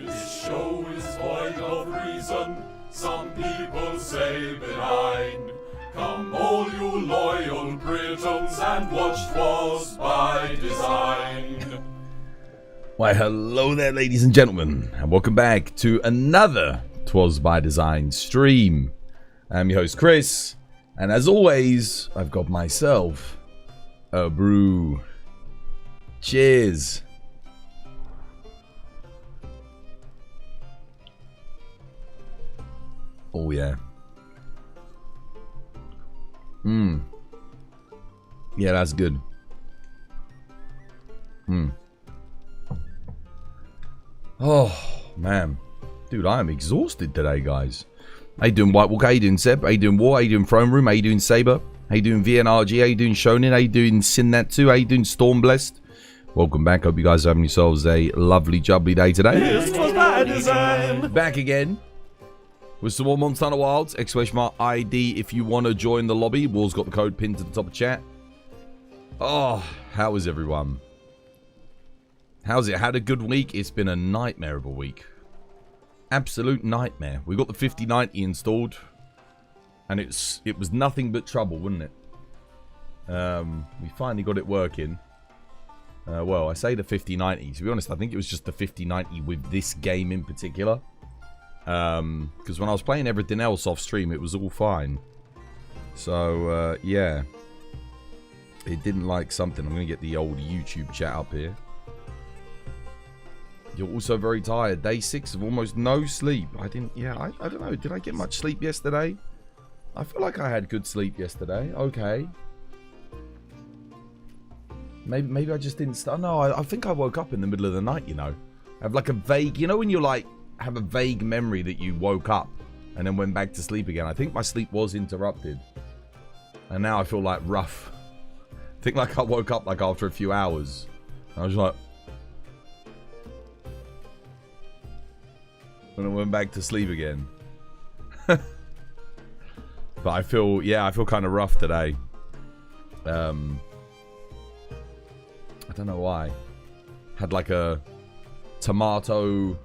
This show is void of reason, some people say benign. Come all you loyal Britons and watch 'Twas by Design. Why, hello there, ladies and gentlemen, and welcome back to another 'Twas by Design stream. I'm your host, Chris, and as always, I've got myself a brew. Cheers. Oh, yeah. Yeah, that's good. Oh, man. Dude, I am exhausted today, guys. How you doing, White Walker? How you doing, Seb? How you doing, War? How you doing, Throne Room? How you doing, Saber? How you doing, VNRG? How you doing, Shonen? How you doing, Sinnat2? How you doing, Stormblessed? Welcome back. Hope you guys are having yourselves a lovely, jubbly day today. This was by design. Back again with some more Monster Hunter Wilds. !ID if you want to join the lobby. Wall's got the code pinned to the top of chat. Oh, how is everyone? How's it? Had a good week? It's been a nightmare of a week. Absolute nightmare. We got the 5090 installed, and it was nothing but trouble, wasn't it? We finally got it working. Well, I say the 5090. To be honest, I think it was just the 5090 with this game in particular. Because when I was playing everything else off stream, it was all fine. So, yeah. It didn't like something. I'm going to get the old YouTube chat up here. You're also very tired. Day 6 of almost no sleep. I don't know. Did I get much sleep yesterday? I feel like I had good sleep yesterday. Okay. Maybe I just didn't start. No, I think I woke up in the middle of the night, you know. I have like a vague, you know when you like have a vague memory that you woke up and then went back to sleep again. I think my sleep was interrupted. And now I feel like rough. I think like I woke up like after a few hours. I was like, and I went back to sleep again. But I feel kind of rough today. I don't know why. Had like a tomato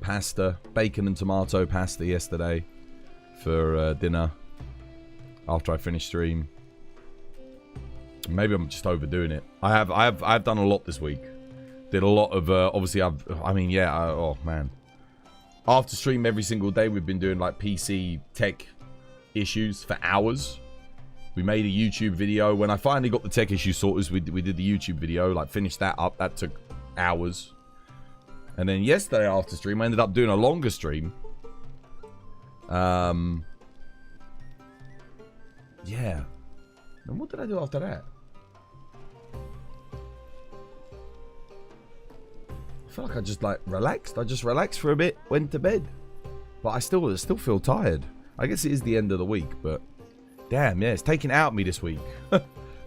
pasta, bacon and tomato pasta yesterday for dinner after I finished stream. Maybe I'm just overdoing it. I've done a lot this week. Did a lot of obviously oh man. After stream every single day, we've been doing like PC tech issues for hours. We made a YouTube video. When I finally got the tech issue sorted, we did the YouTube video, like finished that up. That took hours. And then yesterday after stream, I ended up doing a longer stream. Yeah. And what did I do after that? I feel like I just like relaxed. I just relaxed for a bit, went to bed. But I still feel tired. I guess it is the end of the week, but damn, yeah, it's taken out of me this week.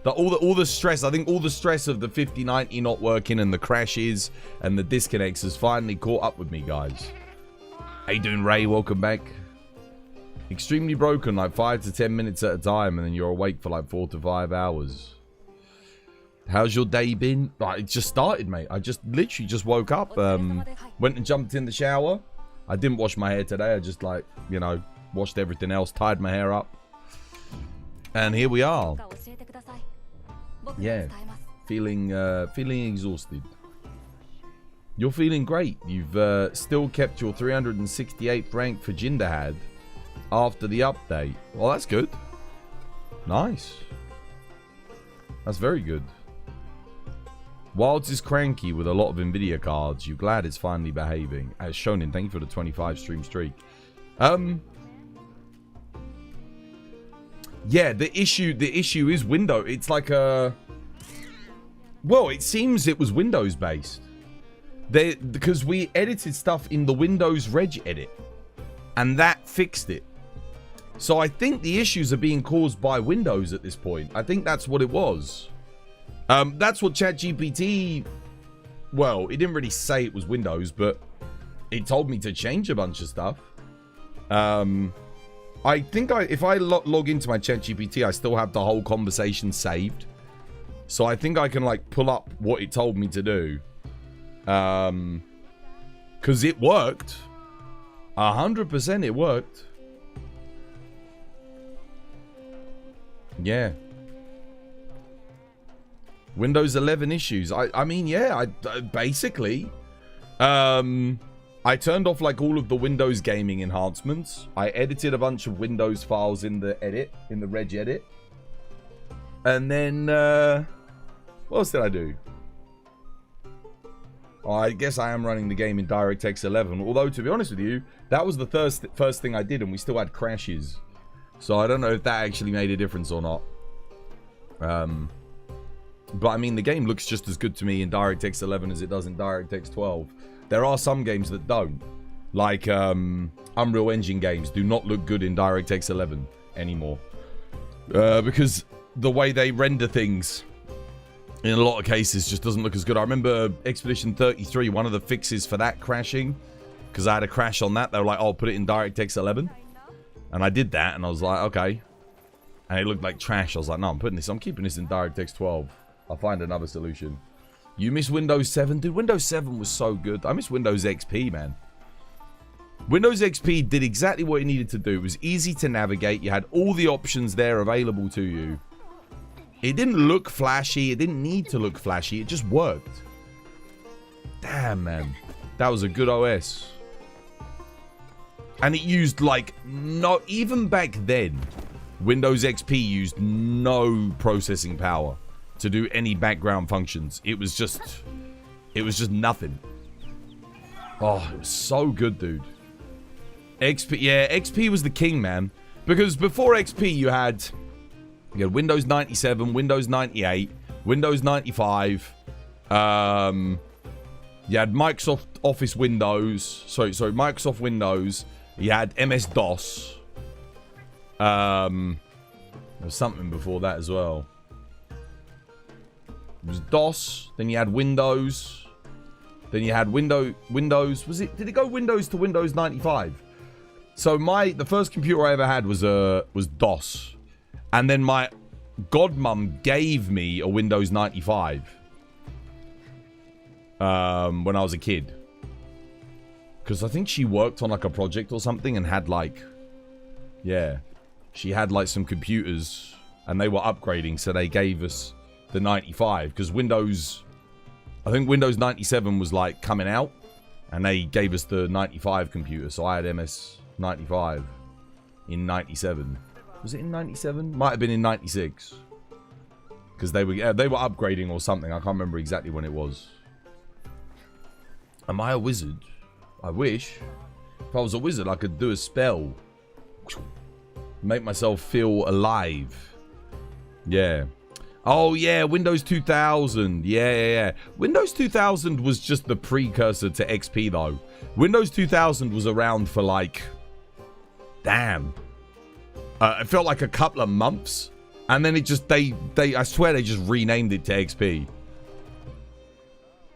all the stress, I think all the stress of the 5090 not working and the crashes and the disconnects has finally caught up with me, guys. How you doing, Ray? Welcome back. Extremely broken, like 5 to 10 minutes at a time, and then you're awake for like 4 to 5 hours. How's your day been? Like, it just started, mate. I just literally just woke up, went and jumped in the shower. I didn't wash my hair today. I just like, you know, washed everything else, tied my hair up. And here we are. Yeah, feeling exhausted. You're feeling great. You've still kept your 368th rank for Jin Dahaad after the update. Well, that's good. Nice. That's very good. Wilds is cranky with a lot of Nvidia cards. You're glad it's finally behaving. As Shonen, thank you for the 25 stream streak. Yeah, the issue is Windows. It's like a... Well, it seems it was Windows based. Because we edited stuff in the Windows Reg edit. And that fixed it. So I think the issues are being caused by Windows at this point. I think that's what it was. That's what ChatGPT... Well, it didn't really say it was Windows, but it told me to change a bunch of stuff. I think if I log into my ChatGPT, I still have the whole conversation saved. So I think I can like pull up what it told me to do. Because it worked. 100% it worked. Yeah. Windows 11 issues. I mean, yeah, basically, I turned off like all of the Windows gaming enhancements. I edited a bunch of Windows files in the reg edit. And then, what else did I do? Oh, I guess I am running the game in DirectX 11. Although, to be honest with you, that was the first thing I did, and we still had crashes. So I don't know if that actually made a difference or not. But I mean, the game looks just as good to me in DirectX 11 as it does in DirectX 12. There are some games that don't. Like, Unreal Engine games do not look good in DirectX 11 anymore. Because the way they render things, in a lot of cases, just doesn't look as good. I remember Expedition 33, one of the fixes for that crashing, because I had a crash on that, they were like, oh, put it in DirectX 11. And I did that, and I was like, okay. And it looked like trash. I was like, no, I'm keeping this in DirectX 12. I'll find another solution. You miss Windows 7? Dude, Windows 7 was so good. I miss Windows XP, man. Windows XP did exactly what it needed to do. It was easy to navigate. You had all the options there available to you. It didn't look flashy. It didn't need to look flashy. It just worked. Damn, man. That was a good OS. And it used, like, no... Even back then, Windows XP used no processing power to do any background functions. It was just nothing. Oh, it was so good, dude. XP, yeah, XP was the king, man. Because before XP, you had Windows 97, Windows 98, Windows 95. You had Microsoft Office Windows. Sorry, Microsoft Windows. You had MS-DOS. There was something before that as well. It was DOS. Then you had Windows. Then you had Windows. Did it go Windows to Windows 95? So the first computer I ever had was DOS, and then my godmum gave me a Windows 95 when I was a kid, because I think she worked on like a project or something and had like, yeah, she had like some computers and they were upgrading, so they gave us the 95 because I think Windows 97 was like coming out, and they gave us the 95 computer, so I had MS 95 in 97. Was it in 97? Might have been in 96. Because they were upgrading or something. I can't remember exactly when it was. Am I a wizard? I wish. If I was a wizard, I could do a spell. Make myself feel alive. Yeah. Oh, yeah, Windows 2000. Yeah. Windows 2000 was just the precursor to XP, though. Windows 2000 was around for, like... Damn. It felt like a couple of months. And then it just... I swear they just renamed it to XP.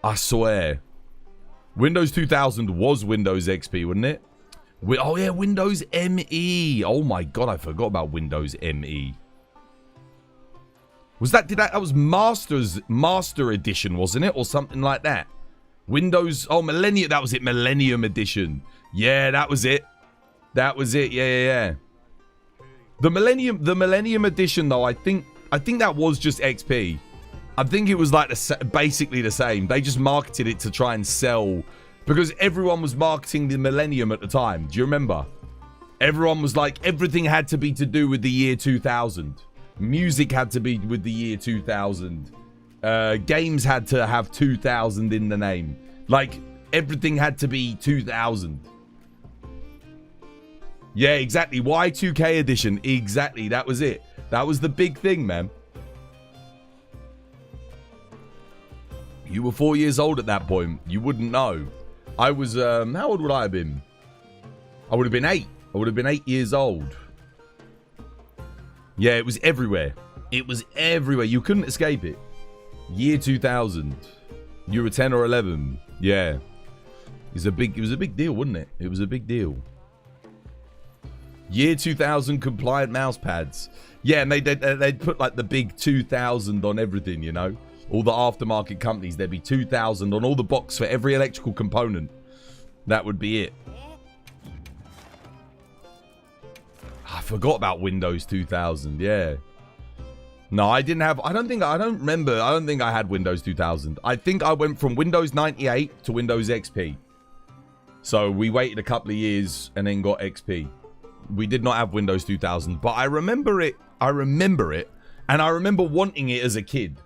I swear. Windows 2000 was Windows XP, wasn't it? Oh, yeah, Windows ME. Oh, my God, I forgot about Windows ME. Was that... That was Master Edition, wasn't it? Or something like that. Windows... Oh, Millennium... That was it. Millennium Edition. Yeah, that was it. That was it. Yeah. The Millennium Edition, though, I think that was just XP. I think it was like basically the same. They just marketed it to try and sell, because everyone was marketing the Millennium at the time. Do you remember? Everyone was like, everything had to be to do with the year 2000. Music had to be with the year 2000. Games had to have 2000 in the name. Like, everything had to be 2000. Yeah, exactly. Y2K edition. Exactly. That was it. That was the big thing, man. You were 4 years old at that point. You wouldn't know. I was, how old would I have been? I would have been 8. I would have been 8 years old. Yeah, it was everywhere. It was everywhere. You couldn't escape it. Year 2000. You were 10 or 11. Yeah. It was a big deal, wasn't it? It was a big deal. Year 2000 compliant mouse pads. Yeah, and they'd put like the big 2000 on everything, you know? All the aftermarket companies, there'd be 2000 on all the box for every electrical component. That would be it. I forgot about Windows 2000. Yeah. No, I didn't have... I don't think I had Windows 2000. I think I went from Windows 98 to Windows XP. So we waited a couple of years and then got XP. We did not have Windows 2000. But I remember it. And I remember wanting it as a kid.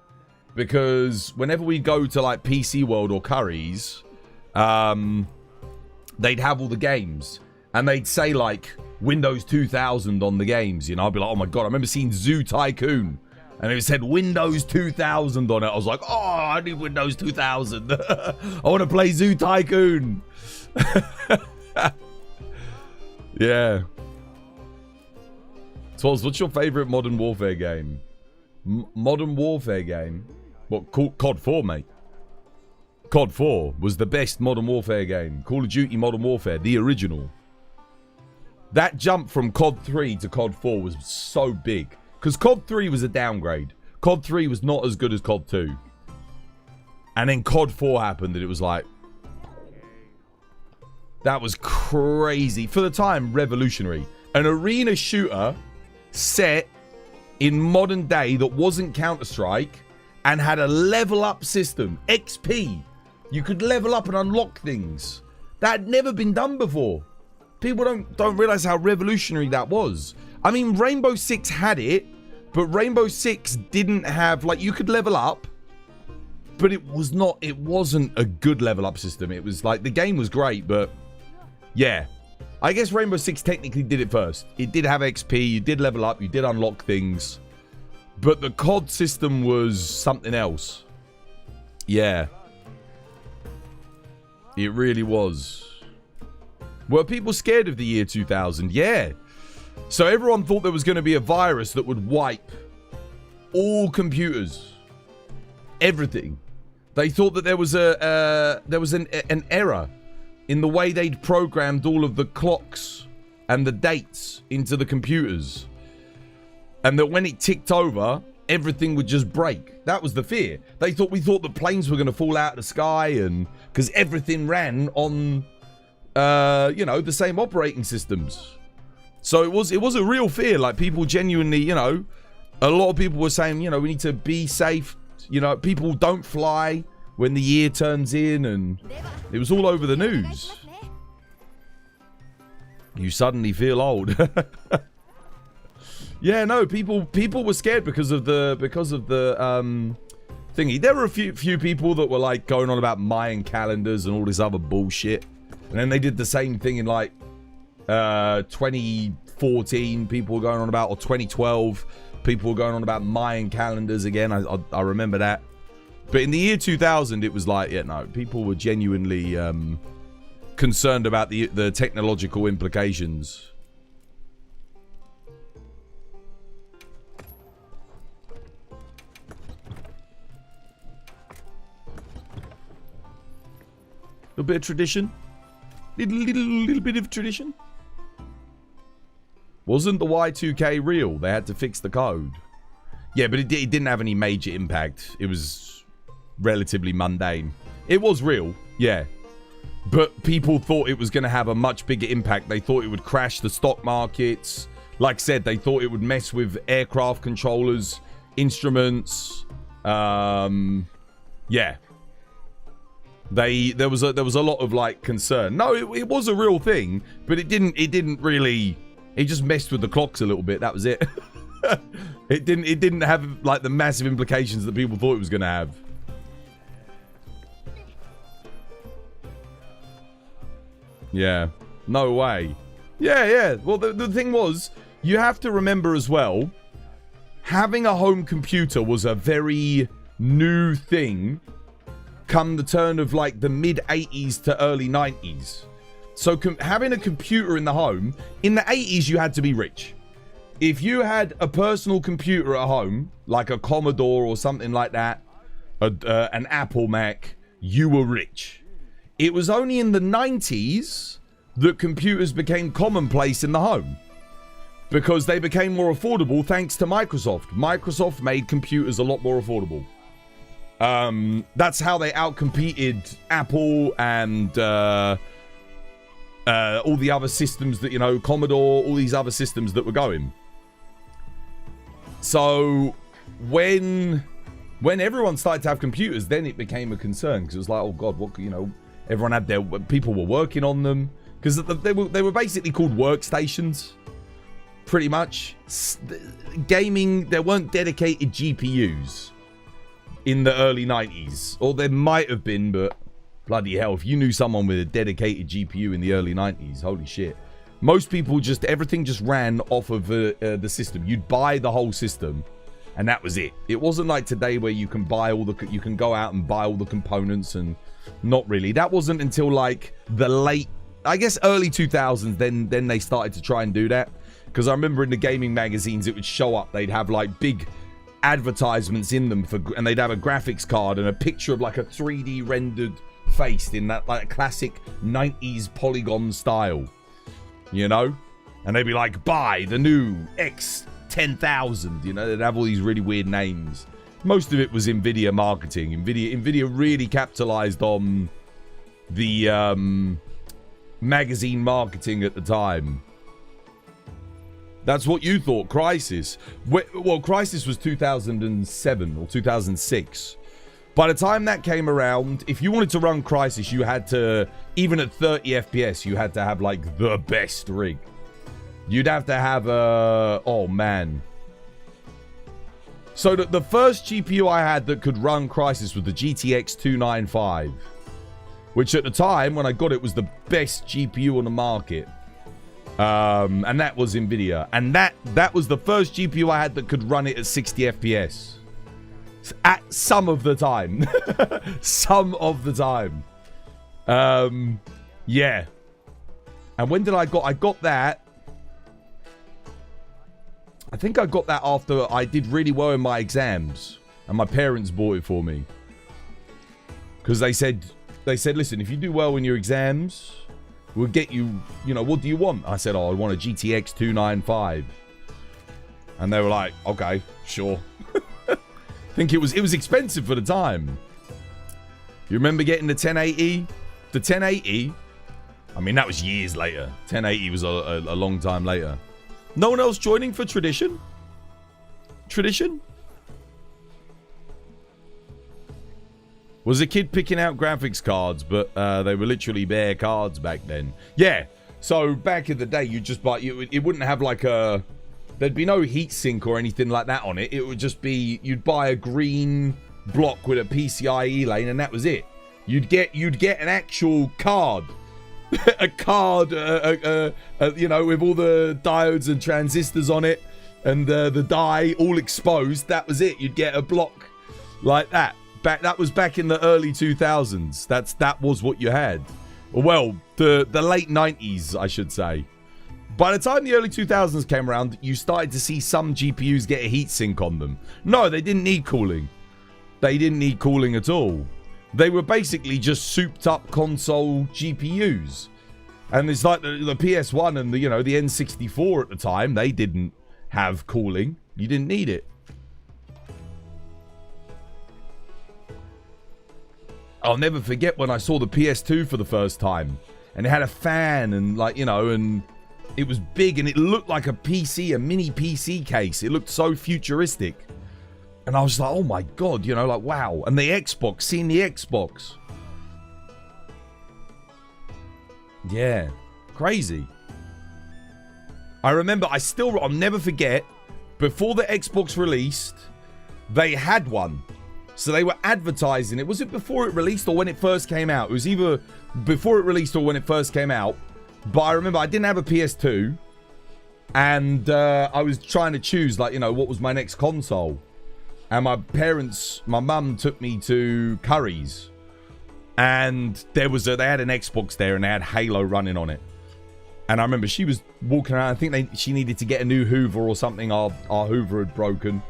Because whenever we go to like PC World or Curry's, they'd have all the games. And they'd say like Windows 2000 on the games. You know, I'd be like, oh my God, I remember seeing Zoo Tycoon. And it said Windows 2000 on it. I was like, oh, I need Windows 2000. I want to play Zoo Tycoon. Yeah. Swaz, what's your favorite Modern Warfare game? Modern Warfare game? What, COD 4, mate? COD 4 was the best Modern Warfare game. Call of Duty Modern Warfare, the original. That jump from COD 3 to COD 4 was so big. Because COD 3 was a downgrade. COD 3 was not as good as COD 2. And then COD 4 happened and it was like... That was crazy. For the time, revolutionary. An arena shooter set in modern day that wasn't Counter-Strike and had a level up system. XP. You could level up and unlock things. That had never been done before. People don't realize how revolutionary that was. I mean, Rainbow Six had it, but Rainbow Six didn't have, like, you could level up, but it wasn't a good level up system. It was like, the game was great, but yeah. I guess Rainbow Six technically did it first. It did have XP, you did level up, you did unlock things, but the COD system was something else. Yeah. It really was. Were people scared of the year 2000? Yeah. So everyone thought there was going to be a virus that would wipe all computers. Everything. They thought that there was an error in the way they'd programmed all of the clocks and the dates into the computers. And that when it ticked over, everything would just break. That was the fear. We thought the planes were going to fall out of the sky, and because everything ran on the same operating systems. So it was a real fear. Like, people genuinely, a lot of people were saying, we need to be safe. People don't fly when the year turns in, and it was all over the news. You suddenly feel old. Yeah, no, people were scared because of the thingy. There were a few people that were like going on about Mayan calendars and all this other bullshit. And then they did the same thing in like 2014. People were going on about, or 2012. People were going on about Mayan calendars again. I remember that. But in the year 2000, it was like, yeah, no, people were genuinely concerned about the technological implications. A little bit of tradition. Little bit of tradition. Wasn't the Y2K real? They had to fix the code. Yeah, but it didn't have any major impact. It was relatively mundane. It was real, yeah. But people thought it was going to have a much bigger impact. They thought it would crash the stock markets. Like I said, they thought it would mess with aircraft controllers, instruments. Yeah. There was a lot of like concern. No, it was a real thing, but it didn't really. It just messed with the clocks a little bit. That was it. It didn't have like the massive implications that people thought it was going to have. Yeah. No way. Yeah. Well, the thing was, you have to remember as well, having a home computer was a very new thing come the turn of like the mid 80s to early 90s. So having a computer in the home, in the 80s you had to be rich. If you had a personal computer at home, like a Commodore or something like that, an Apple Mac, you were rich. It was only in the 90s that computers became commonplace in the home, because they became more affordable thanks to Microsoft. Microsoft made computers a lot more affordable. That's how they outcompeted Apple and all the other systems that, you know, Commodore, all these other systems that were going. So when everyone started to have computers, then it became a concern, because it was like, oh god, what, you know, everyone had their, people were working on them, because they were basically called workstations, pretty much. Gaming, there weren't dedicated GPUs in the early 90s, or there might have been, but bloody hell, if you knew someone with a dedicated GPU in the early 90s, holy shit. Most people just, everything just ran off of the system. You'd buy the whole system, and that was it. It wasn't like today where you can buy all the, you can go out and buy all the components, and not really. That wasn't until like the late, I guess early 2000s, then they started to try and do that. Because I remember in the gaming magazines, it would show up, they'd have like big advertisements in them for, and they'd have a graphics card and a picture of like a 3D rendered face in that like classic 90s polygon style, you know, and they'd be like, buy the new X10000, you know, they'd have all these really weird names. Most of it was Nvidia marketing. Nvidia really capitalized on the magazine marketing at the time. That's what you thought, Crysis. Well, Crysis was 2007 or 2006. By the time that came around, if you wanted to run Crysis, you had to, even at 30 FPS, you had to have like the best rig. You'd have to have a, oh man. So the first GPU I had that could run Crysis was the GTX 295, which at the time when I got it was the best GPU on the market. And that was Nvidia, and that was the first GPU I had that could run it at 60 FPS at some of the time. Some of the time. Yeah. And when did I got that, I think I got that after I did really well in my exams, and my parents bought it for me, because they said listen, if you do well in your exams, we'll get you, you know, what do you want? I said, oh, I want a GTX 295. And they were like, okay, sure. I think it was expensive for the time. You remember getting the 1080? The 1080, I mean, that was years later. 1080 was a long time later. No one else joining for Tradition? Tradition? Was a kid picking out graphics cards, but they were literally bare cards back then. Yeah, so back in the day, you just buy, it wouldn't have like a, there'd be no heatsink or anything like that on it. It would just be, you'd buy a green block with a PCIe lane, and that was it. You'd get an actual card. A card, you know, with all the diodes and transistors on it, and the die all exposed. That was it. You'd get a block like that. That was back in the early 2000s. That was what you had. Well, the late 90s, I should say. By the time the early 2000s came around, you started to see some GPUs get a heatsink on them. No, they didn't need cooling. They didn't need cooling at all. They were basically just souped up console GPUs. And it's like the PS1 and the, you know, the N64 at the time, they didn't have cooling. You didn't need it. I'll never forget when I saw the PS2 for the first time, and it had a fan, and like, you know, and it was big, and it looked like a PC, a mini PC case. It looked so futuristic. And I was like, oh my god, you know, like, wow. And the Xbox, seeing the Xbox. Yeah, crazy. I remember, I'll never forget, before the Xbox released, they had one. So they were advertising it. Was it before it released or when it first came out? It was either before it released or when it first came out. But I remember I didn't have a PS2. And I was trying to choose, like, you know, what was my next console. And my mum took me to Curry's. And they had an Xbox there, and they had Halo running on it. And I remember she was walking around. I think she needed to get a new Hoover or something. Our Hoover had broken.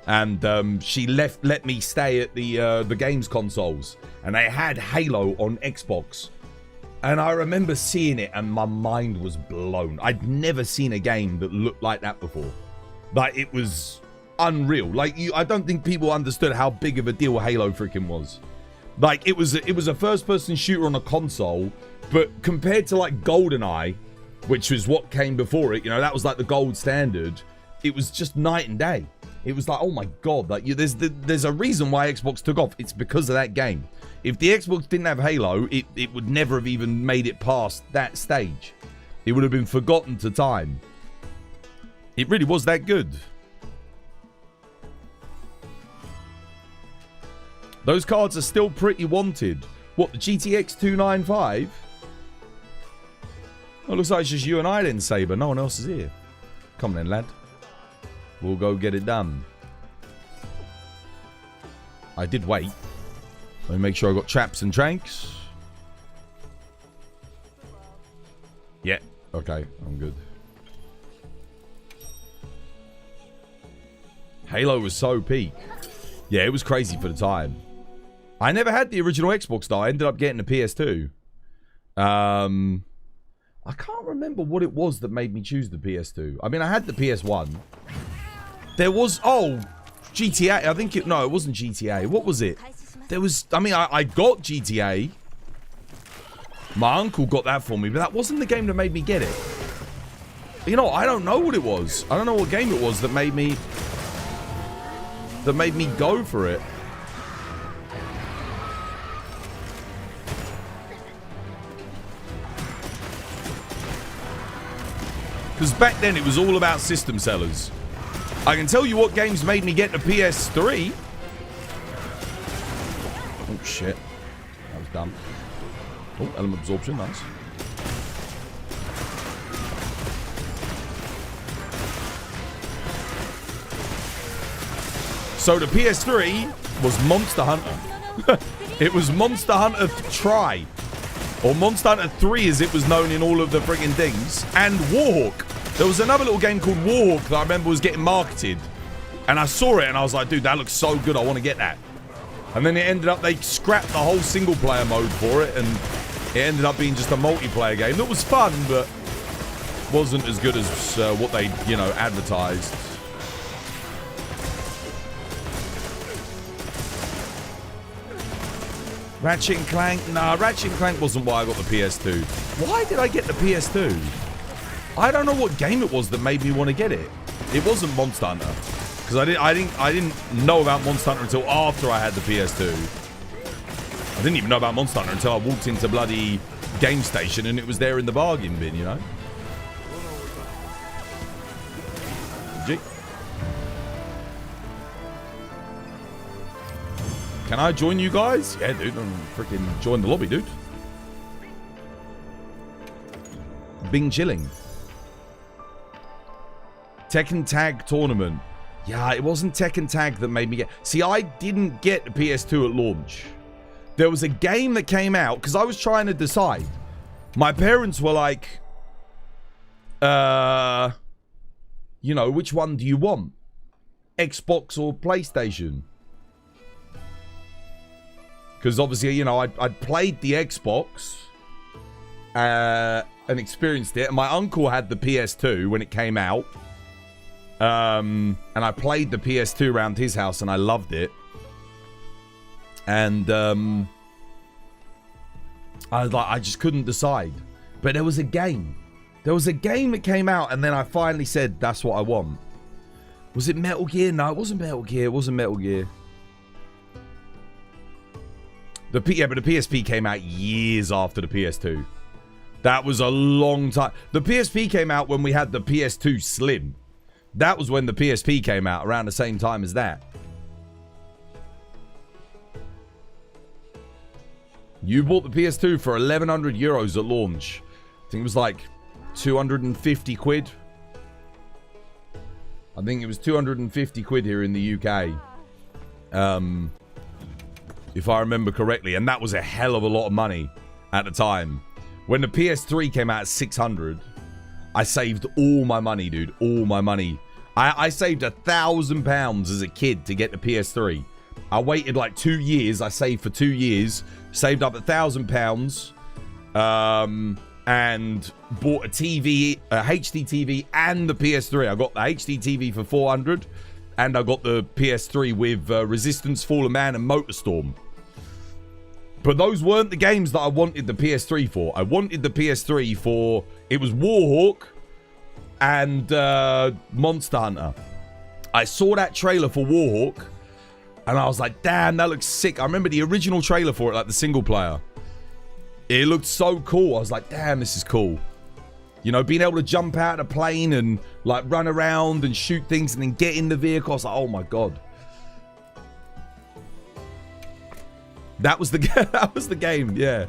And she let me stay at the games consoles, and they had Halo on Xbox. And I remember seeing it, and my mind was blown. I'd never seen a game that looked like that before. Like, it was unreal. Like, I don't think people understood how big of a deal Halo freaking was. Like, it was a first-person shooter on a console, but compared to, like, GoldenEye, which was what came before it, you know, that was, like, the gold standard, it was just night and day. It was like, oh, my God. Like, there's a reason why Xbox took off. It's because of that game. If the Xbox didn't have Halo, it would never have even made it past that stage. It would have been forgotten to time. It really was that good. Those cards are still pretty wanted. What, the GTX 295? Oh, looks like it's just you and I then, Saber. No one else is here. Come on then, lad. We'll go get it done. I did wait. Let me make sure I got traps and tranks. Yeah, okay, I'm good. Halo was so peak. Yeah, it was crazy for the time. I never had the original Xbox though. I ended up getting the PS2. I can't remember what it was that made me choose the PS2. I mean, I had the PS1. There was, oh, GTA. I think it, no, it wasn't GTA. What was it? There was, I mean, I got GTA. My uncle got that for me, but that wasn't the game that made me get it. You know, I don't know what it was. I don't know what game it was that made me go for it. Because back then it was all about system sellers. I can tell you what games made me get the PS3. Oh shit. That was dumb. Oh, element absorption, nice. So the PS3 was Monster Hunter. It was Monster Hunter Tri. Or Monster Hunter 3 as it was known in all of the friggin' things. And Warhawk. There was another little game called Warhawk that I remember was getting marketed. And I saw it and I was like, dude, that looks so good. I want to get that. And then it ended up, they scrapped the whole single player mode for it. And it ended up being just a multiplayer game. That was fun, but wasn't as good as what they, you know, advertised. Ratchet and Clank? Nah, Ratchet and Clank wasn't why I got the PS2. Why did I get the PS2? I don't know what game it was that made me want to get it. It wasn't Monster Hunter. Because I didn't know about Monster Hunter until after I had the PS2. I didn't even know about Monster Hunter until I walked into bloody Game Station and it was there in the bargain bin, you know? G. Can I join you guys? Yeah, dude. I'm freaking join the lobby, dude. Bing chilling. Tekken Tag Tournament. Yeah, it wasn't Tekken Tag that made me get... See, I didn't get the PS2 at launch. There was a game that came out, because I was trying to decide. My parents were like... you know, which one do you want? Xbox or PlayStation? Because obviously, you know, I'd played the Xbox and experienced it. And my uncle had the PS2 when it came out. And I played the PS2 around his house and I loved it. And I was like, I just couldn't decide. But there was a game. There was a game that came out and then I finally said, that's what I want. Was it Metal Gear? No, it wasn't Metal Gear. It wasn't Metal Gear. Yeah, but the PSP came out years after the PS2. That was a long time. The PSP came out when we had the PS2 Slim. That was when the PSP came out, around the same time as that. You bought the PS2 for 1,100 euros at launch. I think it was like 250 quid. I think it was 250 quid here in the UK. If I remember correctly. And that was a hell of a lot of money at the time. When the PS3 came out at 600, I saved all my money, dude. All my money. I saved £1,000 as a kid to get the PS3. I waited like 2 years. I saved for 2 years. Saved up £1,000. And bought a TV, a HD TV and the PS3. I got the HD TV for 400. And I got the PS3 with Resistance, Fallen Man and Motorstorm. But those weren't the games that I wanted the PS3 for. I wanted the PS3 for... It was Warhawk and Monster Hunter. I saw that trailer for Warhawk, and I was like, damn, that looks sick. I remember the original trailer for it, like the single player. It looked so cool. I was like, damn, this is cool. You know, being able to jump out of a plane and like run around and shoot things and then get in the vehicle. I was like, oh my God. That was the that was the game, yeah.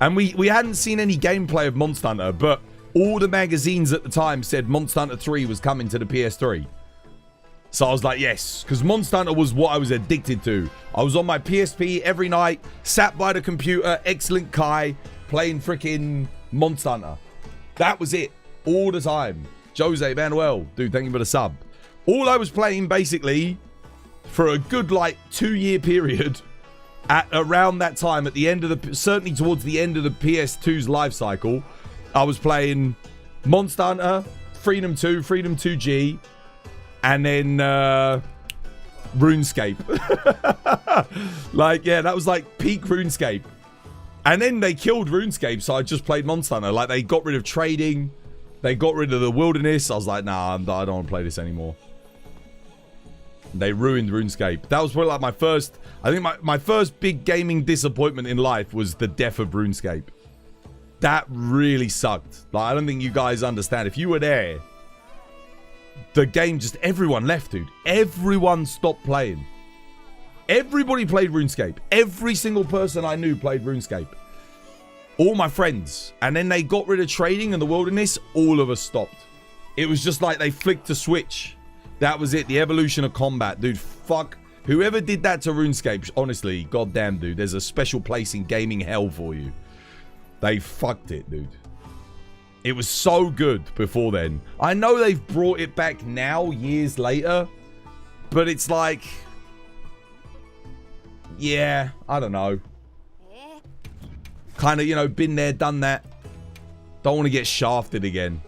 And we hadn't seen any gameplay of Monster Hunter, but all the magazines at the time said Monster Hunter 3 was coming to the PS3. So I was like, yes, because Monster Hunter was what I was addicted to. I was on my PSP every night, sat by the computer, excellent Kai, playing freaking Monster Hunter. That was it, all the time. Jose Manuel, dude, thank you for the sub. All I was playing, basically, for a good, like, 2-year period, at around that time, at the end of the, certainly towards the end of the PS2's life cycle, I was playing Monster Hunter, Freedom 2, Freedom 2G, and then RuneScape. Like, yeah, that was like peak RuneScape. And then they killed RuneScape, so I just played Monster Hunter. Like, they got rid of trading. They got rid of the wilderness. I was like, nah, I don't want to play this anymore. They ruined RuneScape. That was probably like my first... I think my first big gaming disappointment in life was the death of RuneScape. That really sucked. Like, I don't think you guys understand. If you were there... The game just... Everyone left, dude. Everyone stopped playing. Everybody played RuneScape. Every single person I knew played RuneScape. All my friends. And then they got rid of trading in the wilderness. All of us stopped. It was just like they flicked a switch. That was it. The evolution of combat. Dude, fuck. Whoever did that to RuneScape, honestly, goddamn, dude. There's a special place in gaming hell for you. They fucked it, dude. It was so good before then. I know they've brought it back now, years later. But it's like... Yeah, I don't know. Kind of, you know, been there, done that. Don't want to get shafted again.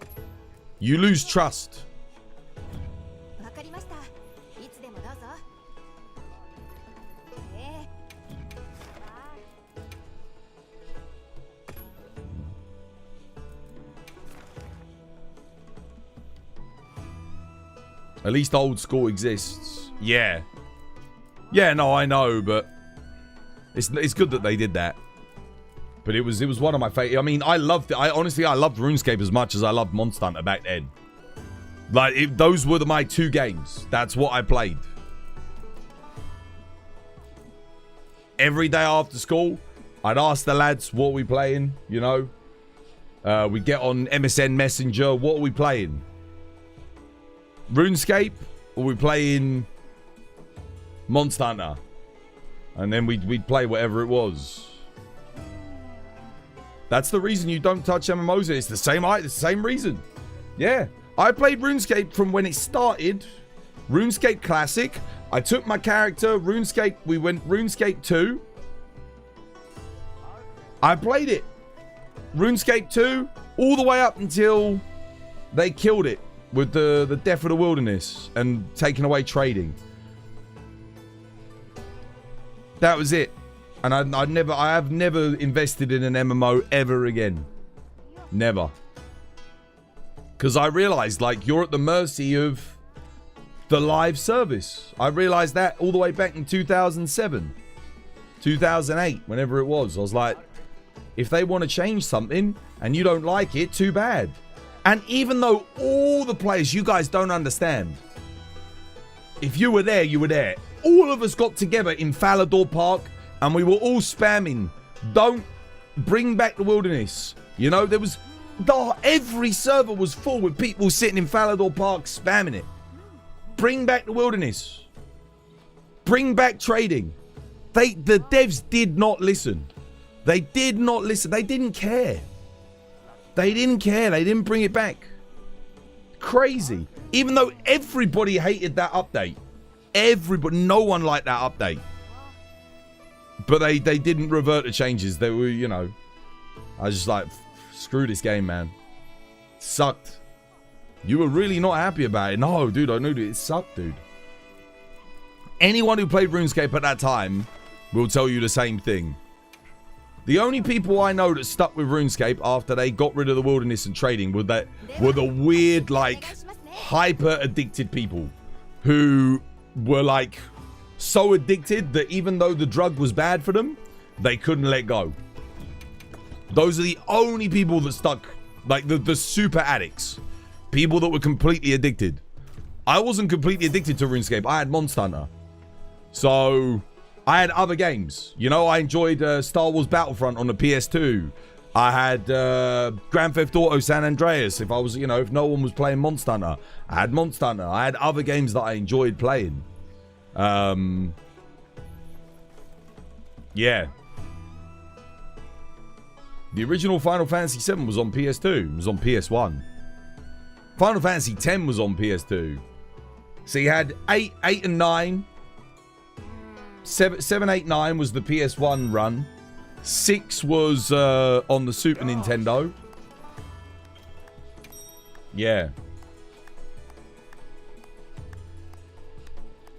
You lose trust. At least old school exists. Yeah. Yeah, no, I know, but it's good that they did that. But it was one of my favorite. I mean, I loved it. Honestly, I loved RuneScape as much as I loved Monster Hunter back then. Like, those were my two games. That's what I played. Every day after school, I'd ask the lads, what are we playing? You know? We'd get on MSN Messenger. What are we playing? RuneScape? Or we playing Monster Hunter? And then we'd play whatever it was. That's the reason you don't touch MMOs. It's the same reason. Yeah. I played RuneScape from when it started. RuneScape Classic. I took my character, RuneScape. We went RuneScape 2. I played it. RuneScape 2. All the way up until they killed it with the death of the wilderness and taking away trading. That was it. And I have never invested in an MMO ever again. Never. Because I realized, like, you're at the mercy of the live service. I realized that all the way back in 2007. 2008, whenever it was. I was like, if they want to change something and you don't like it, too bad. And even though all the players, you guys don't understand. If you were there, you were there. All of us got together in Falador Park and we were all spamming, don't bring back the wilderness. You know, there was... every server was full with people sitting in Falador Park spamming it. Bring back the wilderness. Bring back trading. The devs did not listen. They did not listen. They didn't care. They didn't care. They didn't bring it back. Crazy. Even though everybody hated that update. Everybody, no one liked that update. But they didn't revert the changes. They were, you know, I was just like, screw this game, man. Sucked. You were really not happy about it. No, dude, I knew it sucked, dude. Anyone who played RuneScape at that time will tell you the same thing. The only people I know that stuck with RuneScape after they got rid of the wilderness and trading were the weird, like, hyper addicted people who were like so addicted that even though the drug was bad for them, they couldn't let go. Those are the only people that stuck, like the super addicts, people that were completely addicted. I wasn't completely addicted to RuneScape. I had Monster Hunter, so I had other games. You know, I enjoyed Star Wars Battlefront on the PS2. I had Grand Theft Auto San Andreas. If I was, you know, if no one was playing Monster Hunter, I had Monster Hunter. I had other games that I enjoyed playing. Yeah. The original Final Fantasy VII was on PS2. It was on PS1. Final Fantasy X was on PS2. So you had 8 and 9. 7, 8, 9 was the PS1 run. 6 was on the Super Nintendo. Yeah.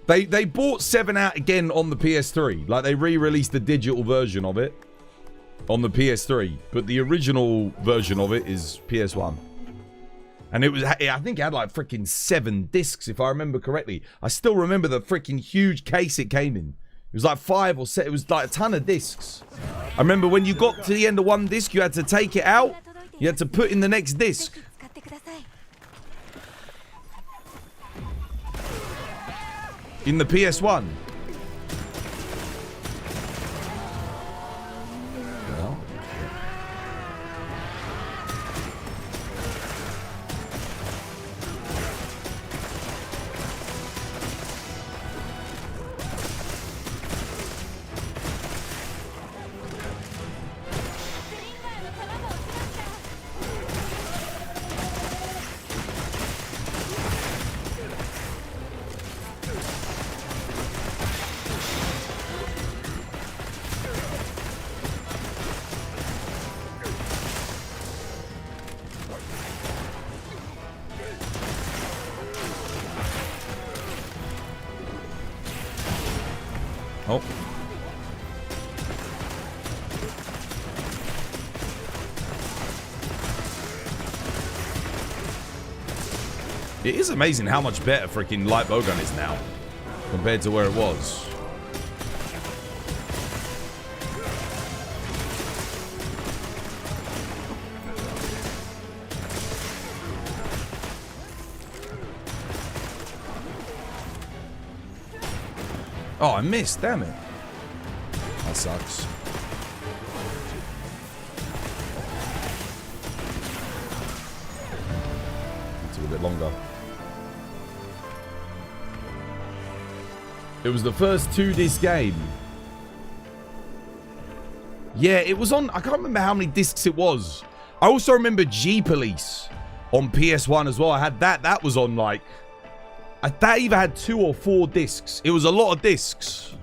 They bought 7 out again on the PS3. Like, they re-released the digital version of it on the PS3. But the original version of it is PS1. And it was, I think it had like freaking 7 discs, if I remember correctly. I still remember the freaking huge case it came in. It was like 5 or 6. It was like a ton of discs. I remember when you got to the end of one disc, you had to take it out. You had to put in the next disc. In the PS1. Oh. It is amazing how much better freaking light bowgun is now compared to where it was. Oh, I missed. Damn it. That sucks. It took a bit longer. It was the first 2-disc game. Yeah, it was on... I can't remember how many discs it was. I also remember G-Police on PS1 as well. I had that. That was on, like... That either had 2 or 4 discs. It was a lot of discs.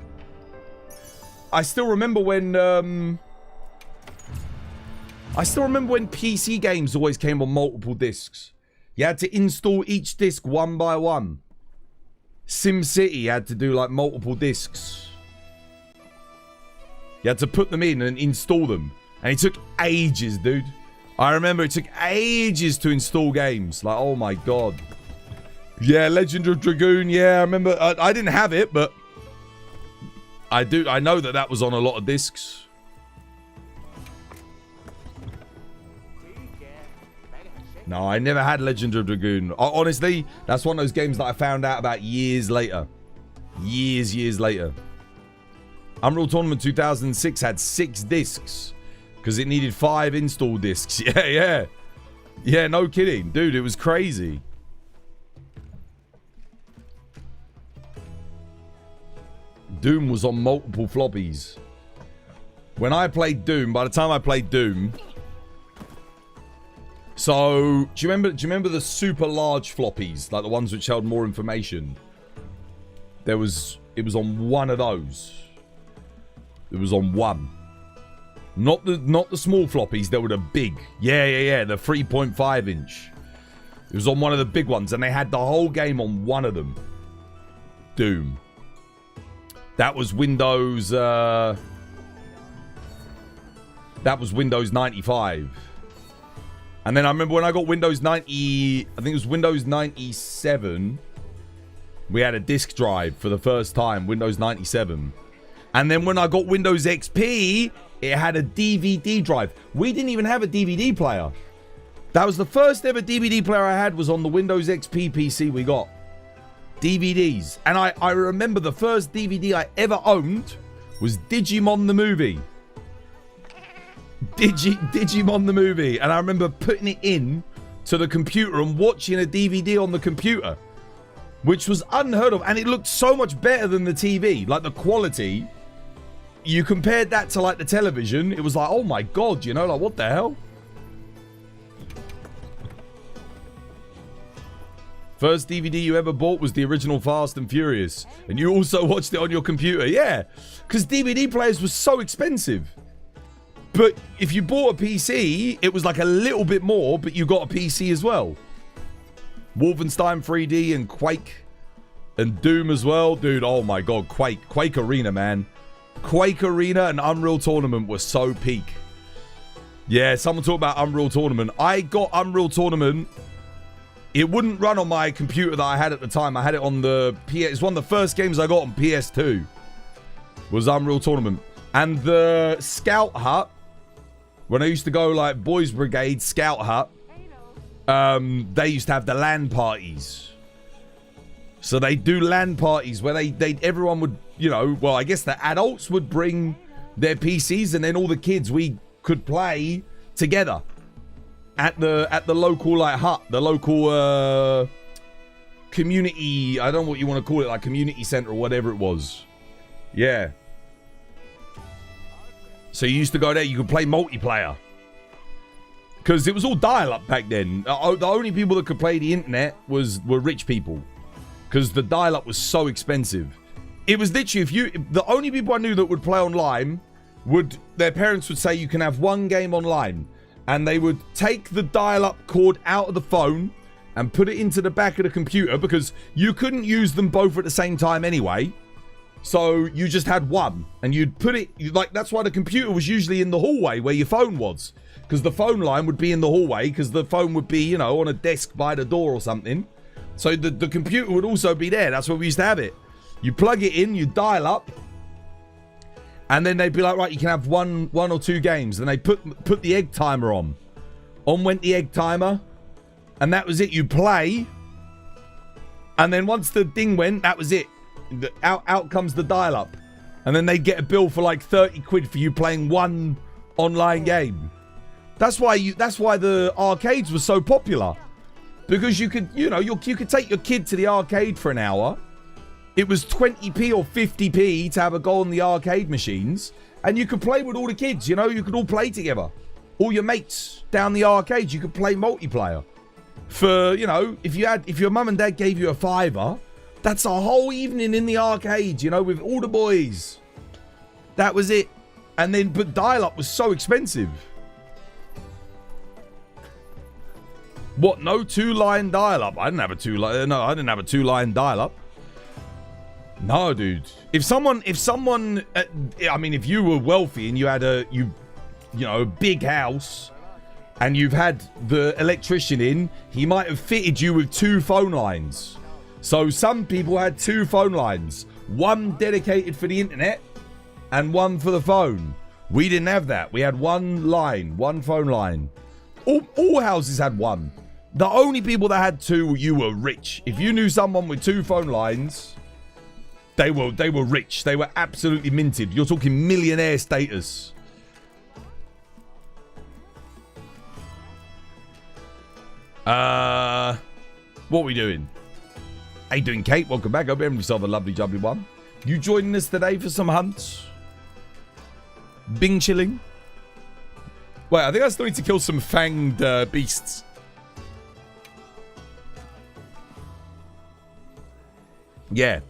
I still remember when PC games always came on multiple discs. You had to install each disc one by one. SimCity had to do like multiple discs. You had to put them in and install them. And it took ages, dude. I remember it took ages to install games. Like, oh my god. Yeah, Legend of Dragoon. Yeah, I remember. I didn't have it, but I do. I know that that was on a lot of discs. No, I never had Legend of Dragoon. Honestly, that's one of those games that I found out about years later. Years later. Unreal Tournament 2006 had 6 discs because it needed 5 install discs. Yeah. Yeah, no kidding. Dude, it was crazy. Doom was on multiple floppies. When I played Doom, by the time I played Doom... So, do you remember the super large floppies? Like the ones which held more information? It was on one of those. It was on one. Not the small floppies, they were the big. Yeah, the 3.5 inch. It was on one of the big ones, and they had the whole game on one of them. Doom. That was Windows That was Windows 95. And then I remember when I got Windows 90, I think it was Windows 97, we had a disk drive for the first time, Windows 97. And then when I got Windows XP, it had a DVD drive. We didn't even have a DVD player. That was the first ever DVD player I had, was on the Windows XP PC we got. DVDs. And I remember the first DVD I ever owned was Digimon the movie. Digimon the movie. And I remember putting it in to the computer and watching a DVD on the computer, which was unheard of. And it looked so much better than the TV. Like the quality, you compared that to like the television, it was like, oh my God, you know, like what the hell? First DVD you ever bought was the original Fast and Furious. And you also watched it on your computer. Yeah, because DVD players were so expensive. But if you bought a PC, it was like a little bit more, but you got a PC as well. Wolfenstein 3D and Quake and Doom as well. Dude, oh my God, Quake Arena, man. Quake Arena and Unreal Tournament were so peak. Yeah, someone talk about Unreal Tournament. I got Unreal Tournament. It wouldn't run on my computer that I had at the time. I had it on the PS. It's one of the first games I got on PS2. Was Unreal Tournament. And the Scout Hut, when I used to go like Boys Brigade, Scout Hut, they used to have the LAN parties. So they do LAN parties where everyone would, you know, well, I guess the adults would bring their PCs and then all the kids, we could play together at the local like hut, the local community, I don't know what you want to call it, like community center or whatever it was. Yeah. So you used to go there, you could play multiplayer. Because it was all dial-up back then. The only people that could play the internet were rich people. Because the dial-up was so expensive. It was literally, the only people I knew that would play online their parents would say you can have one game online. And they would take the dial-up cord out of the phone and put it into the back of the computer because you couldn't use them both at the same time anyway. So you just had one, and you'd put it, like, that's why the computer was usually in the hallway where your phone was. Because the phone line would be in the hallway, because the phone would be, you know, on a desk by the door or something. So the computer would also be there. That's where we used to have it. You plug it in, you dial up, and then they'd be like, right, you can have one or two games. Then they put the egg timer on. On went the egg timer, and that was it. You play, and then once the ding went, that was it. Out comes the dial-up, and then they get a bill for like 30 quid for you playing one online game. That's why the arcades were so popular, because you could, you know, you could take your kid to the arcade for an hour. It was 20p or 50p to have a go on the arcade machines, and you could play with all the kids. You know, you could all play together, all your mates down the arcade. You could play multiplayer for, you know, if your mum and dad gave you a £5. That's a whole evening in the arcade, you know, with all the boys. That was it. And then, but dial-up was so expensive. What? No two-line dial-up? I didn't have a two-line. No, I didn't have a two-line dial-up. No, dude. If someone, I mean, if you were wealthy and you had a big house, and you've had the electrician in, he might have fitted you with two phone lines. So some people had two phone lines, one dedicated for the internet and one for the phone. We didn't have that. We had one line, one phone line. All houses had one. The only people that had two, you were rich. If you knew someone with two phone lines, they were rich. They were absolutely minted. You're talking millionaire status. What are we doing? How you doing, Kate? Welcome back. Hope you have yourself a lovely, jubbly one. You joining us today for some hunts? Bing chilling? Wait, I think I still need to kill some fanged beasts. Yeah.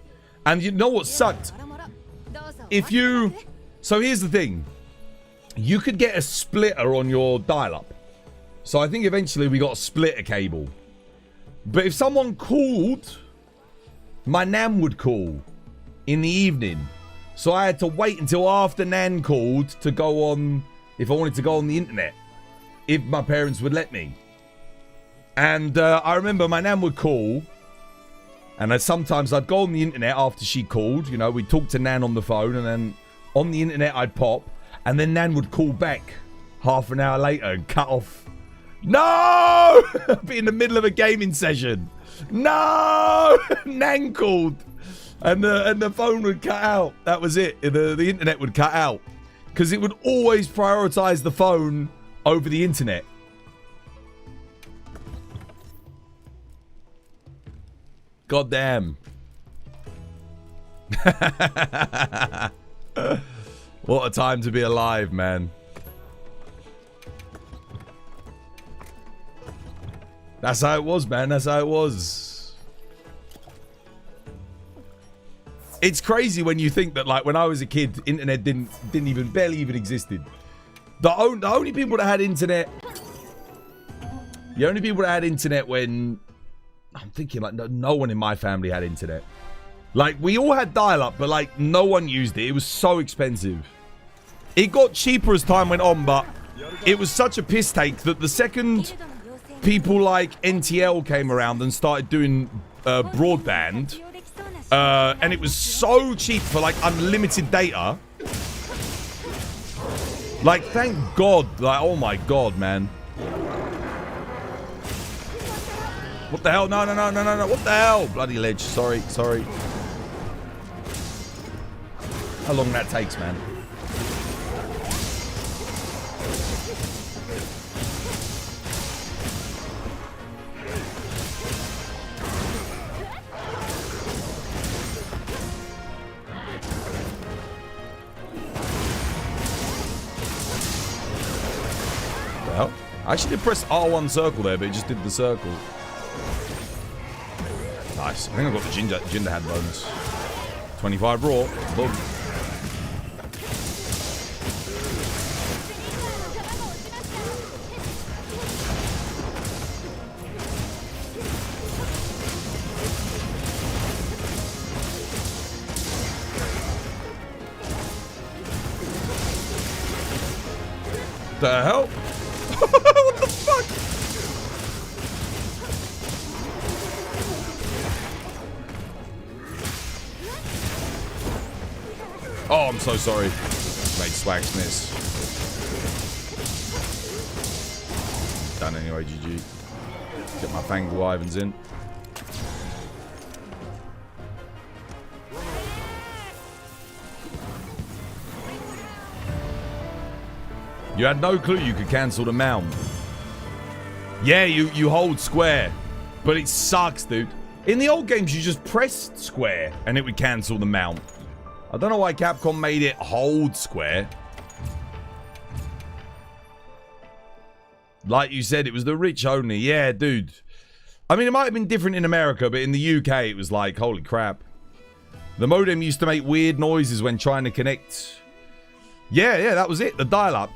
And you know what sucked? So here's the thing. You could get a splitter on your dial-up. So I think eventually we got a splitter cable. But if someone called, my nan would call in the evening. So I had to wait until after nan called to go on if I wanted to go on the internet, if my parents would let me. And I remember my nan would call, and sometimes I'd go on the internet after she called. You know, we'd talk to nan on the phone, and then on the internet I'd pop, and then nan would call back half an hour later and cut off. No! Be in the middle of a gaming session. No! Nan called, and the phone would cut out. That was it. The internet would cut out because it would always prioritize the phone over the internet. God damn. What a time to be alive, man. That's how it was, man. That's how it was. It's crazy when you think that, like, when I was a kid, internet barely even existed. The only people that had internet... The only people that had internet when... I'm thinking, like, no one in my family had internet. Like, we all had dial-up, but, like, no one used it. It was so expensive. It got cheaper as time went on, but it was such a piss take that the second people like NTL came around and started doing broadband, and it was so cheap for, like, unlimited data. Like, thank God. Like, oh my God, man. What the hell? No. What the hell? Bloody ledge. Sorry. How long that takes, man. Well, I actually did press R1 circle there, but it just did the circle. Nice. I think I got the Jin Dahaad bonus. 25 raw. Boom. The hell? What the fuck? Oh, I'm so sorry. Made Swags miss. Done anyway, GG. Get my Fangle Ivans in. You had no clue you could cancel the mount. Yeah, you hold square. But it sucks, dude. In the old games, you just pressed square and it would cancel the mount. I don't know why Capcom made it hold square. Like you said, it was the rich only. Yeah, dude. I mean, it might have been different in America, but in the UK, it was like, holy crap. The modem used to make weird noises when trying to connect. Yeah, that was it. The dial-up.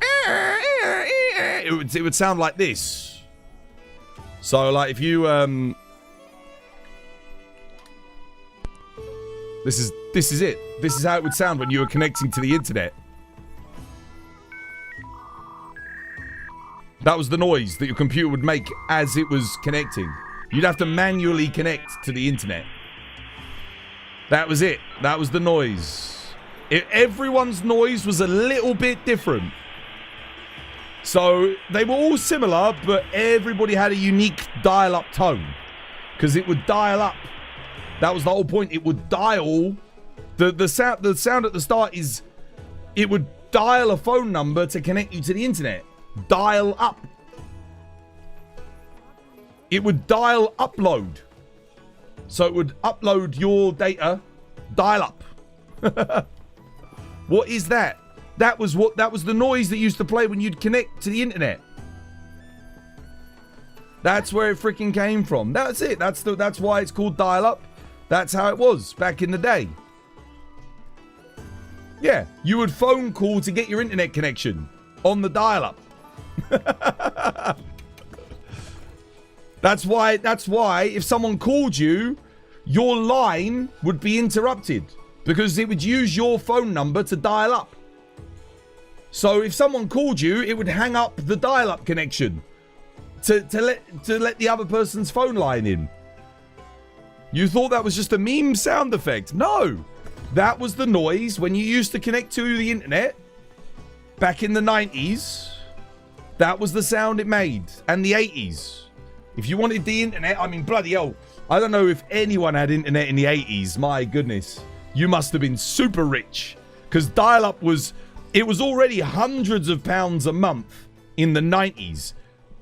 It would sound like this. So, like, if you, This is it. This is how it would sound when you were connecting to the internet. That was the noise that your computer would make as it was connecting. You'd have to manually connect to the internet. That was it. That was the noise. Everyone's noise was a little bit different. So they were all similar, but everybody had a unique dial-up tone. Because it would dial up. That was the whole point. It would dial. The sound at the start is, it would dial a phone number to connect you to the internet. Dial up. It would dial upload. So it would upload your data, dial up. What is that? That was the noise that used to play when you'd connect to the internet. That's where it freaking came from. That's it. That's why it's called dial up. That's how it was back in the day. Yeah, you would phone call to get your internet connection on the dial up. That's why if someone called you, your line would be interrupted because it would use your phone number to dial up. So if someone called you, it would hang up the dial-up connection to let the other person's phone line in. You thought that was just a meme sound effect. No, that was the noise when you used to connect to the internet back in the 90s. That was the sound it made. And the 80s. If you wanted the internet, I mean, bloody hell. I don't know if anyone had internet in the 80s. My goodness. You must have been super rich. Because dial-up was... It was already hundreds of pounds a month in the 90s.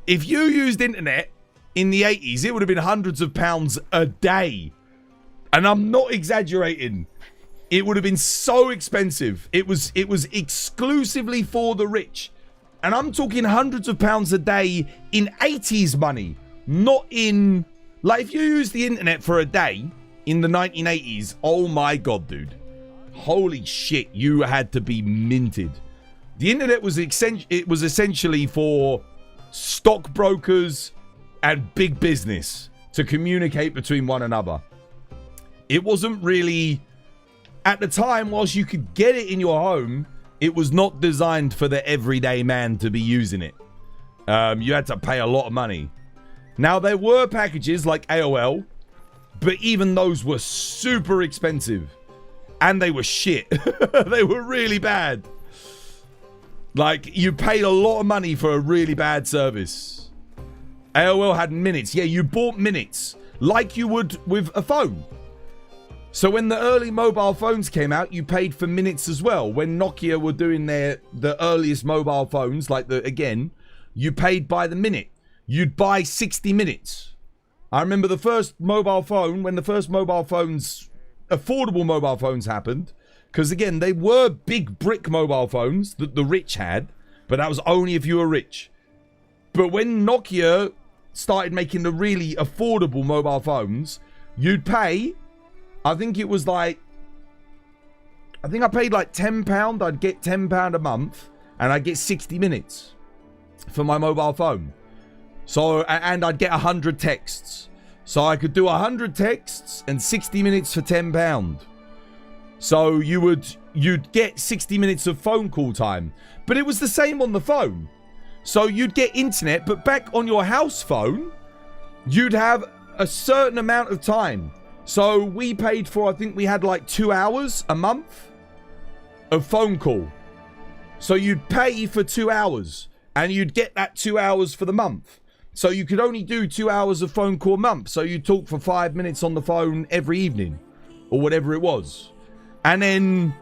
If you used internet in the 80s, it would have been hundreds of pounds a day. And I'm not exaggerating. It would have been so expensive. It was exclusively for the rich. And I'm talking hundreds of pounds a day in 80s money. Not in... Like, if you used the internet for a day in the 1980s, oh my god, dude. Holy shit, you had to be minted. The internet was essentially for stockbrokers and big business to communicate between one another. It wasn't really... At the time, whilst you could get it in your home, it was not designed for the everyday man to be using it. You had to pay a lot of money. Now, there were packages like AOL, but even those were super expensive. And they were shit. They were really bad. Like, you paid a lot of money for a really bad service. AOL had minutes. Yeah, you bought minutes like you would with a phone. So when the early mobile phones came out, you paid for minutes as well. When Nokia were doing the earliest mobile phones, like again, you paid by the minute. You'd buy 60 minutes. I remember the first mobile phone, when the first mobile phones, affordable mobile phones happened. Because again, they were big brick mobile phones that the rich had, but that was only if you were rich. But when Nokia started making the really affordable mobile phones, you'd pay, I think it was like, I think I paid like £10. I'd get £10 a month and I'd get 60 minutes for my mobile phone. So, and I'd get 100 texts. So I could do 100 texts and 60 minutes for £10. So you'd get 60 minutes of phone call time. But it was the same on the phone. So you'd get internet, but back on your house phone, you'd have a certain amount of time. So we paid for, I think we had like 2 hours a month of phone call. So you'd pay for 2 hours and you'd get that 2 hours for the month. So you could only do 2 hours of phone call a month. So you talk for 5 minutes on the phone every evening or whatever it was. And then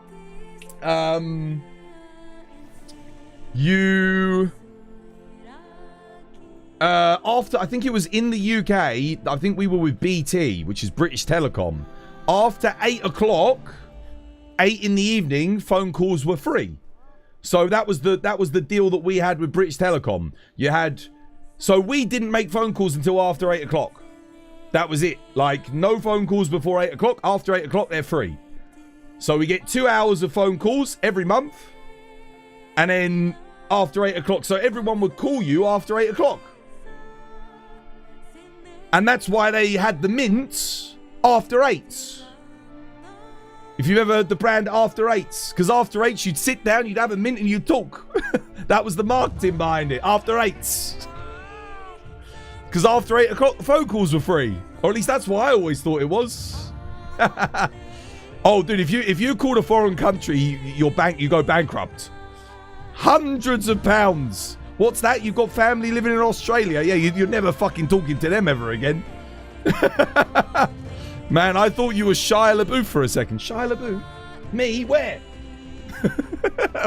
after, I think it was in the UK, I think we were with BT, which is British Telecom. After 8 o'clock, 8 in the evening, phone calls were free. So that was the deal that we had with British Telecom. So we didn't make phone calls until after 8 o'clock. That was it. Like, no phone calls before 8 o'clock. After 8 o'clock, they're free. So we get 2 hours of phone calls every month. And then after 8 o'clock. So everyone would call you after 8 o'clock. And that's why they had the mints after 8. If you ever heard the brand After 8s. Because after 8, you'd sit down, you'd have a mint and you'd talk. That was the marketing behind it. After 8s. Because after 8 o'clock, the phone calls were free. Or at least that's what I always thought it was. Oh, dude, if you called a foreign country, you go bankrupt. Hundreds of pounds. What's that? You've got family living in Australia? Yeah, you're never fucking talking to them ever again. Man, I thought you were Shia LaBeouf for a second. Shia LaBeouf? Me? Where?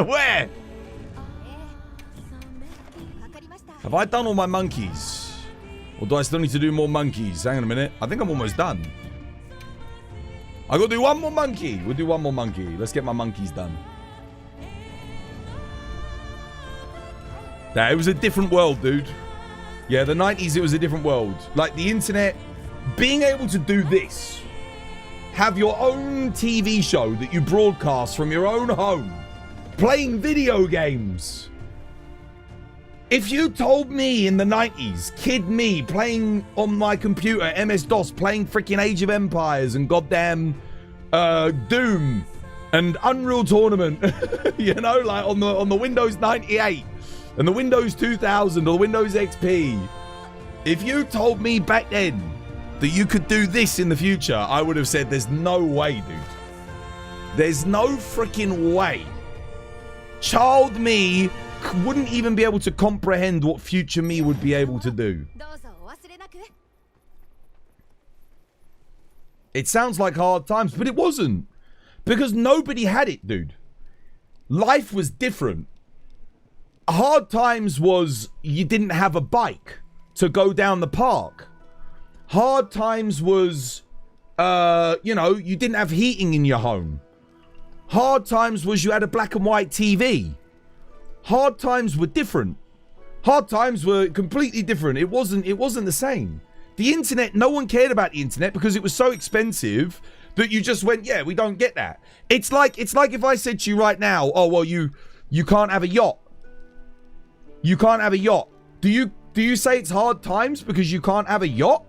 Where? Have I done all my monkeys? Or do I still need to do more monkeys? Hang on a minute. I think I'm almost done. I gotta do one more monkey. We'll do one more monkey. Let's get my monkeys done. It was a different world, dude. Yeah, the 90s, it was a different world. Like, the internet, being able to do this, have your own TV show that you broadcast from your own home, playing video games. If you told me in the 90s, kid me, playing on my computer, MS-DOS, playing freaking Age of Empires and goddamn Doom and Unreal Tournament, you know, like on the Windows 98 and the Windows 2000 or the Windows XP. If you told me back then that you could do this in the future, I would have said there's no way, dude. There's no freaking way. Child me wouldn't even be able to comprehend what future me would be able to do. It sounds like hard times, but it wasn't. Because nobody had it, dude. Life was different. Hard times was you didn't have a bike to go down the park. Hard times was, you know, you didn't have heating in your home. Hard times was you had a black and white TV. Hard times were different. Hard times were completely different. It wasn't the same. The internet, no one cared about the internet because it was so expensive that you just went, yeah, we don't get that. It's like if I said to you right now, oh well, you can't have a yacht. You can't have a yacht. Do you say it's hard times because you can't have a yacht?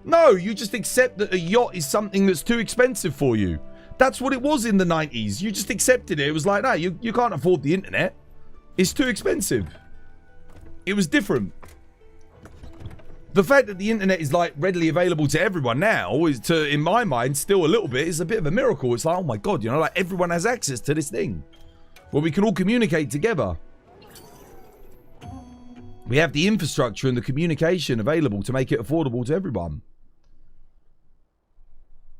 No, you just accept that a yacht is something that's too expensive for you. That's what it was in the 90s. You just accepted it. It was like, no, you can't afford the internet. It's too expensive. It was different. The fact that the internet is like readily available to everyone now is, in my mind, still a little bit, is a bit of a miracle. It's like, oh my God, you know, like everyone has access to this thing where we can all communicate together. We have the infrastructure and the communication available to make it affordable to everyone.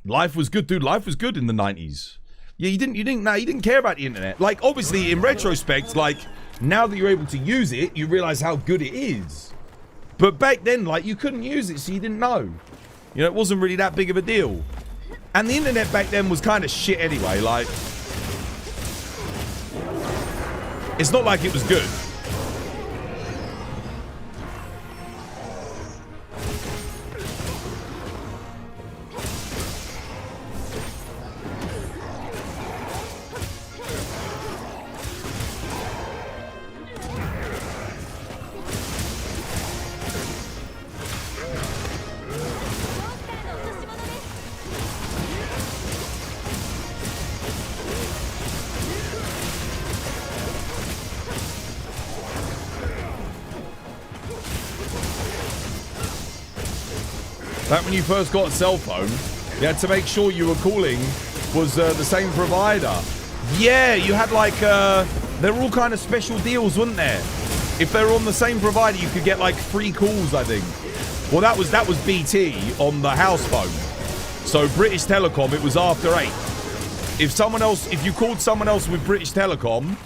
Life was good, dude. Life was good in the 90s. Yeah, you didn't care about the internet. Like, obviously, in retrospect, like, now that you're able to use it, you realize how good it is. But back then, like, you couldn't use it, so you didn't know. You know, it wasn't really that big of a deal. And the internet back then was kind of shit anyway. Like, it's not like it was good. Back when you first got a cell phone, you had to make sure you were calling was the same provider. Yeah, you had like, there were all kind of special deals, weren't there? If they were on the same provider, you could get like free calls, I think. Well, that was BT on the house phone. So British Telecom, it was after 8. If you called someone else with British Telecom,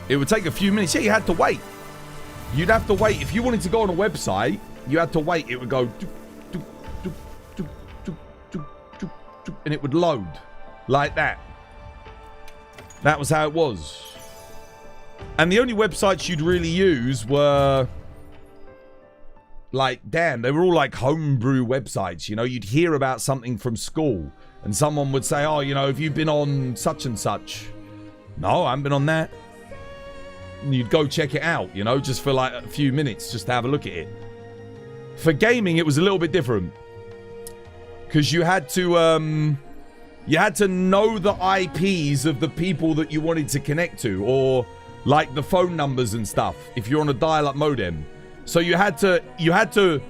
it would take a few minutes. Yeah, you had to wait. You'd have to wait. If you wanted to go on a website, you had to wait. It would go... and it would load. Like that. That was how it was. And the only websites you'd really use were... like, damn, they were all like homebrew websites. You know, you'd hear about something from school. And someone would say, oh, you know, have you been on such and such? No, I haven't been on that. And you'd go check it out, you know, just for like a few minutes, just to have a look at it. For gaming, it was a little bit different. Because you had to know the IPs of the people that you wanted to connect to, or like the phone numbers and stuff, if you're on a dial-up modem. So you had to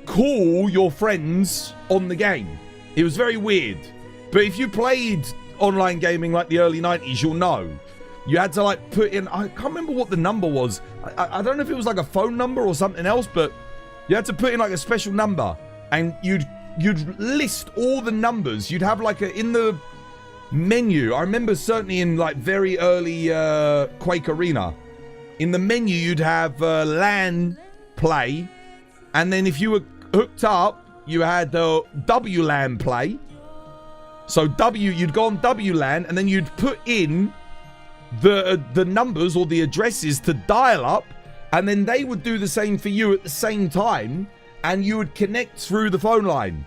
call your friends on the game. It was very weird. But if you played online gaming like the early 90s, you'll know. You had to like put in, I can't remember what the number was. I don't know if it was like a phone number or something else, but you had to put in like a special number, and you'd list all the numbers. You'd have like in the menu. I remember certainly in like very early Quake Arena, in the menu you'd have LAN play, and then if you were hooked up, you had WLAN play. So you'd go on WLAN, and then you'd put in the numbers or the addresses to dial up, and then they would do the same for you at the same time, and you would connect through the phone line.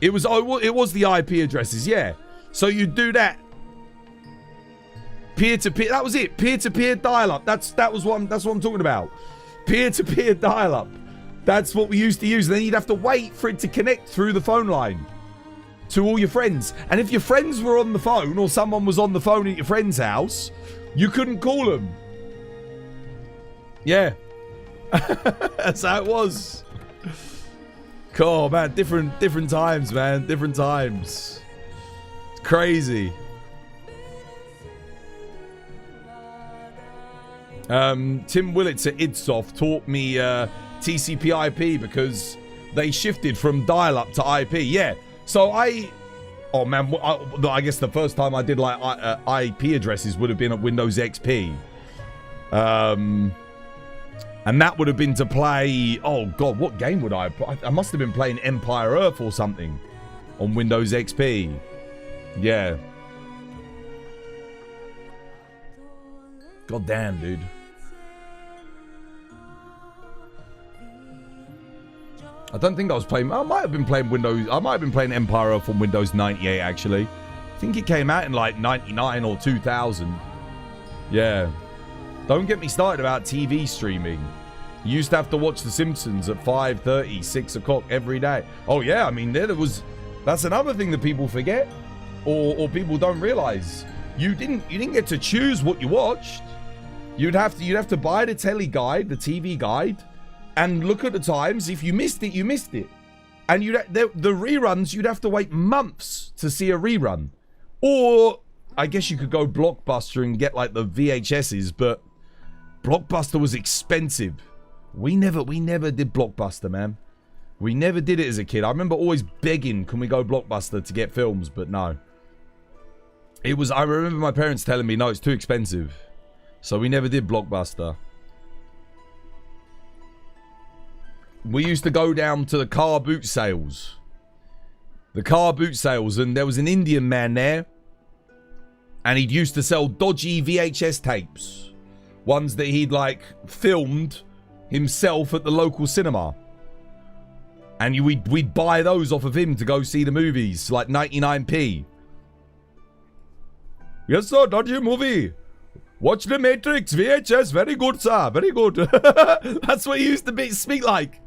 It was the IP addresses, yeah. So you'd do that, Peer-to-peer, that was it. Peer-to-peer dial-up. That's what I'm talking about. Peer-to-peer dial-up. That's what we used to use. And then you'd have to wait for it to connect through the phone line to all your friends. And if your friends were on the phone or someone was on the phone at your friend's house, you couldn't call them. Yeah. That's how it was. Cool, man. Different times, man. Different times. It's crazy. Tim Willits at Idsoft taught me TCP IP because they shifted from dial-up to IP. Yeah. So oh man, I guess the first time I did like IP addresses would have been at Windows XP. And that would have been to play, oh god, what game would I must have been playing Empire Earth or something on Windows XP. Yeah. God damn, dude. I don't think I was playing, I might have been playing Empire Earth on Windows 98 actually. I think it came out in like 99 or 2000. Yeah. Don't get me started about TV streaming. You used to have to watch The Simpsons at 5:30, 6 o'clock every day. Oh yeah, I mean, that's another thing that people forget. Or people don't realize. You didn't get to choose what you watched. You'd have to buy the telly guide, the TV guide, and look at the times. If you missed it, you missed it. And the reruns, you'd have to wait months to see a rerun. Or I guess you could go Blockbuster and get like the VHSs, but Blockbuster was expensive. We never did Blockbuster, man. We never did it as a kid. I remember always begging, can we go Blockbuster to get films, but no. I remember my parents telling me, no, it's too expensive. So we never did Blockbuster. We used to go down to the car boot sales. And there was an Indian man there. And he'd used to sell dodgy VHS tapes. Ones that he'd like filmed himself at the local cinema. And we'd buy those off of him to go see the movies, like 99p. Yes, sir, dodgy movie. Watch The Matrix, VHS, very good, sir, very good. That's what he used to speak like.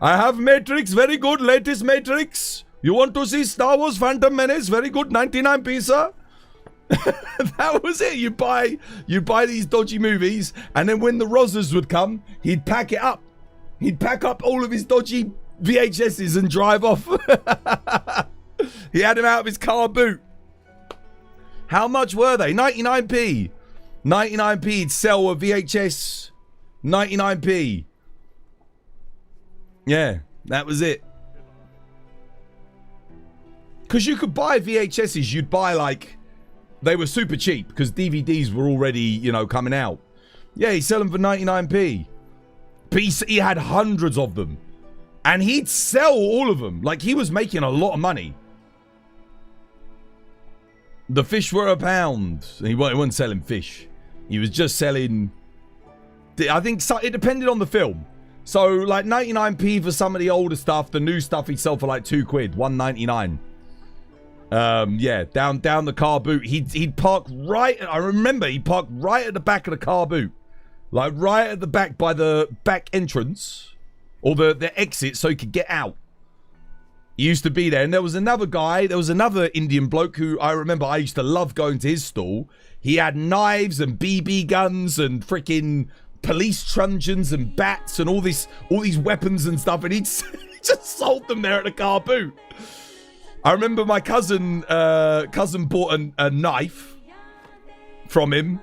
I have Matrix, very good, latest Matrix. You want to see Star Wars Phantom Menace, very good, 99p, sir. That was it. You buy these dodgy movies, and then when the Rozzers would come, he'd pack it up. He'd pack up all of his dodgy VHSs and drive off. He had them out of his car boot. How much were they? 99p. 99p. He'd sell a VHS. 99p. Yeah, that was it. Because you could buy VHSs. You'd buy like... They were super cheap because DVDs were already, you know, coming out. Yeah, he'd sell them for 99p. But he had hundreds of them. And he'd sell all of them. Like, he was making a lot of money. The fish were £1. He wasn't selling fish. He was just selling... I think it depended on the film. So, like, 99p for some of the older stuff. The new stuff he'd sell for like £2, $1.99. Yeah, down the car boot. He'd park right... I remember he'd park right at the back of the car boot. Like, right at the back by the back entrance. Or the exit so he could get out. He used to be there. And there was another guy. There was another Indian bloke who I remember I used to love going to his stall. He had knives and BB guns and freaking police truncheons and bats and all these weapons and stuff. And he just sold them there at the car boot. I remember my cousin bought a knife from him.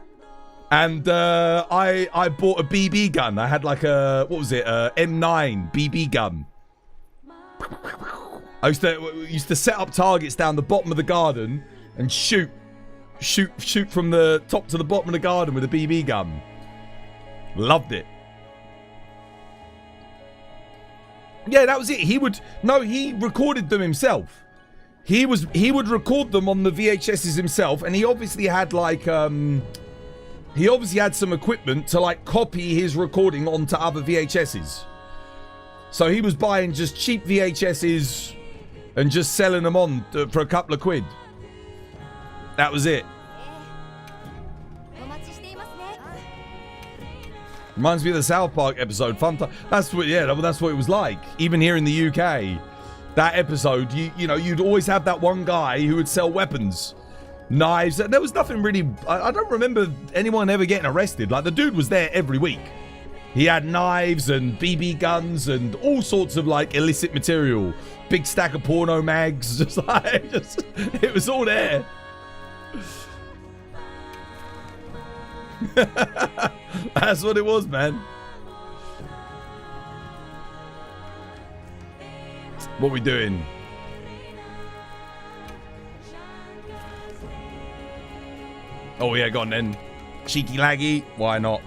And I bought a BB gun. I had like a, what was it? M9 BB gun. I used to set up targets down the bottom of the garden and shoot from the top to the bottom of the garden with a BB gun. Loved it. Yeah, that was it. He recorded them himself. He would record them on the VHSs himself, and he obviously had like he obviously had some equipment to like copy his recording onto other VHSs. So he was buying just cheap VHSs and just selling them on for a couple of quid. That was it. Reminds me of the South Park episode. Fun time. That's what. Yeah, that's what it was like. Even here in the UK, that episode, you know, you'd always have that one guy who would sell weapons, knives. There was nothing really. I don't remember anyone ever getting arrested. Like the dude was there every week. He had knives and BB guns and all sorts of like illicit material. Big stack of porno mags. It was all there. That's what it was, man. What we doing? Oh yeah, go on then. Cheeky laggy. Why not?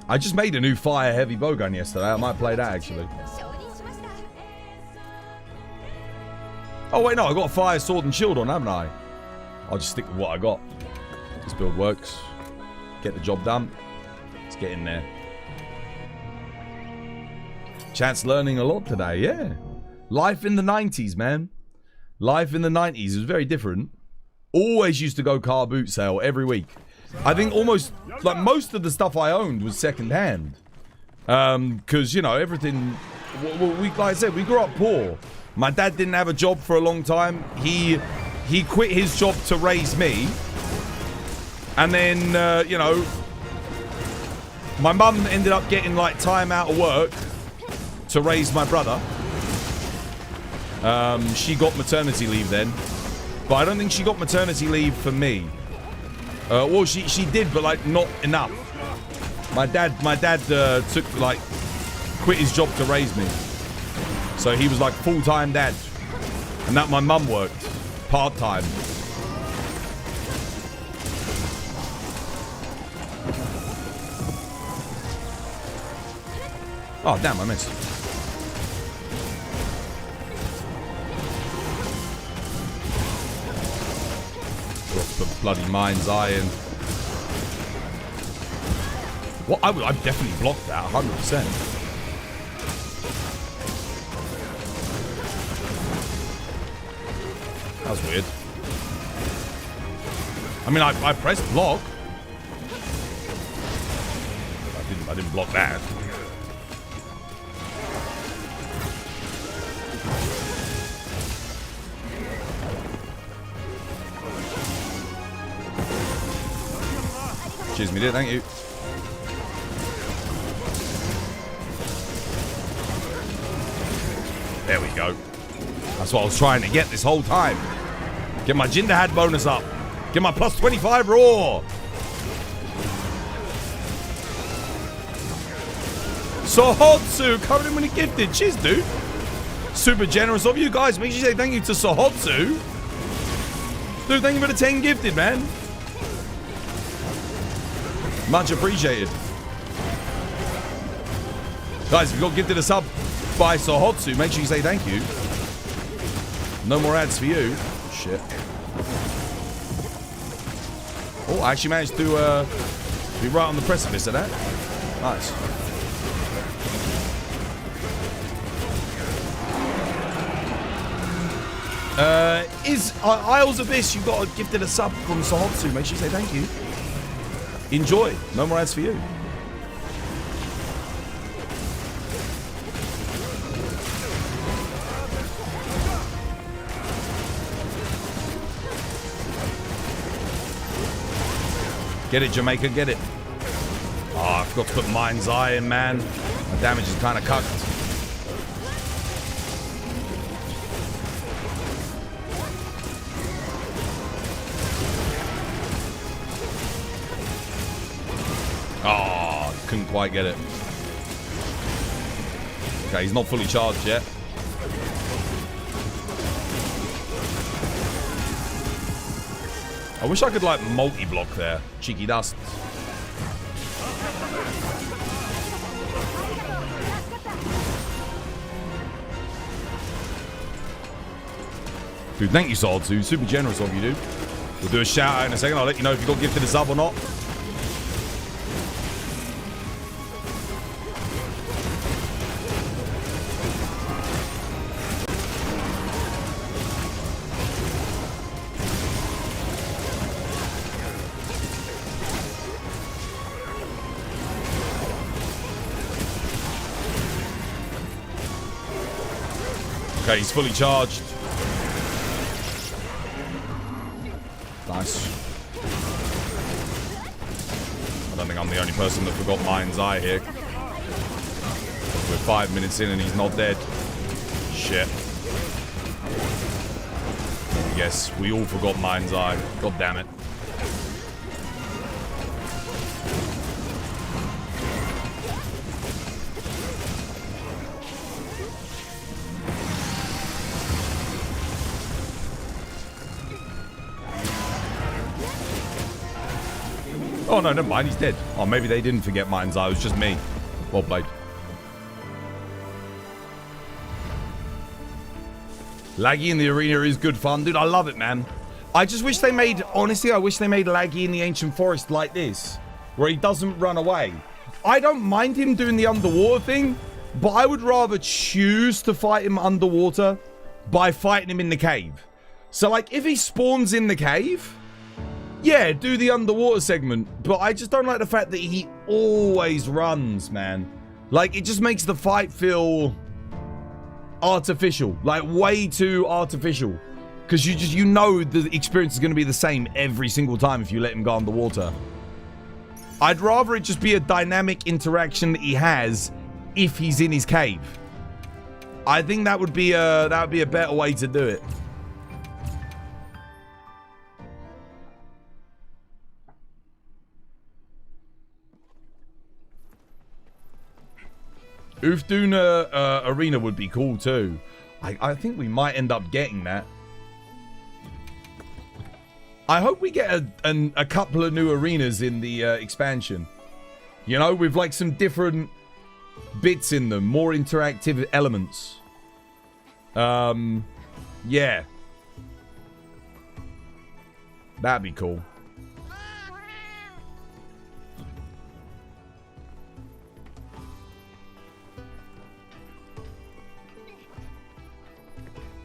I just made a new fire heavy bowgun yesterday. I might play that actually. Oh wait, no, I got a fire sword and shield on, haven't I? I'll just stick with what I got. This build works. Get the job done. Let's get in there. Chat's learning a lot today, yeah. Life in the 90s, man. Life in the 90s was very different. Always used to go car boot sale every week. I think almost, like most of the stuff I owned was second hand. Because, you know, everything, like I said, we grew up poor. My dad didn't have a job for a long time. He quit his job to raise me. And then, you know, my mum ended up getting like time out of work to raise my brother. She got maternity leave then. But I don't think she got maternity leave for me. Well, she did, but like not enough. My dad took like quit his job to raise me. So he was like full-time dad. And that my mum worked part-time. Oh, damn, I missed. Put bloody mind's eye in. What? I definitely blocked that, 100%. That was weird. I mean, I pressed block. I didn't block that. Cheers, me dear, thank you. There we go. That's what I was trying to get this whole time. Get my Jin Dahaad bonus up. Get my plus 25 raw. Sohotsu coming in when he gifted. Cheers, dude. Super generous of you guys. Make sure you say thank you to Sohotsu. Dude, thank you for the 10 gifted, man. Much appreciated. Guys, if you got gifted a sub by Sohotsu, make sure you say thank you. No more ads for you. Shit. Oh, I actually managed to be right on the precipice of that. Nice. Isles of This, you got gifted a sub from Sohotsu. Make sure you say thank you. Enjoy. No more ads for you. Get it, Jamaica, get it. Oh, I forgot to put Mind's Eye in, man. My damage is kind of cucked. Oh, couldn't quite get it. Okay, he's not fully charged yet. I wish I could, like, multi-block there. Cheeky dust. Dude, thank you, Sohotsu. Super generous of you, dude. We'll do a shout-out in a second. I'll let you know if you got gifted a sub or not. Okay, he's fully charged. Nice. I don't think I'm the only person that forgot Mind's Eye here. We're 5 minutes in and he's not dead. Shit. Yes, we all forgot Mind's Eye. God damn it. Oh, no, never mind. He's dead. Oh, maybe they didn't forget Mind's Eye. It was just me. Well played. Laggy in the arena is good fun. Dude, I love it, man. I just wish they made... Honestly, I wish they made Laggy in the Ancient Forest like this. Where he doesn't run away. I don't mind him doing the underwater thing. But I would rather choose to fight him underwater by fighting him in the cave. So, like, if he spawns in the cave... Yeah, do the underwater segment, but I just don't like the fact that he always runs, man. Like, it just makes the fight feel artificial, like way too artificial. Because you know the experience is going to be the same every single time if you let him go underwater. I'd rather it just be a dynamic interaction that he has if he's in his cave. I think that would be a better way to do it. Oofduna Arena would be cool too. I think we might end up getting that. I hope we get a couple of new arenas in the expansion. You know, with like some different bits in them, more interactive elements. Yeah. That'd be cool.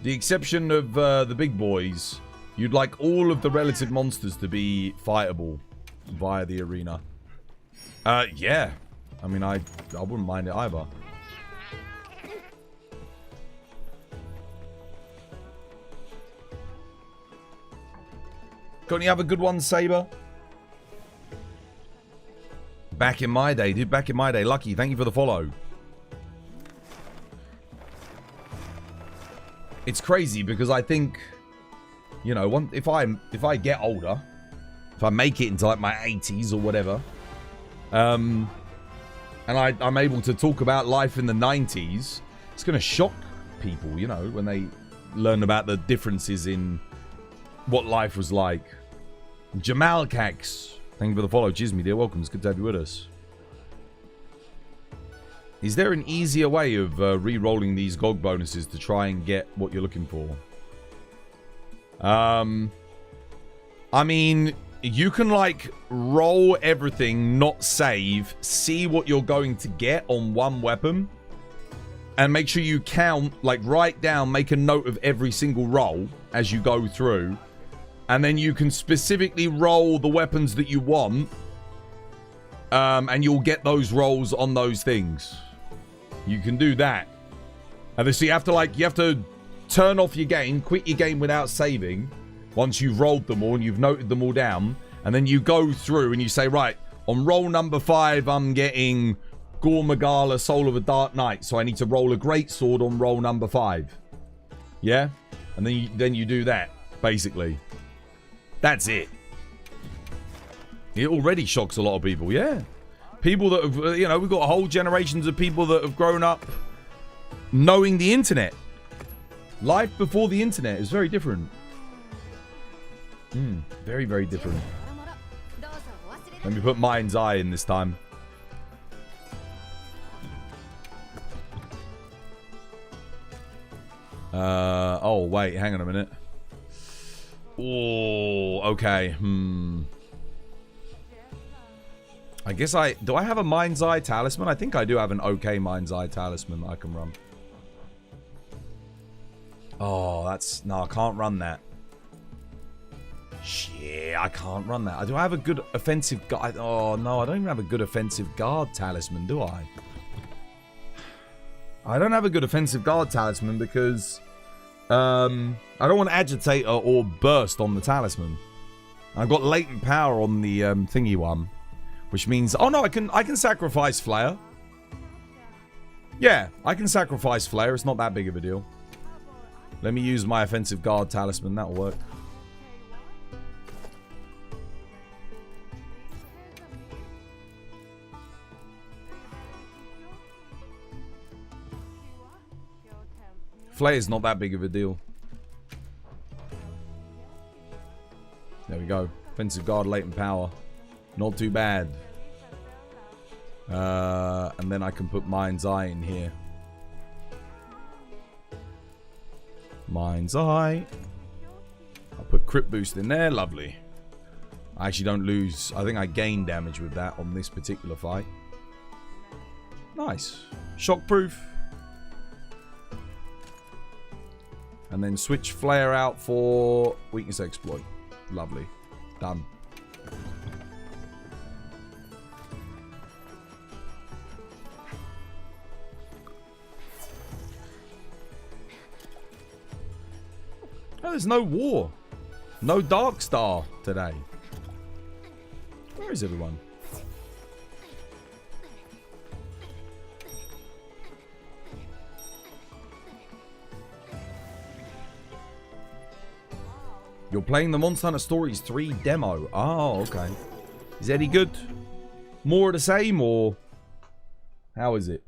The exception of the big boys, you'd like all of the relative monsters to be fightable via the arena. Yeah. I mean, I wouldn't mind it either. Got any other good ones, Saber? Back in my day, dude. Back in my day. Lucky, thank you for the follow. It's crazy because I think, you know, if I get older, if I make it into like my 80s or whatever, and I'm able to talk about life in the 90s, it's going to shock people, you know, when they learn about the differences in what life was like. Jamal Cax, thank you for the follow. Cheers, me dear. Welcome. It's good to have you with us. Is there an easier way of re-rolling these GOG bonuses to try and get what you're looking for? I mean, you can, like, roll everything, not save, see what you're going to get on one weapon, and make sure you count, like, write down, make a note of every single roll as you go through, and then you can specifically roll the weapons that you want, and you'll get those rolls on those things. You can do that. And then so you have to turn off your game, quit your game without saving, once you've rolled them all and you've noted them all down, and then you go through and you say, right, on roll number 5, I'm getting Gore Magala, Soul of a Dark Knight, so I need to roll a greatsword on roll number 5. Yeah? And then you do that, basically. That's it. It already shocks a lot of people, yeah. People that have, you know, we've got whole generations of people that have grown up knowing the internet. Life before the internet is very different. Very, very different. Let me put Mind's Eye in this time. Oh, wait, hang on a minute. Oh, okay. I guess do I have a Mind's Eye talisman? I think I do have an okay Mind's Eye talisman that I can run. Oh, no, I can't run that. Shit, I can't run that. Do I have a good offensive guard? Oh, no, I don't even have a good offensive guard talisman, do I? I don't have a good offensive guard talisman because I don't want Agitator or Burst on the Talisman. I've got Latent Power on the thingy one. Which means... Oh, no, I can sacrifice Flare. Yeah, I can sacrifice Flare. It's not that big of a deal. Let me use my Offensive Guard Talisman. That'll work. Flare is not that big of a deal. There we go. Offensive Guard, Latent Power. Not too bad. And then I can put Mind's Eye in here. Mind's Eye. I'll put Crit Boost in there. Lovely. I actually don't lose. I think I gain damage with that on this particular fight. Nice. Shockproof. And then switch Flare out for Weakness Exploit. Lovely. Done. Oh, there's no war. No Dark Star today. Where is everyone? You're playing the Monster Hunter Stories 3 demo. Oh, okay. Is it any good? More of the same, or how is it?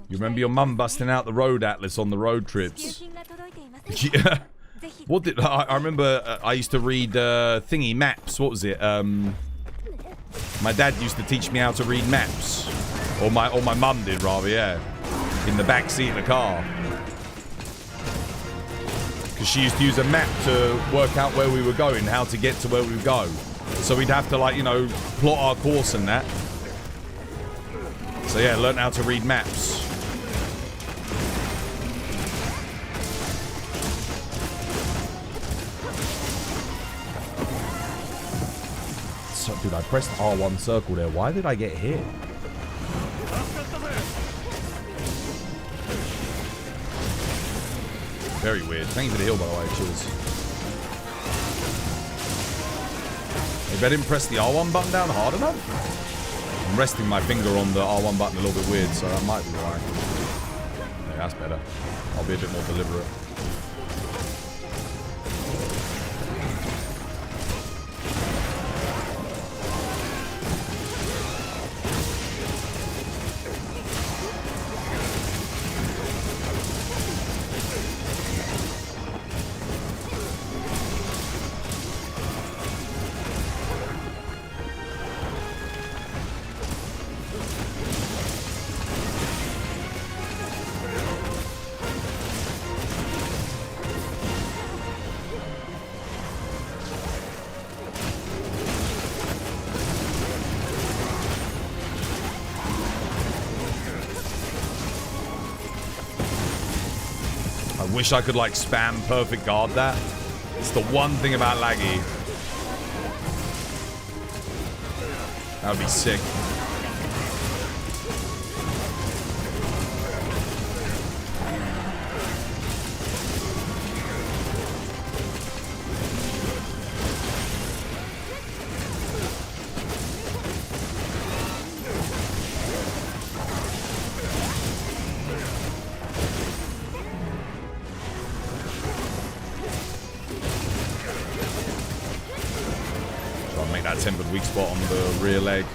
You remember your mum busting out the road atlas on the road trips? Yeah. What did I remember? I used to read thingy maps. What was it? My dad used to teach me how to read maps, or my mum did rather. Yeah, in the back seat of the car, because she used to use a map to work out where we were going, how to get to where we would go. So we'd have to, like, you know, plot our course and that. So yeah, learned how to read maps. So, dude, I pressed R1 circle there. Why did I get hit? Very weird. Thank you for the heal, by the way. Cheers. Maybe I didn't press the R1 button down hard enough? I'm resting my finger on the R1 button a little bit weird, so that might be why. Yeah, that's better. I'll be a bit more deliberate. Wish I could, like, spam perfect guard that. It's the one thing about laggy. That would be sick. Tempered weak spot on the rear leg.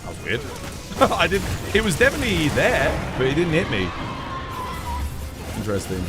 That was weird. I didn't. It was definitely there, but it didn't hit me. Interesting.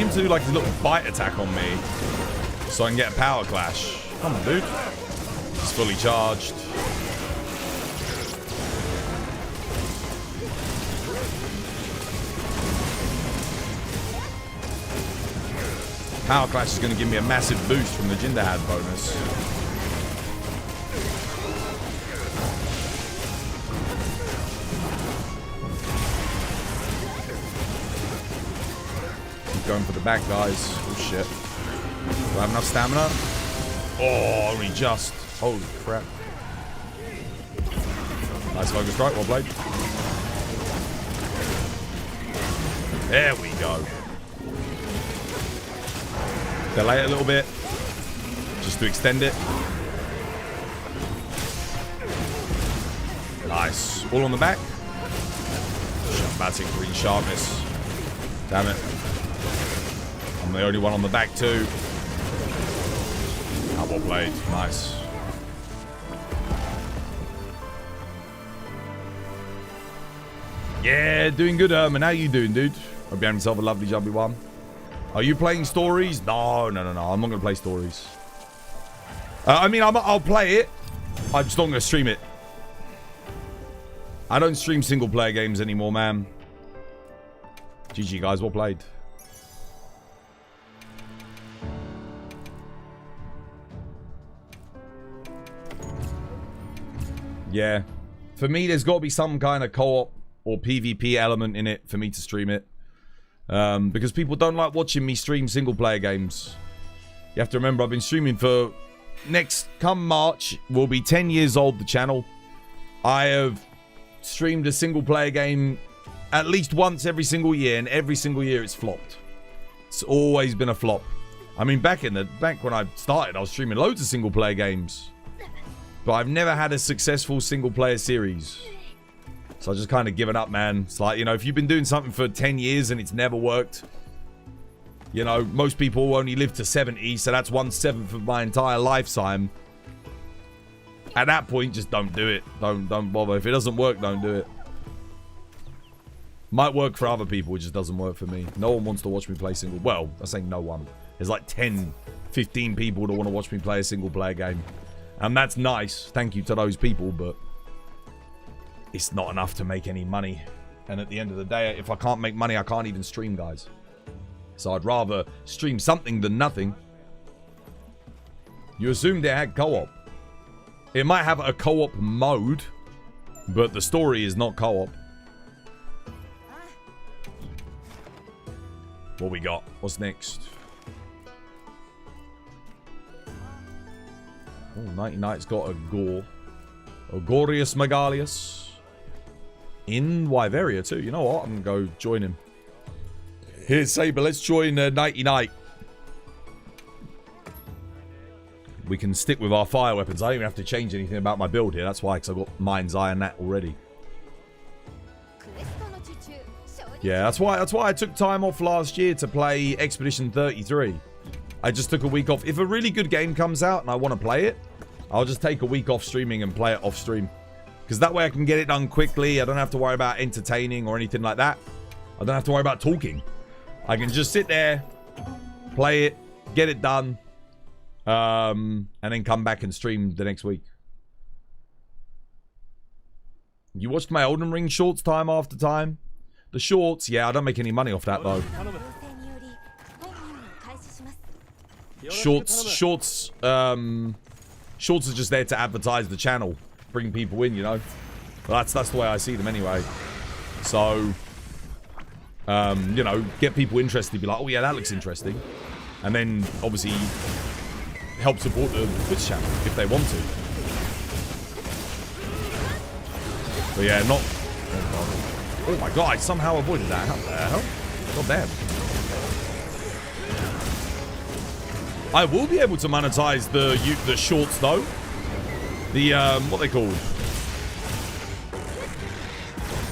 him to do like his little bite attack on me so I can get a power clash. Come on, dude. He's fully charged. Power clash is going to give me a massive boost from the Jin Dahaad bonus. Going for the back, guys. Oh shit. Do I have enough stamina? Oh, only just. Holy crap. Nice focus strike, well played. There we go. Delay it a little bit. Just to extend it. Nice. All on the back. Shambatic green sharpness. Damn it. I'm the only one on the back too. Ah, well played. Nice. Yeah, doing good, Herman. How you doing, dude? Hope you're having yourself a lovely jubbly one. Are you playing stories? No. I'm not going to play stories. I mean, I'll play it. I'm just not going to stream it. I don't stream single player games anymore, man. GG, guys. Well played. Yeah. For me, there's got to be some kind of co-op or PvP element in it for me to stream it. Because people don't like watching me stream single-player games. You have to remember, I've been streaming for... Come March, will be 10 years old, the channel. I have streamed a single-player game at least once every single year, and every single year it's flopped. It's always been a flop. I mean, back when I started, I was streaming loads of single-player games. But I've never had a successful single-player series. So I just kind of given up, man. It's like, you know, if you've been doing something for 10 years and it's never worked, you know, most people only live to 70, so that's 1/7 of my entire lifetime. At that point, just don't do it. Don't bother. If it doesn't work, don't do it. Might work for other people, it just doesn't work for me. No one wants to watch me play single... Well, I say no one. There's like 10, 15 people that want to watch me play a single-player game. And that's nice. Thank you to those people, but... it's not enough to make any money. And at the end of the day, if I can't make money, I can't even stream, guys. So I'd rather stream something than nothing. You assumed it had co-op. It might have a co-op mode, but the story is not co-op. What we got? What's next? Oh, Nighty Night's got a Gore. A Gorius Megalius. In Wyveria too. You know what? I'm going to go join him. Here's Saber. Let's join Nighty Night. We can stick with our fire weapons. I don't even have to change anything about my build here. That's why, because I've got Mind's Eye and that already. Yeah, that's why I took time off last year to play Expedition 33. I just took a week off. If a really good game comes out and I want to play it, I'll just take a week off streaming and play it off stream. Because that way I can get it done quickly. I don't have to worry about entertaining or anything like that. I don't have to worry about talking. I can just sit there, play it, get it done, and then come back and stream the next week. You watched my Elden Ring shorts time after time? The shorts, yeah, I don't make any money off that though. Shorts are just there to advertise the channel, bring people in, you know. That's the way I see them anyway. So, you know, get people interested, be like, oh yeah, that looks interesting, and then obviously help support the Twitch channel if they want to. But yeah, not. Oh my god, I somehow avoided that. How the hell? God damn. I will be able to monetize the shorts though. The what they called?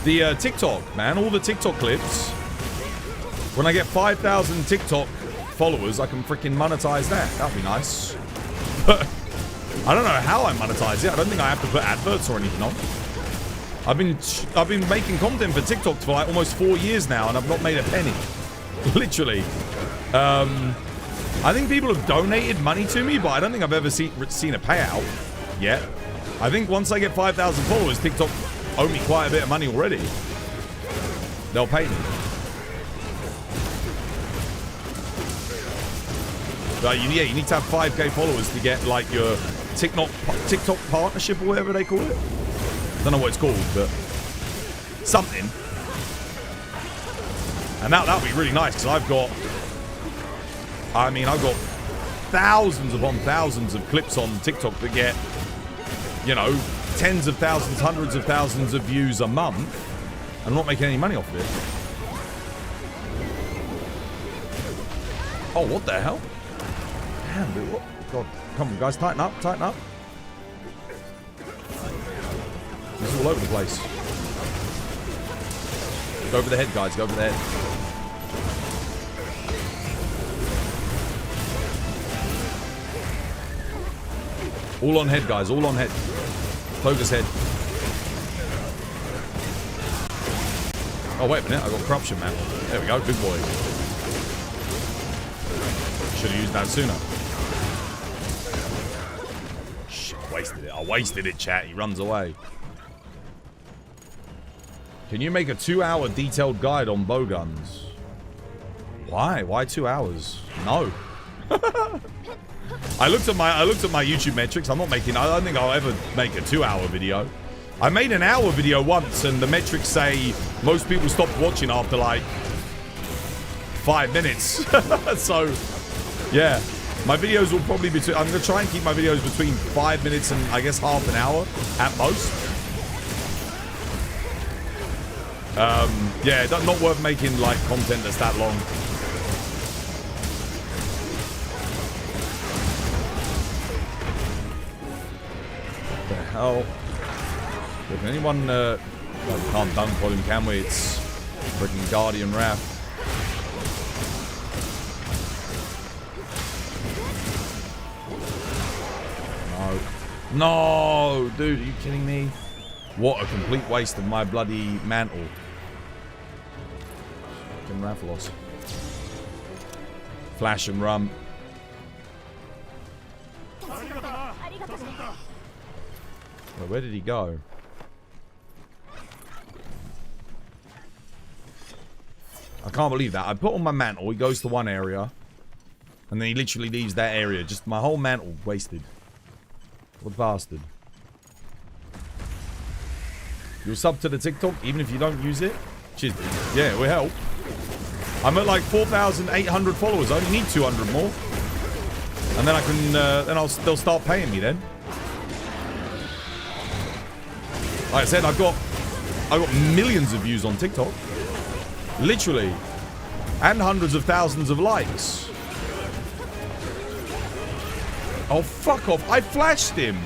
The TikTok, man. All the TikTok clips. When I get 5,000 TikTok followers, I can freaking monetize that. That'd be nice. But I don't know how I monetize it. I don't think I have to put adverts or anything on. I've been making content for TikTok for like almost 4 years now, and I've not made a penny. Literally. I think people have donated money to me, but I don't think I've ever seen a payout yet. I think once I get 5,000 followers, TikTok owe me quite a bit of money already. They'll pay me. Yeah, you need to have 5K followers to get like your TikTok partnership or whatever they call it. Don't know what it's called, but something. And that would be really nice because I've got thousands upon thousands of clips on TikTok that get, you know, tens of thousands, hundreds of thousands of views a month. I'm not making any money off of it. Oh, what the hell? Damn, dude, what? God, come on, guys, tighten up, tighten up. This is all over the place. Go over the head, guys, go over the head. All on head, guys, all on head. Focus head. Oh, wait a minute, I got corruption, man. There we go, big boy. Should have used that sooner. Shit, wasted it. I wasted it, chat. He runs away. Can you make a 2-hour detailed guide on bow guns? Why? Why 2 hours? No. I looked at my YouTube metrics. I don't think I'll ever make a 2-hour video. I made an hour video once, and the metrics say most people stopped watching after like 5 minutes. So, yeah, my videos will probably be. I'm gonna try and keep my videos between 5 minutes and I guess half an hour at most. Yeah, not worth making like content that's that long. What the hell? Can anyone, can't dunk on him, can we? It's freaking Guardian Wrath. No, dude, are you kidding me? What a complete waste of my bloody mantle. Fucking Rathalos. Flash and run. Well, where did he go? I can't believe that. I put on my mantle, he goes to one area, and then he literally leaves that area. Just my whole mantle wasted. What a bastard. You'll sub to the TikTok even if you don't use it? Cheers, dude. Yeah, it will help. I'm at like 4,800 followers. I only need 200 more. And then I can, they'll start paying me then. Like I said, I've got millions of views on TikTok. Literally. And hundreds of thousands of likes. Oh, fuck off. I flashed him.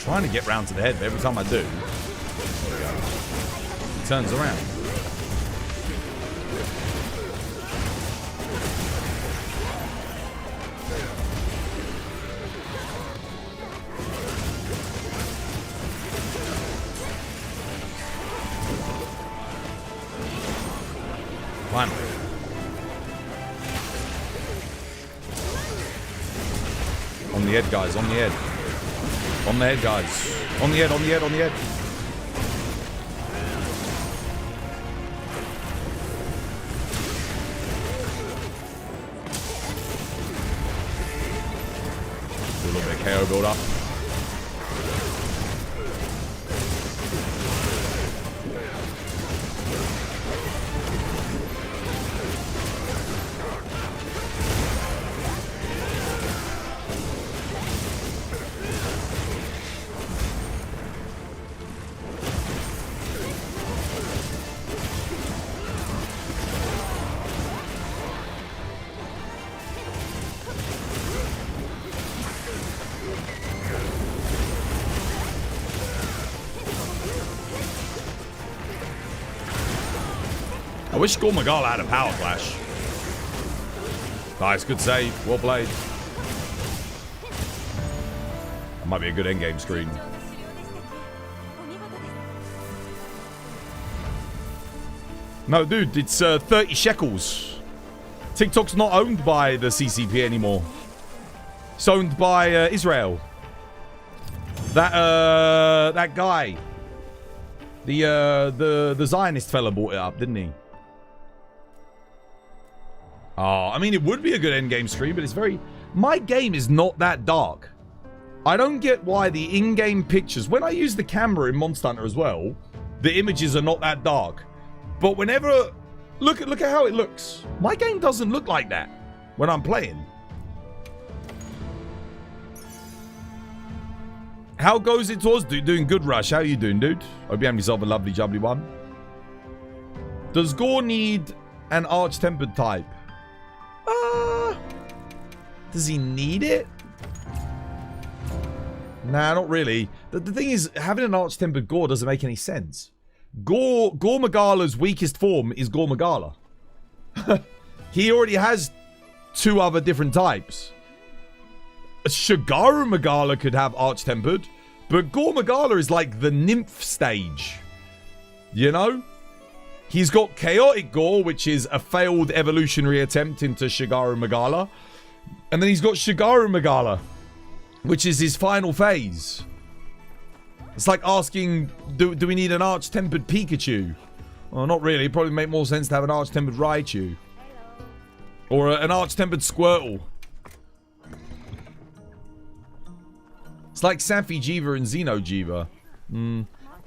Trying to get round to the head, but every time I do, he turns around. Finally. On the head, guys, on the head. On the head, guys. On the head, on the head, on the head. Do a little bit of KO build up. I wish Gore Magala had a power flash. Nice, good save. Well played. That might be a good endgame screen. No, dude, it's 30 shekels. TikTok's not owned by the CCP anymore. It's owned by Israel. That guy, the Zionist fella bought it up, didn't he? Oh, I mean, it would be a good endgame screen, but it's very... My game is not that dark. I don't get why the in-game pictures... When I use the camera in Monster Hunter as well, the images are not that dark. But whenever... Look at how it looks. My game doesn't look like that when I'm playing. How goes it towards doing good, Rush? How you doing, dude? Hope you have yourself a lovely jubbly one. Does Gore need an arch-tempered type? Does he need it? Nah, not really. The thing is, having an arch-tempered Gore doesn't make any sense. Gore Magala's weakest form is Gore Magala. He already has 2 other different types. Shigaru Magala could have arch-tempered, but Gore Magala is like the nymph stage. You know? He's got Chaotic Gore, which is a failed evolutionary attempt into Shigaru Magala. And then he's got Shigaru Magala, which is his final phase. It's like asking, do we need an arch-tempered Pikachu? Well, not really. It'd probably make more sense to have an arch-tempered Raichu. Or an arch-tempered Squirtle. It's like Safi-Jiva and Xenojiva.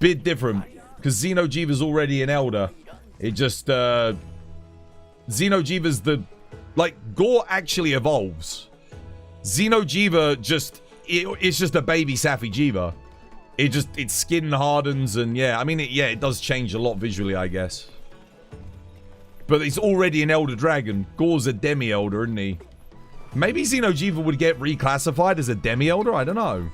Bit different. Because Xenojiva's already an elder. It just, Xenojiva's the... Like, Gore actually evolves. Xenojiva just... It's just a baby Safi-Jiva. Its skin hardens and yeah, I mean, it does change a lot visually, I guess. But it's already an Elder Dragon. Gore's a Demi-Elder, isn't he? Maybe Xenojiva would get reclassified as a Demi-Elder? I don't know.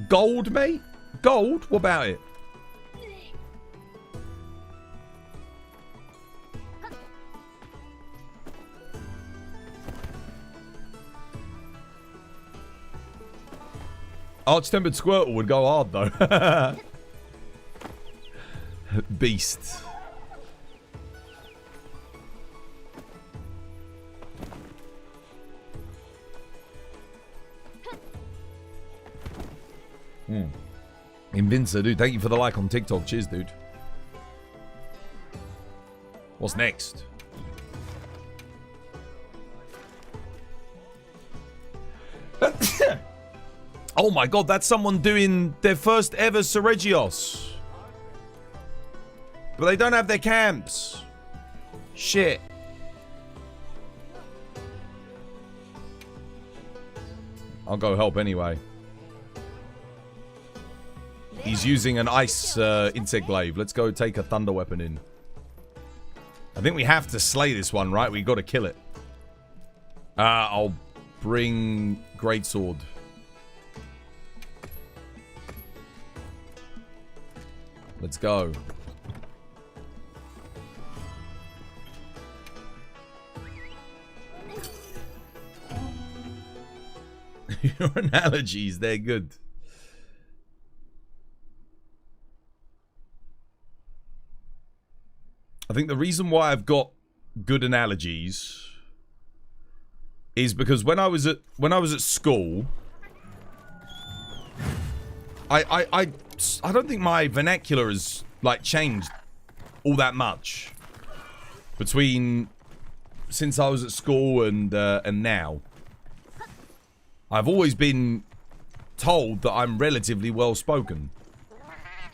Gold, mate? Gold? What about it? Arch-tempered Squirtle would go hard, though. Beast. Invincer, dude. Thank you for the like on TikTok. Cheers, dude. What's next? Oh my god, that's someone doing their first ever Seregios. But they don't have their camps. Shit. I'll go help anyway. He's using an ice insect glaive. Let's go take a thunder weapon in. I think we have to slay this one, right? We got to kill it. I'll bring greatsword. Let's go. Your analogies, they're good. I think the reason why I've got good analogies is because when I was at school, I don't think my vernacular has like changed all that much between since I was at school and now. I've always been told that I'm relatively well spoken.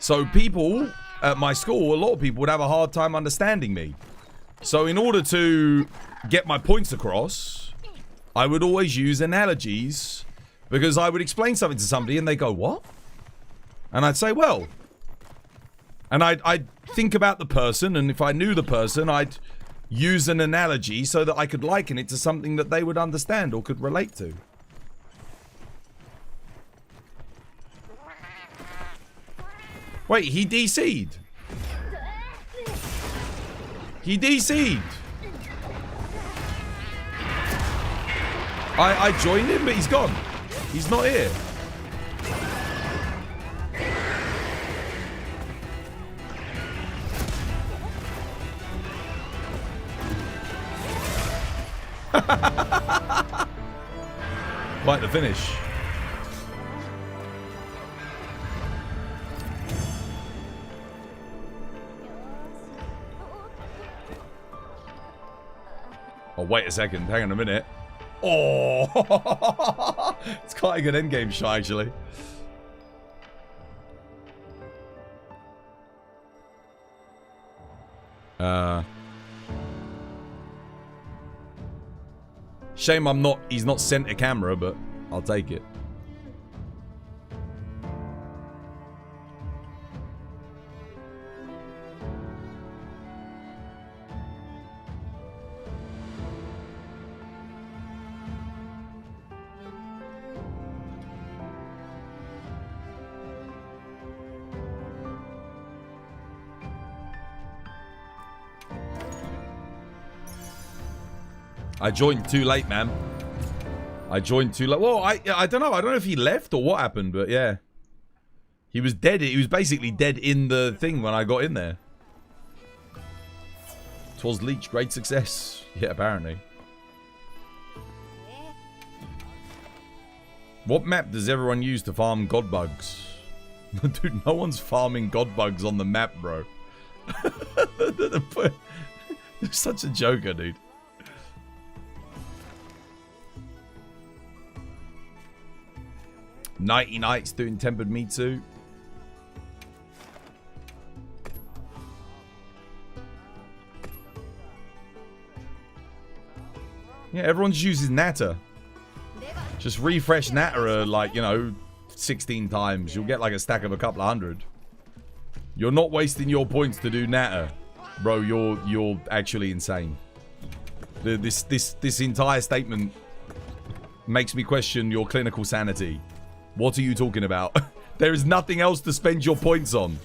So people at my school, a lot of people would have a hard time understanding me. So in order to get my points across, I would always use analogies, because I would explain something to somebody and they go, what? And I'd say, well. And I'd think about the person, and if I knew the person, I'd use an analogy so that I could liken it to something that they would understand or could relate to. Wait, he DC'd. He DC'd. I joined him, but he's gone. He's not here. Quite the finish. Oh, wait a second. Hang on a minute. Oh! It's quite a good endgame shot, actually. Shame he's not sent a camera, but I'll take it. I joined too late, man. I joined too late. Well, I don't know. I don't know if he left or what happened, but yeah. He was dead. He was basically dead in the thing when I got in there. 'Twas Leech. Great success. Yeah, apparently. What map does everyone use to farm god bugs? Dude, no one's farming god bugs on the map, bro. You're such a joker, dude. Nighty Nights doing Tempered Me Too. Yeah, everyone just uses Natter. Just refresh Natter like, you know, 16 times. You'll get like a stack of a couple of hundred. You're not wasting your points to do Natter. Bro, you're actually insane. This entire statement makes me question your clinical sanity. What are you talking about? There is nothing else to spend your points on.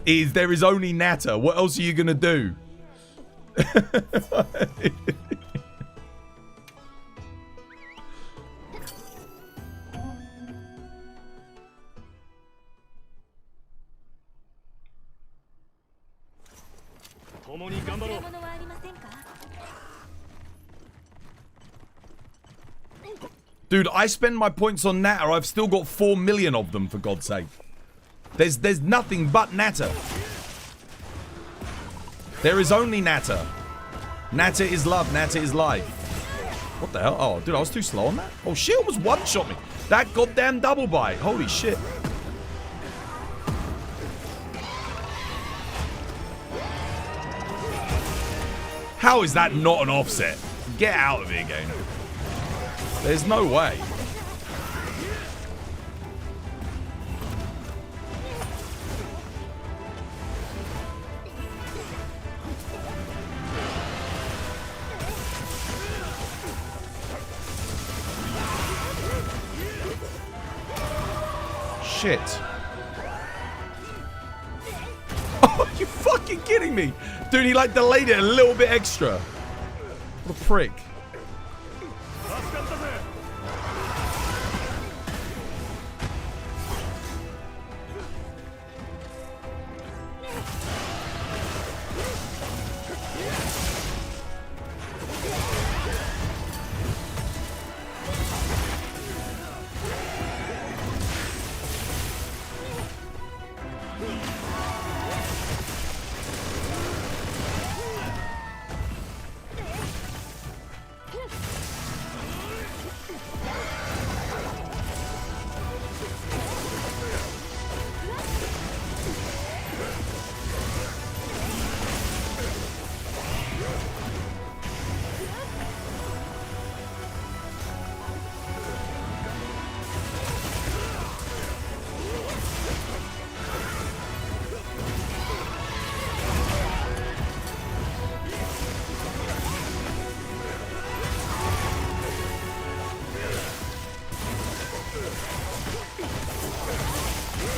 There is only Natter. What else are you gonna do? Dude, I spend my points on Natter. I've still got 4 million of them, for God's sake. There's nothing but Natter. There is only Natter. Natter is love. Natter is life. What the hell? Oh, dude, I was too slow on that. Oh, she almost one-shot me. That goddamn double bite. Holy shit. How is that not an offset? Get out of here, game. There's no way. Shit. Oh, are you fucking kidding me? Dude, he like delayed it a little bit extra. What a prick.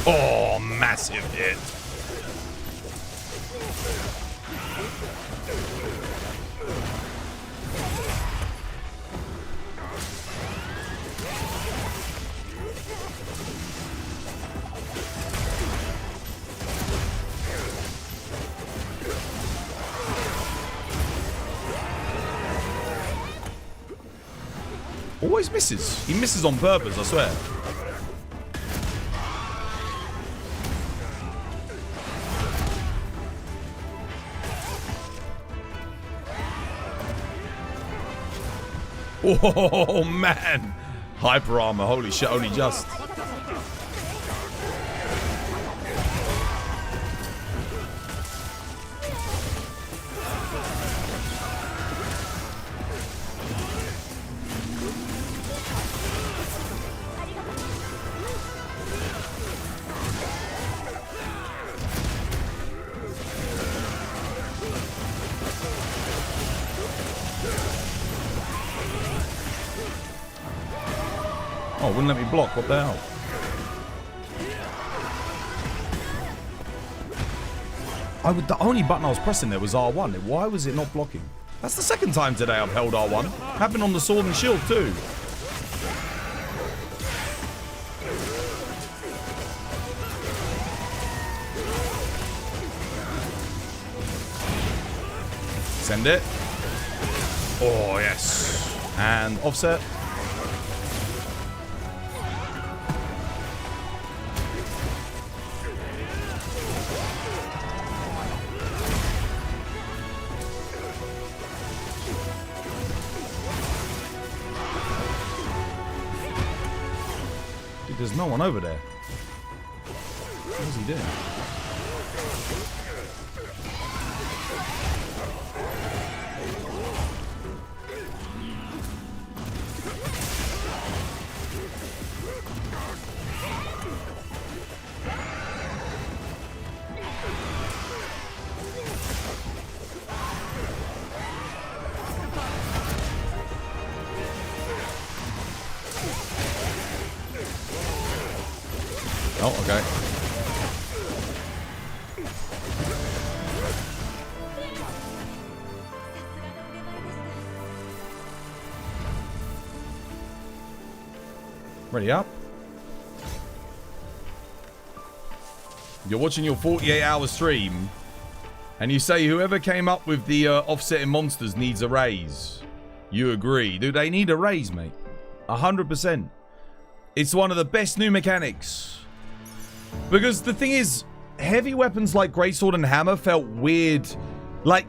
Oh, massive hit. Always misses. He misses on purpose, I swear. Oh, man. Hyper armor. Holy shit, only just. Oh, wouldn't let me block. What the hell? The only button I was pressing there was R1. Why was it not blocking? That's the second time today I've held R1. Happened on the sword and shield too. Send it. Oh, yes. And offset. There's no one over there. What's he doing? Oh, okay. Ready up? You're watching your 48-hour stream, and you say whoever came up with the offsetting monsters needs a raise. You agree. Do they need a raise, mate? 100%. It's one of the best new mechanics. Because the thing is, heavy weapons like Greatsword and Hammer felt weird. Like,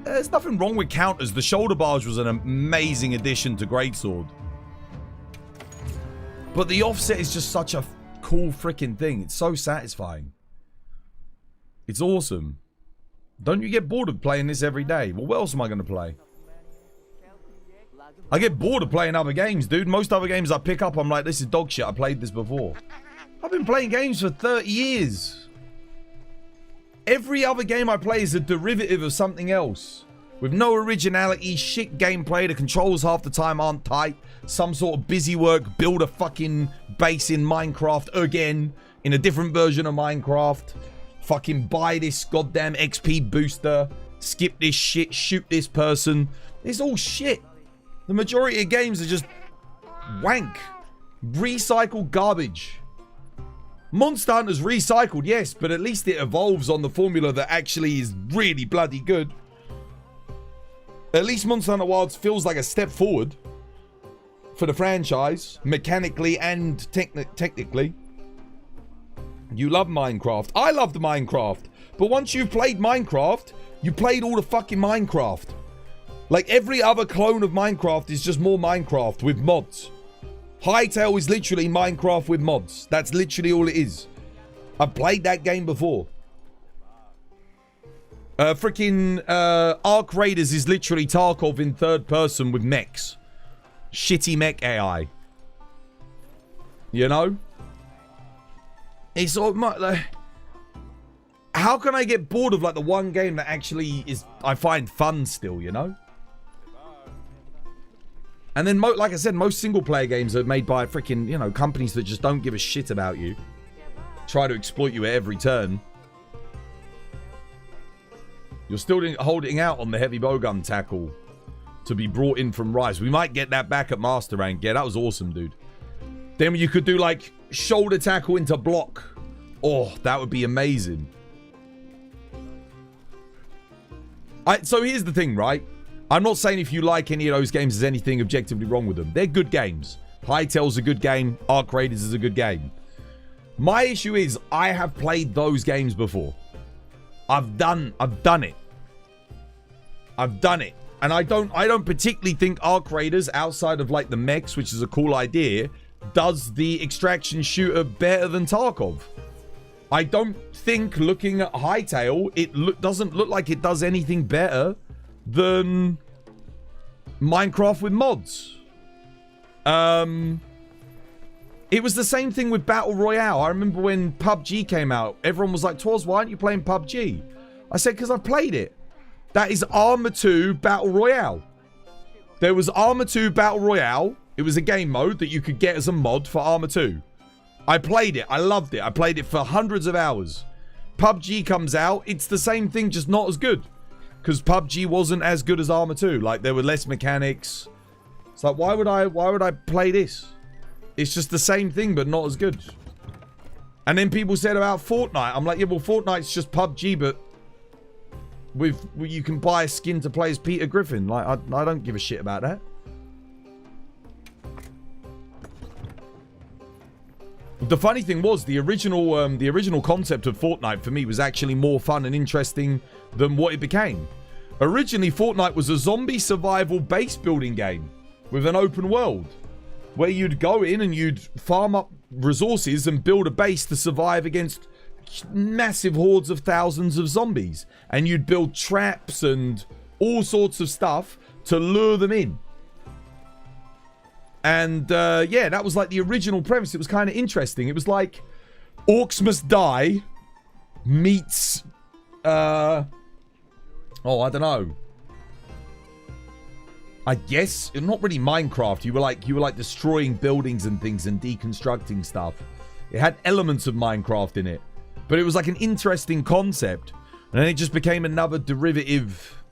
there's nothing wrong with counters. The shoulder barge was an amazing addition to Greatsword. But the offset is just such a cool freaking thing. It's so satisfying. It's awesome. Don't you get bored of playing this every day? Well, what else am I going to play? I get bored of playing other games, dude. Most other games I pick up, I'm like, this is dog shit. I played this before. I've been playing games for 30 years. Every other game I play is a derivative of something else. With no originality, shit gameplay, the controls half the time aren't tight. Some sort of busy work, build a fucking base in Minecraft again, in a different version of Minecraft. Fucking buy this goddamn XP booster, skip this shit, shoot this person. It's all shit. The majority of games are just wank. Recycled garbage. Monster Hunter's recycled, yes, but at least it evolves on the formula that actually is really bloody good. At least Monster Hunter Wilds feels like a step forward for the franchise, mechanically and technically. You love Minecraft. I loved Minecraft. But once you've played Minecraft, you played all the fucking Minecraft. Like every other clone of Minecraft is just more Minecraft with mods. Hytale is literally Minecraft with mods. That's literally all it is. I've played that game before. Freaking Ark Raiders is literally Tarkov in third person with mechs. Shitty mech AI. You know? It's all like, how can I get bored of like the one game that actually is I find fun still, you know? And then, like I said, most single-player games are made by freaking, you know, companies that just don't give a shit about you. Try to exploit you at every turn. You're still holding out on the heavy bowgun tackle to be brought in from Rise. We might get that back at Master Rank. Yeah, that was awesome, dude. Then you could do, like, shoulder tackle into block. Oh, that would be amazing. So here's the thing, right? I'm not saying if you like any of those games there's anything objectively wrong with them. They're good games. Hytale's a good game. Arc Raiders is a good game. My issue is I have played those games before. I've done it. I've done it. And I don't particularly think Arc Raiders, outside of like the mechs, which is a cool idea, does the extraction shooter better than Tarkov. I don't think, looking at Hytale, it doesn't look like it does anything better than Minecraft with mods. It was the same thing with Battle Royale. I remember when PUBG came out, everyone was like, Twas, why aren't you playing PUBG? I said, because I've played it. That is Arma 2 Battle Royale. There was Arma 2 Battle Royale. It was a game mode that you could get as a mod for Arma 2. I played it. I loved it. I played it for hundreds of hours. PUBG comes out. It's the same thing, just not as good. Because PUBG wasn't as good as Arma 2. Like, there were less mechanics. It's like, why would I play this? It's just the same thing, but not as good. And then people said about Fortnite. I'm like, yeah, well, Fortnite's just PUBG, but you can buy a skin to play as Peter Griffin. Like, I don't give a shit about that. The funny thing was, the original concept of Fortnite for me was actually more fun and interesting than what it became. Originally, Fortnite was a zombie survival base building game with an open world, where you'd go in and you'd farm up resources and build a base to survive against massive hordes of thousands of zombies. And you'd build traps and all sorts of stuff to lure them in. And yeah, that was like the original premise. It was kind of interesting. It was like Orcs Must Die meets, oh, I don't know. I guess not really Minecraft. You were like destroying buildings and things and deconstructing stuff. It had elements of Minecraft in it, but it was like an interesting concept. And then it just became another derivative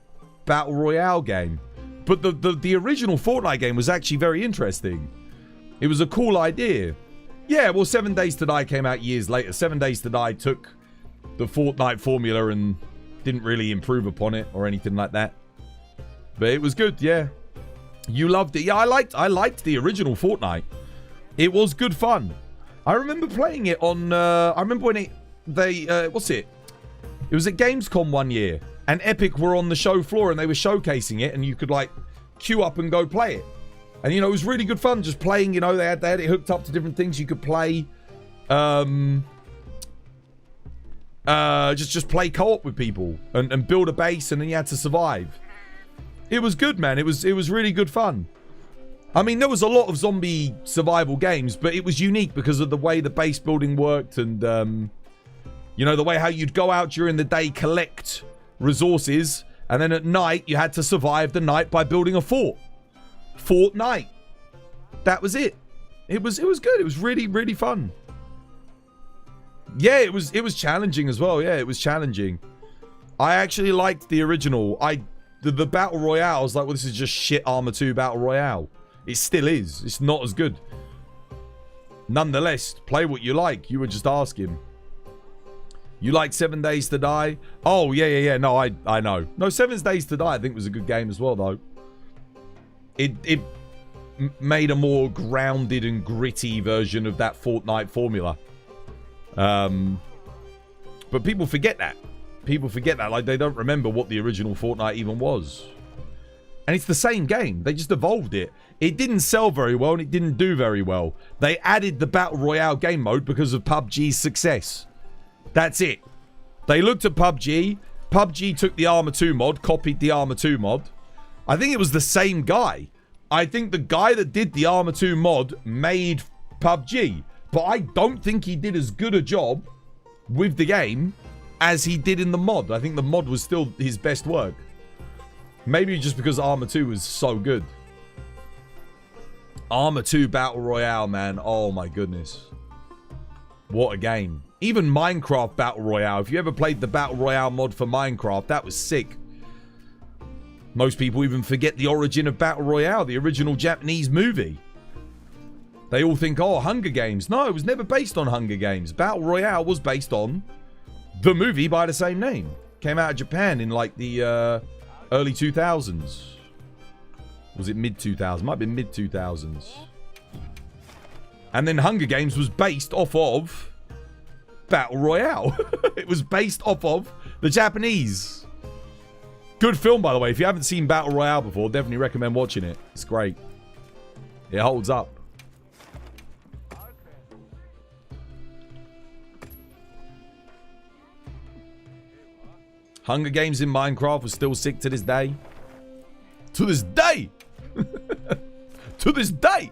battle royale game. But the original Fortnite game was actually very interesting. It was a cool idea. Yeah, well, 7 Days to Die came out years later. 7 Days to Die took the Fortnite formula and didn't really improve upon it or anything like that. But it was good, yeah. You loved it. Yeah, I liked the original Fortnite. It was good fun. I remember playing it on I remember when what's it? It was at Gamescom one year, and Epic were on the show floor and they were showcasing it, and you could like queue up and go play it. And you know, it was really good fun just playing, you know, they had it hooked up to different things you could play. Just play co-op with people and build a base, and then you had to survive. It was good, man. It was really good fun. I mean, there was a lot of zombie survival games, but it was unique because of the way the base building worked and, you know, the way how you'd go out during the day, collect resources, and then at night you had to survive the night by building a fort. Fortnite. That was it. It was good. It was really, really fun. Yeah, it was challenging as well. Yeah, it was challenging. I actually liked the original. The Battle Royale, I was like, well, this is just shit Arma 2 Battle Royale. It still is. It's not as good. Nonetheless, play what you like. You were just asking. You like 7 Days to Die? Oh, yeah. No, I know. No, 7 Days to Die I think was a good game as well, though. It made a more grounded and gritty version of that Fortnite formula. But people forget that. People forget that. Like, they don't remember what the original Fortnite even was. And it's the same game. They just evolved it. It didn't sell very well and it didn't do very well. They added the Battle Royale game mode because of PUBG's success. That's it. They looked at PUBG. PUBG took the Arma 2 mod, copied the Arma 2 mod. I think it was the same guy. I think the guy that did the Arma 2 mod made PUBG. But I don't think he did as good a job with the game as he did in the mod. I think the mod was still his best work. Maybe just because Arma 2 was so good. Arma 2 Battle Royale, man. Oh my goodness. What a game. Even Minecraft Battle Royale. If you ever played the Battle Royale mod for Minecraft, that was sick. Most people even forget the origin of Battle Royale, the original Japanese movie. They all think, oh, Hunger Games. No, it was never based on Hunger Games. Battle Royale was based on the movie by the same name. Came out of Japan in like the early 2000s. Was it mid-2000s? Might have been mid-2000s. And then Hunger Games was based off of Battle Royale. It was based off of the Japanese. Good film, by the way. If you haven't seen Battle Royale before, definitely recommend watching it. It's great. It holds up. Hunger Games in Minecraft was still sick to this day. To this day! To this day!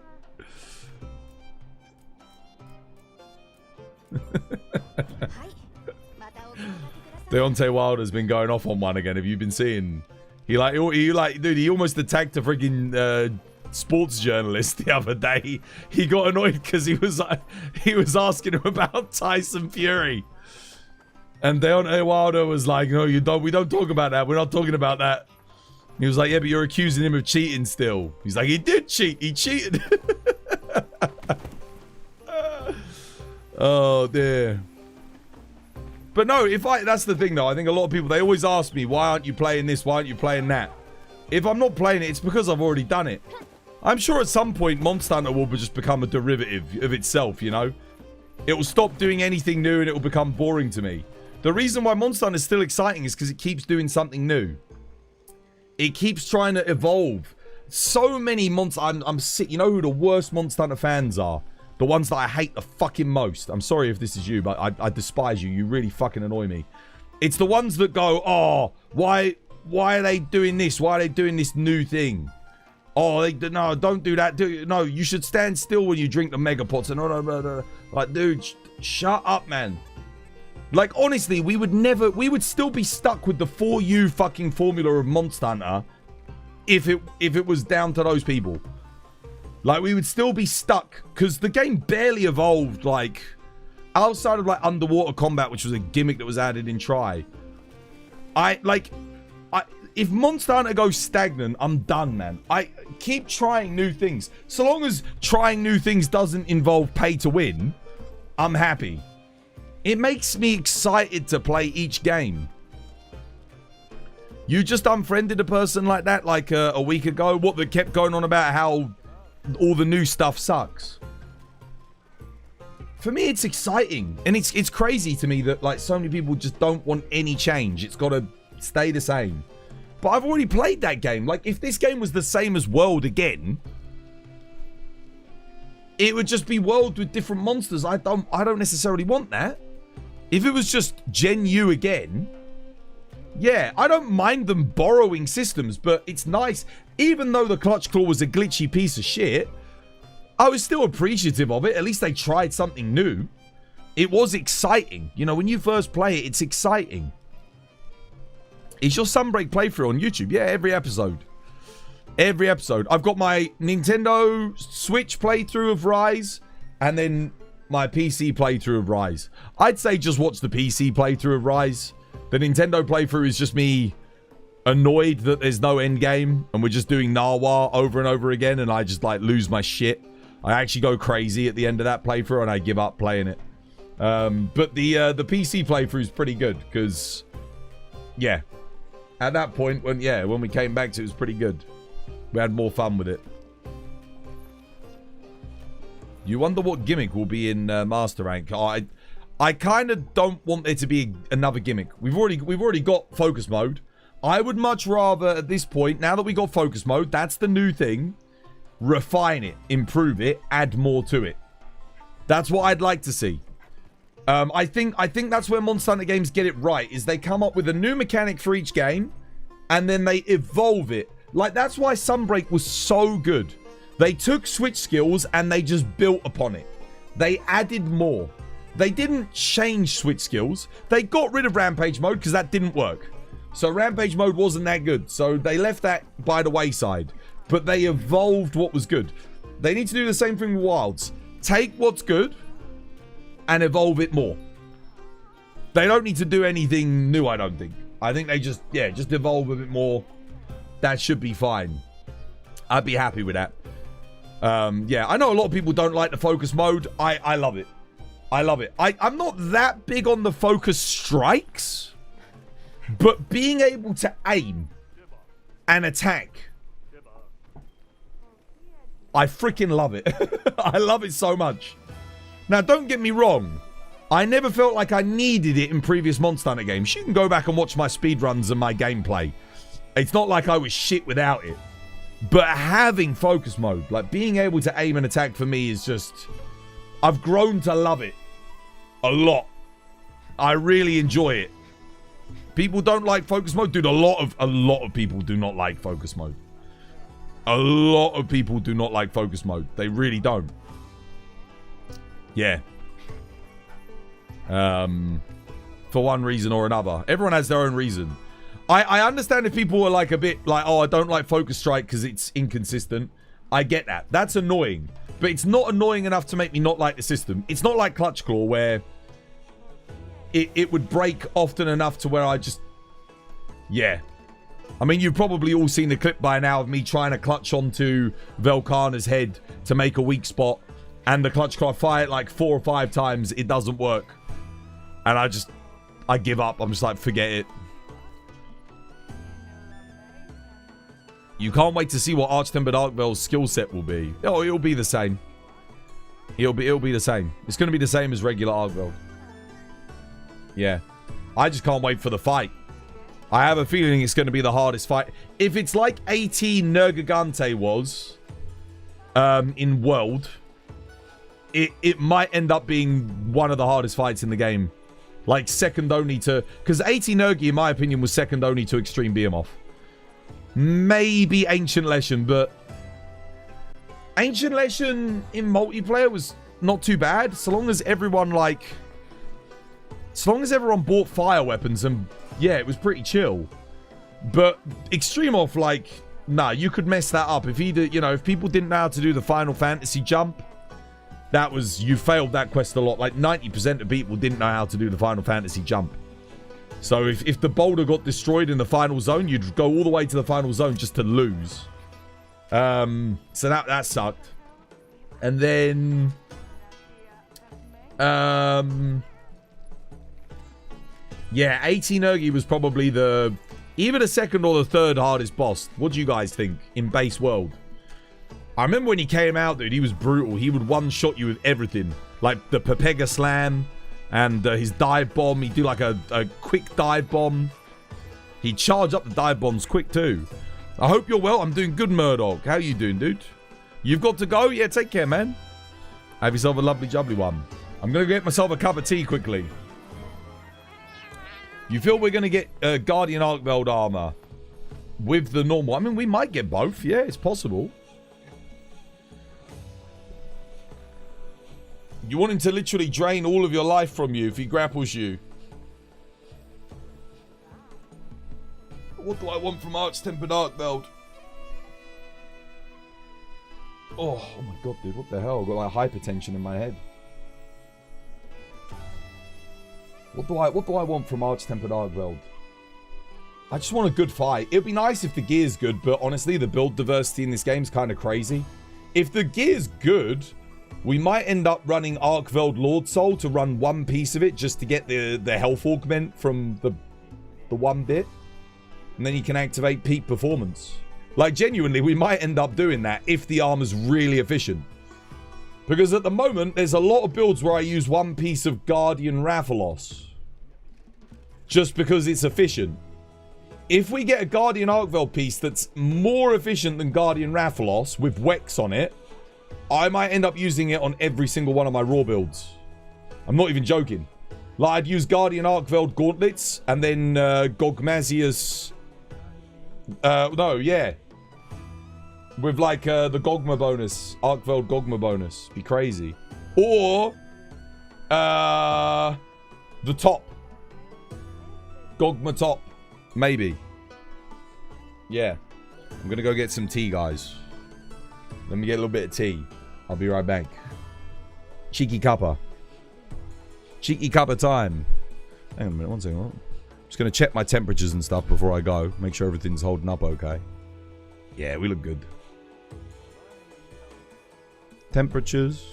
Deontay Wilder's been going off on one again. Have you been seeing? He dude, he almost attacked a freaking sports journalist the other day. He got annoyed because he was asking him about Tyson Fury. And Deontay Wilder was like, no, we don't talk about that. We're not talking about that. He was like, yeah, but you're accusing him of cheating still. He's like, he did cheat. He cheated. Oh, dear. But no, that's the thing, though. I think a lot of people, they always ask me, why aren't you playing this? Why aren't you playing that? If I'm not playing it, it's because I've already done it. I'm sure at some point, Monster Hunter will just become a derivative of itself, you know? It will stop doing anything new and it will become boring to me. The reason why Monster Hunter is still exciting is because it keeps doing something new. It keeps trying to evolve. So many Monster... I'm sick. You know who the worst Monster Hunter fans are? The ones that I hate the fucking most. I'm sorry if this is you, but I despise you. You really fucking annoy me. It's the ones that go, oh, why are they doing this? Why are they doing this new thing? Oh, no, don't do that. No, you should stand still when you drink the mega pots. And no. Like, dude, shut up, man. Like, honestly, we would still be stuck with the 4U fucking formula of Monster Hunter if it was down to those people. Like, we would still be stuck because the game barely evolved, like, outside of, like, underwater combat, which was a gimmick that was added in Try. If Monster Hunter goes stagnant, I'm done, man. I keep trying new things. So long as trying new things doesn't involve pay to win, I'm happy. It makes me excited to play each game. You just unfriended a person like that, like a week ago? What, that kept going on about how all the new stuff sucks? For me, it's exciting. And it's crazy to me that, like, so many people just don't want any change. It's got to stay the same. But I've already played that game. Like, if this game was the same as World again, it would just be World with different monsters. I don't necessarily want that. If it was just Gen U again, yeah, I don't mind them borrowing systems, but it's nice. Even though the Clutch Claw was a glitchy piece of shit, I was still appreciative of it. At least they tried something new. It was exciting. You know, when you first play it, it's exciting. Is your Sunbreak playthrough on YouTube? Yeah, every episode. Every episode. I've got my Nintendo Switch playthrough of Rise, and then my PC playthrough of Rise. I'd say just watch the PC playthrough of Rise. The Nintendo playthrough is just me annoyed that there's no end game, and we're just doing Narwa over and over again, and I just, like, lose my shit. I actually go crazy at the end of that playthrough, and I give up playing it. But the PC playthrough is pretty good, because, yeah. At that point, when we came back to it, was pretty good. We had more fun with it. You wonder what gimmick will be in Master Rank. Oh, I kind of don't want there to be another gimmick. We've already got focus mode. I would much rather, at this point, now that we got focus mode, that's the new thing, refine it, improve it, add more to it. That's what I'd like to see. I think that's where Monster Hunter games get it right, is they come up with a new mechanic for each game, and then they evolve it. Like, that's why Sunbreak was so good. They took Switch skills, and they just built upon it. They added more. They didn't change Switch skills. They got rid of Rampage mode, because that didn't work. So Rampage mode wasn't that good. So they left that by the wayside. But they evolved what was good. They need to do the same thing with Wilds. Take what's good and evolve it more. They don't need to do anything new, I don't think. I think they just evolve a bit more. That should be fine. I'd be happy with that. Yeah, I know a lot of people don't like the focus mode. I love it. I love it. I'm not that big on the focus strikes, but being able to aim and attack I freaking love it. I love it so much. Now, don't get me wrong. I never felt like I needed it in previous Monster Hunter games. You can go back and watch my speedruns and my gameplay. It's not like I was shit without it. But having focus mode, like being able to aim and attack for me is just... I've grown to love it. A lot. I really enjoy it. People don't like focus mode. Dude, a lot of people do not like focus mode. A lot of people do not like focus mode. They really don't. Yeah. For one reason or another. Everyone has their own reason. I understand if people are like a bit like, oh, I don't like focus strike because it's inconsistent. I get that. That's annoying. But it's not annoying enough to make me not like the system. It's not like Clutch Claw where it would break often enough to where I just... Yeah. I mean, you've probably all seen the clip by now of me trying to clutch onto Velkhana's head to make a weak spot. And the Clutch Claw, I fire it like 4 or 5 times. It doesn't work. And I give up. I'm just like, forget it. You can't wait to see what Tempered Arkveld's skill set will be. Oh, it'll be the same. It'll be the same. It's going to be the same as regular Arkveld. Yeah. I just can't wait for the fight. I have a feeling it's going to be the hardest fight. If it's like AT Nergigante was in World, it might end up being one of the hardest fights in the game. Like second only to... Because AT Nergi, in my opinion, was second only to Extreme Behemoth. Maybe Ancient Leshen, but Ancient Leshen in multiplayer was not too bad. So long as everyone bought fire weapons, and yeah, it was pretty chill. But Extremoth, like, nah, you could mess that up. If if people didn't know how to do the Final Fantasy jump, you failed that quest a lot. Like 90% of people didn't know how to do the Final Fantasy jump. So if the boulder got destroyed in the final zone, you'd go all the way to the final zone just to lose. So that sucked. And then... yeah, AT Nergi was probably either the second or the third hardest boss. What do you guys think in base world? I remember when he came out, dude, he was brutal. He would one-shot you with everything. Like the Pepega Slam... And his dive bomb, he'd do like a quick dive bomb. He'd charge up the dive bombs quick too. I hope you're well. I'm doing good, Murdoch. How you doing, dude? You've got to go? Yeah, take care, man. Have yourself a lovely jubbly one. I'm going to get myself a cup of tea quickly. You feel we're going to get Guardian Arkveld armor with the normal? I mean, we might get both. Yeah, it's possible. You want him to literally drain all of your life from you if he grapples you. What do I want from Tempered Arkveld? Oh my god, dude, what the hell? I've got like hypertension in my head. What do I want from Tempered Arkveld? I just want a good fight. It'd be nice if the gear's good, but honestly, the build diversity in this game is kind of crazy. If the gear's good... We might end up running Arkveld Lord Soul to run one piece of it just to get the health augment from the one bit. And then you can activate peak performance. Like, genuinely, we might end up doing that if the armor's really efficient. Because at the moment, there's a lot of builds where I use one piece of Guardian Rathalos. Just because it's efficient. If we get a Guardian Arkveld piece that's more efficient than Guardian Rathalos with Wex on it, I might end up using it on every single one of my raw builds. I'm not even joking. Like, I'd use Guardian Arkveld gauntlets and then Gogmazios. No, yeah. With like the Gogma bonus. Arkveld Gogma bonus. Be crazy. Or the top. Gogma top. Maybe. Yeah. I'm going to go get some tea, guys. Let me get a little bit of tea. I'll be right back. Cheeky cuppa. Cheeky cuppa time. Hang on a minute, one second. I'm just going to check my temperatures and stuff before I go. Make sure everything's holding up okay. Yeah, we look good. Temperatures.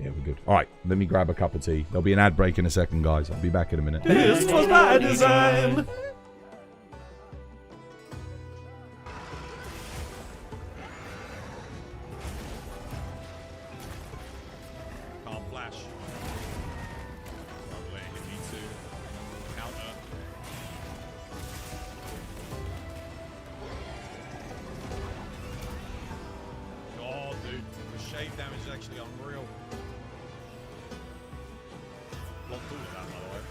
Yeah, we're good. Alright, let me grab a cup of tea. There'll be an ad break in a second, guys. I'll be back in a minute. This was by design. dash. Lovely. Hit me too. Counter. God, dude. The shade damage is actually unreal. Blocked all of that, by the way.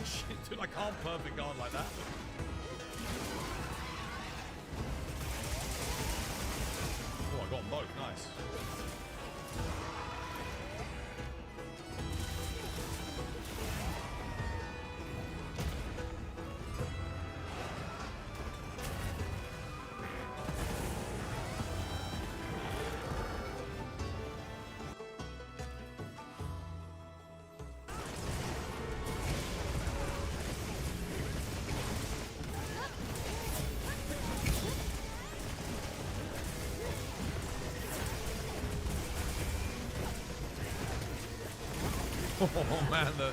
Shit, dude, I can't perfect guard like that. Oh, I got them both. Nice. Oh man, the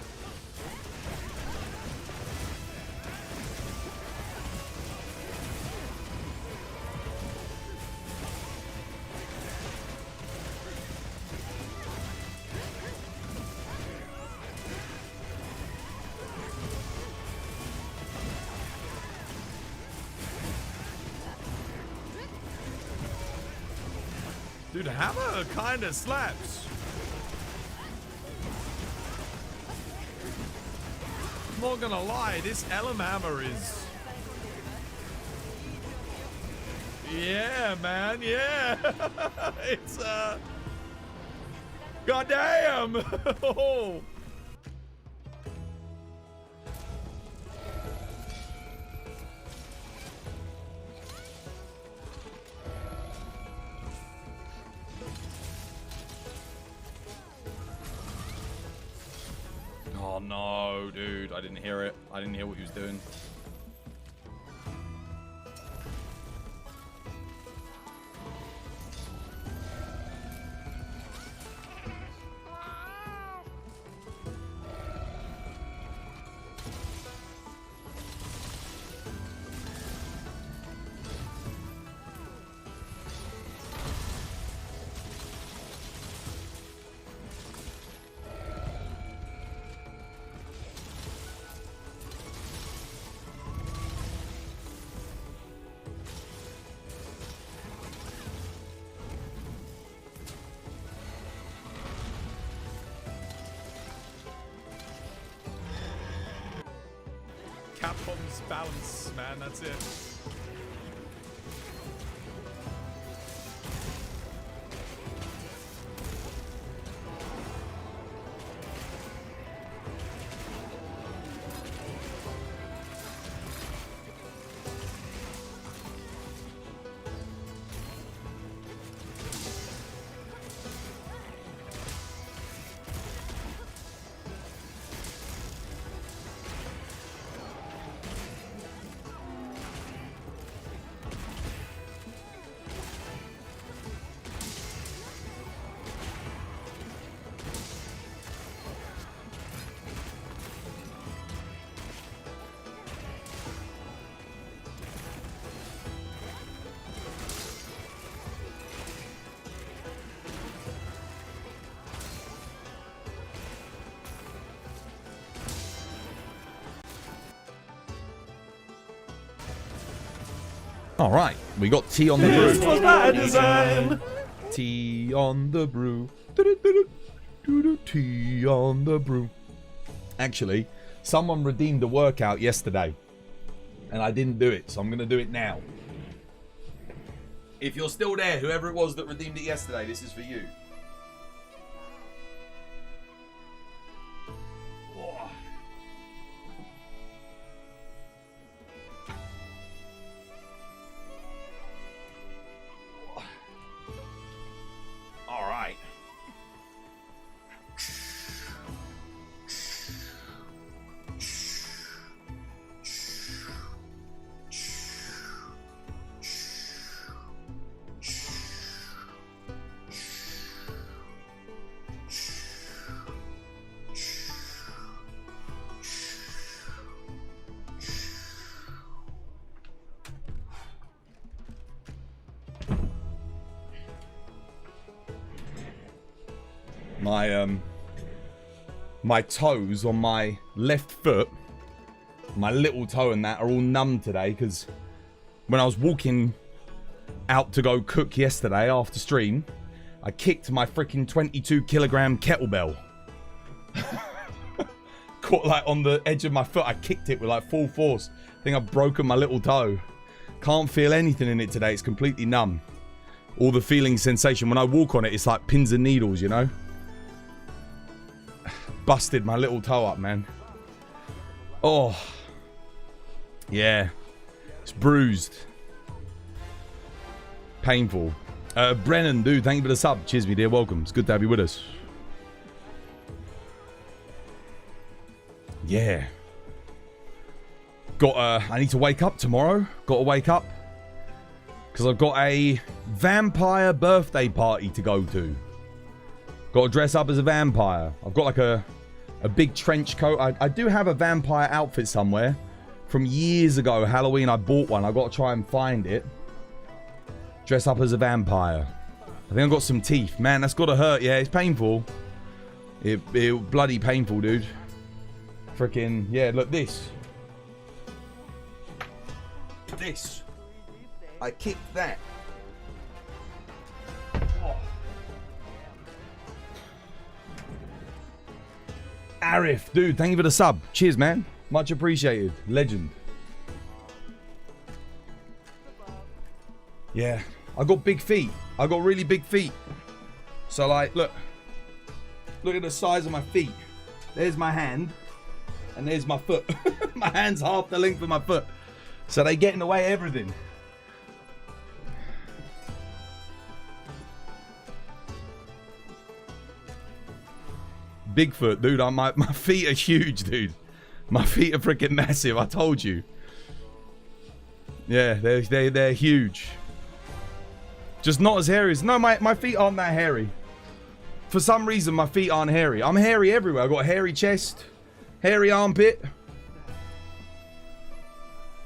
dude, hammer kind of slaps. Not gonna lie, this Elm hammer is... Yeah, man, yeah. It's, goddamn! Oh. Oh no, dude, I didn't hear it. I didn't hear what he was doing. Capcom's balance, man, that's it. All right, we got tea on the brew. This was my design. Tea on the brew. Tea on the brew. Actually, someone redeemed a workout yesterday, and I didn't do it, so I'm going to do it now. If you're still there, whoever it was that redeemed it yesterday, this is for you. my toes on my left foot, my little toe and that are all numb today because when I was walking out to go cook yesterday after stream, I kicked my freaking 22-kilogram kettlebell. Caught like on the edge of my foot. I kicked it with like full force. I think I've broken my little toe. Can't feel anything in it today. It's completely numb. All the feeling sensation. When I walk on it, it's like pins and needles, you know? Busted my little toe up, man. Oh. Yeah. It's bruised. Painful. Brennan, dude, thank you for the sub. Cheers, me dear. Welcome. It's good to have you with us. Yeah. I need to wake up tomorrow. Got to wake up. Because I've got a vampire birthday party to go to. Got to dress up as a vampire. I've got like a big trench coat. I do have a vampire outfit somewhere. From years ago, Halloween, I bought one. I've got to try and find it. Dress up as a vampire. I think I've got some teeth. Man, that's got to hurt. Yeah, it's painful. It bloody painful, dude. Freaking, yeah, look, this. This. I kicked that. Oh. Arif, dude, thank you for the sub. Cheers, man. Much appreciated. Legend. Yeah, I got big feet. I got really big feet. So, like, look. Look at the size of my feet. There's my hand. And there's my foot. My hand's half the length of my foot. So they get in the way of everything. Bigfoot, dude. My feet are huge, dude. My feet are freaking massive. I told you. Yeah, they're huge. Just not as hairy as... No, my feet aren't that hairy. For some reason, my feet aren't hairy. I'm hairy everywhere. I've got a hairy chest. Hairy armpit.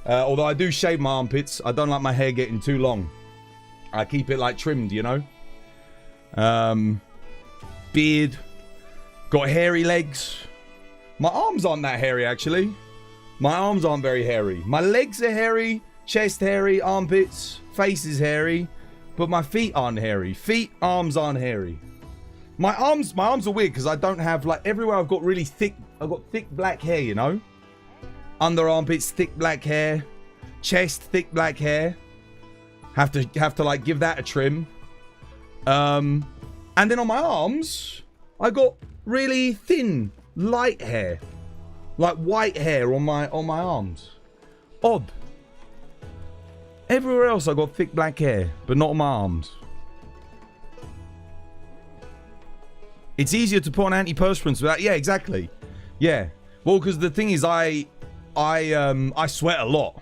Although I do shave my armpits. I don't like my hair getting too long. I keep it like trimmed, you know. Beard. Got hairy legs. My arms aren't that hairy, actually. My arms aren't very hairy. My legs are hairy. Chest hairy. Armpits. Face is hairy. But my feet aren't hairy. Feet, arms aren't hairy. My arms are weird because I don't have, like, everywhere I've got really thick... I've got thick black hair, you know? Under armpits, thick black hair. Chest, thick black hair. Have to like give that a trim. And then on my arms, I got really thin, light hair. Like white hair on my arms. Odd. Everywhere else I got thick black hair, but not on my arms. It's easier to put on antiperspirants without... Yeah, exactly. Yeah. Well, because the thing is, I sweat a lot.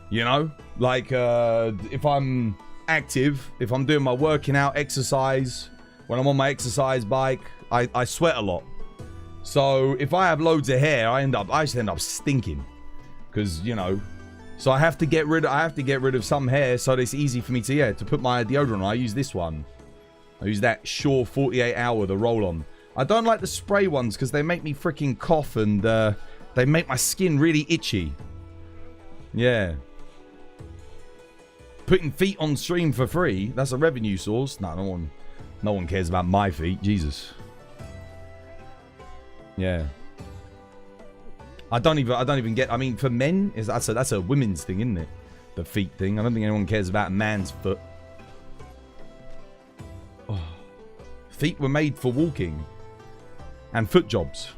You know? Like, if I'm active, if I'm doing my working out, exercise, when I'm on my exercise bike, I sweat a lot. So, if I have loads of hair, I just end up stinking. Because, you know... So, I have to get rid of some hair so that it's easy for me to put my deodorant on. I use this one. I use that Sure 48 Hour, the roll-on. I don't like the spray ones because they make me freaking cough and they make my skin really itchy. Yeah. Putting feet on stream for free, that's a revenue source. No one cares about my feet. Jesus. Yeah. I don't even get... I mean, for men, that's a women's thing, isn't it? The feet thing. I don't think anyone cares about a man's foot. Oh. Feet were made for walking. And foot jobs.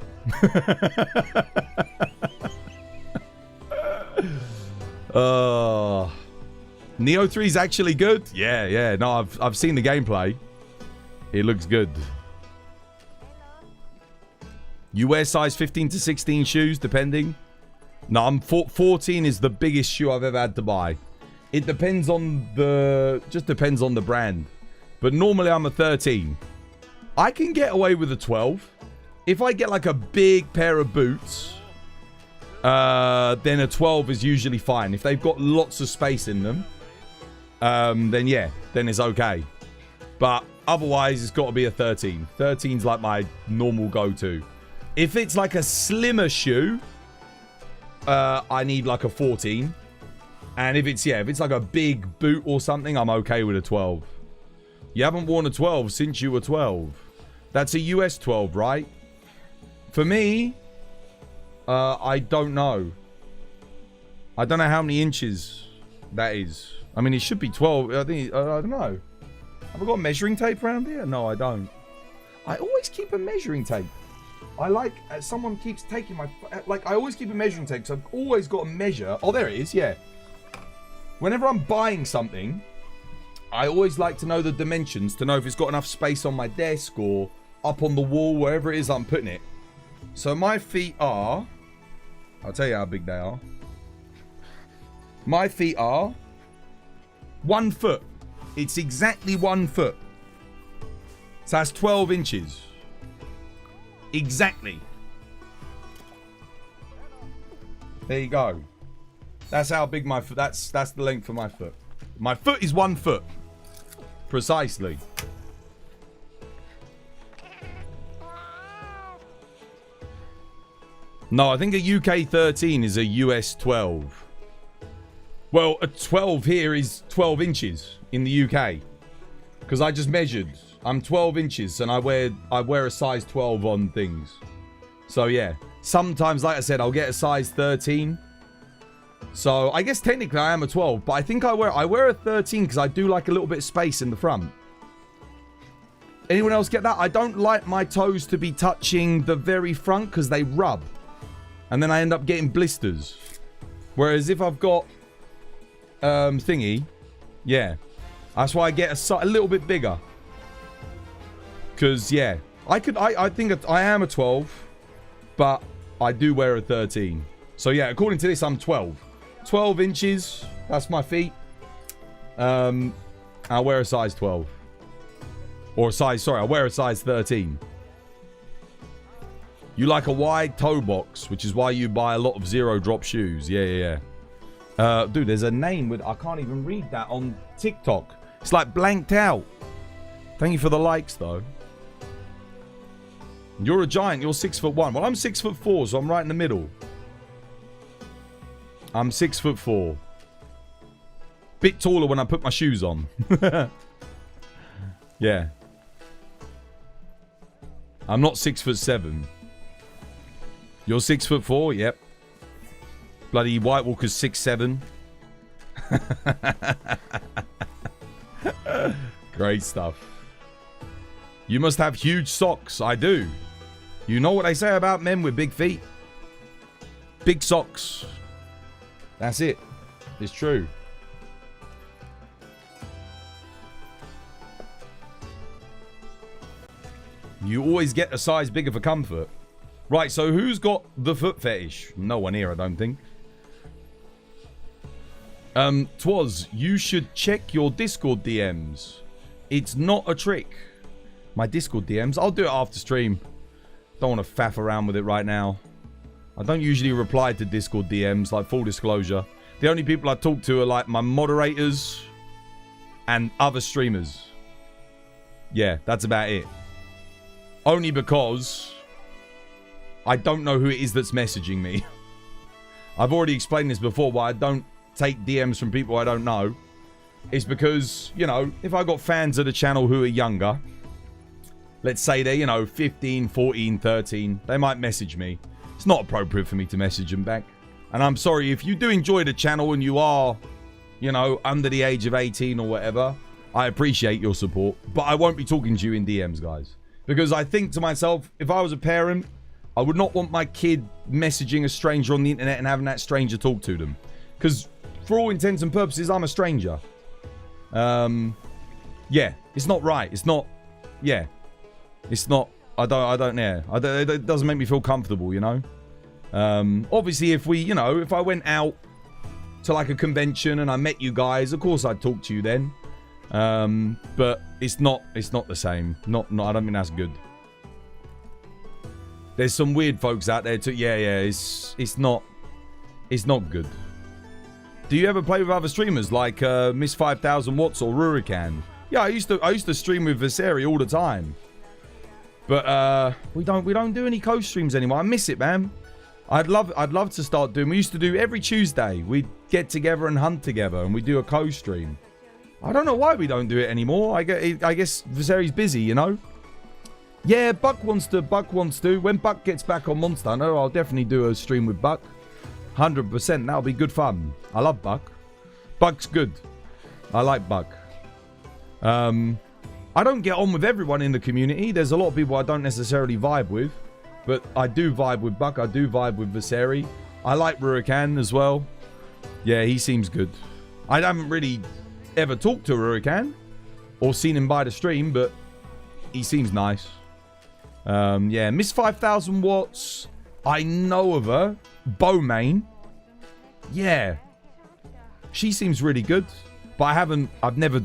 Neo 3 is actually good? Yeah. No, I've seen the gameplay. It looks good. You wear size 15 to 16 shoes, depending. No, I'm 14 is the biggest shoe I've ever had to buy. It depends on the... Just depends on the brand. But normally I'm a 13. I can get away with a 12. If I get like a big pair of boots, then a 12 is usually fine. If they've got lots of space in them, then yeah, then it's okay. But Otherwise, it's got to be a 13. 13's like my normal go-to. If it's like a slimmer shoe, I need like a 14. And if it's like a big boot or something, I'm okay with a 12. You haven't worn a 12 since you were 12. That's a US 12, right? For me, I don't know. I don't know how many inches that is. I mean, it should be 12. I think, I don't know. Have I got measuring tape around here? No, I don't. I always keep a measuring tape. I like, someone keeps taking my, like, I always keep a measuring tape, so I've always got to measure. Oh, there it is, yeah. Whenever I'm buying something, I always like to know the dimensions, to know if it's got enough space on my desk or up on the wall, wherever it is I'm putting it. So my feet are, I'll tell you how big they are. My feet are 1 foot. It's exactly 1 foot. So that's 12 inches. Exactly. There you go. That's how big my foot. That's the length of my foot. My foot is 1 foot. Precisely. No, I think a UK 13 is a US 12. Well, a 12 here is 12 inches in the UK. Because I just measured. I'm 12 inches and I wear a size 12 on things. So yeah. Sometimes, like I said, I'll get a size 13. So I guess technically I am a 12. But I think I wear a 13 because I do like a little bit of space in the front. Anyone else get that? I don't like my toes to be touching the very front because they rub. And then I end up getting blisters. Whereas if I've got thingy, yeah, that's why I get a little bit bigger. Because yeah, I think I am a 12, but I do wear a 13. So yeah, according to this, I'm 12. 12 inches. That's my feet. I'll wear a size 12, or I wear a size 13. You like a wide toe box, which is why you buy a lot of zero drop shoes. Yeah. Dude, there's a name with, I can't even read that on TikTok. It's like blanked out. Thank you for the likes, though. You're a giant. You're 6'1". Well, I'm 6'4", so I'm right in the middle. I'm 6'4". Bit taller when I put my shoes on. Yeah. I'm not 6'7". You're 6'4", yep. Bloody White Walker's 6'7". Great stuff. You must have huge socks. I do. You know what they say about men with big feet? Big socks. That's it. It's true. You always get a size bigger for comfort. Right, so who's got the foot fetish? No one here, I don't think. Twas, you should check your Discord DMs. It's not a trick. My Discord DMs? I'll do it after stream. Don't want to faff around with it right now. I don't usually reply to Discord DMs, like full disclosure. The only people I talk to are like my moderators and other streamers. Yeah, that's about it. Only because I don't know who it is that's messaging me. I've already explained this before, why I don't take DMs from people I don't know. It's because, you know, if I got fans of the channel who are younger, let's say they're, you know, 15, 14, 13, they might message me. It's not appropriate for me to message them back. And I'm sorry, if you do enjoy the channel and you are, you know, under the age of 18 or whatever, I appreciate your support. But I won't be talking to you in DMs, guys. Because I think to myself, if I was a parent, I would not want my kid messaging a stranger on the internet and having that stranger talk to them. Because for all intents and purposes, I'm a stranger. Yeah, it's not right. It's not, yeah. It's not, it doesn't make me feel comfortable, you know? Obviously, if we, you know, if I went out to like a convention and I met you guys, of course I'd talk to you then. But it's not the same. Not, I don't think that's good. There's some weird folks out there too. Yeah, it's not good. Do you ever play with other streamers like Miss 5000 Watts or Rurican? Yeah, I used to stream with Viseri all the time. But we don't do any co-streams anymore. I miss it, man. I'd love to start doing. We used to do every Tuesday. We'd get together and hunt together, and we do a co-stream. I don't know why we don't do it anymore. I guess Viseri's busy, you know. Yeah, Buck wants to. When Buck gets back on Monster Hunter, I'll definitely do a stream with Buck. 100%. That'll be good fun. I love Buck. Buck's good. I like Buck. I don't get on with everyone in the community. There's a lot of people I don't necessarily vibe with. But I do vibe with Buck. I do vibe with Viseri. I like Rurikan as well. Yeah, he seems good. I haven't really ever talked to Rurikan or seen him by the stream, but he seems nice. Yeah, Miss 5000 watts. I know of her. Bowmain. Yeah. She seems really good. But I've never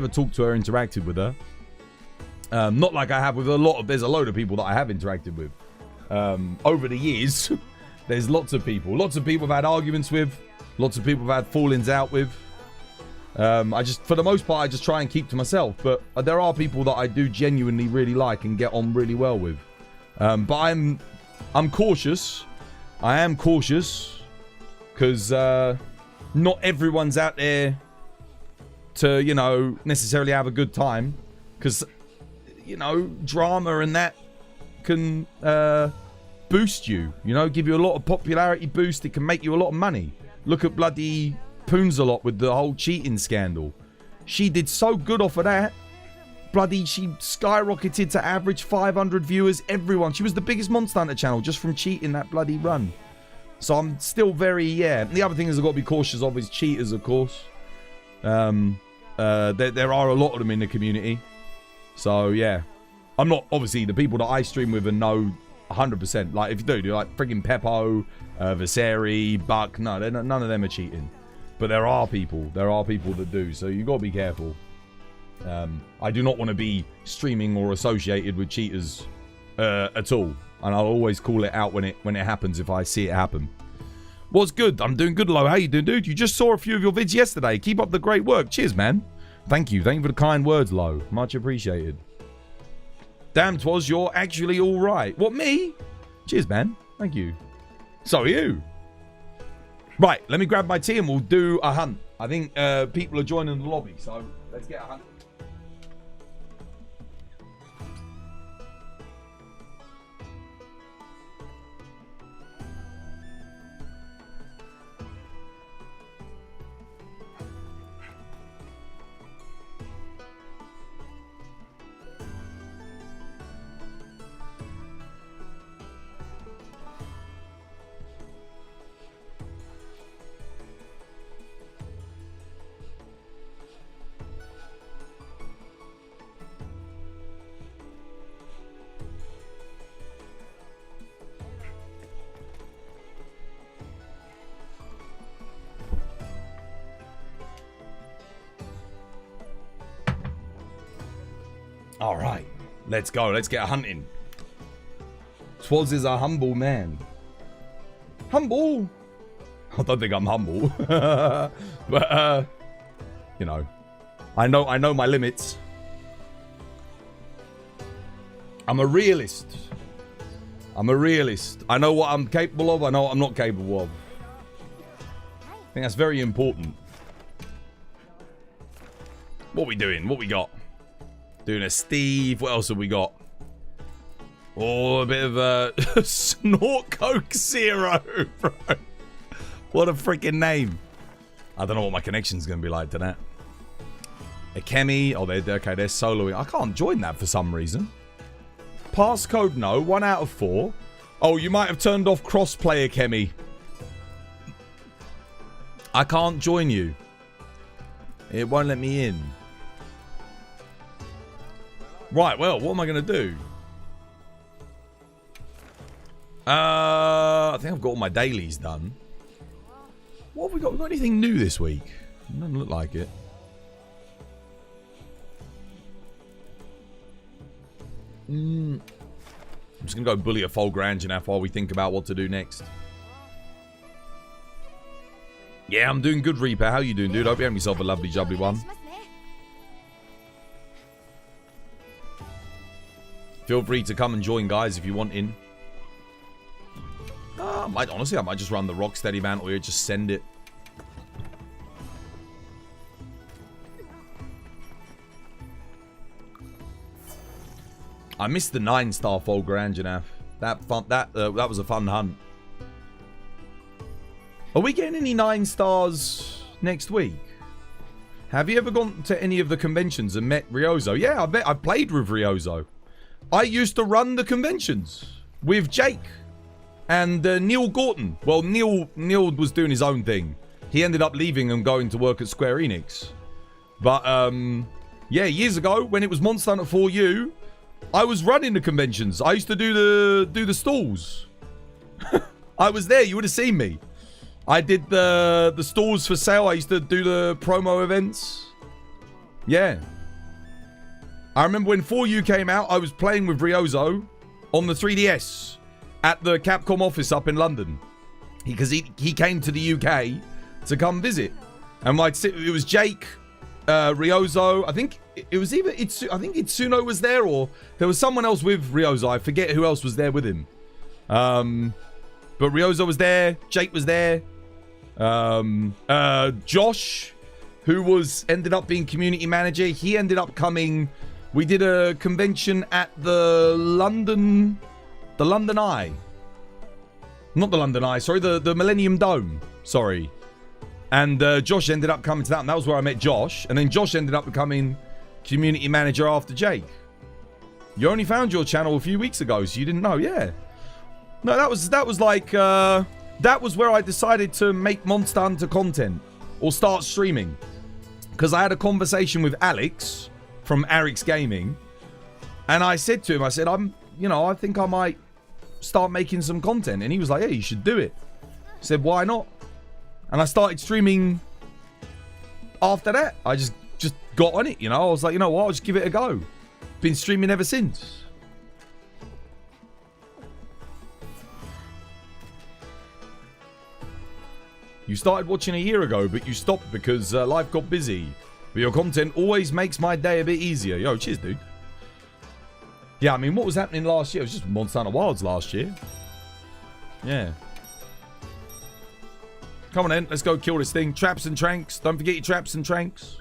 talked to her, interacted with her. Not like I have with there's a load of people that I have interacted with. Over the years, there's lots of people. Lots of people I've had arguments with. Lots of people I've had fallings out with. For the most part, I just try and keep to myself. But there are people that I do genuinely really like and get on really well with. But I'm cautious. I am cautious. Because not everyone's out there to, you know, necessarily have a good time. Because, you know, drama and that can boost you. You know, give you a lot of popularity boost. It can make you a lot of money. Look at bloody Poonsalot with the whole cheating scandal. She did so good off of that. Bloody, she skyrocketed to average 500 viewers. Everyone. She was the biggest Monster Hunter channel just from cheating that bloody run. So I'm still very, yeah. The other thing is I've got to be cautious of is cheaters, of course. There are a lot of them in the community. So, yeah. I'm not, obviously, the people that I stream with and know 100%. Like, if you do like friggin' Peppo, Viseri, Buck. No, none of them are cheating. But there are people that do. So you got to be careful. I do not want to be streaming or associated with cheaters at all. And I'll always call it out when it happens if I see it happen. What's good? I'm doing good, Lo. How you doing, dude? You just saw a few of your vids yesterday. Keep up the great work. Cheers, man. Thank you. Thank you for the kind words, Lo. Much appreciated. Damn, Twas, you're actually all right. What, me? Cheers, man. Thank you. So are you. Right, let me grab my tea and we'll do a hunt. I think people are joining the lobby, so let's get a hunt. All right, let's go. Let's get a hunting. Swaz is a humble man. Humble? I don't think I'm humble. But, you know, I know my limits. I'm a realist. I know what I'm capable of. I know what I'm not capable of. I think that's very important. What we doing? What we got? Doing a Steve. What else have we got? Oh, a bit of a Snort Coke Zero, bro. What a freaking name. I don't know what my connection's going to be like to that. A Kemi. Oh, they're soloing. I can't join that for some reason. Passcode no. 1 out of 4. Oh, you might have turned off crossplayer, Kemi. I can't join you. It won't let me in. Right, well, what am I going to do? I think I've got all my dailies done. What have we got? We got anything new this week? It doesn't look like it. I'm just going to go bully a Fulgrangenaf while we think about what to do next. Yeah, I'm doing good, Reaper. How you doing, dude? Hope you have yourself a lovely, jubbly one. Feel free to come and join, guys, if you want in. Honestly, I might just run the Rocksteady mantle here, just send it. I missed the 9-star Folger Anjanath. That was a fun hunt. Are we getting any 9 stars next week? Have you ever gone to any of the conventions and met Ryozo? Yeah, I played with Ryozo. I used to run the conventions with Jake and Neil Gorton. Well, Neil was doing his own thing. He ended up leaving and going to work at Square Enix. But yeah, years ago when it was Monster Hunter 4U, I was running the conventions. I used to do the stalls. I was there. You would have seen me. I did the stalls for sale. I used to do the promo events. Yeah. I remember when 4U came out, I was playing with Ryozo on the 3DS at the Capcom office up in London. Because he came to the UK to come visit. And it was Jake, Ryozo. I think it was either I think Itsuno was there, or there was someone else with Ryozo. I forget who else was there with him. But Ryozo was there. Jake was there. Josh, who ended up being community manager, he ended up coming. We did a convention at the London Eye. Not the London Eye, sorry, the Millennium Dome. Sorry. And Josh ended up coming to that, and that was where I met Josh. And then Josh ended up becoming community manager after Jake. You only found your channel a few weeks ago, so you didn't know, yeah. No, that was like, that was where I decided to make Monster Hunter content or start streaming. Because I had a conversation with Alex from Arix Gaming, and I said to him, I said, I think I might start making some content. And he was like, yeah, you should do it. I said, why not? And I started streaming after that. I just got on it, you know. I was like, you know what, I'll just give it a go. Been streaming ever since. You started watching a year ago, but you stopped because life got busy. But your content always makes my day a bit easier. Yo, cheers, dude. Yeah, I mean, what was happening last year? It was just Monster Hunter Wilds last year. Yeah. Come on then, let's go kill this thing. Traps and tranks. Don't forget your traps and tranks.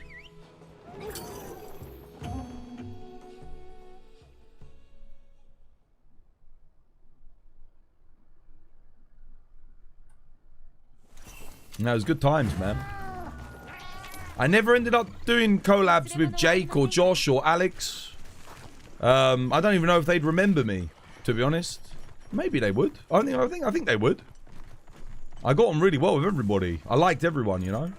No, it was good times, man. I never ended up doing collabs with Jake or Josh or Alex. I don't even know if they'd remember me, to be honest. Maybe they would. I think they would. I got on really well with everybody. I liked everyone, you know.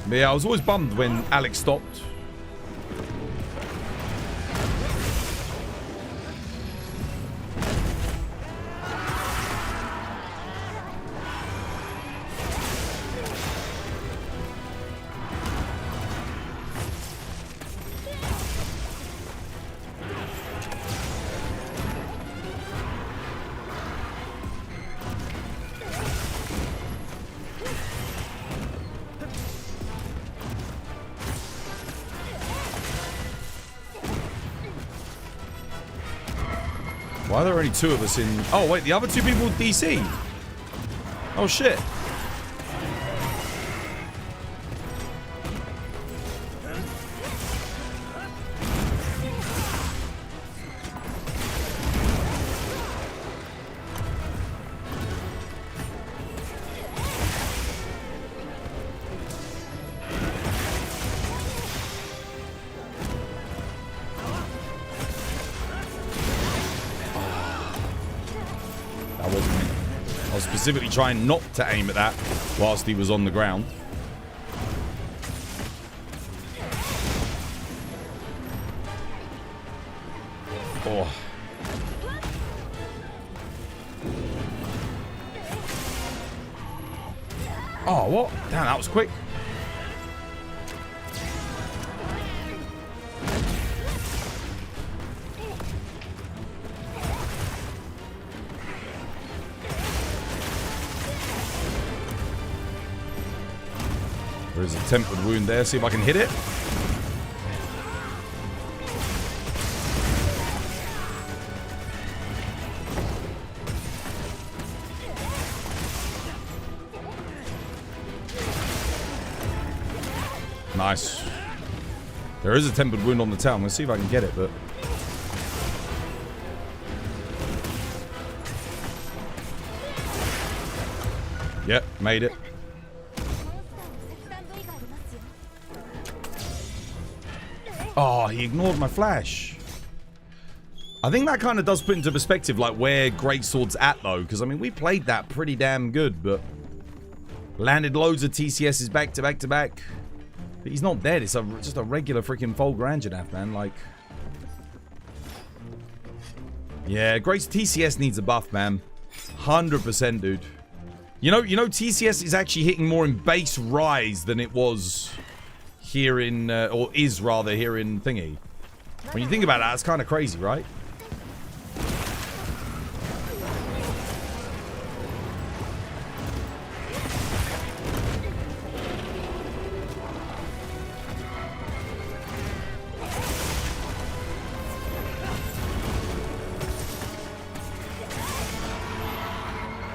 But yeah, I was always bummed when Alex stopped. Why are there only 2 of us in... Oh, wait, the other 2 people DC. Oh, shit. Specifically trying not to aim at that whilst he was on the ground. Oh. Oh, what? Damn, that was quick. There's a tempered wound there. See if I can hit it. Nice. There is a tempered wound on the tail. I'm going to see if I can get it, but... Yep, made it. Oh, he ignored my flash. I think that kind of does put into perspective, like, where Greatsword's at, though. Because, I mean, we played that pretty damn good, but... Landed loads of TCSs back to back to back. But he's not dead. It's just a regular freaking Volgranjanath, man. Like... Yeah, Great TCS needs a buff, man. 100%, dude. You know, TCS is actually hitting more in base rise than it was here in, or is rather here in Thingy. When you think about that, it's kind of crazy, right?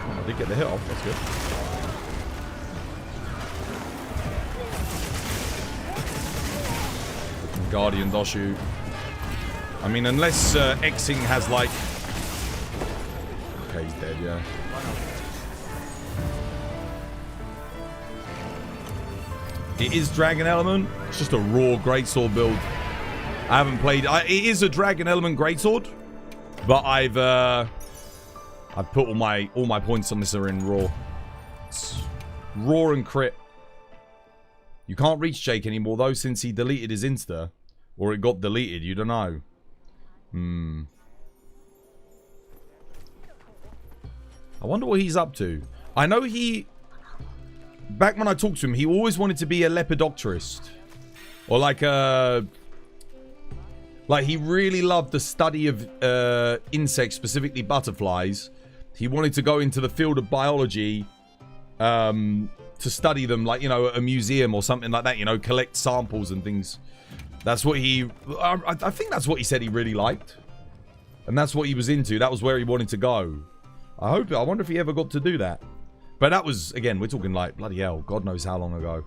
I did get the hit off, that's good. Guardian Doshu. I mean, unless Xing has like... Okay, he's dead, yeah. It is Dragon Element. It's just a raw Greatsword build. I haven't played... it is a Dragon Element Greatsword, but I've put all my points on this are in raw. It's raw and crit. You can't reach Jake anymore though, since he deleted his Insta. Or it got deleted, you don't know. I wonder what he's up to. I know he... Back when I talked to him, he always wanted to be a lepidopterist. Or like a... Like, he really loved the study of insects, specifically butterflies. He wanted to go into the field of biology to study them, like, you know, at a museum or something like that, you know, collect samples and things. That's what he... I think that's what he said he really liked. And that's what he was into. That was where he wanted to go. I wonder if he ever got to do that. But that was, again, we're talking like, bloody hell, God knows how long ago.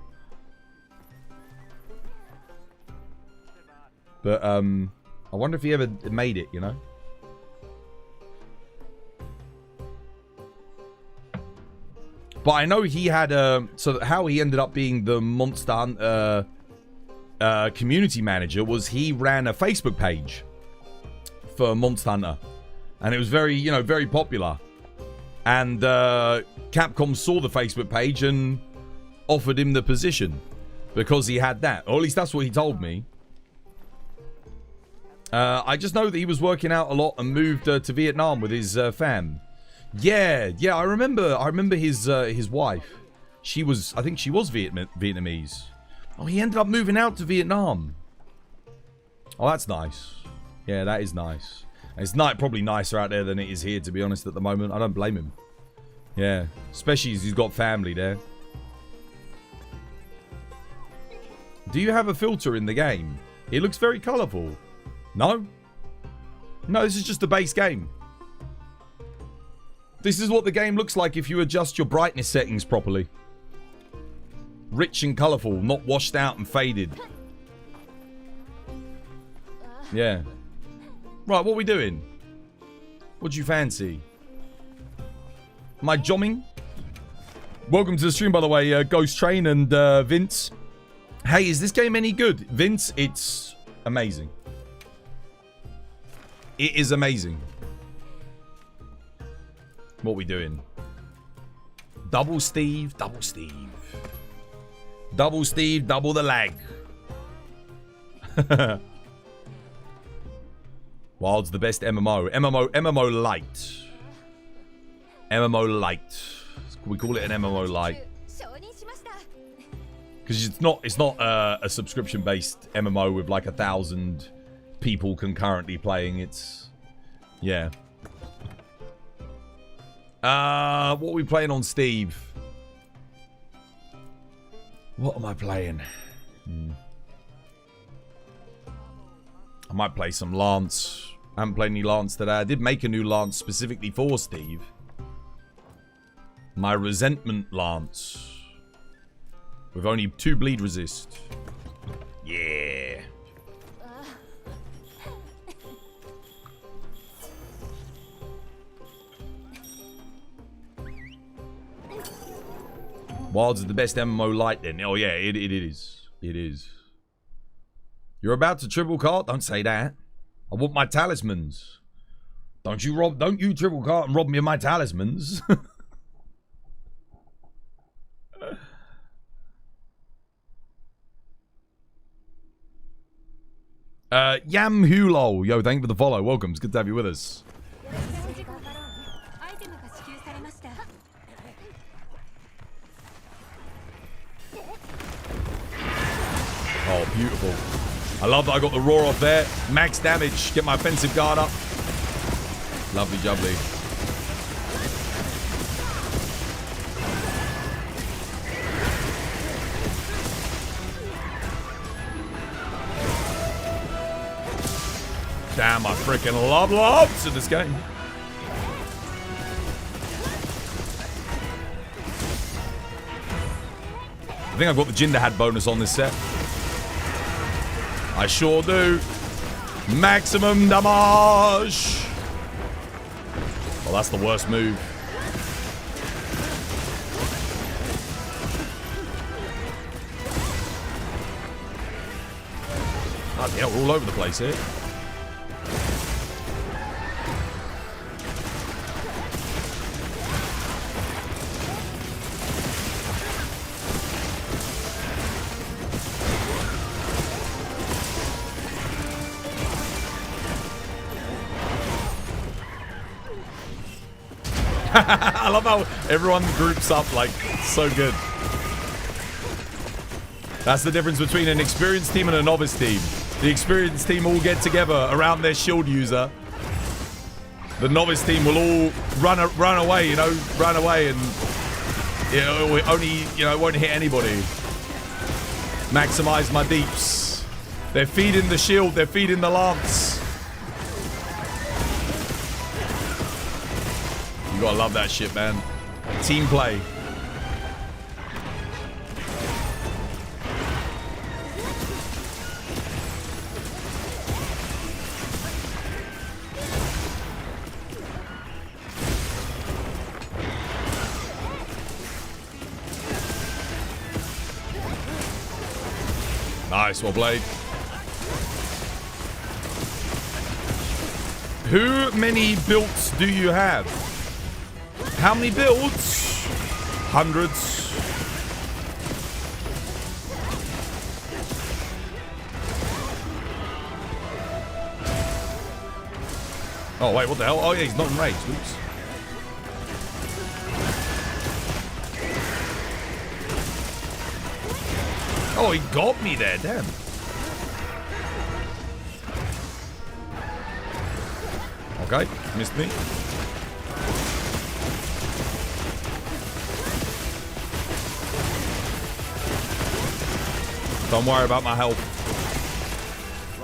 But, I wonder if he ever made it, you know? But I know he had, so how he ended up being the Monster Hunter community manager was he ran a Facebook page for Monster Hunter. And it was very, you know, very popular. And Capcom saw the Facebook page and offered him the position because he had that. Or at least that's what he told me. I just know that he was working out a lot and moved to Vietnam with his fam. Yeah, I remember his wife. She was, I think she was Vietnamese. Oh, he ended up moving out to Vietnam. Oh, that's nice. Yeah, that is nice. And it's probably nicer out there than it is here, to be honest, at the moment. I don't blame him. Yeah, especially as he's got family there. Do you have a filter in the game? It looks very colourful. No? No, this is just the base game. This is what the game looks like if you adjust your brightness settings properly. Rich and colourful, not washed out and faded. Yeah. Right, what are we doing? What do you fancy? Am I jomming? Welcome to the stream, by the way, Ghost Train and Vince. Hey, is this game any good? Vince, it's amazing. It is amazing. What are we doing? Double Steve, double Steve. Double Steve, double the lag. Wild's the best MMO. MMO light. MMO light. We call it an MMO light. Because it's not a subscription-based MMO with like 1,000 people concurrently playing. It's... Yeah. What are we playing on Steve? What am I playing? I might play some Lance. I haven't played any Lance today. I did make a new Lance specifically for Steve. My Resentment Lance. With only 2 bleed resist. Yeah. Wilds is the best MMO light then. Oh yeah, it is. It is. You're about to triple cart? Don't say that. I want my talismans. Don't you triple cart and rob me of my talismans. Yam Hulo. Yo, thank you for the follow. Welcome. It's good to have you with us. Oh, beautiful. I love that I got the roar off there. Max damage. Get my offensive guard up. Lovely jubbly. Damn, I freaking love lobs in this game. I think I've got the Jin Dahaad bonus on this set. I sure do. Maximum damage. Well, that's the worst move. God, yeah, we're all over the place here. I love how everyone groups up like so good. That's the difference between an experienced team and a novice team. The experienced team all get together around their shield user. The novice team will all run away, run away and it won't hit anybody. Maximize my deeps. They're feeding the shield, they're feeding the lance. You gotta love that shit, man. Team play. Nice, well played. How many builds do you have? How many builds? Hundreds. Oh, wait, what the hell? Oh, yeah, he's not in rage. Oops. Oh, he got me there. Damn. Okay, missed me. Don't worry about my health.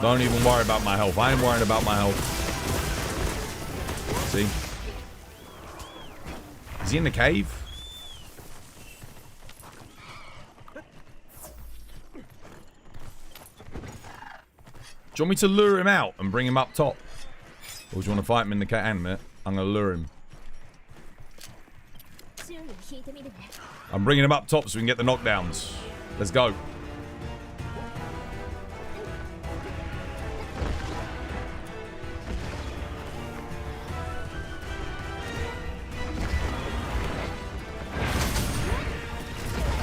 Don't even worry about my health. I ain't worrying about my health. See? Is he in the cave? Do you want me to lure him out and bring him up top? Or do you want to fight him in the cave? Hang on a minute. I'm going to lure him. I'm bringing him up top so we can get the knockdowns. Let's go.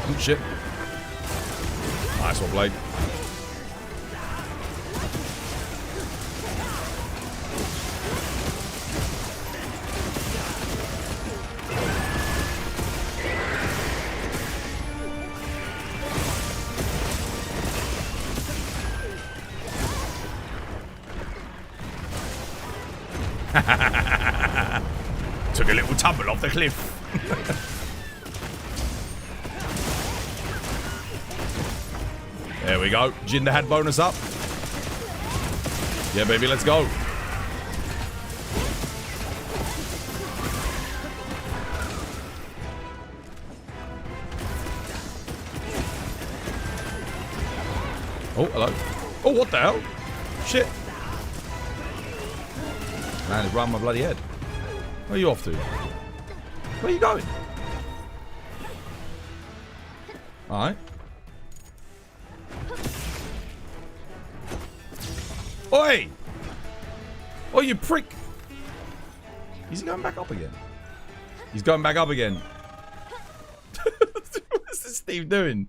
Oh, shit. Nice one, Blade. Took a little tumble off the cliff. There we go. Jin Dahaad bonus up. Yeah, baby, let's go. Oh, hello. Oh, what the hell? Shit. Man, it's right on my bloody head. Where are you off to? Where are you going? Alright. Oi! Oh, you prick! Is he going back up again? He's going back up again. What's this Steve doing?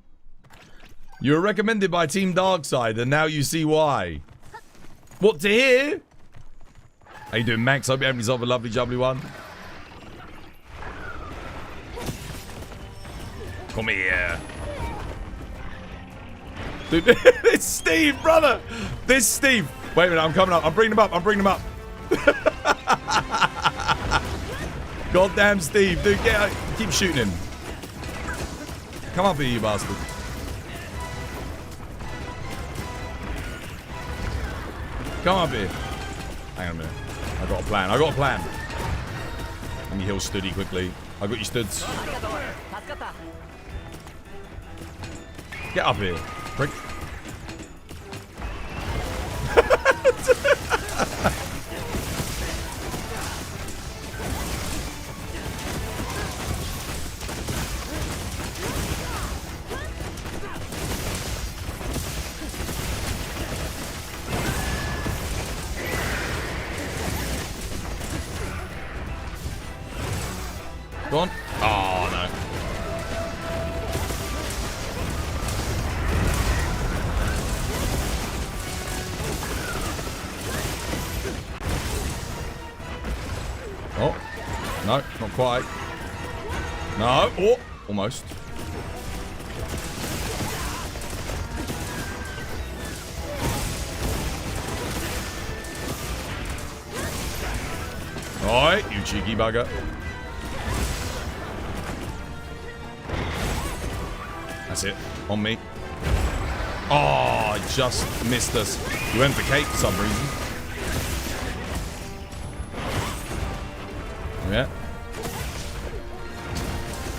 You were recommended by Team Darkside, and now you see why. What to hear? How you doing, Max? Hope you're having yourself a lovely, jubbly one. Come here. Dude, it's Steve, brother. This Steve. Wait a minute, I'm coming up. I'm bringing him up. I'm bringing him up. Goddamn Steve. Dude, get out. Keep shooting him. Come up here, you bastard. Come up here. Hang on a minute. I got a plan. I got a plan. Let me heal Studdy quickly. I got you, Studs. Get up here. Prick. Go on. Oh, no. Oh. No, not quite. No. Oh, almost. Alright, you cheeky bugger. That's it. On me. Oh, I just missed us. We went for Kate for some reason. Yeah.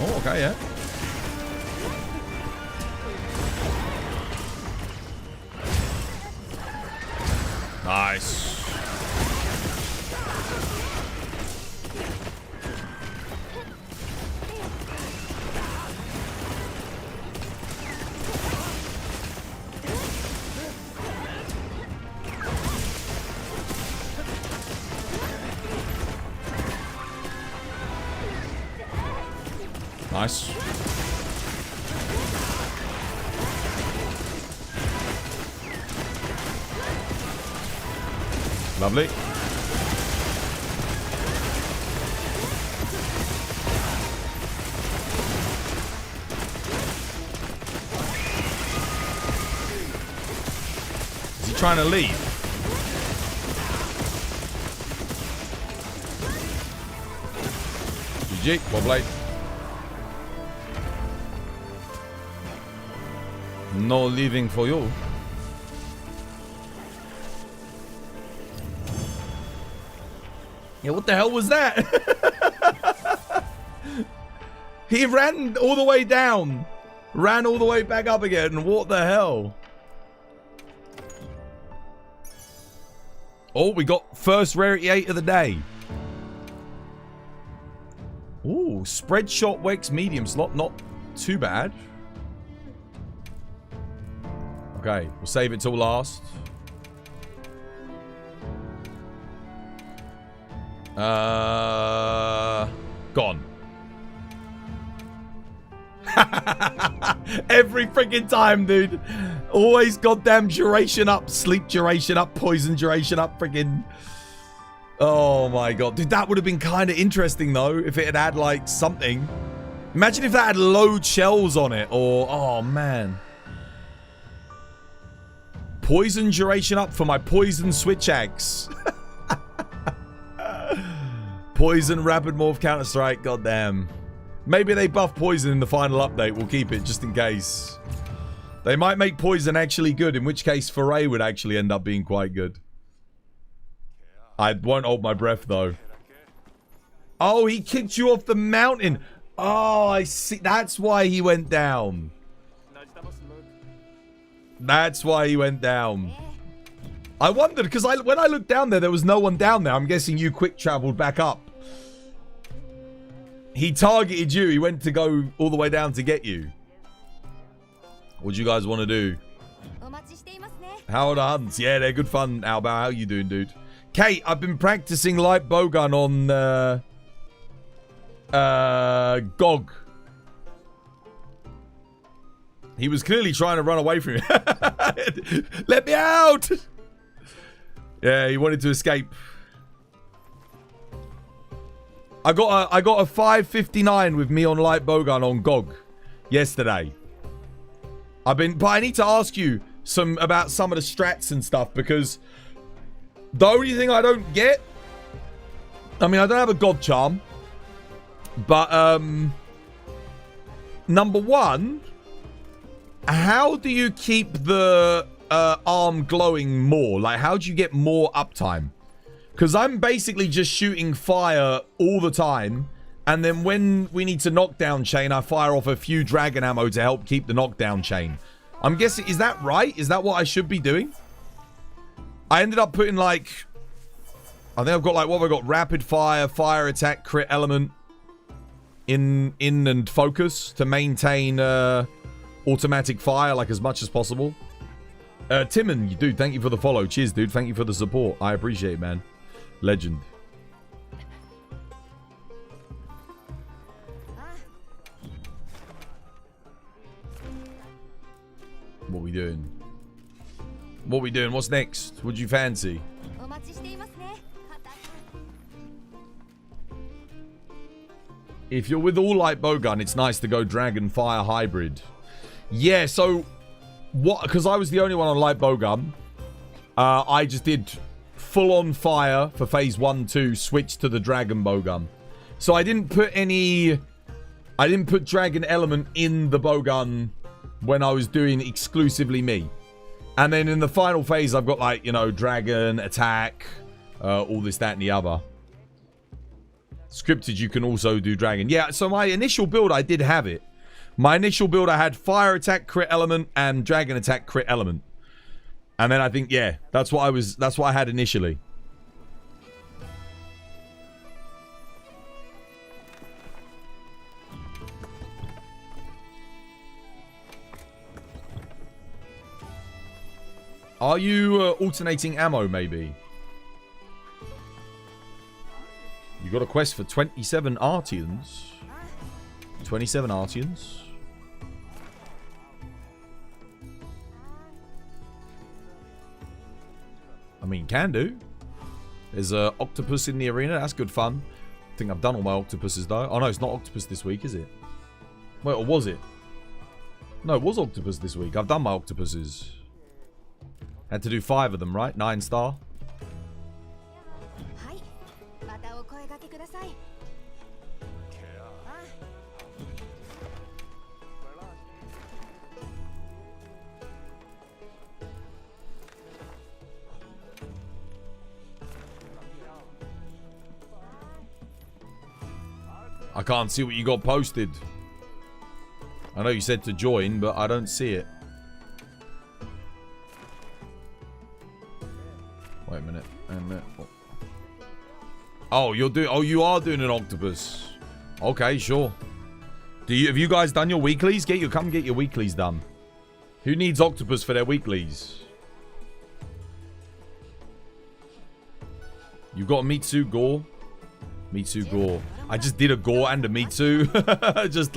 Oh, okay, yeah. Nice. Nice. Lovely. Is he trying to leave? GG, well played. No leaving for you. Yeah, what the hell was that? He ran all the way down. Ran all the way back up again. What the hell? Oh, we got first rarity 8 of the day. Ooh, spread shot Wex medium slot. Not too bad. Okay, we'll save it till last. Gone. Every freaking time, dude. Always goddamn duration up, sleep duration up, poison duration up, freaking. Oh my god. Dude, that would have been kind of interesting though if it had like something. Imagine if that had load shells on it or. Oh man. Poison duration up for my poison switch axe. Poison rapid morph counter strike. Goddamn. Maybe they buff poison in the final update. We'll keep it just in case. They might make poison actually good, in which case foray would actually end up being quite good. I won't hold my breath, though. Oh, he kicked you off the mountain. Oh, I see. That's why he went down. That's why he went down. I wondered, because when I looked down there was no one down there. I'm guessing you quick traveled back up. He targeted you. He went to go all the way down to get you. What do you guys want to do? How are the hunts? Yeah, they're good fun, Albao. How you doing, dude? Kate, I've been practicing light bowgun on Gog. He was clearly trying to run away from you. Let me out! Yeah, he wanted to escape. I got a 559 with me on light bowgun on Gog yesterday. But I need to ask you about some of the strats and stuff, because the only thing I don't get, I mean, I don't have a God charm, but number one, how do you keep the arm glowing more? Like, how do you get more uptime? Because I'm basically just shooting fire all the time, and then when we need to knockdown chain, I fire off a few dragon ammo to help keep the knockdown chain. I'm guessing, is that right? Is that what I should be doing? I ended up putting, like, I think I've got, like, what have I got? Rapid fire, fire attack, crit element in and focus to maintain automatic fire, like, as much as possible. Timon, dude, thank you for the follow. Cheers, dude. Thank you for the support. I appreciate it, man. Legend. What we doing? What we doing? What's next? What'd you fancy? If you're with all light bowgun, it's nice to go dragon fire hybrid. Yeah, so what? Because I was the only one on light bowgun. I just did full on fire for phase 1, 2, switch to the dragon bowgun. So I didn't put dragon element in the bowgun when I was doing exclusively me. And then in the final phase, I've got, like, you know, dragon, attack, all this, that, and the other. Scripted, you can also do dragon. Yeah, so my initial build, I did have it. My initial build, I had fire attack, crit element, and dragon attack, crit element. And then I think, yeah, that's what I had initially. Are you alternating ammo, maybe? You got a quest for 27 Artians. 27 Artians. I mean, can do. There's an octopus in the arena. That's good fun. I think I've done all my octopuses, though. Oh, no, it's not octopus this week, is it? Wait, or was it? No, it was octopus this week. I've done my octopuses. Had to do 5 of them, right? 9 star. I can't see what you got posted. I know you said to join, but I don't see it. Wait a minute. Oh, you are doing an octopus. Okay, sure. Have you guys done your weeklies? Come get your weeklies done. Who needs octopus for their weeklies? You got a Mitsu Gore? Mitsu Gore. I just did a Gore and a Mitsu. I just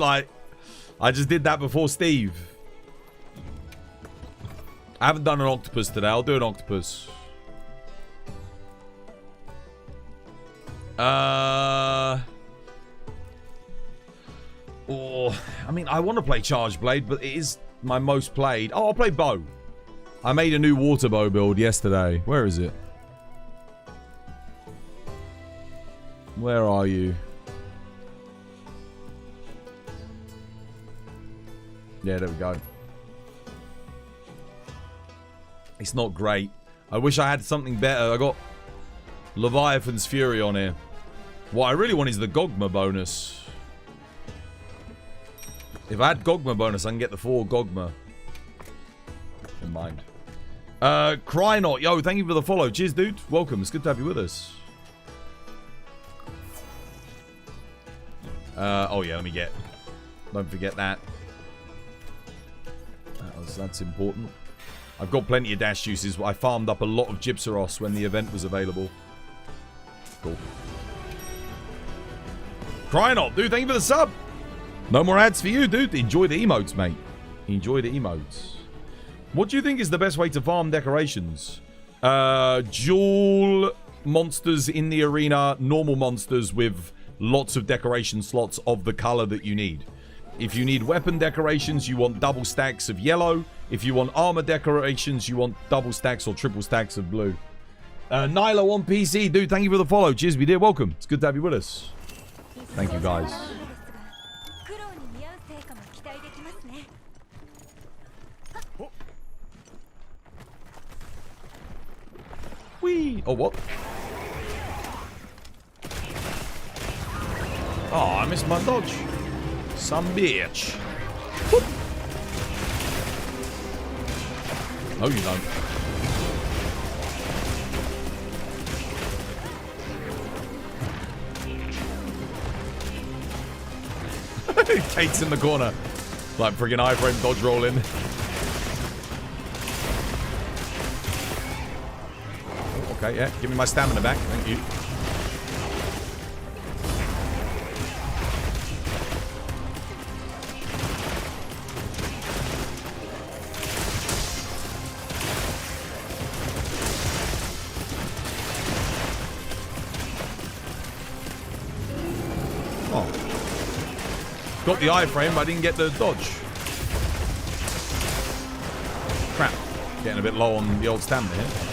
did that before Steve. I haven't done an octopus today. I'll do an octopus. I mean, I want to play Charge Blade, but it is my most played. Oh, I'll play bow. I made a new water bow build yesterday. Where is it? Where are you? Yeah, there we go. It's not great. I wish I had something better. I got Leviathan's Fury on here. What I really want is the Gogma bonus. If I had Gogma bonus, I can get the 4 Gogma. In mind. Cry Not. Yo, thank you for the follow. Cheers, dude. Welcome. It's good to have you with us. Oh, yeah, let me get... Don't forget that. That's important. I've got plenty of dash juices. I farmed up a lot of Gypsaros when the event was available. Cool. Cry Not. Dude, thank you for the sub. No more ads for you, dude. Enjoy the emotes, mate. Enjoy the emotes. What do you think is the best way to farm decorations? Dual monsters in the arena, normal monsters with lots of decoration slots of the color that you need. If you need weapon decorations, you want double stacks of yellow. If you want armor decorations, you want double stacks or triple stacks of blue. Nilo on PC, dude, thank you for the follow. Cheers, we did. Welcome. It's good to have you with us. Thank you, guys. Whee! Oh, what? Oh, I missed my dodge. Some bitch. Whoop. No, you don't. Kate's in the corner. Like friggin' iframe dodge rolling. Okay, yeah. Give me my stamina back. Thank you. Got the iframe, but I didn't get the dodge. Crap. Getting a bit low on the old stamina here.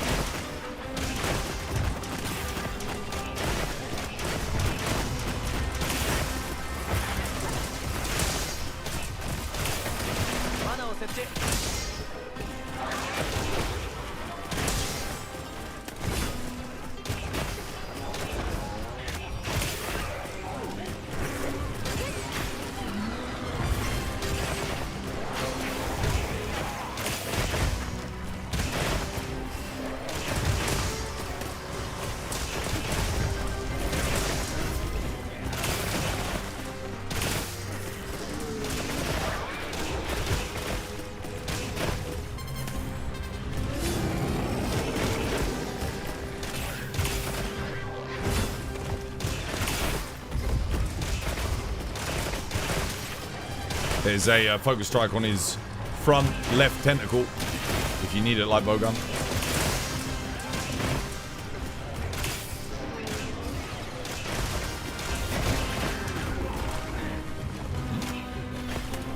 There's a focus strike on his front left tentacle, if you need it like bowgun.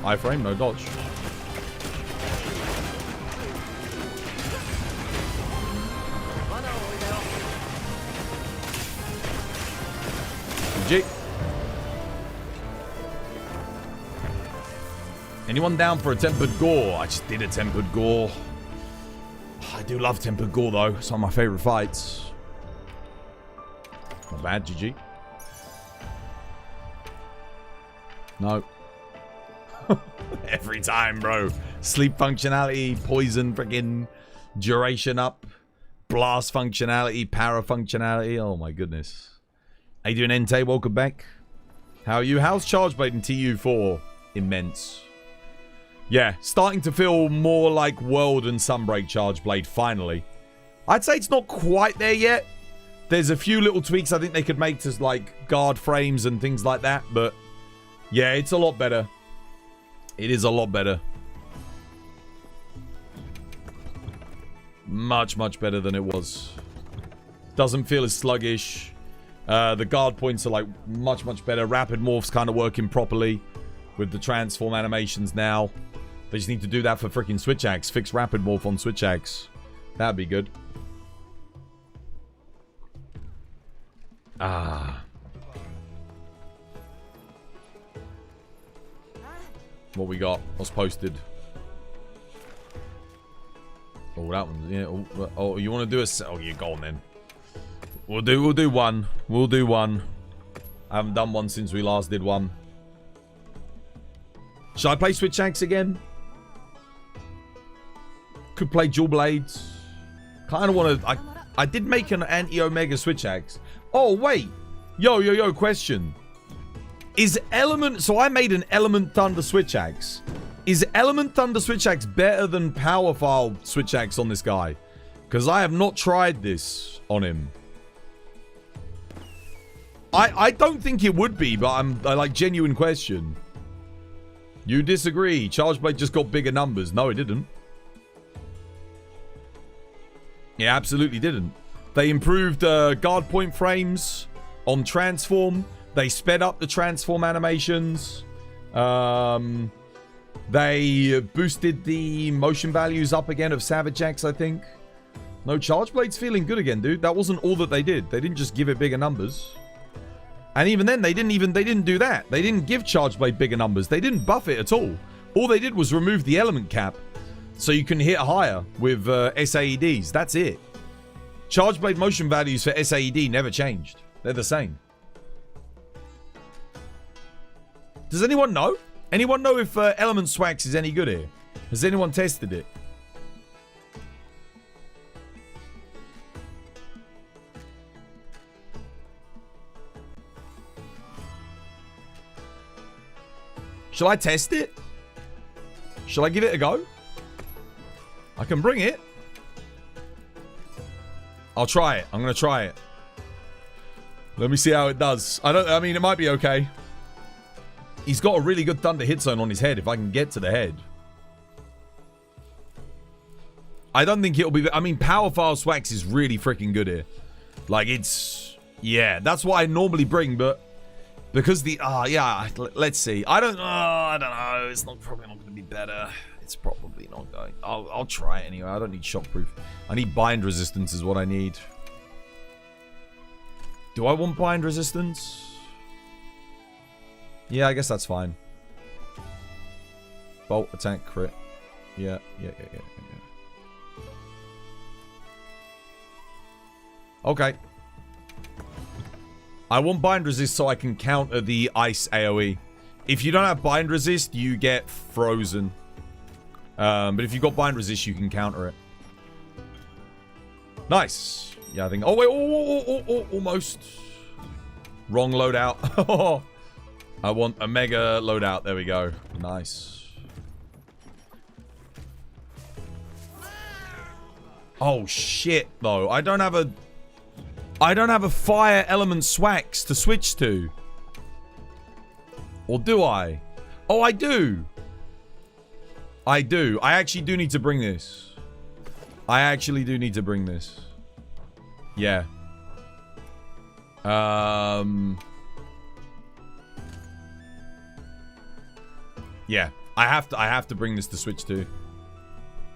Iframe, no dodge. GG. Anyone down for a Tempered Gore? I just did a Tempered Gore. I do love Tempered Gore though. It's one of my favorite fights. Not bad, GG. No. Every time, bro. Sleep functionality, poison, freaking duration up, blast functionality, para functionality. Oh my goodness. How you doing, Entei? Welcome back. How are you? How's Chargeblade in TU4? Immense. Yeah, starting to feel more like World and Sunbreak Chargeblade, finally. I'd say it's not quite there yet. There's a few little tweaks I think they could make to, like, guard frames and things like that, but yeah, it's a lot better. It is a lot better. Much, much better than it was. Doesn't feel as sluggish. The guard points are, like, much, much better. Rapid morphs kind of working properly with the transform animations now. They just need to do that for freaking Switch Axe. Fix Rapid Morph on Switch Axe. That'd be good. Ah. What we got? What's posted? Oh, that one. Yeah. Oh, you want to do a... Oh, yeah, go on then. We'll do one. We'll do one. I haven't done one since we last did one. Should I play Switch Axe again? Could play Dual Blades. Kind of want to... I did make an anti-Omega Switch Axe. Oh, wait. Yo, question. Is Element... So I made an Element Thunder Switch Axe. Is Element Thunder Switch Axe better than Powerfile Switch Axe on this guy? Because I have not tried this on him. I don't think it would be, but I like genuine question. You disagree. Charge Blade just got bigger numbers. No, it didn't. It absolutely didn't. They improved guard point frames on transform. They sped up the transform animations. They boosted the motion values up again of Savage Axe, I think. No, Charge Blade's feeling good again, dude. That wasn't all that they did. They didn't just give it bigger numbers. And even then, they didn't do that. They didn't give Charge Blade bigger numbers. They didn't buff it at all. All they did was remove the element cap so you can hit higher with SAEDs. That's it. Charge Blade motion values for SAED never changed. They're the same. Does anyone know? Anyone know if Element Swax is any good here? Has anyone tested it? Shall I test it? Shall I give it a go? I can bring it. I'll try it. I'm going to try it. Let me see how it does. I mean, it might be okay. He's got a really good thunder hit zone on his head if I can get to the head. I don't think it'll be... I mean, Powerfile Swax is really freaking good here. Like, it's... Yeah, that's what I normally bring, but... Because the... yeah, let's see. I don't know. It's probably not going to be better. It's probably not going... I'll try it anyway. I don't need shockproof. I need bind resistance is what I need. Do I want bind resistance? Yeah, I guess that's fine. Bolt, attack, crit. Yeah. Okay. I want bind resist so I can counter the ice AoE. If you don't have bind resist, you get frozen. But if you've got bind resist, you can counter it. Nice. Yeah, I think... Oh, wait. Oh, almost. Wrong loadout. I want a mega loadout. There we go. Nice. Oh, shit, though. I don't have a fire element Swax to switch to. Or do I? Oh, I do. I do. I actually do need to bring this. I actually do need to bring this. Yeah. Yeah. I have to bring this to switch to.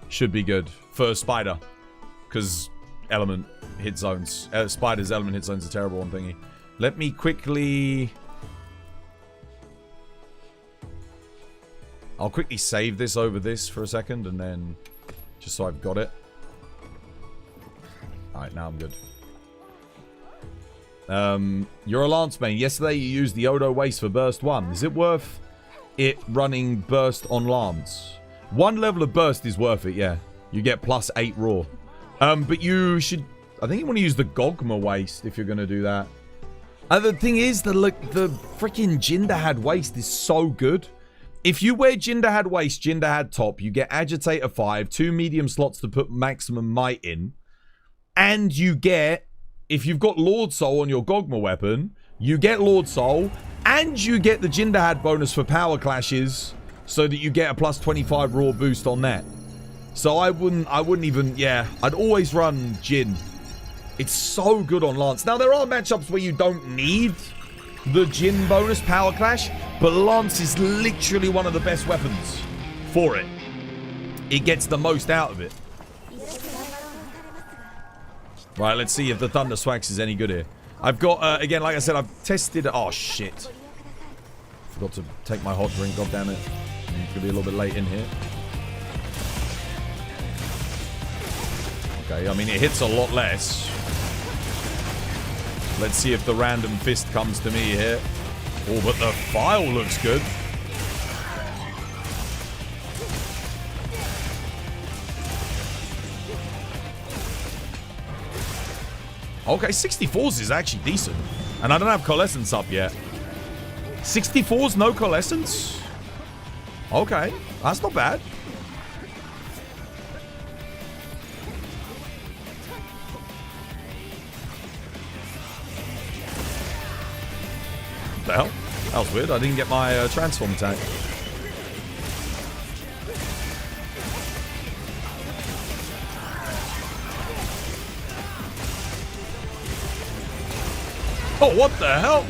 Should be good. For Spider. Because element hit zones. Spider's element hit zones are terrible on thingy. Let me quickly... I'll quickly save this over this for a second and then... Just so I've got it. Alright, now I'm good. You're a Lance main. Yesterday you used the Odo Waste for Burst 1. Is it worth it running Burst on Lance? One level of Burst is worth it, yeah. You get plus 8 raw. But you should... I think you want to use the Gogma Waste if you're going to do that. The thing is, the freaking Jin Dahaad Waste is so good. If you wear Jin Dahaad Waste, Jin Dahaad Top, you get Agitator 5, 2 medium slots to put maximum might in. And you get... If you've got Lord Soul on your Gogma weapon, you get Lord Soul, and you get the Jin Dahaad bonus for power clashes, so that you get a plus 25 raw boost on that. So I wouldn't even, yeah, I'd always run Jin. It's so good on Lance. Now, there are matchups where you don't need the Jin bonus power clash, but Lance is literally one of the best weapons for it. It gets the most out of it. Right, let's see if the Thunder Swax is any good here. I've got, again, like I said, I've tested... Oh, shit. Forgot to take my hot drink, goddammit. It's going to be a little bit late in here. Okay, I mean, it hits a lot less. Let's see if the random fist comes to me here. Oh, but the file looks good. Okay, 64s is actually decent. And I don't have coalescence up yet. 64s, no coalescence? Okay, that's not bad. What the hell? That was weird. I didn't get my transform attack. Oh, what the hell?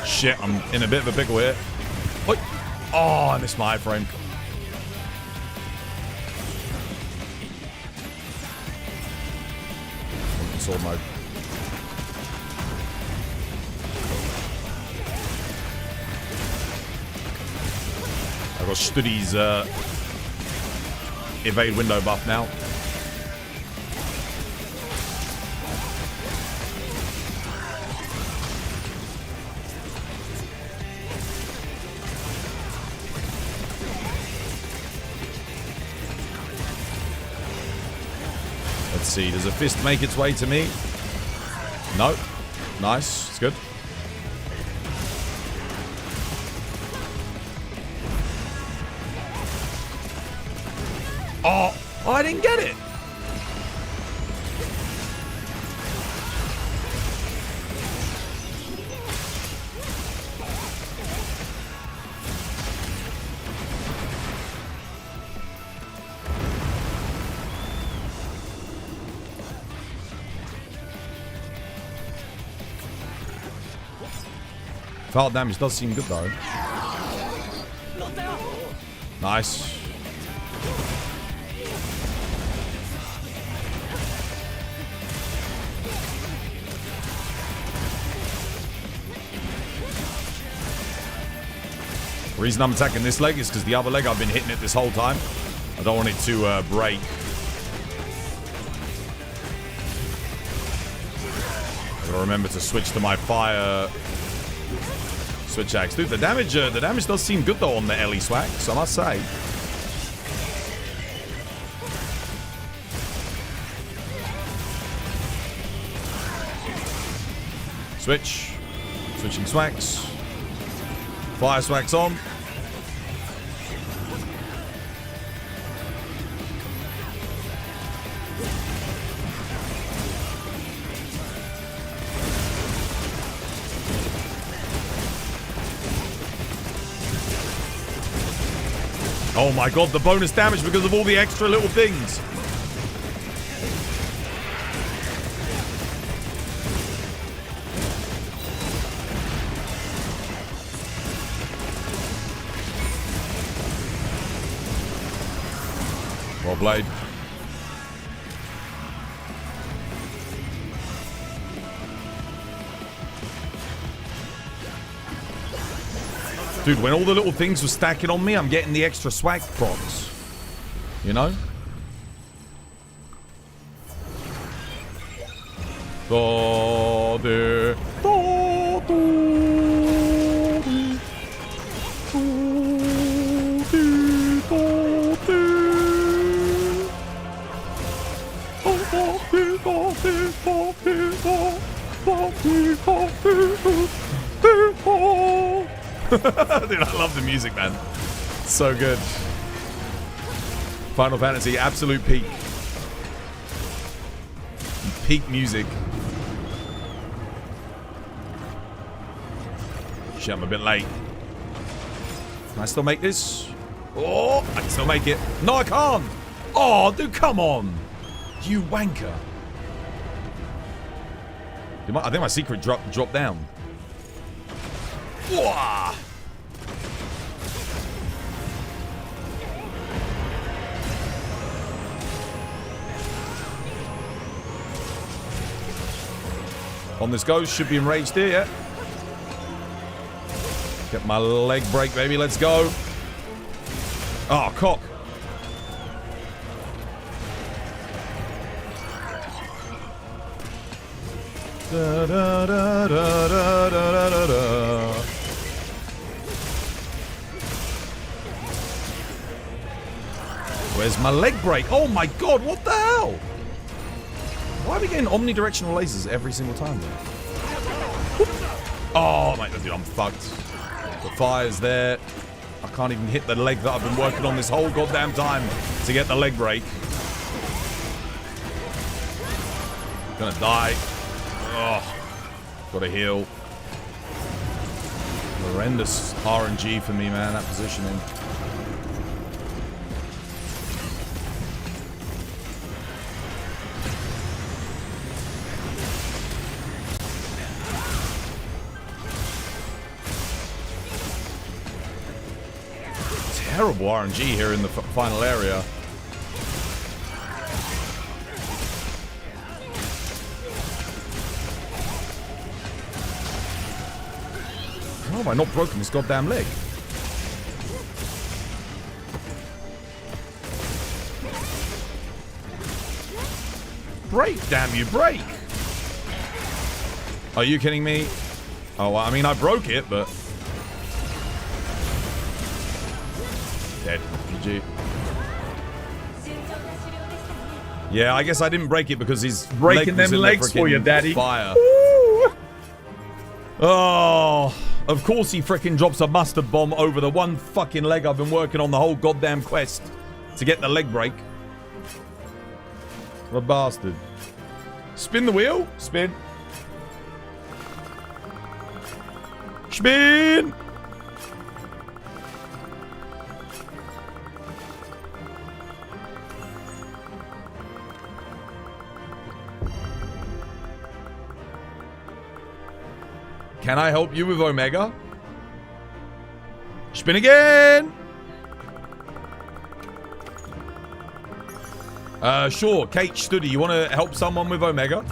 Shit, I'm in a bit of a pickle here. Oh, I missed my iframe. Sword mode. I've got Studi's evade window buff now. Let's see, does a fist make its way to me? No. Nice, it's good. Oh, I didn't get it. File damage does seem good though. Nice. The reason I'm attacking this leg is because the other leg I've been hitting it this whole time. I don't want it to break. I gotta remember to switch to my fire switch axe. Dude, the damage does seem good though on the Ellie swag, so I must say. Switching swags. Fire swags on. Oh my god, the bonus damage because of all the extra little things. Well played. Dude, when all the little things were stacking on me, I'm getting the extra swag procs. You know? Dude, I love the music, man. It's so good. Final Fantasy, absolute peak. Peak music. Shit, I'm a bit late. Can I still make this? Oh, I can still make it. No, I can't. Oh, dude, come on. You wanker. I think my secret dropped down. Whoa. On this goes, should be enraged here, yeah. Get my leg break, baby. Let's go. Oh, cock. Da, da, da, da, da, da, da, da. Where's my leg break? Oh my god, what the hell? Why are we getting omnidirectional lasers every single time? Oh my god, dude, I'm fucked. The fire's there. I can't even hit the leg that I've been working on this whole goddamn time to get the leg break. Gonna die. Oh, gotta heal. Horrendous RNG for me, man, that positioning. Terrible RNG here in the final area. How have I not broken this goddamn leg? Break, damn you, break! Are you kidding me? Oh, I mean, I broke it, but... Dead. GG. Yeah, I guess I didn't break it because he's breaking them legs for you, daddy. Fire. Oh, of course he frickin' drops a mustard bomb over the one fucking leg I've been working on the whole goddamn quest to get the leg break. What a bastard. Spin the wheel. Spin. Spin. Can I help you with Omega? Spin again! Sure. Kate Studi, you want to help someone with Omega?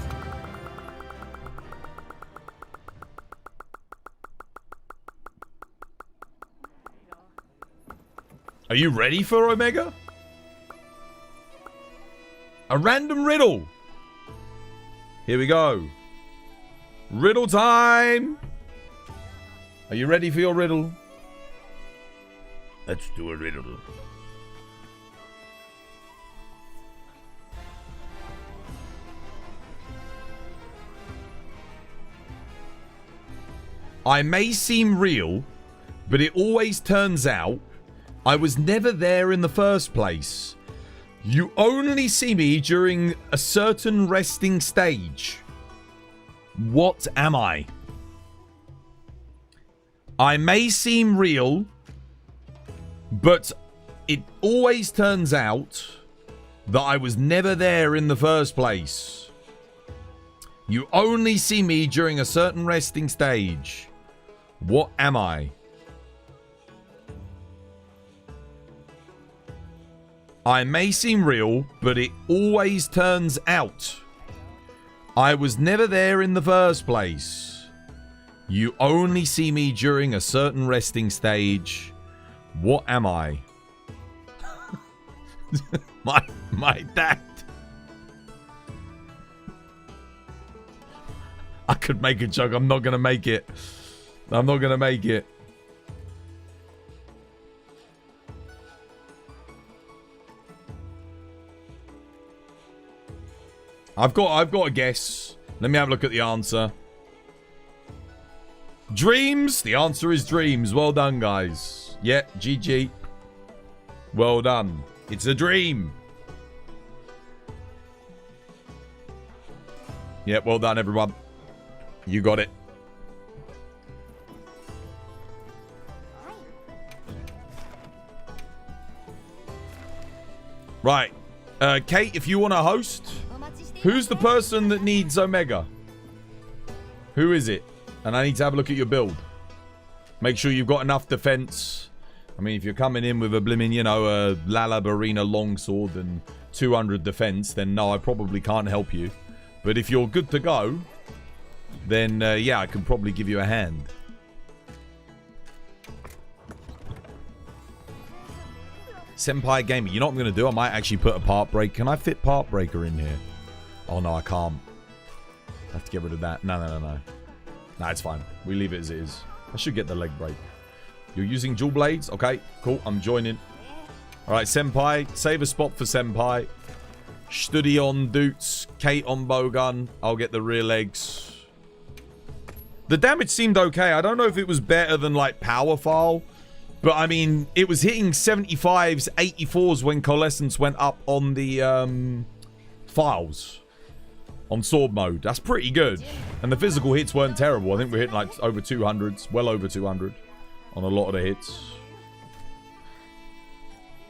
Are you ready for Omega? A random riddle. Here we go. Riddle time! Are you ready for your riddle? Let's do a riddle. I may seem real, but it always turns out I was never there in the first place. You only see me during a certain resting stage. What am I? I may seem real, but it always turns out that I was never there in the first place. You only see me during a certain resting stage. What am I? I may seem real, but it always turns out I was never there in the first place. You only see me during a certain resting stage. What am I? my dad. I could make a joke. I'm not going to make it. I'm not going to make it. I've got a guess. Let me have a look at the answer. Dreams? The answer is dreams. Well done, guys. Yeah, GG. Well done. It's a dream. Yeah, well done, everyone. You got it. Right. Kate, if you want to host... Who's the person that needs Omega? Who is it? And I need to have a look at your build. Make sure you've got enough defense. I mean, if you're coming in with a blimmin', you know, a Lalabarina longsword and 200 defense, then no, I probably can't help you. But if you're good to go, then yeah, I can probably give you a hand. Senpai Gamer. You know what I'm going to do? I might actually put a part break. Can I fit part breaker in here? Oh, no, I can't. I have to get rid of that. No. Nah, it's fine. We leave it as it is. I should get the leg break. You're using dual blades? Okay, cool. I'm joining. Alright, Senpai. Save a spot for Senpai. Studi on Doots. Kate on Bowgun. I'll get the rear legs. The damage seemed okay. I don't know if it was better than, like, Power File. But, I mean, it was hitting 75s, 84s when Coalescence went up on the files. On sword mode. That's pretty good. And the physical hits weren't terrible. I think we're hitting, like, over 200s. Well over 200 on a lot of the hits.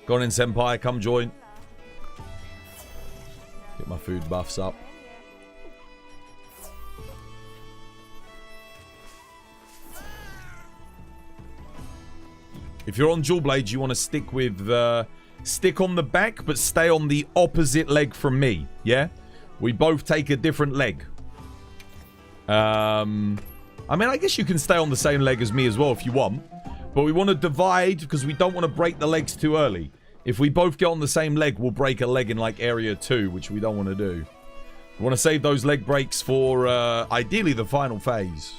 Go on in, Senpai. Come join. Get my food buffs up. If you're on dual blades, you want to stick with stick on the back, but stay on the opposite leg from me. Yeah, we both take a different leg. I mean, I guess you can stay on the same leg as me as well if you want, but we want to divide because we don't want to break the legs too early. If we both get on the same leg, we'll break a leg in like area 2, which we don't want to do. We want to save those leg breaks for ideally the final phase.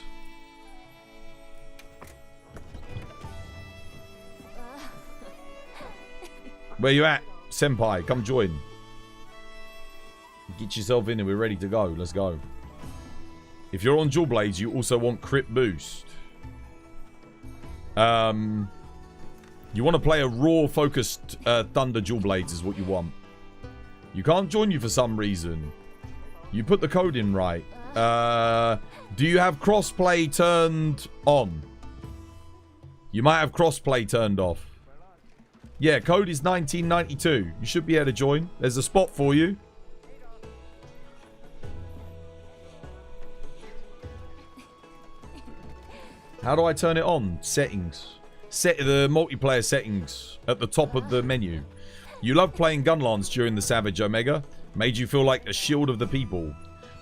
Where you at, Senpai? Come join. Get yourself in and we're ready to go. Let's go. If you're on dual blades, you also want crit boost. You want to play a raw focused thunder dual blades is what you want. You can't join you for some reason. You put the code in right. Do you have crossplay turned on? You might have crossplay turned off. Yeah, code is 1992. You should be able to join. There's a spot for you. How do I turn it on? Settings. Set the multiplayer settings at the top of the menu. You love playing Gunlance during the Savage Omega. Made you feel like a shield of the people.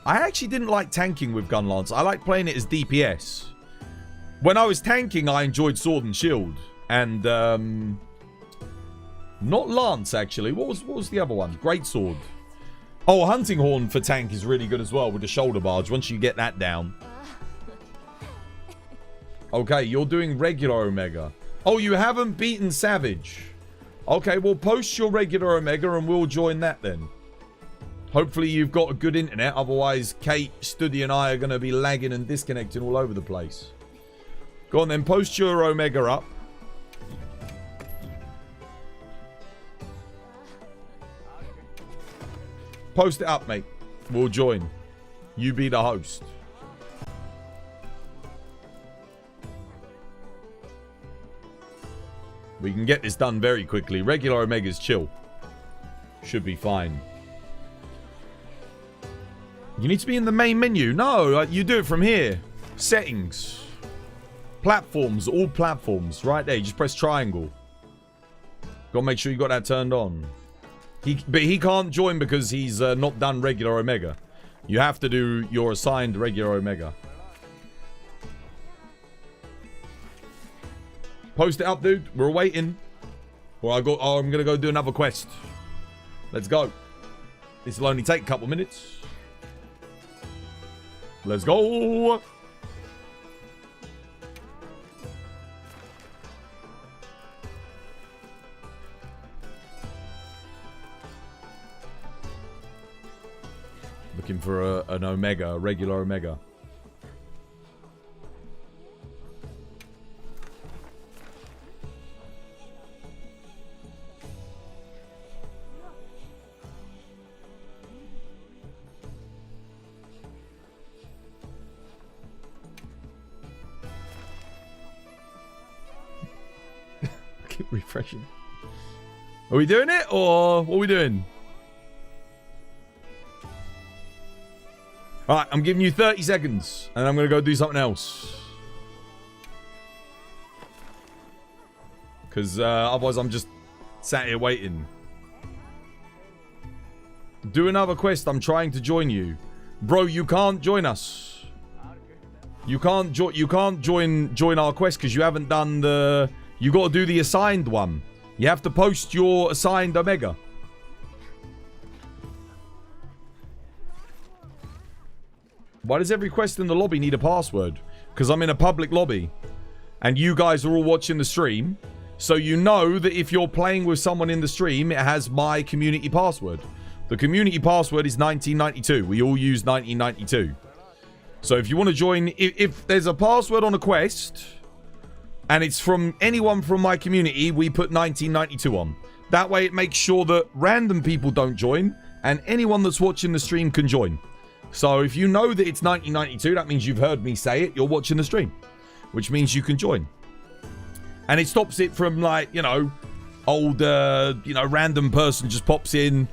I actually didn't like tanking with Gunlance. I like playing it as DPS. When I was tanking, I enjoyed Sword and Shield. And, not Lance, actually. What was the other one? Greatsword. Oh, Hunting Horn for tank is really good as well with the shoulder barge once you get that down. Okay, you're doing regular Omega. Oh, you haven't beaten Savage. Okay, well, post your regular Omega and we'll join that then. Hopefully you've got a good internet. Otherwise, Kate, Studi, and I are going to be lagging and disconnecting all over the place. Go on then, post your Omega up. Post it up, mate. We'll join. You be the host. We can get this done very quickly. Regular Omega's chill. Should be fine. You need to be in the main menu. No, you do it from here. Settings. Platforms. All platforms. Right there. You just press triangle. Gotta make sure you got that turned on. But he can't join because he's not done regular Omega. You have to do your assigned regular Omega. Post it up, dude. We're waiting. Or I'm going to go do another quest. Let's go. This will only take a couple minutes. Let's go. Looking for an Omega, a regular Omega. Keep refreshing. Are we doing it or what are we doing? Alright, I'm giving you 30 seconds and I'm going to go do something else. Because otherwise I'm just sat here waiting. Do another quest. I'm trying to join you. Bro, you can't join us. You can't join our quest because you haven't done the... You got to do the assigned one. You have to post your assigned Omega. Why does every quest in the lobby need a password? Because I'm in a public lobby. And you guys are all watching the stream. So you know that if you're playing with someone in the stream, it has my community password. The community password is 1992. We all use 1992. So if you want to join, if there's a password on a quest, and it's from anyone from my community, we put 1992 on. That way it makes sure that random people don't join, and anyone that's watching the stream can join. So if you know that it's 1992, that means you've heard me say it, you're watching the stream. Which means you can join. And it stops it from, like, you know, old, random person just pops in.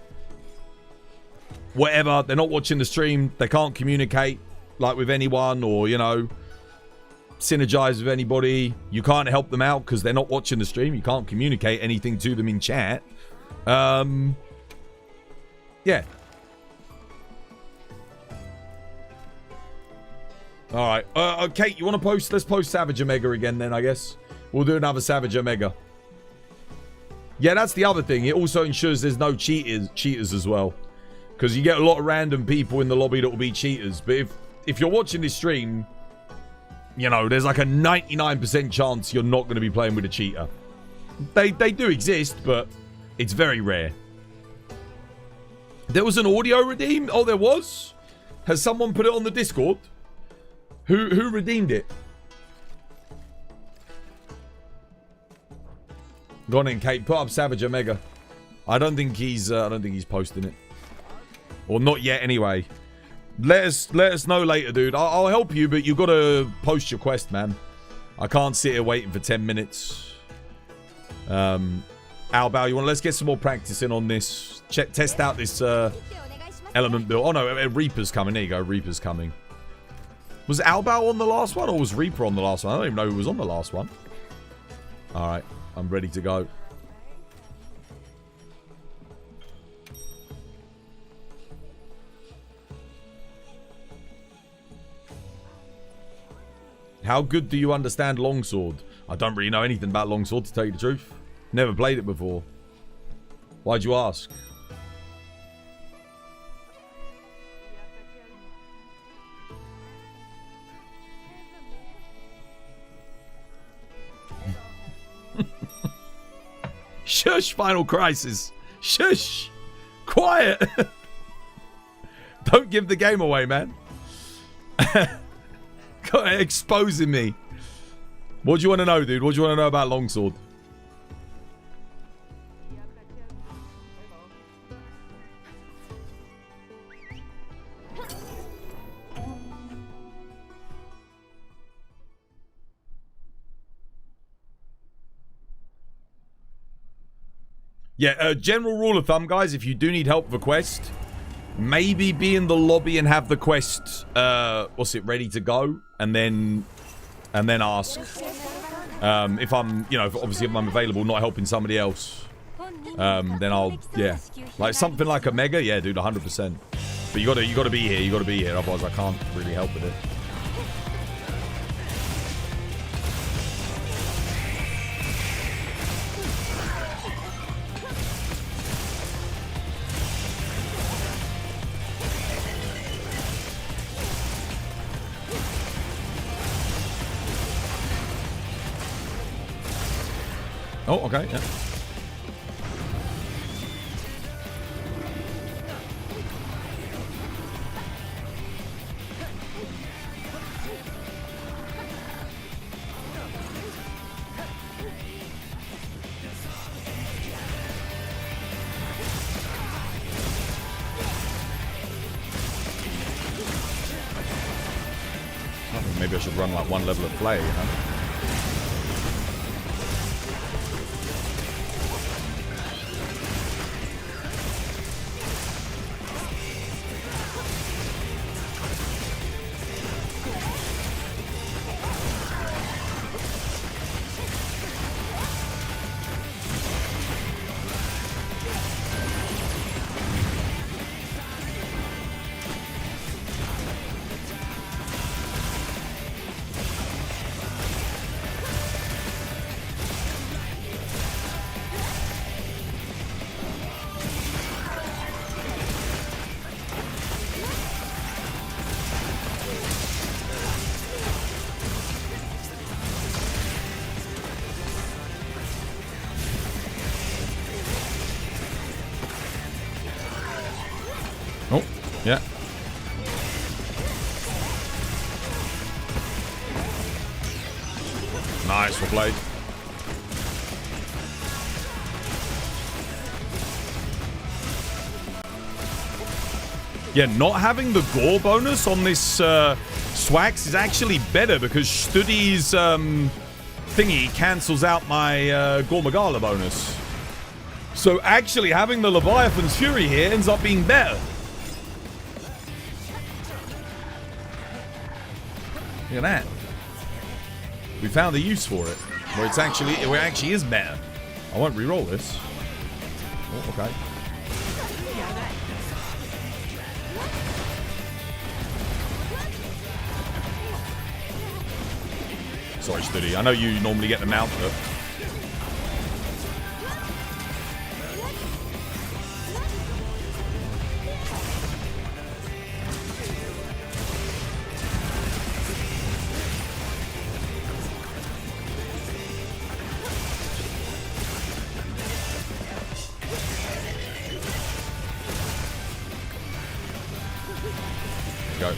Whatever, they're not watching the stream, they can't communicate, like, with anyone, or, you know, synergize with anybody. You can't help them out because they're not watching the stream. You can't communicate anything to them in chat. Yeah. Alright. Kate, you want to post? Let's post Savage Omega again then, I guess. We'll do another Savage Omega. Yeah, that's the other thing. It also ensures there's no cheaters as well. Because you get a lot of random people in the lobby that will be cheaters. But if you're watching this stream, you know, there's like a 99% chance you're not going to be playing with a cheater. They do exist, but it's very rare. There was an audio redeem? Oh, there was? Has someone put it on the Discord? Who redeemed it? Go on in, Kate. Put up Savage Omega. I don't think he's posting it. Or not yet anyway. Let us know later, dude. I'll help you, but you've got to post your quest, man. I can't sit here waiting for 10 minutes. Albao, let's get some more practice in on this. Test out this element build. Oh no, Reaper's coming. There you go, Reaper's coming. Was Albao on the last one, or was Reaper on the last one? I don't even know who was on the last one. Alright, I'm ready to go. How good do you understand Longsword? I don't really know anything about Longsword, to tell you the truth. Never played it before. Why'd you ask? Shush, Final Crisis. Shush. Quiet. Don't give the game away, man. Exposing me. What do you want to know, dude? What do you want to know about Longsword? Yeah, general rule of thumb, guys, if you do need help with a quest, maybe be in the lobby and have the quest, ready to go, and then ask. If I'm, obviously if I'm available, not helping somebody else, then I'll, yeah. Like something like Omega, yeah, dude, 100%. But you gotta be here, otherwise I can't really help with it. Oh, okay, yeah. Maybe I should run like one level of play, you know? Yeah. Nice, well played. Yeah, not having the Gore bonus on this Swax is actually better because Studi's thingy cancels out my Gore Magala bonus. So actually having the Leviathan's Fury here ends up being better. Look at that. We found a use for it. Where it actually is better. I won't re-roll this. Oh, okay. Sorry, Studi. I know you normally get the mount, but... Go.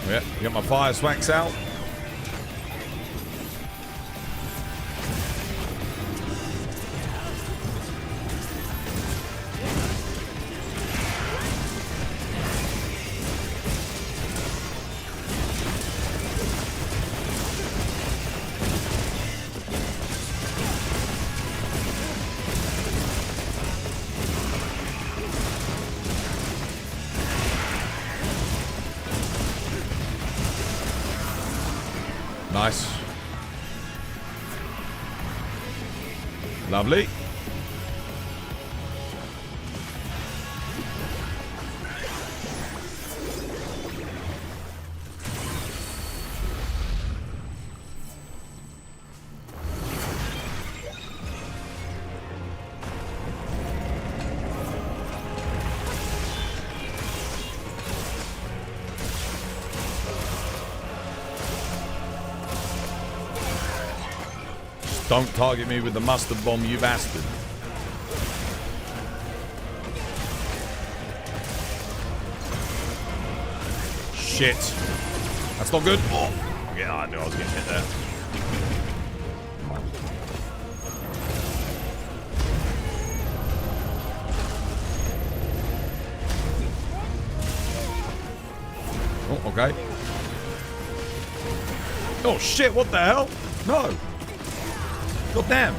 Yeah, get my fire Swax out. Nice. Lovely. Don't target me with the mustard bomb, you bastard. Shit. That's not good. Oh. Yeah, I knew I was getting hit there. Oh, okay. Oh, shit, what the hell? No. God damn.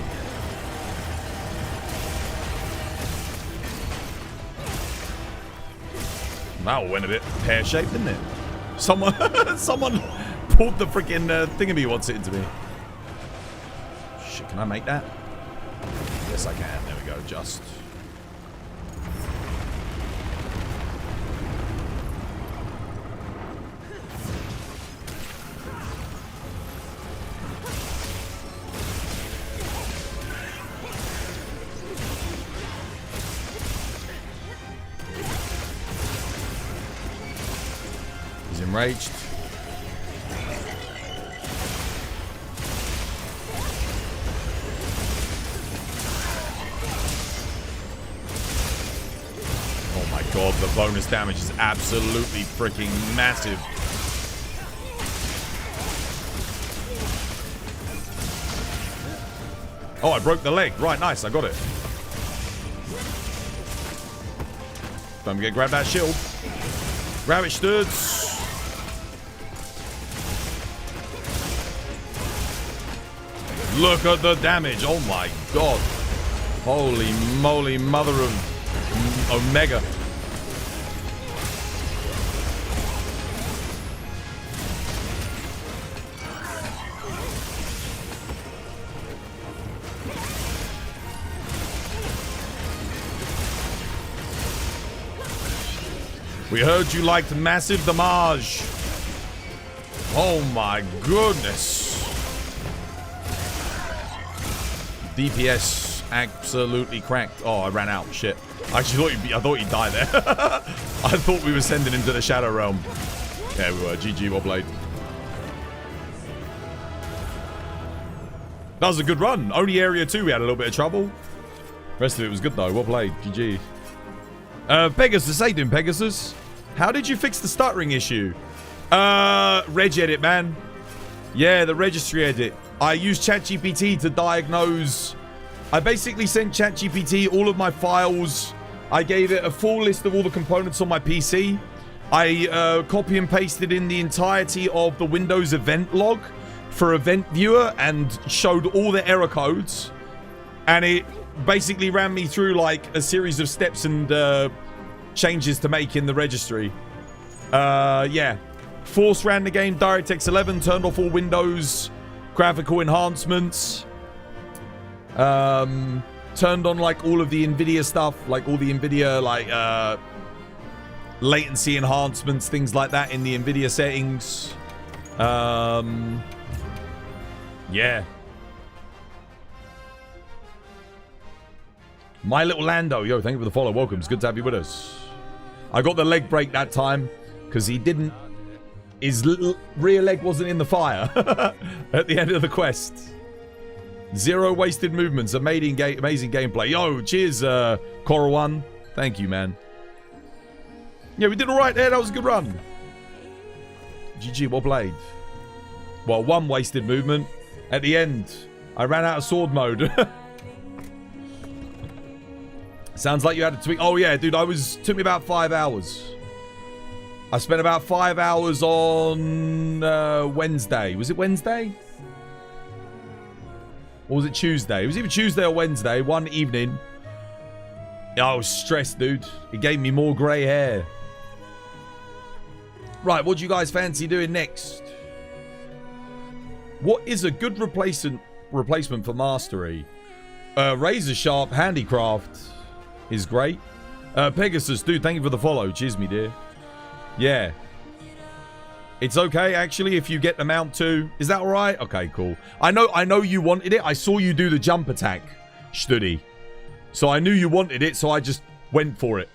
That went a bit pear-shaped, didn't it? Someone pulled the freaking thingamie wants it into me. Shit, can I make that? Yes, I can. There we go. Just. Enraged. Oh my god, the bonus damage is absolutely freaking massive. Oh, I broke the leg. Right, nice, I got it. Don't forget, grab that shield. Grab it, studs. Look at the damage. Oh my god. Holy moly, mother of Omega. We heard you liked massive damage. Oh my goodness. DPS absolutely cracked. Oh, I ran out. Shit. Actually, I thought he'd die there. I thought we were sending him to the Shadow Realm. Yeah, we were. GG, well played. That was a good run. Only area 2 we had a little bit of trouble. Rest of it was good though. Well played. GG. Pegasus, how you doing, Pegasus? How did you fix the stuttering issue? Reg edit, man. Yeah, the registry edit. I used ChatGPT to diagnose. I basically sent ChatGPT all of my files. I gave it a full list of all the components on my PC. I copy and pasted in the entirety of the Windows event log for Event Viewer and showed all the error codes. And it basically ran me through like a series of steps and changes to make in the registry. Yeah. Force ran the game, DirectX 11, turned off all Windows graphical enhancements. Turned on like all of the NVIDIA stuff, like all the NVIDIA like latency enhancements, things like that in the NVIDIA settings. Yeah. My Little Lando, yo, thank you for the follow. Welcome. It's good to have you with us. I got the leg break that time because he didn't. His little rear leg wasn't in the fire at the end of the quest. 0 wasted movements. Amazing gameplay. Yo, cheers, Cora 1. Thank you, man. Yeah, we did all right there. That was a good run. GG, well played. Well, 1 wasted movement. At the end, I ran out of sword mode. Sounds like you had to tweak. Oh, yeah, dude, took me about 5 hours. I spent about 5 hours on Wednesday. Was it Wednesday? Or was it Tuesday? It was either Tuesday or Wednesday, one evening. I was stressed, dude. It gave me more grey hair. Right, what do you guys fancy doing next? What is a good replacement for Mastery? Razor Sharp Handicraft is great. Pegasus, dude, thank you for the follow. Cheers, me dear. Yeah. It's okay, actually, if you get the mount too. Is that alright? Okay, cool. I know you wanted it. I saw you do the jump attack, Studi. So I knew you wanted it, so I just went for it.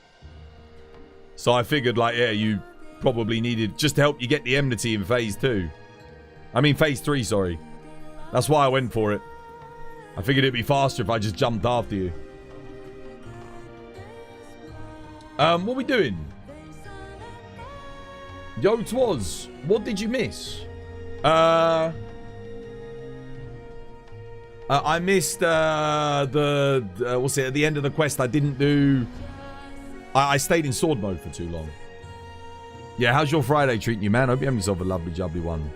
So I figured, like, yeah, you probably needed just to help you get the enmity in phase 2. I mean, phase 3, sorry. That's why I went for it. I figured it'd be faster if I just jumped after you. What are we doing? Yo, Twas, what did you miss? I missed what's it, at the end of the quest I didn't do. I stayed in sword mode for too long. Yeah, how's your Friday treating you, man? Hope you have yourself a lovely jubbly one.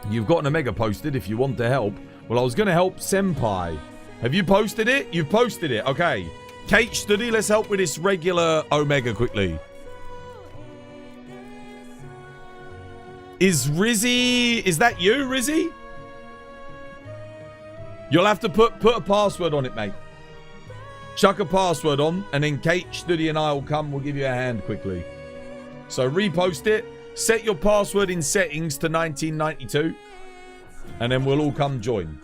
You've got an Omega posted if you want to help. Well, I was going to help Senpai. Have you posted it? You've posted it. Okay. Kate Study, let's help with this regular Omega quickly. Is Rizzy... Is that you, Rizzy? You'll have to put a password on it, mate. Chuck a password on, and then Kate Study and I will come. We'll give you a hand quickly. So repost it. Set your password in settings to 1992. And then we'll all come join.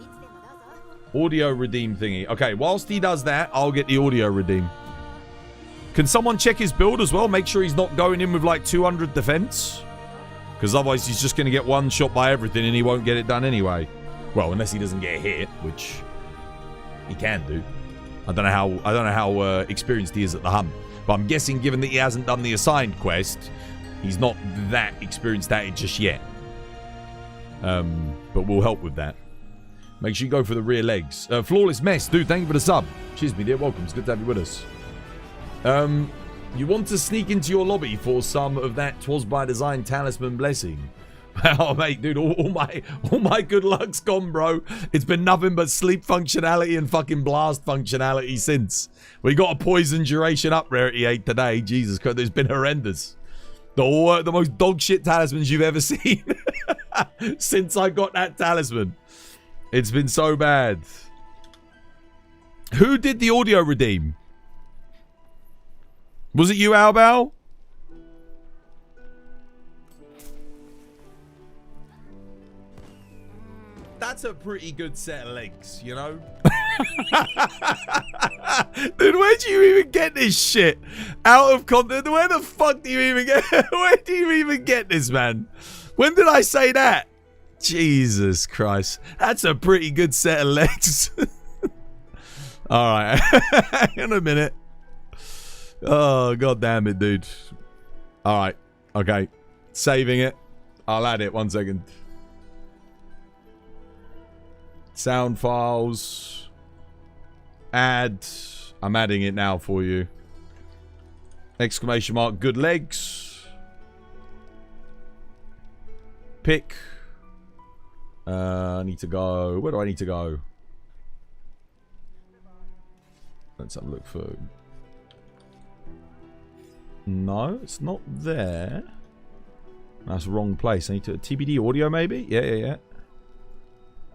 Audio redeem thingy. Okay, whilst he does that, I'll get the audio redeem. Can someone check his build as well? Make sure he's not going in with like 200 defense. Because otherwise he's just going to get one shot by everything and he won't get it done anyway. Well, unless he doesn't get hit, which he can do. I don't know how experienced he is at the hunt. But I'm guessing given that he hasn't done the assigned quest, he's not that experienced at it just yet. But we'll help with that. Make sure you go for the rear legs. Flawless Mess, dude, thank you for the sub. Cheers, me dear. Welcome. It's good to have you with us. You want to sneak into your lobby for some of that Twas by Design talisman blessing? Oh, mate, dude, all my good luck's gone, bro. It's been nothing but sleep functionality and fucking blast functionality since. We got a poison duration up rarity 8 today. Jesus Christ, it's been horrendous. The most dog shit talismans you've ever seen since I got that talisman. It's been so bad. Who did the audio redeem? Was it you, Albal? That's a pretty good set of legs, you know? Dude, where do you even get this shit? Out of context. Where the fuck do you even get? Where do you even get this, man? When did I say that? Jesus Christ. That's a pretty good set of legs. Alright. Hang on a minute. Oh, god damn it, dude. Alright. Okay. Saving it. I'll add it. 1 second. Sound files. Add. I'm adding it now for you. Exclamation mark. Good legs. Pick. I need to go. Where do I need to go? Let's have a look for. No, it's not there. That's the wrong place. I need to. TBD audio, maybe? Yeah.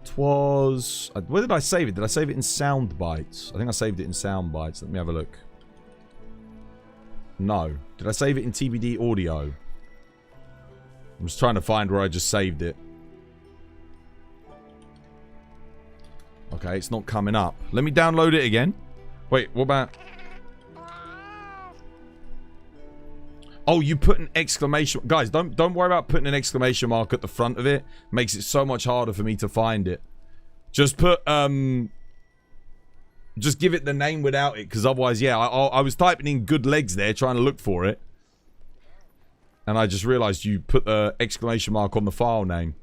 It was. Where did I save it? Did I save it in sound bites? I think I saved it in sound bites. Let me have a look. No. Did I save it in TBD audio? I was trying to find where I just saved it. Okay, it's not coming up. Let me download it again. Wait, what about... Oh, you put an exclamation... Guys, don't worry about putting an exclamation mark at the front of it. Makes it so much harder for me to find it. Just put, just give it the name without it, because otherwise, yeah, I was typing in good legs there, trying to look for it. And I just realized you put the exclamation mark on the file name.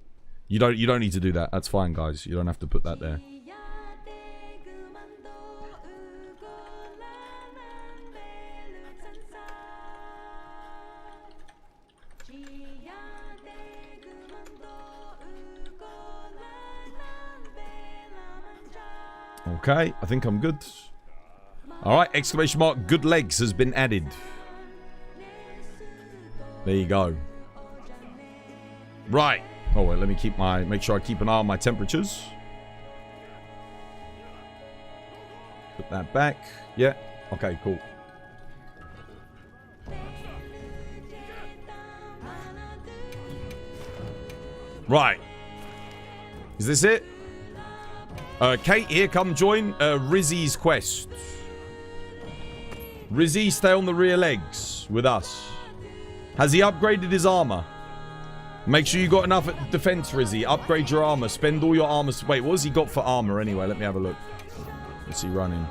You don't need to do that. That's fine, guys. You don't have to put that there. Okay, I think I'm good. Alright, exclamation mark, good legs has been added. There you go. Right. Oh, wait, let me make sure I keep an eye on my temperatures. Put that back. Yeah. Okay, cool. Right. Is this it? Kate, here, come join Rizzy's quest. Rizzy, stay on the rear legs with us. Has he upgraded his armor? Make sure you got enough at defense, Rizzy. Upgrade your armor. Spend all your armor. Wait, what has he got for armor anyway? Let me have a look. What's he running?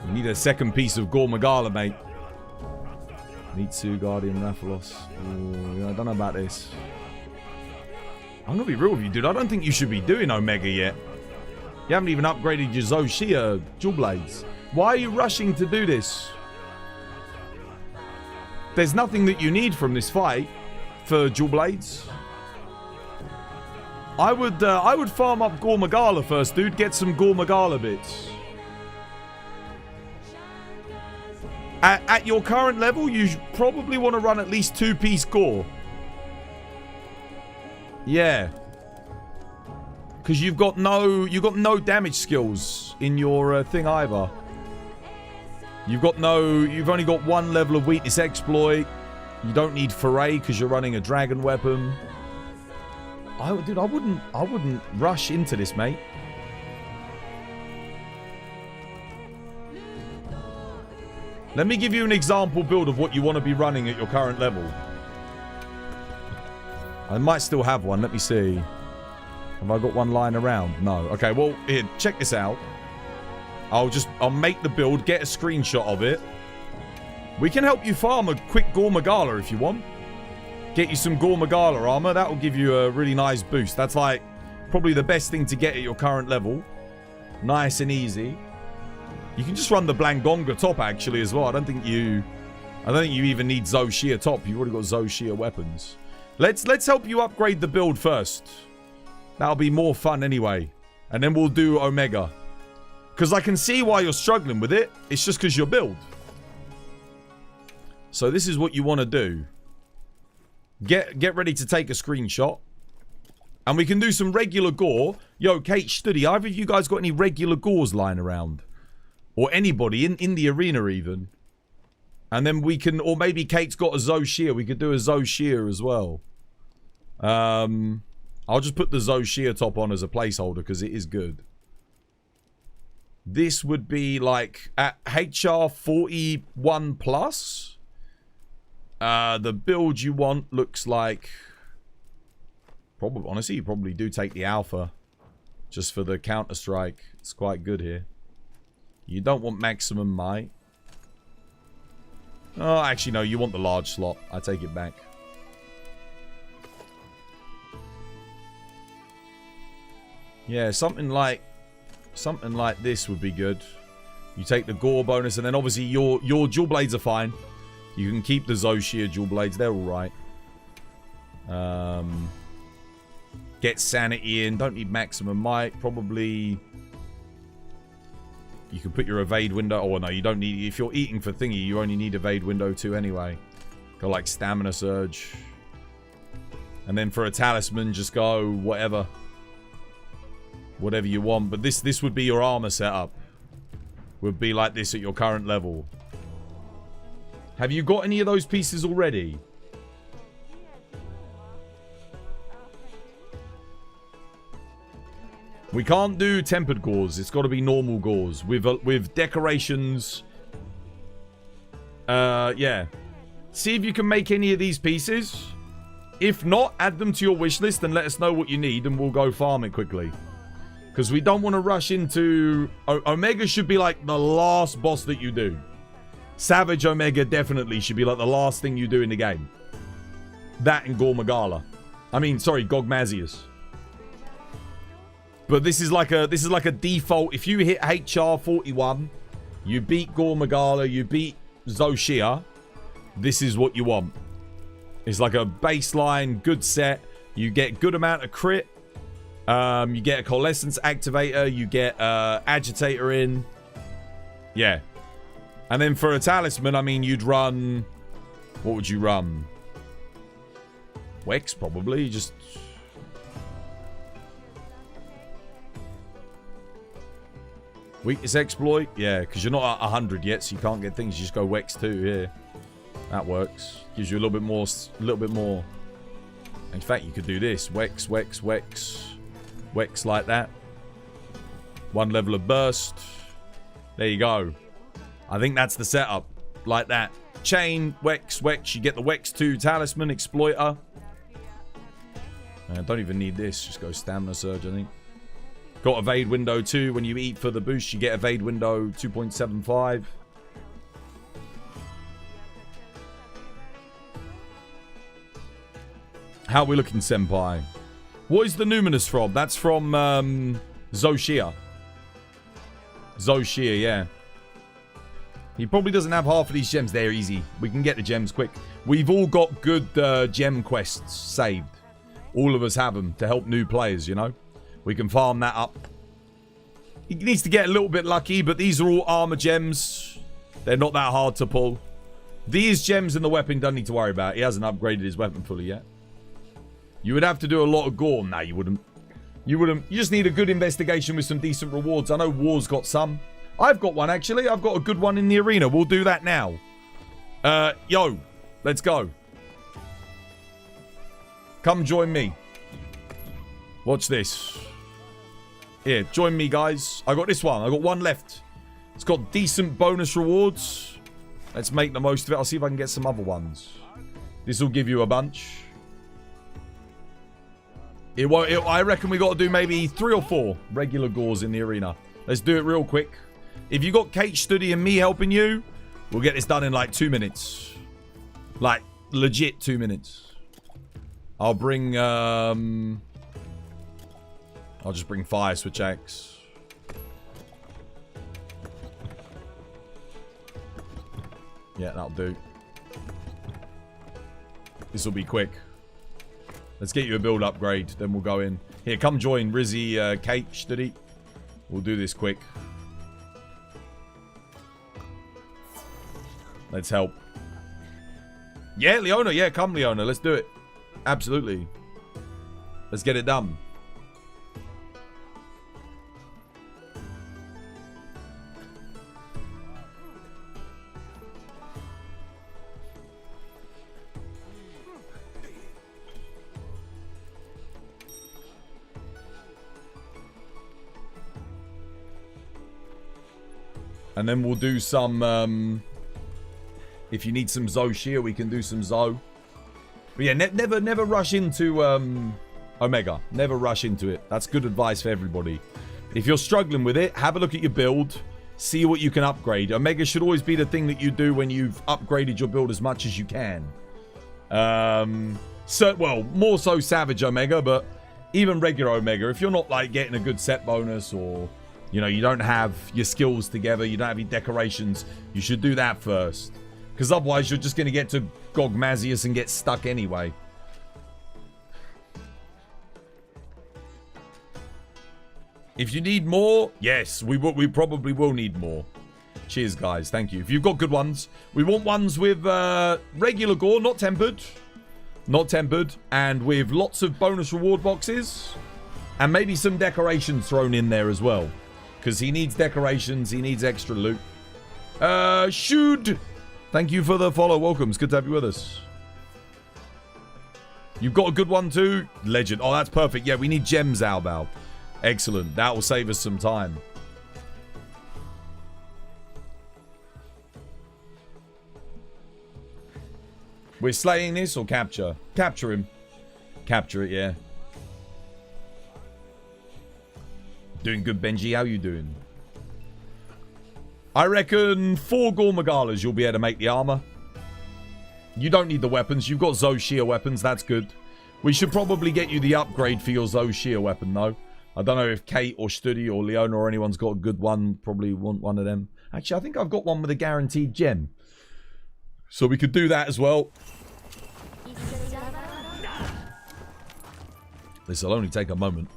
You need a second piece of Gore Magala, mate. Need 2 Guardian Rathalos. Ooh, I don't know about this. I'm gonna be real with you, dude. I don't think you should be doing Omega yet. You haven't even upgraded your Zoshia Dual Blades. Why are you rushing to do this? There's nothing that you need from this fight for Dual Blades. I would farm up Gore Magala first, dude. Get some Gore Magala bits. At your current level, you probably want to run at least 2-piece Gore. Yeah. Because you've got no damage skills in your thing either. You've only got 1 level of weakness exploit. You don't need foray because you're running a dragon weapon. Dude, I wouldn't rush into this, mate. Let me give you an example build of what you want to be running at your current level. I might still have one. Let me see. Have I got one lying around? No. Okay, well, here, check this out. I'll make the build, get a screenshot of it. We can help you farm a quick Gore Magala if you want. Get you some Gore Magala armor. That will give you a really nice boost. That's like probably the best thing to get at your current level. Nice and easy. You can just run the Blangonga top actually as well. I don't think you even need Zoshia top. You've already got Zoshia weapons. Let's help you upgrade the build first. That'll be more fun anyway. And then we'll do Omega. Because I can see why you're struggling with it. It's just because you're build. So this is what you want to do. Get ready to take a screenshot. And we can do some regular Gore. Yo, Kate, Studi, either of you guys got any regular Gores lying around? Or anybody in the arena even. And then we can, or maybe Kate's got a Zoshia. We could do a Zoshia as well. I'll just put the Zoshia top on as a placeholder because it is good. This would be like at HR 41 plus. The build you want looks like... Probably, honestly, you probably do take the alpha. Just for the Counter-Strike. It's quite good here. You don't want maximum might. Oh, actually, no. You want the large slot. I take it back. Yeah, something like this would be good. You take the Gore bonus, and then obviously your dual blades are fine. You can keep the Zoshia dual blades. They're all right. Get sanity in. Don't need maximum might. Probably... You can put your evade window... Oh, no, you don't need... If you're eating for thingy, you only need evade window 2 anyway. Go like stamina surge. And then for a talisman, just go whatever. Whatever you want. But this would be your armor setup. Would be like this at your current level. Have you got any of those pieces already? We can't do tempered gauze. It's got to be normal gauze with decorations. Yeah. See if you can make any of these pieces. If not, add them to your wish list and let us know what you need, and we'll go farm it quickly. Because we don't want to rush into... Omega should be like the last boss that you do. Savage Omega definitely should be like the last thing you do in the game. That and Gogmazios. I mean, sorry, Gogmazios. But this is like a default. If you hit HR 41, you beat Gogmazios, you beat Zoshia, this is what you want. It's like a baseline, good set. You get good amount of crit. You get a coalescence activator. You get agitator in. Yeah. And then for a talisman, I mean, you'd run... What would you run? Wex, probably. Just... Weakness exploit? Yeah, because you're not at 100 yet, so you can't get things. You just go Wex 2 here. That works. Gives you a little bit more. In fact, you could do this. Wex, Wex, Wex. Wex like that. 1 level of burst. There you go. I think that's the setup. Like that. Chain, Wex, Wex. You get the Wex 2 talisman, exploiter. Don't even need this. Just go stamina surge, I think. Got evade window 2. When you eat for the boost, you get evade window 2.75. How are we looking, Senpai? What is the Numinous from? That's from Zoshia. Zoshia, yeah. He probably doesn't have half of these gems. They're easy. We can get the gems quick. We've all got good gem quests saved. All of us have them to help new players, you know? We can farm that up. He needs to get a little bit lucky, but these are all armor gems. They're not that hard to pull. These gems in the weapon don't need to worry about. He hasn't upgraded his weapon fully yet. You would have to do a lot of gore. Nah, you wouldn't. You wouldn't. You just need a good investigation with some decent rewards. I know War's got some. I've got one, actually. I've got a good one in the arena. We'll do that now. Yo, let's go. Come join me. Watch this. Here, join me, guys. I got this one. I got one left. It's got decent bonus rewards. Let's make the most of it. I'll see if I can get some other ones. This will give you a bunch. I reckon we got to do maybe 3 or 4 regular gores in the arena. Let's do it real quick. If you got Kate, Studi, and me helping you, we'll get this done in like 2 minutes. Like, legit 2 minutes. I'll bring, I'll just bring Fire Switch Axe. Yeah, that'll do. This will be quick. Let's get you a build upgrade, then we'll go in. Here, come join Rizzy, Kate, Studi. We'll do this quick. Let's help. Yeah, Leona. Yeah, come, Leona. Let's do it. Absolutely. Let's get it done. And then we'll do some... if you need some Zo Shear, we can do some Zo. But yeah, never rush into Omega. Never rush into it. That's good advice for everybody. If you're struggling with it, have a look at your build. See what you can upgrade. Omega should always be the thing that you do when you've upgraded your build as much as you can. Well, more so Savage Omega, but even regular Omega, if you're not like getting a good set bonus or, you know, you don't have your skills together, you don't have your decorations, you should do that first. Because otherwise you're just going to get to Gogmazios and get stuck anyway. If you need more, yes, we probably will need more. Cheers, guys. Thank you. If you've got good ones, we want ones with regular gore, not tempered. Not tempered. And with lots of bonus reward boxes. And maybe some decorations thrown in there as well. Because he needs decorations. He needs extra loot. Shoot. Thank you for the follow. Welcome. It's good to have you with us. You've got a good one too? Legend. Oh, that's perfect. Yeah, we need gems, Albal. Excellent. That will save us some time. We're slaying this or capture? Capture him. Capture it, yeah. Doing good, Benji. How you doing? I reckon 4 Gormagalas you'll be able to make the armor. You don't need the weapons. You've got Zo Shear weapons. That's good. We should probably get you the upgrade for your Zo Shear weapon, though. I don't know if Kate or Studi or Leona or anyone's got a good one. Probably want one of them. Actually, I think I've got one with a guaranteed gem. So we could do that as well. This will only take a moment.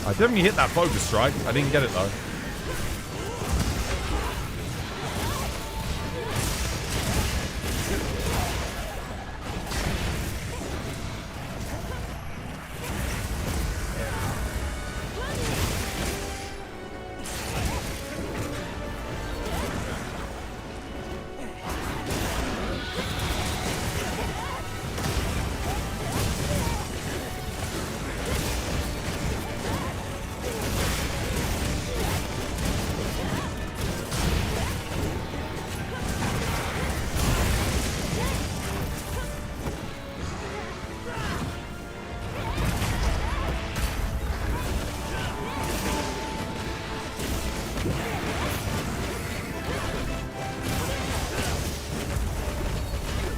I definitely hit that focus strike. I didn't get it though.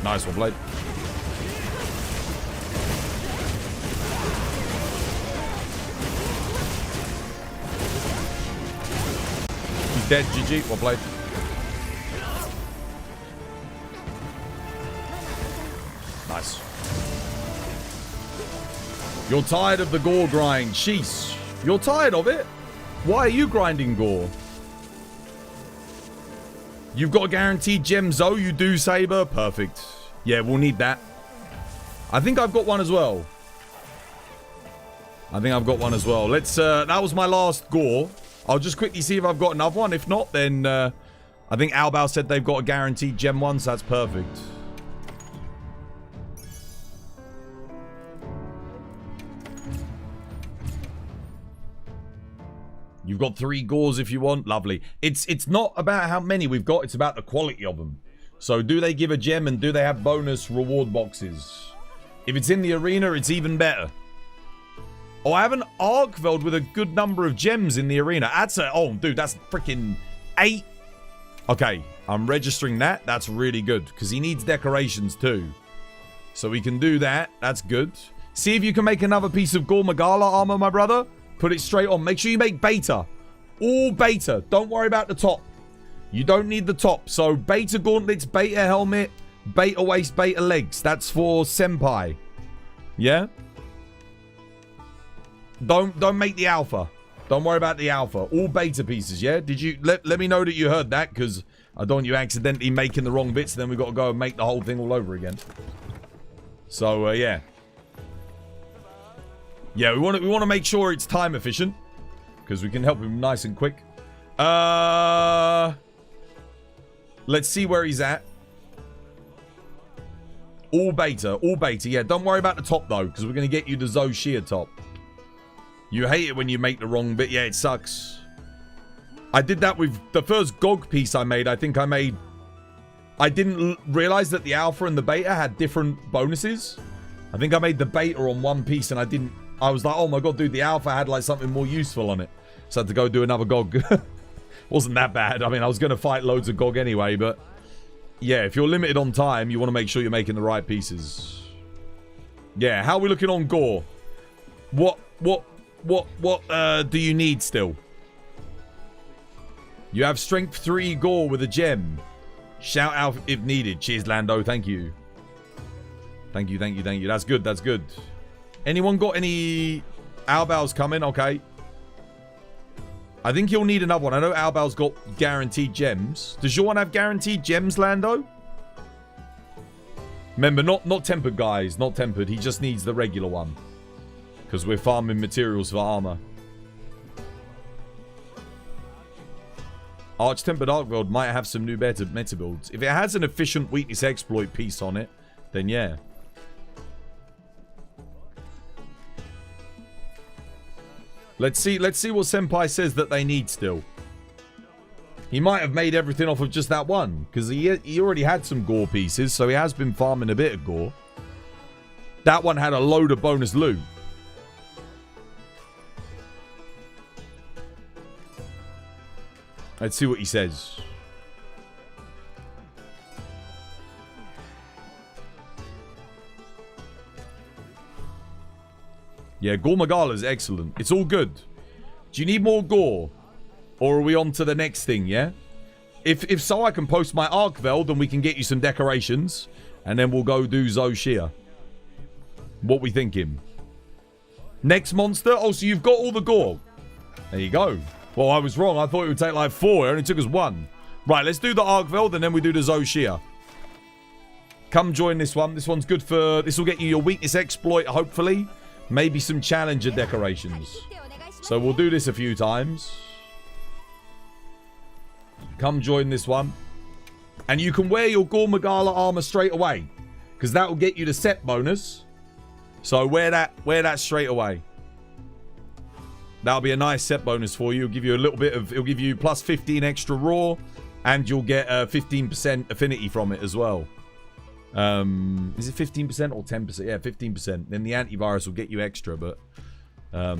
Nice one, Blade. He's dead, GG. Well played. Nice. You're tired of the Gore grind. Sheesh. You're tired of it? Why are you grinding Gore? You've got a guaranteed gem, Zo. You do, Saber. Perfect. Yeah, we'll need that. I think I've got one as well. Let's, that was my last Gore. I'll just quickly see if I've got another one. If not, then, I think Albal said they've got a guaranteed gem one, so that's perfect. You've got 3 Gores if you want. Lovely. It's not about how many we've got. It's about the quality of them. So do they give a gem and do they have bonus reward boxes? If it's in the arena, it's even better. Oh, I have an Arkveld with a good number of gems in the arena. That's a... Oh, dude, that's freaking 8. Okay, I'm registering that. That's really good because he needs decorations too. So we can do that. That's good. See if you can make another piece of Gore Magala armor, my brother. Put it straight on. Make sure you make beta. All beta. Don't worry about the top. You don't need the top. So beta gauntlets, beta helmet, beta waist, beta legs. That's for Senpai. Yeah? Don't make the alpha. Don't worry about the alpha. All beta pieces, yeah? Did you... Let me know that you heard that, because I don't want you accidentally making the wrong bits, then we've got to go and make the whole thing all over again. So, yeah. Yeah, we want to make sure it's time efficient, because we can help him nice and quick. Let's see where he's at. All beta. All beta. Yeah, don't worry about the top, though, because we're going to get you the Zoshia top. You hate it when you make the wrong bit. Yeah, it sucks. I did that with the first GOG piece I made. I didn't realize that the alpha and the beta had different bonuses. I think I made the beta on one piece and I was like, oh my god, dude, the alpha had like something more useful on it. So I had to go do another GOG. Wasn't that bad. I mean, I was going to fight loads of GOG anyway, but yeah, if you're limited on time, you want to make sure you're making the right pieces. Yeah, how are we looking on Gore? What do you need still? You have strength 3 Gore with a gem. Shout out if needed. Cheers, Lando. Thank you. Thank you. That's good. That's good. Anyone got any Albao's coming? Okay. I think you'll need another one. I know Albao's got guaranteed gems. Does your one have guaranteed gems, Lando? Remember, not tempered, guys. Not tempered. He just needs the regular one. Because we're farming materials for armor. Tempered Arkveld might have some new meta builds. If it has an efficient weakness exploit piece on it, then yeah. Let's see what Senpai says that they need still. He might have made everything off of just that one. Because he already had some Gore pieces, so he has been farming a bit of Gore. That one had a load of bonus loot. Let's see what he says. Yeah, Gore Magala is excellent. It's all good. Do you need more Gore? Or are we on to the next thing, yeah? If so, I can post my Arkveld and we can get you some decorations. And then we'll go do Zoshia. What we thinking? Next monster? Oh, so you've got all the Gore. There you go. Well, I was wrong. I thought it would take like 4. It only took us 1. Right, let's do the Arkveld and then we do the Zoshia. Come join this one. This one's good for... This will get you your weakness exploit, hopefully. Maybe some challenger decorations. So we'll do this a few times. Come join this one. And you can wear your Gore Magala armor straight away. Because that will get you the set bonus. So wear that straight away. That'll be a nice set bonus for you. It'll give you a little bit of... It'll give you plus 15 extra raw. And you'll get 15% affinity from it as well. Is it 15% or 10%? Yeah, 15%. Then the antivirus will get you extra, but... we'll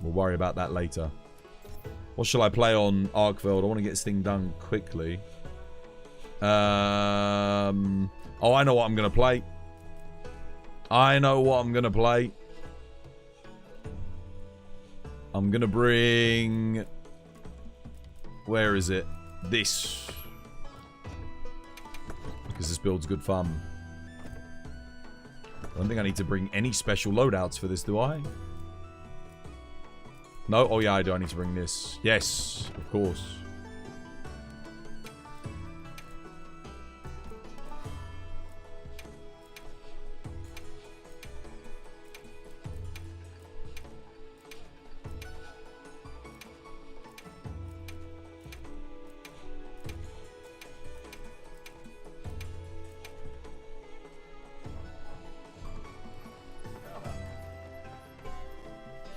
worry about that later. What shall I play on Arkveld? I want to get this thing done quickly. Oh, I know what I'm going to play. I'm going to bring... Where is it? This. Because this build's good fun. I don't think I need to bring any special loadouts for this, do I? No? Oh, yeah, I do. I need to bring this. Yes, of course.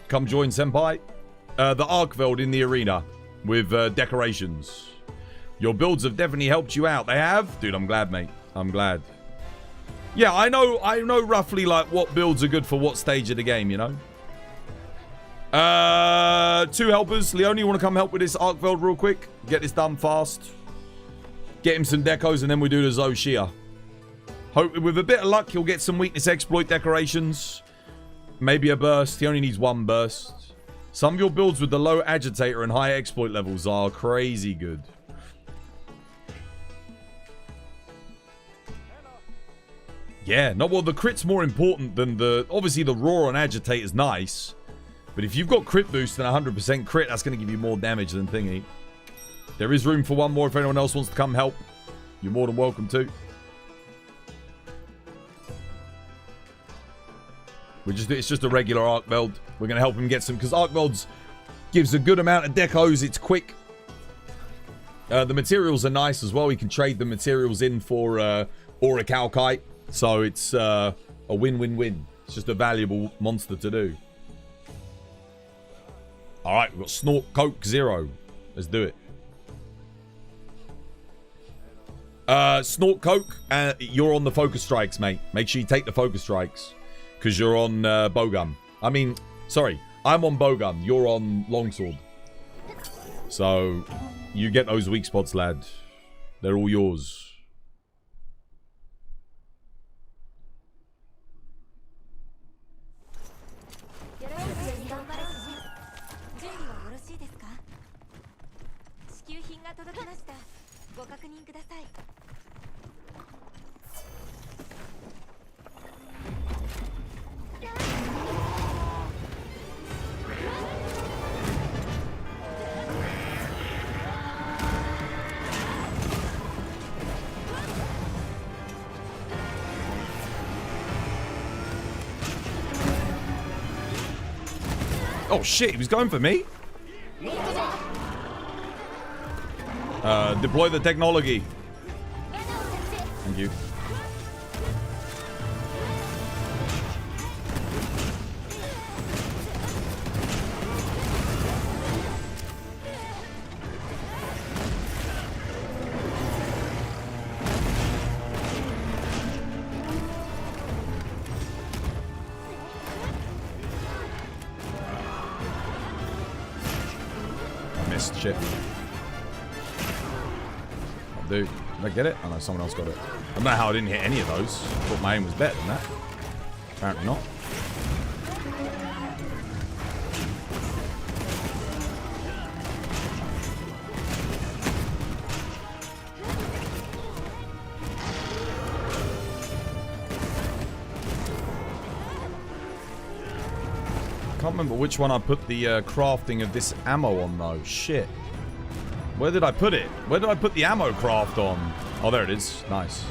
Come join Senpai. The Arkveld in the arena with decorations. Your builds have definitely helped you out. They have? Dude, I'm glad, mate. I'm glad. Yeah, I know roughly like what builds are good for what stage of the game, you know? Two helpers. Leone, you want to come help with this Arkveld real quick? Get this done fast. Get him some decos, and then we do the Zoshia. Hope with a bit of luck, he'll get some weakness exploit decorations. Maybe a burst. He only needs one burst. Some of your builds with the low agitator and high exploit levels are crazy good. Yeah, no, well, the crit's more important than the... Obviously, the raw on agitator is nice. But if you've got crit boost and 100% crit, that's going to give you more damage than thingy. There is room for one more if anyone else wants to come help. You're more than welcome to. It's just a regular Arkveld. We're going to help him get some... Because Arkveld's gives a good amount of decos. It's quick. The materials are nice as well. You can trade the materials in for Auric Alkite. So it's a win-win-win. It's just a valuable monster to do. Alright, we've got Snort Coke 0. Let's do it. Snort Coke, you're on the focus strikes, mate. Make sure you take the focus strikes. Because you're on bowgun. I mean, sorry. I'm on bowgun. You're on longsword. So, you get those weak spots, lad. They're all yours. Oh shit, he was going for me? Deploy the technology. Thank you. Shit. Oh, dude, did I get it? Oh no, someone else got it. I don't know how I didn't hit any of those. I thought my aim was better than that. Apparently not. I can't remember which one I put the crafting of this ammo on though. Shit. Where did I put it? Where did I put the ammo craft on? Oh, there it is. Nice.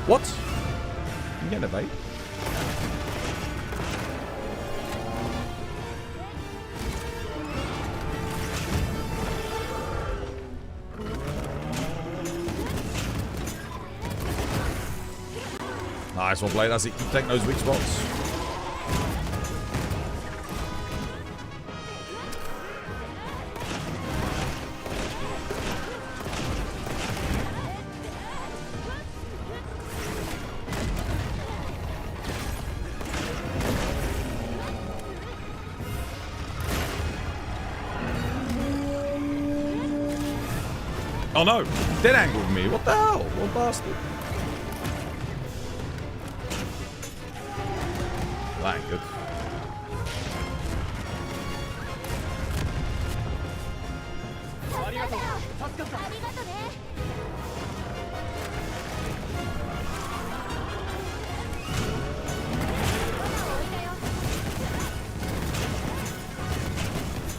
What? You get it, mate. Nice one, Blade. That's it. Keep taking those weak spots. Oh no! Dead angled me. What the hell? What bastard? That ain't good.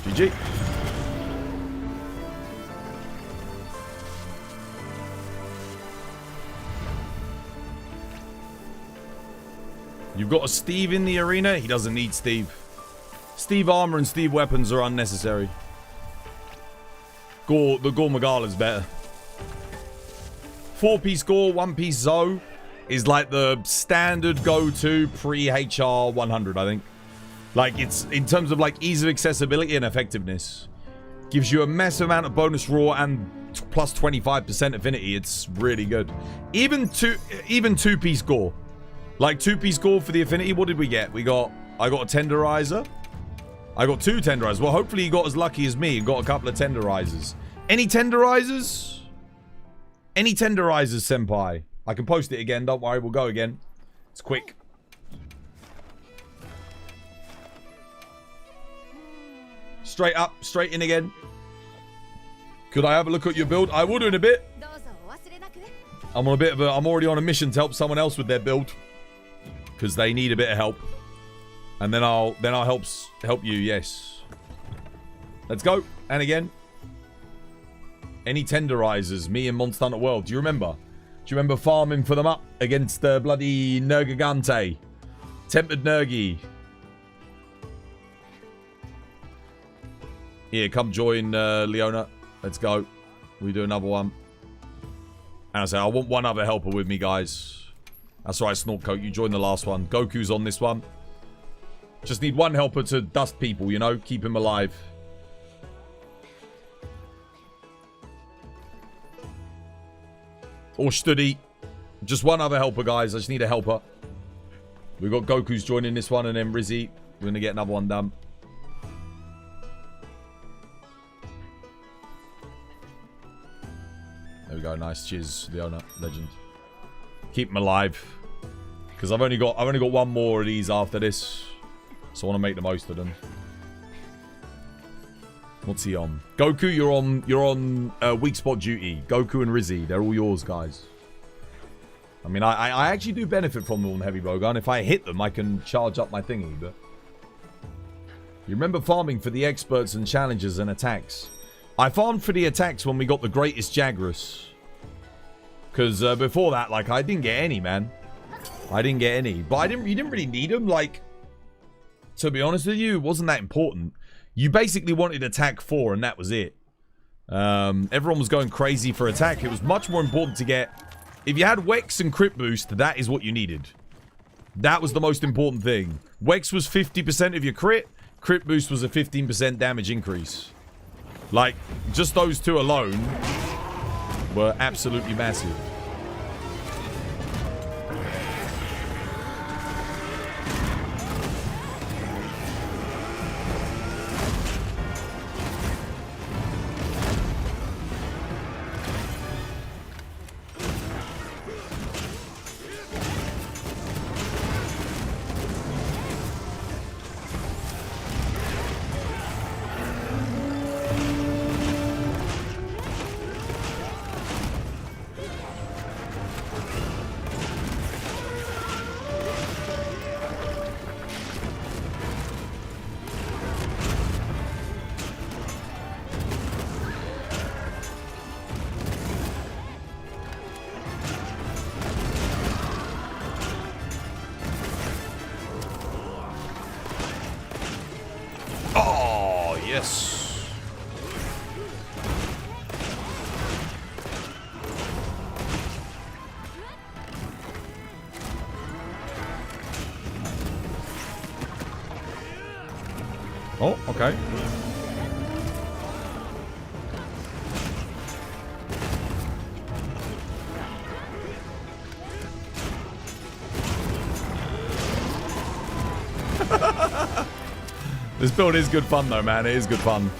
GG. You've got a Steve in the arena. He doesn't need Steve. Steve armor and Steve weapons are unnecessary. Gore, the Gore Magala is better. 4-piece Gore, 1-piece Zoe is like the standard go-to pre-HR 100, I think. Like, it's in terms of like ease of accessibility and effectiveness. Gives you a massive amount of bonus raw and plus 25% affinity. It's really good. Even 2-piece Gore. Like 2-piece Gore for the affinity. What did we get? I got a tenderizer. I got 2 tenderizers. Well, hopefully you got as lucky as me and got a couple of tenderizers. Any tenderizers? Any tenderizers, senpai? I can post it again. Don't worry. We'll go again. It's quick. Straight up. Straight in again. Could I have a look at your build? I will do in a bit. I'm already on a mission to help someone else with their build. Because they need a bit of help. And then I'll help you, yes. Let's go. And again. Any tenderizers, me and Monster Hunter World. Do you remember? Do you remember farming for them up against the bloody Nergigante? Tempered Nergi. Here, come join Leona. Let's go. We do another one. And I say, I want one other helper with me, guys. That's right, Snortcoat. You join the last one. Goku's on this one. Just need one helper to dust people, you know? Keep him alive. Or Studi. Just one other helper, guys. I just need a helper. We've got Goku's joining this one, and then Rizzy. We're going to get another one done. There we go. Nice. Cheers, Leona. Legend. Keep him alive. Because I've only got one more of these after this. So I want to make the most of them. What's he on? Goku, you're on weak spot duty. Goku and Rizzy, they're all yours, guys. I mean, I actually do benefit from them on heavy bowgun. If I hit them, I can charge up my thingy. But you remember farming for the experts and challenges and attacks? I farmed for the attacks when we got the greatest Jagras. Because before that, like, I didn't get any, man. I didn't get any. But you didn't really need them. Like, to be honest with you, it wasn't that important. You basically wanted attack 4, and that was it. Everyone was going crazy for attack. It was much more important to get... If you had Wex and crit boost, that is what you needed. That was the most important thing. Wex was 50% of your crit. Crit boost was a 15% damage increase. Like, just those two alone were absolutely massive. Oh, okay. This build is good fun though, man. It is good fun.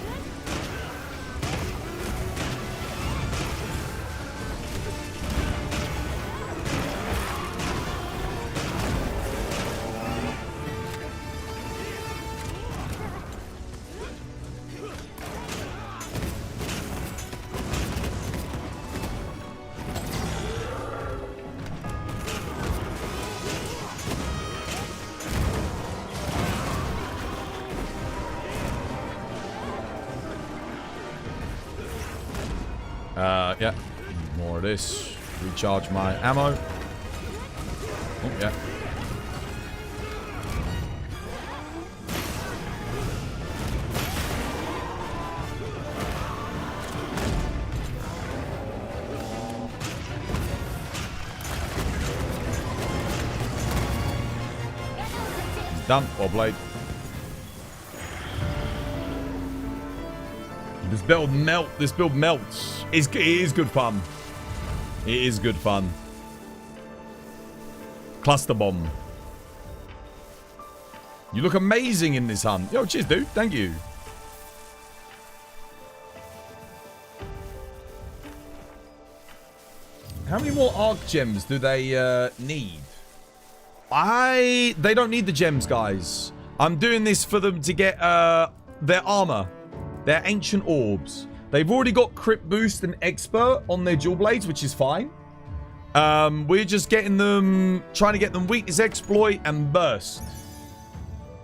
Yeah. More of this. Recharge my ammo. Oh, yeah. He's done. Well played. This build melts. It is good fun. It is good fun. Cluster bomb. You look amazing in this hunt. Yo, cheers, dude. Thank you. How many more arc gems do they need? They don't need the gems, guys. I'm doing this for them to get their armor. Their ancient orbs. They've already got crit boost and expert on their dual blades, which is fine. We're just getting them, trying to get them weakness exploit and burst.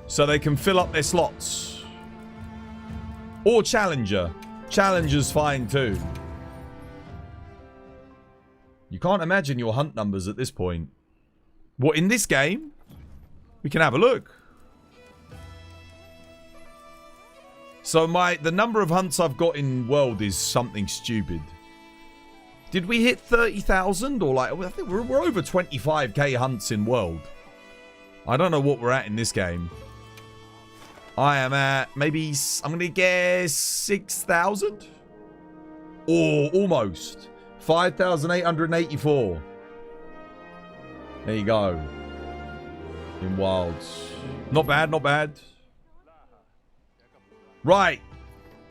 So they can fill up their slots. Or challenger. Challenger's fine too. You can't imagine your hunt numbers at this point. What, in this game? We can have a look. So the number of hunts I've got in World is something stupid. Did we hit 30,000 or like, I think we're over 25k hunts in World. I don't know what we're at in this game. I am at maybe, I'm going to guess 6,000? Or almost. 5,884. There you go. In Wilds. Not bad, not bad. Right.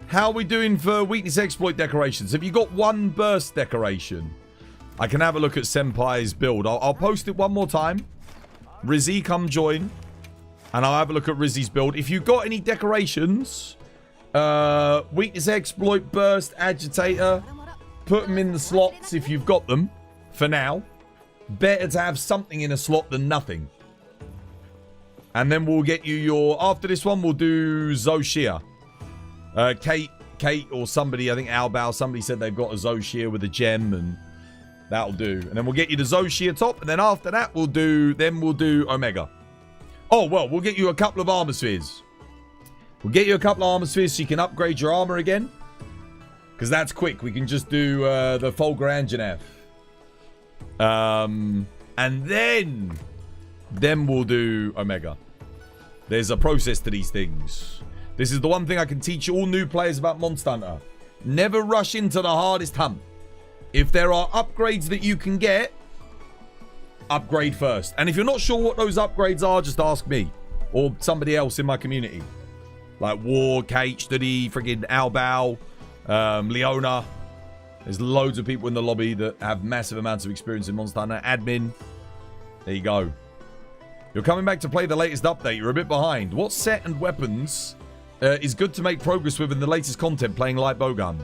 How are we doing for weakness exploit decorations? Have you got one burst decoration? I can have a look at Senpai's build. I'll post it one more time. Rizzy, come join. And I'll have a look at Rizzy's build. If you've got any decorations, weakness exploit, burst, agitator, put them in the slots if you've got them. For now. Better to have something in a slot than nothing. And then we'll get you your... After this one, we'll do Zoshia. Kate or somebody, I think Albao, somebody said they've got a Zoshia with a gem, and that'll do. And then we'll get you the Zoshia top, and then after that, we'll do Omega. Oh, well, we'll get you a couple of armor spheres. We'll get you a couple of armor spheres so you can upgrade your armor again. Because that's quick. We can just do the Folger Anjanath. And then we'll do Omega. There's a process to these things. This is the one thing I can teach all new players about Monster Hunter. Never rush into the hardest hunt. If there are upgrades that you can get, upgrade first. And if you're not sure what those upgrades are, just ask me. Or somebody else in my community. Like War, Kate, Study, friggin' Albao, Leona. There's loads of people in the lobby that have massive amounts of experience in Monster Hunter. Admin. There you go. You're coming back to play the latest update. You're a bit behind. What set and weapons is good to make progress with in the latest content playing light bowgun?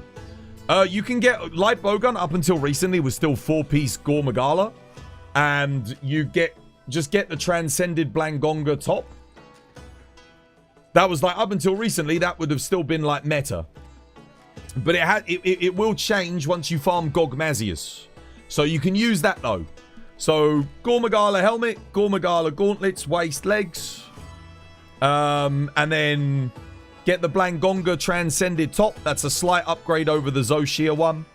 You can get light bowgun up until recently was still 4-piece Gore Magala. And you just get the Transcended Blangonga top. That was like, up until recently, that would have still been like meta. But it will change once you farm Gogmazios. So you can use that though. So Gore Magala helmet, Gore Magala gauntlets, waist, legs. And then get the Blangonga Transcended top. That's a slight upgrade over the Zoshia one.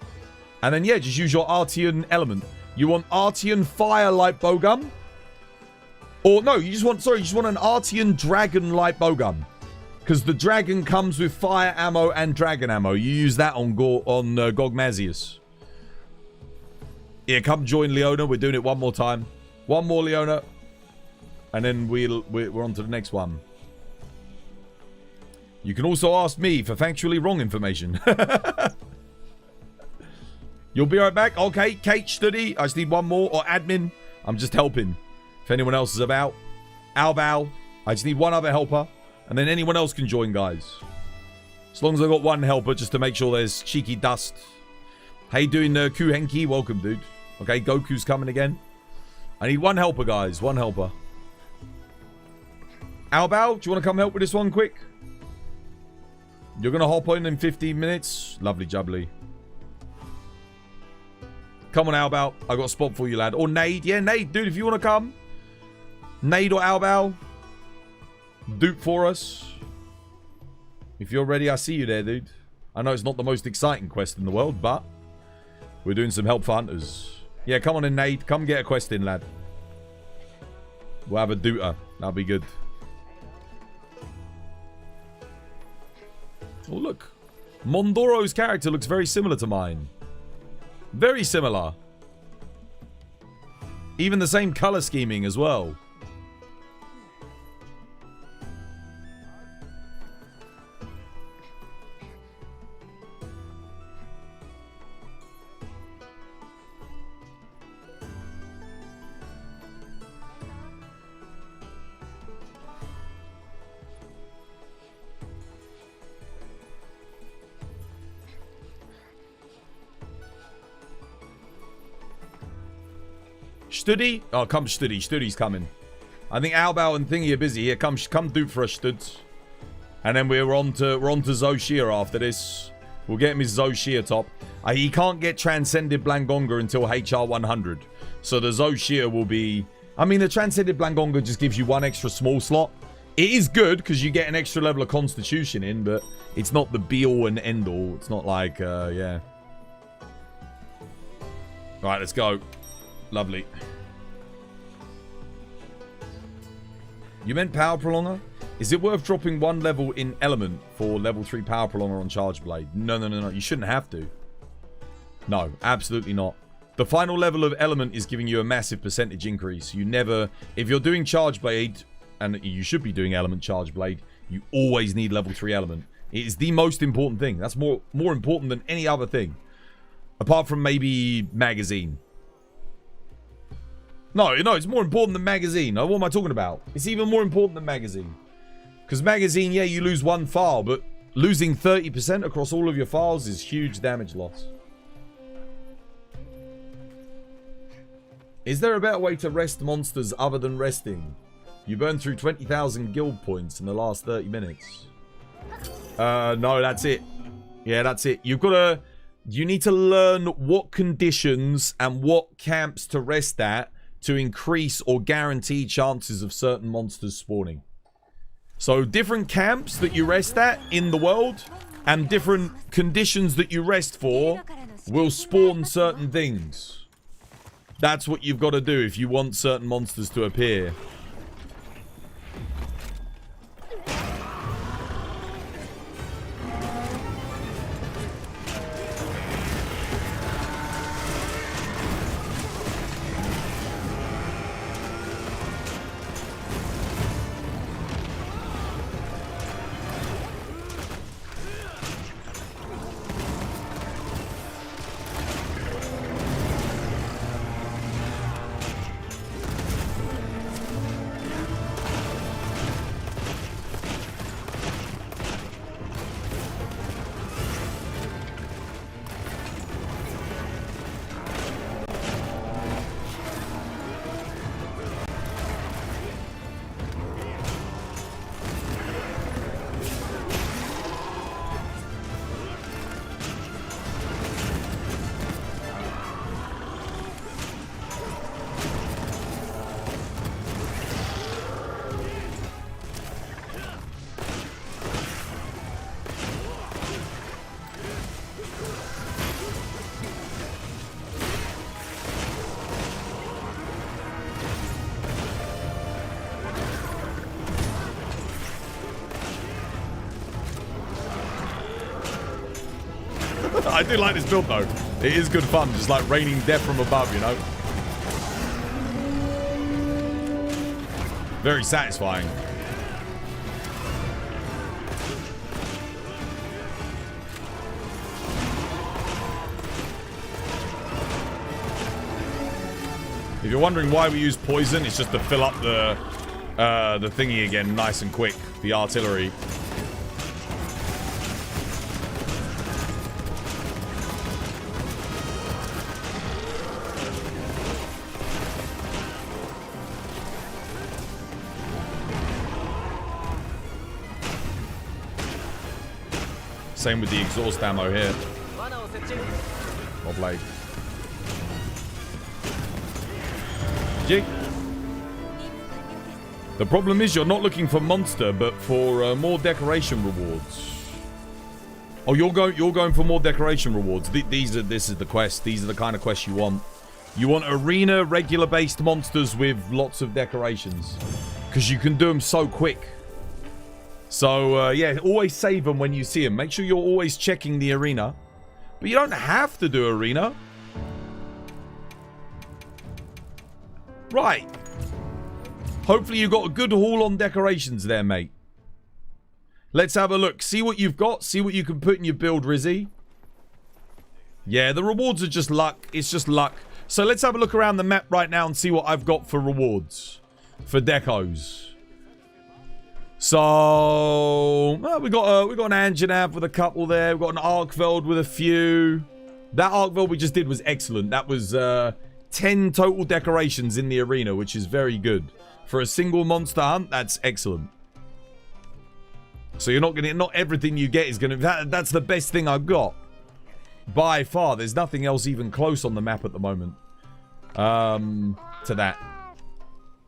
And then yeah, just use your Artian element. You want Artian Fire Light Bowgun? Or no, you just want an Artian Dragon Light Bowgun. Because the dragon comes with fire ammo and dragon ammo. You use that on Gogmazios. Yeah, come join Leona. We're doing it one more time. One more Leona. And then we're on to the next one. You can also ask me for factually wrong information. You'll be right back. Okay, Kate, Study. I just need one more. Or admin. I'm just helping. If anyone else is about. Albao. I just need one other helper. And then anyone else can join, guys. As long as I've got one helper, just to make sure there's cheeky dust. How you doing, Kuhenki? Welcome, dude. Okay, Goku's coming again. I need one helper, guys. One helper. Albao, do you want to come help with this one quick? You're going to hop on in 15 minutes? Lovely jubbly. Come on, Albao. I got a spot for you, lad. Or Nade. Yeah, Nade, dude, if you want to come. Nade or Albao. Dupe for us. If you're ready, I see you there, dude. I know it's not the most exciting quest in the world, but we're doing some help for hunters. Yeah, come on in, Nade. Come get a quest in, lad. We'll have a duper. That'll be good. Oh, look. Mondoro's character looks very similar to mine. Very similar. Even the same color scheming as well. Studi? Oh, come Studi. Studi's coming. I think Albao and Thingy are busy. Here, come do for us, Studs. And then we're on to Zoshia after this. We'll get him his Zoshia top. He can't get Transcended Blangonga until HR 100. So the Zoshia will be... I mean, the Transcended Blangonga just gives you one extra small slot. It is good because you get an extra level of Constitution in, but it's not the be-all and end-all. It's not like, yeah. Right, let's go. Lovely. You meant Power Prolonger? Is it worth dropping one level in Element for level 3 Power Prolonger on Charge Blade? No. You shouldn't have to. No, absolutely not. The final level of Element is giving you a massive percentage increase. You never... If you're doing Charge Blade, and you should be doing Element Charge Blade, you always need level 3 Element. It is the most important thing. That's more important than any other thing. Apart from maybe Magazine. No, it's more important than Magazine. What am I talking about? It's even more important than Magazine. Because Magazine, yeah, you lose one file, but losing 30% across all of your files is huge damage loss. Is there a better way to rest monsters other than resting? You burned through 20,000 guild points in the last 30 minutes. No, that's it. Yeah, that's it. You need to learn what conditions and what camps to rest at to increase or guarantee chances of certain monsters spawning. So different camps that you rest at in the world and different conditions that you rest for will spawn certain things. That's what you've got to do if you want certain monsters to appear. I do like this build though. It is good fun, just like raining death from above, you know. Very satisfying. If you're wondering why we use poison, it's just to fill up the thingy again nice and quick, the artillery. Same with the exhaust ammo here. Or blade. Jig. The problem is you're not looking for monster, but for more decoration rewards. Oh, you're going for more decoration rewards. This is the quest. These are the kind of quests you want. You want arena regular based monsters with lots of decorations, because you can do them so quick. So, yeah, always save them when you see them. Make sure you're always checking the arena. But you don't have to do arena. Right. Hopefully you got a good haul on decorations there, mate. Let's have a look. See what you've got. See what you can put in your build, Rizzy. Yeah, the rewards are just luck. It's just luck. So let's have a look around the map right now and see what I've got for rewards. For decos. So, well, we got an Anjanav with a couple there. We've got an Arkveld with a few. That Arkveld we just did was excellent. That was 10 total decorations in the arena, which is very good. For a single monster hunt, that's excellent. So you're not gonna, not everything you get is gonna, that's the best thing I've got. By far, there's nothing else even close on the map at the moment. To that.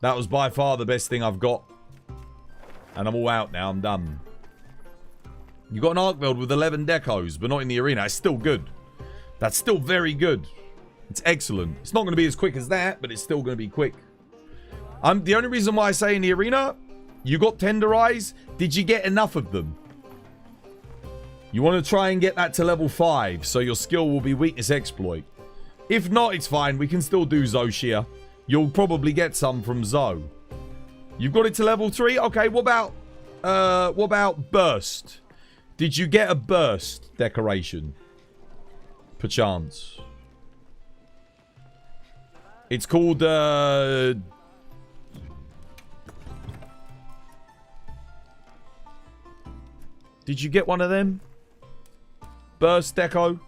That was by far the best thing I've got. And I'm all out now. I'm done. You got an Arkveld with 11 decos, but not in the arena. It's still good. That's still very good. It's excellent. It's not going to be as quick as that, but it's still going to be quick. The only reason why I say in the arena, you got Tenderize. Did you get enough of them? You want to try and get that to level 5, so your skill will be weakness exploit. If not, it's fine. We can still do Zoshia. You'll probably get some from Zo. You've got it to level 3? Okay, what about Burst? Did you get a Burst decoration? Perchance. It's called, Did you get one of them? Burst deco?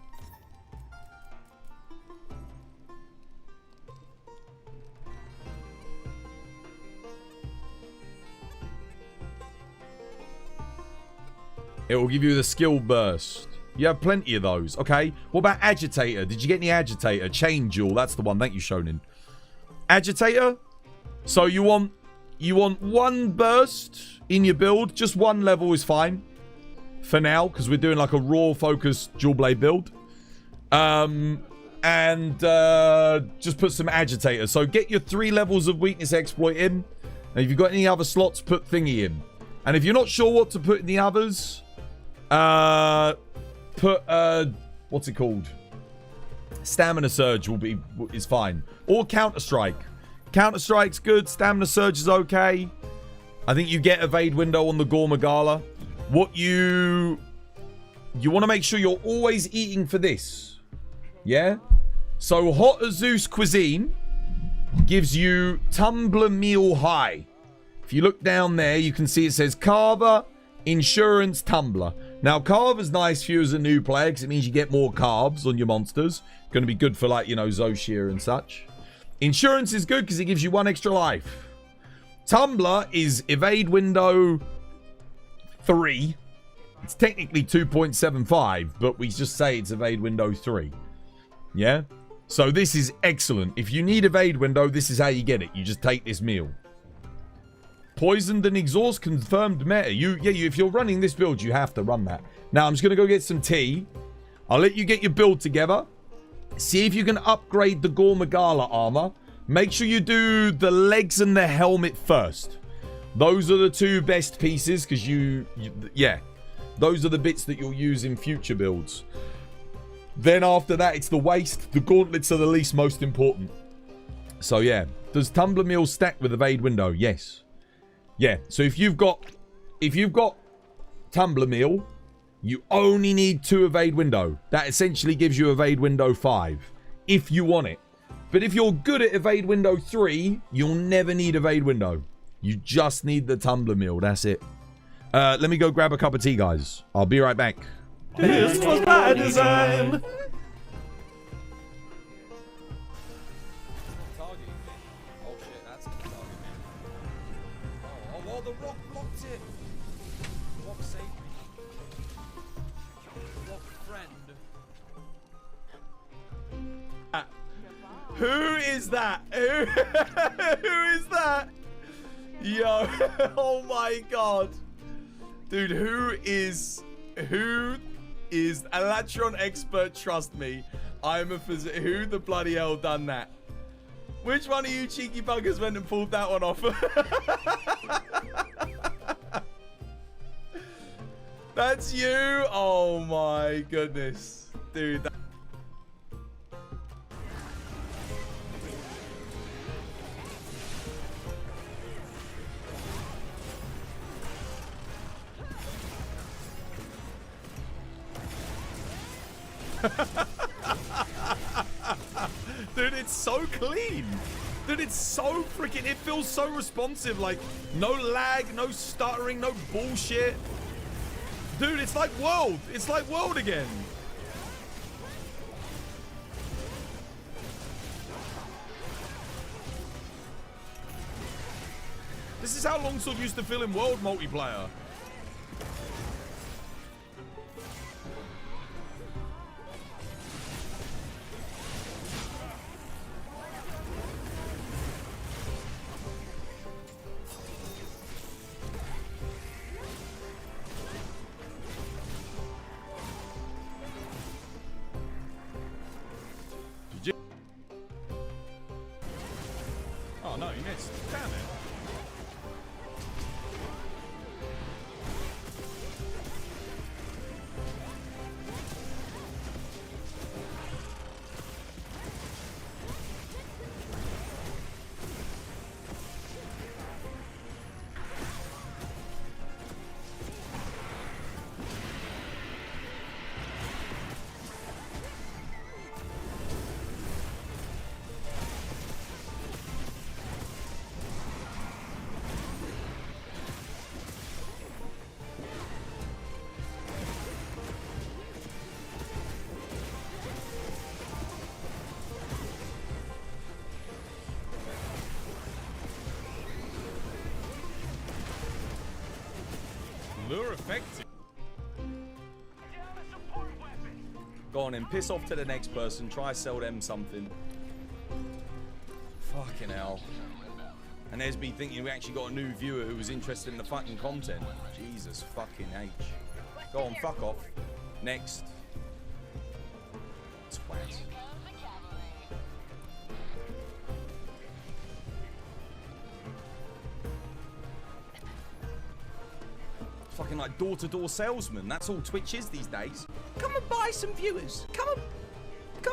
It will give you the skill burst. You have plenty of those. Okay. What about Agitator? Did you get any Agitator? Chain Jewel. That's the one. Thank you, Shonen. Agitator? So you want one burst in your build. Just one level is fine. For now. Because we're doing like a raw focused dual blade build. Just put some Agitator. So get your 3 levels of weakness exploit in. And if you've got any other slots, put Thingy in. And if you're not sure what to put in the others... what's it called? Stamina Surge is fine. Or Counter Strike. Counter Strike's good. Stamina Surge is okay. I think you get Evade Window on the Gore Magala. What you want to make sure you're always eating for this. Yeah? So Hot Azus Cuisine gives you Tumbler Meal High. If you look down there, you can see it says Carver, Insurance, Tumbler. Now, Carver's nice for you as a new player because it means you get more carbs on your monsters. Going to be good for, like, you know, Zoshia and such. Insurance is good because it gives you 1 extra life. Tumbler is Evade Window 3. It's technically 2.75, but we just say it's Evade Window 3. Yeah? So this is excellent. If you need Evade Window, this is how you get it. You just take this meal. Poisoned and Exhaust confirmed meta. If you're running this build, you have to run that. Now, I'm just going to go get some tea. I'll let you get your build together. See if you can upgrade the Gore Magala armor. Make sure you do the legs and the helmet first. Those are the 2 best pieces because those are the bits that you'll use in future builds. Then after that, it's the waist. The gauntlets are the least most important. So yeah. Does Tumbler Meal stack with Evade Window? Yes. Yeah, so if you've got Tumbler Meal, you only need 2 Evade Window. That essentially gives you Evade Window 5, if you want it. But if you're good at Evade Window 3, you'll never need Evade Window. You just need the Tumbler Meal, that's it. Let me go grab a cup of tea, guys. I'll be right back. This was by design. The rock blocked it. Rock saved me. Rock friend. Who is that? Who is that? Yo, oh my god. Dude, who is Elatron expert, trust me. I'm a physician. Who the bloody hell done that? Which one of you cheeky buggers went and pulled that one off? That's you? Oh my goodness. Dude. Dude, it's so clean. Dude, it's so freaking... It feels so responsive. Like, no lag, no stuttering, no bullshit. Dude, it's like World. It's like World again. This is how Longsword used to feel in World multiplayer. Oh no, you missed. Damn it. Lure effective. Go on and piss off to the next person. Try sell them something. Fucking hell. And there's me thinking we actually got a new viewer who was interested in the fucking content. Jesus fucking H. Go on, fuck off. Next. Twat. Fucking like door-to-door salesman. That's all Twitch is these days. Come and buy some viewers. Come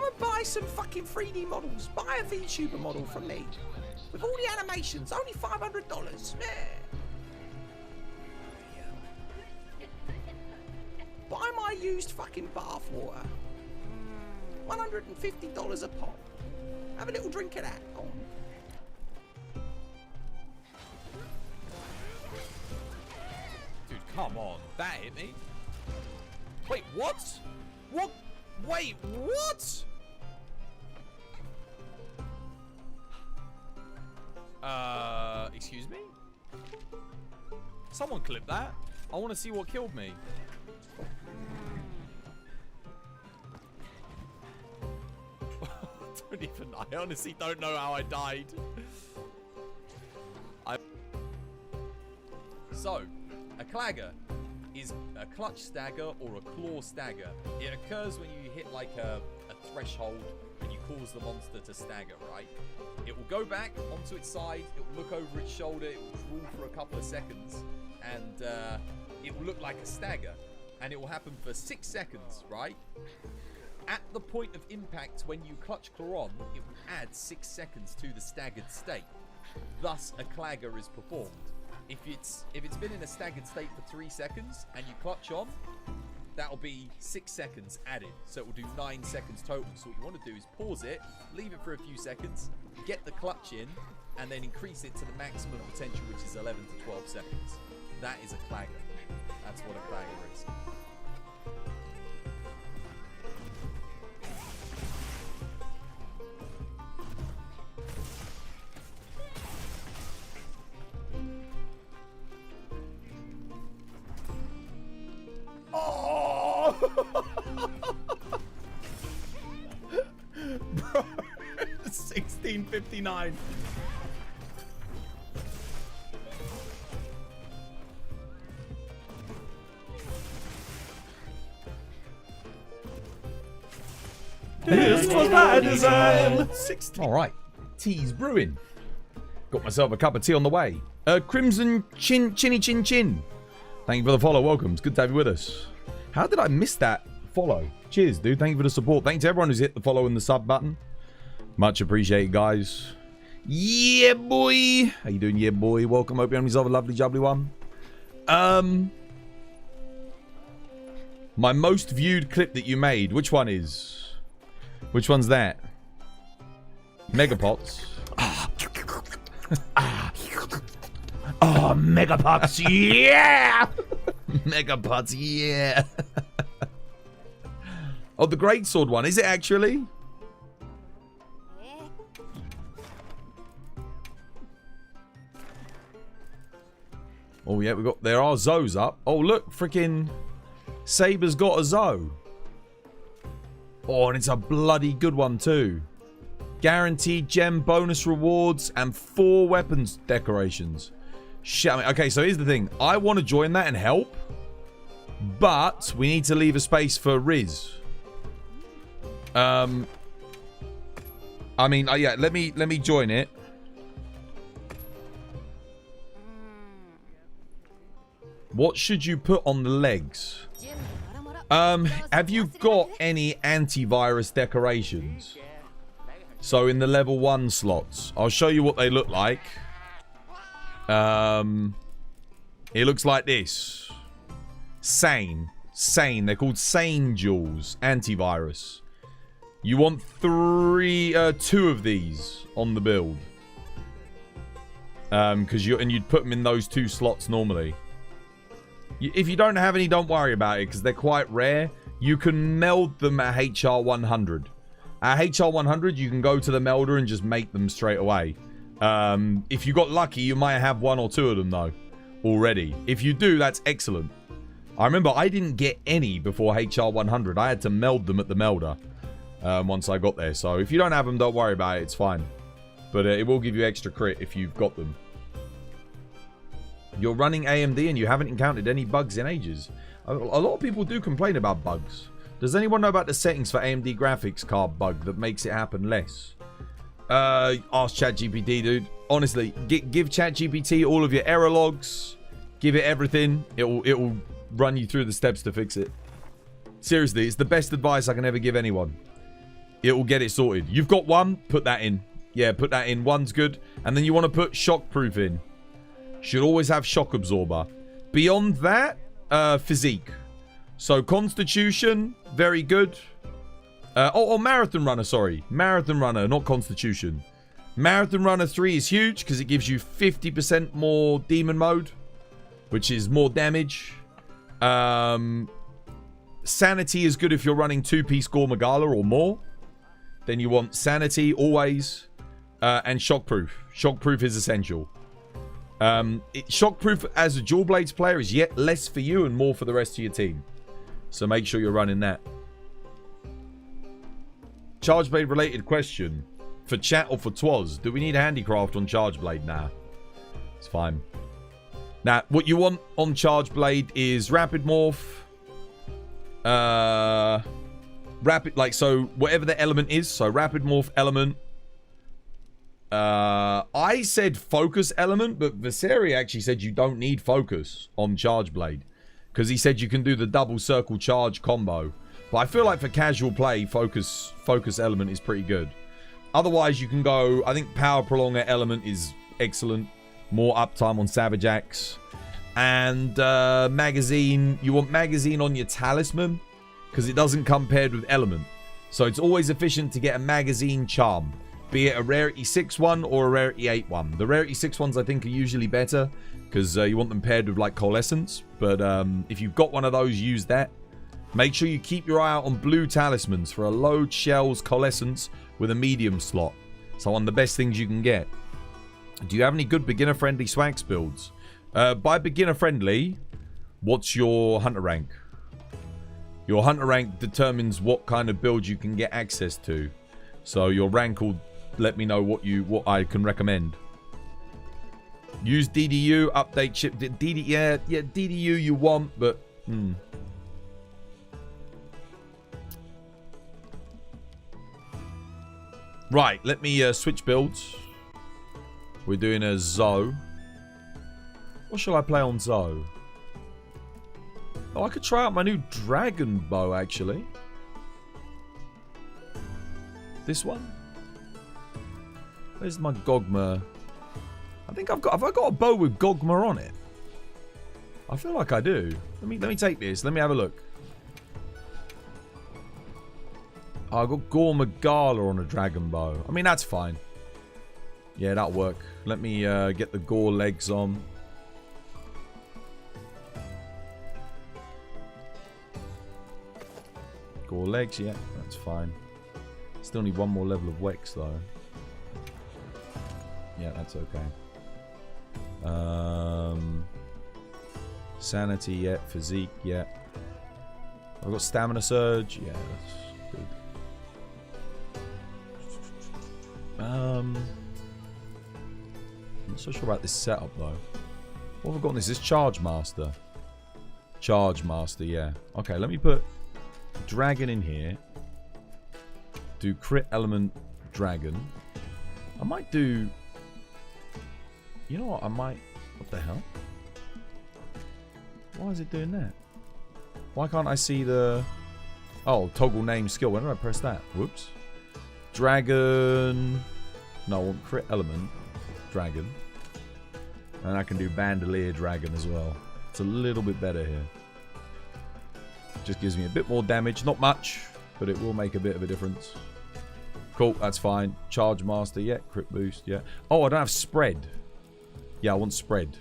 and buy some fucking 3D models. Buy a VTuber model from me. With all the animations. Only $500. Yeah. Buy my used fucking bath water. $150 a pop. Have a little drink of that. Oh. Dude, come on. That hit me. Wait, what? What? Wait, what? Excuse me? Someone clip that. I want to see what killed me. I honestly don't know how I died. So, a clagger is a clutch stagger or a claw stagger. It occurs when you hit like a threshold and you cause the monster to stagger, right? It will go back onto its side, it will look over its shoulder, it will crawl for a couple of seconds, and it will look like a stagger. And it will happen for 6 seconds, right? At the point of impact, when you clutch claw on, it will add 6 seconds to the staggered state. Thus, a clagger is performed. If it's been in a staggered state for 3 seconds and you clutch on, that'll be 6 seconds added. So it will do 9 seconds total. So what you want to do is pause it, leave it for a few seconds, get the clutch in, and then increase it to the maximum potential, which is 11 to 12 seconds. That is a clagger. That's what a clagger is. Oh! Bro, 1659. This was my design. 16. All right, tea's brewing. Got myself a cup of tea on the way. Crimson Chinny Chin Chin. Thank you for the follow. Welcome. It's good to have you with us. How did I miss that follow? Cheers, dude. Thank you for the support. Thank you to everyone who's hit the follow and the sub button. Much appreciated, guys. Yeah, boy. How you doing, yeah, boy? Welcome. Hope you're having yourself a lovely, jubbly one. My most viewed clip that you made. Which one is? Which one's that? Megapots. Oh, Megapots, yeah! Megapots, yeah! Oh, the greatsword one. Is it actually? Oh, yeah, there are Zoes up. Oh, look, freaking Saber's got a Zoe. Oh, and it's a bloody good one, too. Guaranteed gem bonus rewards and 4 weapons decorations. Shit, I mean, okay, so here's the thing. I want to join that and help, but we need to leave a space for Riz. I mean, yeah, let me join it. What should you put on the legs? Have you got any antivirus decorations? So in the level 1 slots, I'll show you what they look like. It looks like this. Sane. They're called Sane Jewels. Antivirus. You want 2 of these on the build. Because you'd put them in those 2 slots normally. If you don't have any, don't worry about it, because they're quite rare. You can meld them at HR 100. At HR 100, you can go to the melder and just make them straight away. If you got lucky, you might have 1 or 2 of them, though, already. If you do, that's excellent. I remember I didn't get any before HR 100. I had to meld them at the melder once I got there. So if you don't have them, don't worry about it. It's fine. But it will give you extra crit if you've got them. You're running AMD and you haven't encountered any bugs in ages. A lot of people do complain about bugs. Does anyone know about the settings for AMD graphics card bug that makes it happen less? Ask ChatGPT, dude. Honestly, give ChatGPT all of your error logs. Give it everything. It will run you through the steps to fix it. Seriously, it's the best advice I can ever give anyone. It will get it sorted. You've got 1, put that in. Yeah, put that in. 1's good. And then you want to put shockproof in. Should always have shock absorber. Beyond that, physique. So constitution, very good. Marathon runner, sorry. Marathon runner, not constitution. Marathon runner 3 is huge because it gives you 50% more demon mode, which is more damage. Sanity is good if you're running 2-piece Gore Magala or more. Then you want sanity always. And shockproof. Shockproof is essential. Shockproof as a dual blades player is yet less for you and more for the rest of your team. So make sure you're running that. Chargeblade related question. For chat or for Twas, do we need handicraft on Chargeblade? Nah. It's fine. Now, what you want on Chargeblade is rapid morph. So whatever the element is. So rapid morph element. I said focus element, but Viseri actually said you don't need focus on Chargeblade. Because he said you can do the double circle charge combo. But I feel like for casual play, focus element is pretty good. Otherwise, you can go... I think power prolonger element is excellent. More uptime on Savage Axe. And magazine... You want magazine on your talisman. Because it doesn't come paired with element. So it's always efficient to get a magazine charm. Be it a rarity 6 one or a rarity 8 one. The rarity 6 ones I think are usually better. Because you want them paired with like coalescence. But if you've got one of those, use that. Make sure you keep your eye out on blue talismans for a load shells coalescence with a medium slot. So one of the best things you can get. Do you have any good beginner friendly swags builds? By beginner friendly, what's your hunter rank? Your hunter rank determines what kind of build you can get access to. So your rank will let me know what I can recommend. Use DDU, update chip. Yeah, DDU you want, but Right, let me switch builds. We're doing a Zoe. What shall I play on Zoe? Oh, I could try out my new dragon bow, actually. This one? Where's my Gogma? I think have I got a bow with Gogma on it? I feel like I do. Let me take this. Let me have a look. Oh, I got Gogmazios on a dragon bow. I mean, that's fine. Yeah, that'll work. Let me get the Gore legs on. Gore legs, yeah, that's fine. Still need one more level of Wex though. Yeah, that's okay. Sanity, yeah. Physique, yeah. I've got stamina surge, yeah, that's good. I'm not so sure about this setup though. What have I got on this? This Charge Master. Charge Master, yeah. Okay, let me put Dragon in here. Do crit element dragon. I might do... You know what? I might... What the hell? Why is it doing that? Why can't I see the... Oh, toggle name skill. When did I press that? Whoops. Dragon... No, I want crit element dragon. And I can do bandolier dragon as well. It's a little bit better here. Just gives me a bit more damage. Not much, but it will make a bit of a difference. Cool, that's fine. Charge Master, yeah. Crit boost, yeah. Oh, I don't have spread. Yeah, I want spread.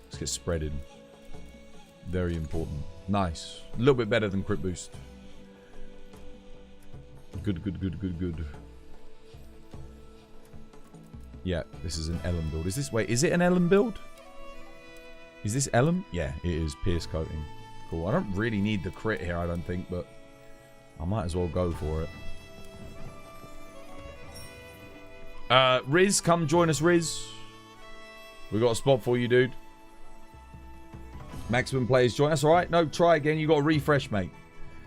Let's get spread in. Very important. Nice. A little bit better than crit boost. Good, good, good, good, good. Yeah, this is an Ellen build. Is this... Wait, is it an Ellen build? Is this Ellen? Yeah, it is. Pierce coating. Cool. I don't really need the crit here, I don't think, but I might as well go for it. Riz, come join us, Riz. We got a spot for you, dude. Maximum players join. That's alright. No, try again. You got to refresh, mate.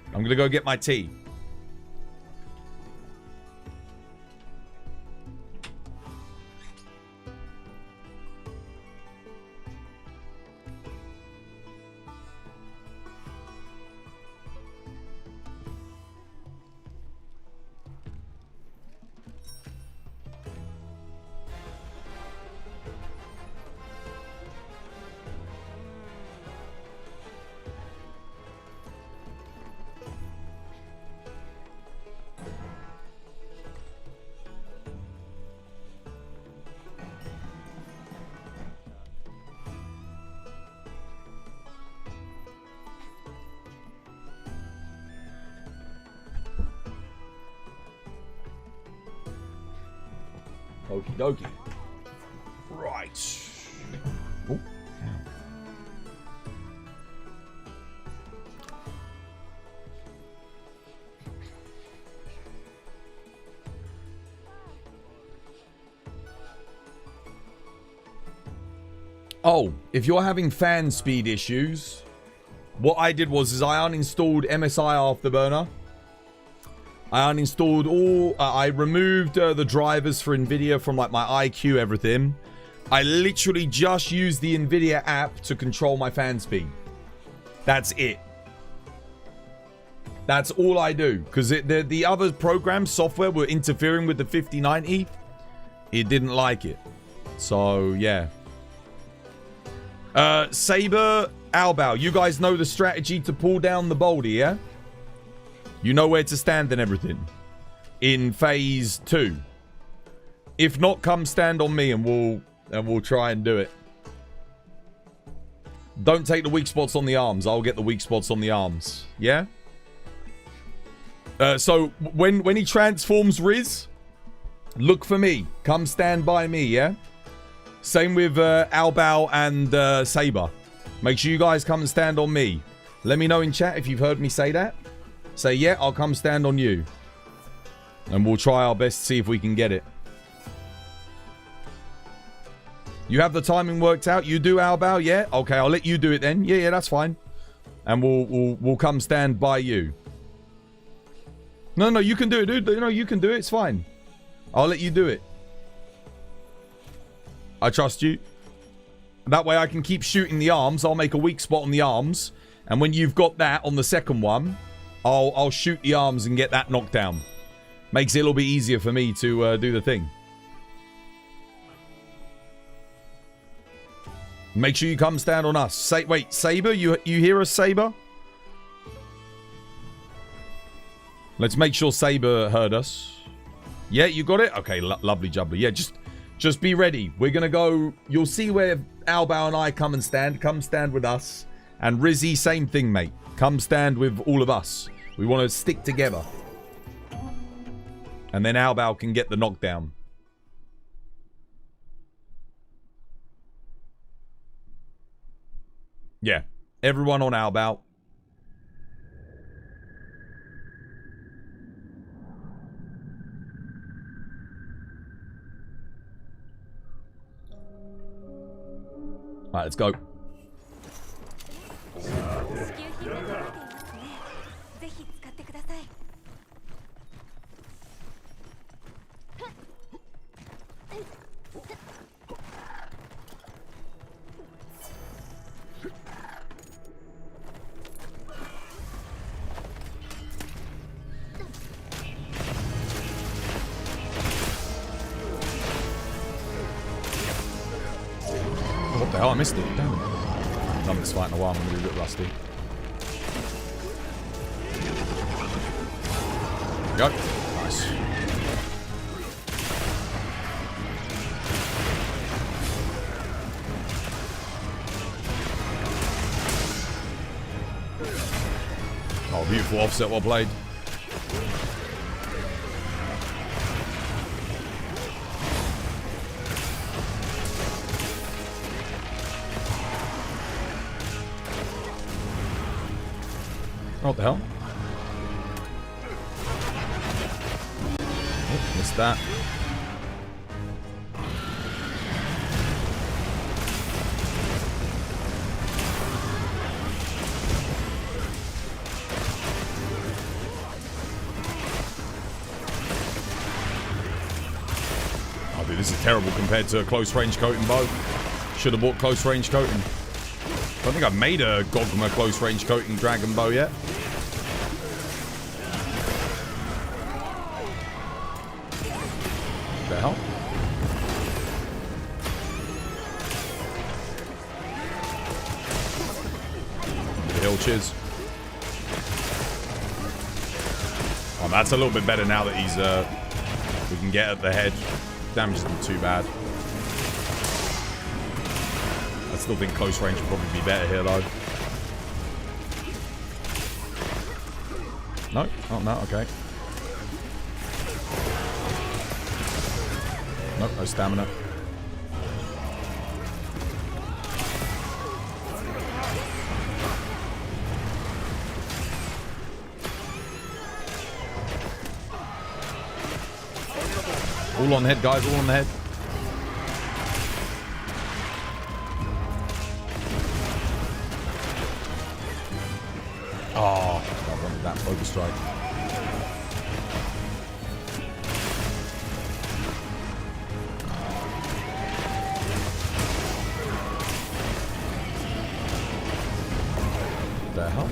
I'm going to go get my tea. Okie dokie. Right. Oh. Oh, if you're having fan speed issues, what I did was I uninstalled MSI Afterburner. I uninstalled all... I removed the drivers for NVIDIA from like my IQ, everything. I literally just used the NVIDIA app to control my fan speed. That's it. That's all I do. Because the other programs, software, were interfering with the 5090. It didn't like it. So, yeah. Saber, Albao, you guys know the strategy to pull down the boulder, yeah? You know where to stand and everything. In phase 2. If not, come stand on me and we'll try and do it. Don't take the weak spots on the arms. I'll get the weak spots on the arms. Yeah? So when he transforms Riz, look for me. Come stand by me, yeah? Same with Albao and Saber. Make sure you guys come and stand on me. Let me know in chat if you've heard me say that. Say, yeah, I'll come stand on you. And we'll try our best to see if we can get it. You have the timing worked out? You do, Albao? Yeah? Okay, I'll let you do it then. Yeah, that's fine. And we'll come stand by you. No, you can do it, dude. No, you can do it. It's fine. I'll let you do it. I trust you. That way I can keep shooting the arms. I'll make a weak spot on the arms. And when you've got that on the second one... I'll shoot the arms and get that knocked down. Makes it a little bit easier for me to do the thing. Make sure you come stand on us. Wait, Saber? You hear us, Saber? Let's make sure Saber heard us. Yeah, you got it? Okay, lovely jubbly. Yeah, just be ready. We're going to go... You'll see where Albao and I come and stand. Come stand with us. And Rizzy, same thing, mate. Come stand with all of us. We want to stick together. And then Albao can get the knockdown. Yeah. Everyone on Albao. Alright, let's go. What the hell? I missed it. Damn it. I haven't been fighting a while. I'm going to be a bit rusty. Go. Nice. Oh, beautiful offset. Well played. What the hell? Oh, missed that. Oh, dude, this is terrible compared to a close range coating bow. Should have bought close range coating. I don't think I've made a Gogma close range coating dragon bow yet. What the hell? The hill chiz. Oh, that's a little bit better now that he's we can get at the head. Damage isn't too bad. I still think close range would probably be better here, though. No? Oh, no, okay. Nope, no stamina. All on the head, guys, all on the head. Oh, I wanted that focus strike. What the hell?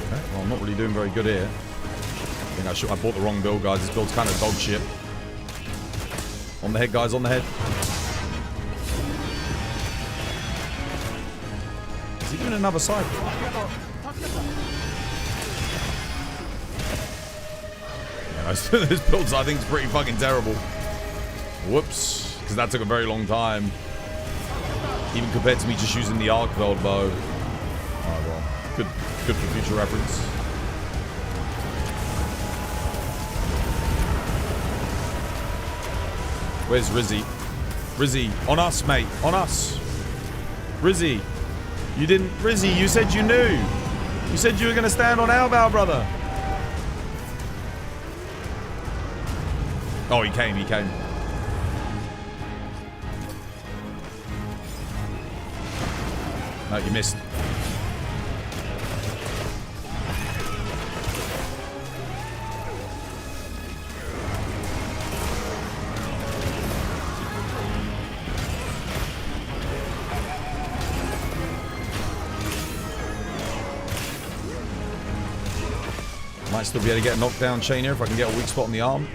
Okay, well, I'm not really doing very good here. I think I bought the wrong build, guys. This build's kind of dog shit. On the head, guys, on the head. Is he doing another side? Yeah, this build, I think, is pretty fucking terrible. Whoops. Because that took a very long time. Even compared to me just using the Arkveld bow. Oh, well. Good for future reference. Where's Rizzy? Rizzy, on us, mate. On us. Rizzy. You didn't... Rizzy, you said you knew. You said you were going to stand on Albao, brother. Oh, he came, he came. No, you missed. Might still be able to get a knockdown chain here if I can get a weak spot on the arm.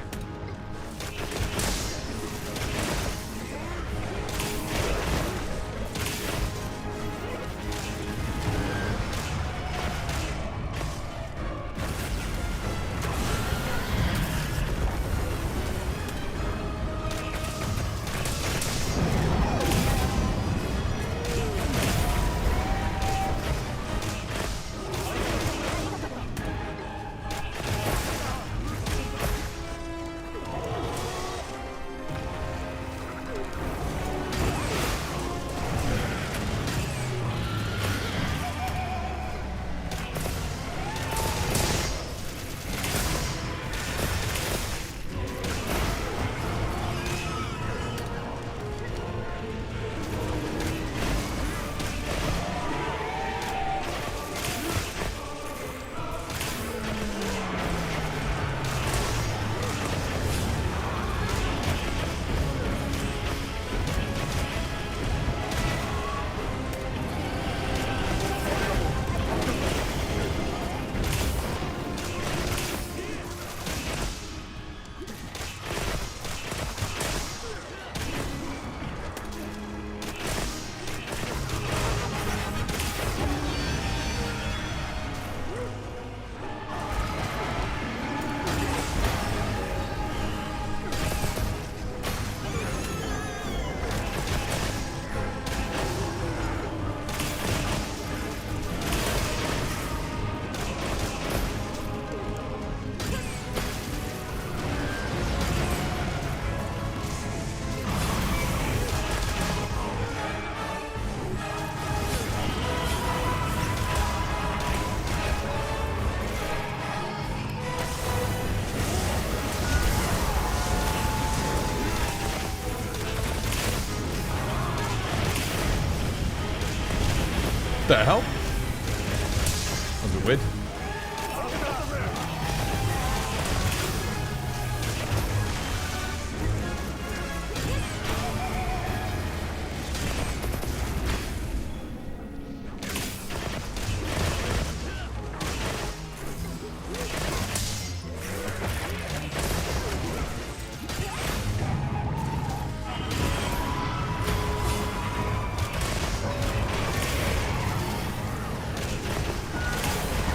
The hell? That was a bit weird.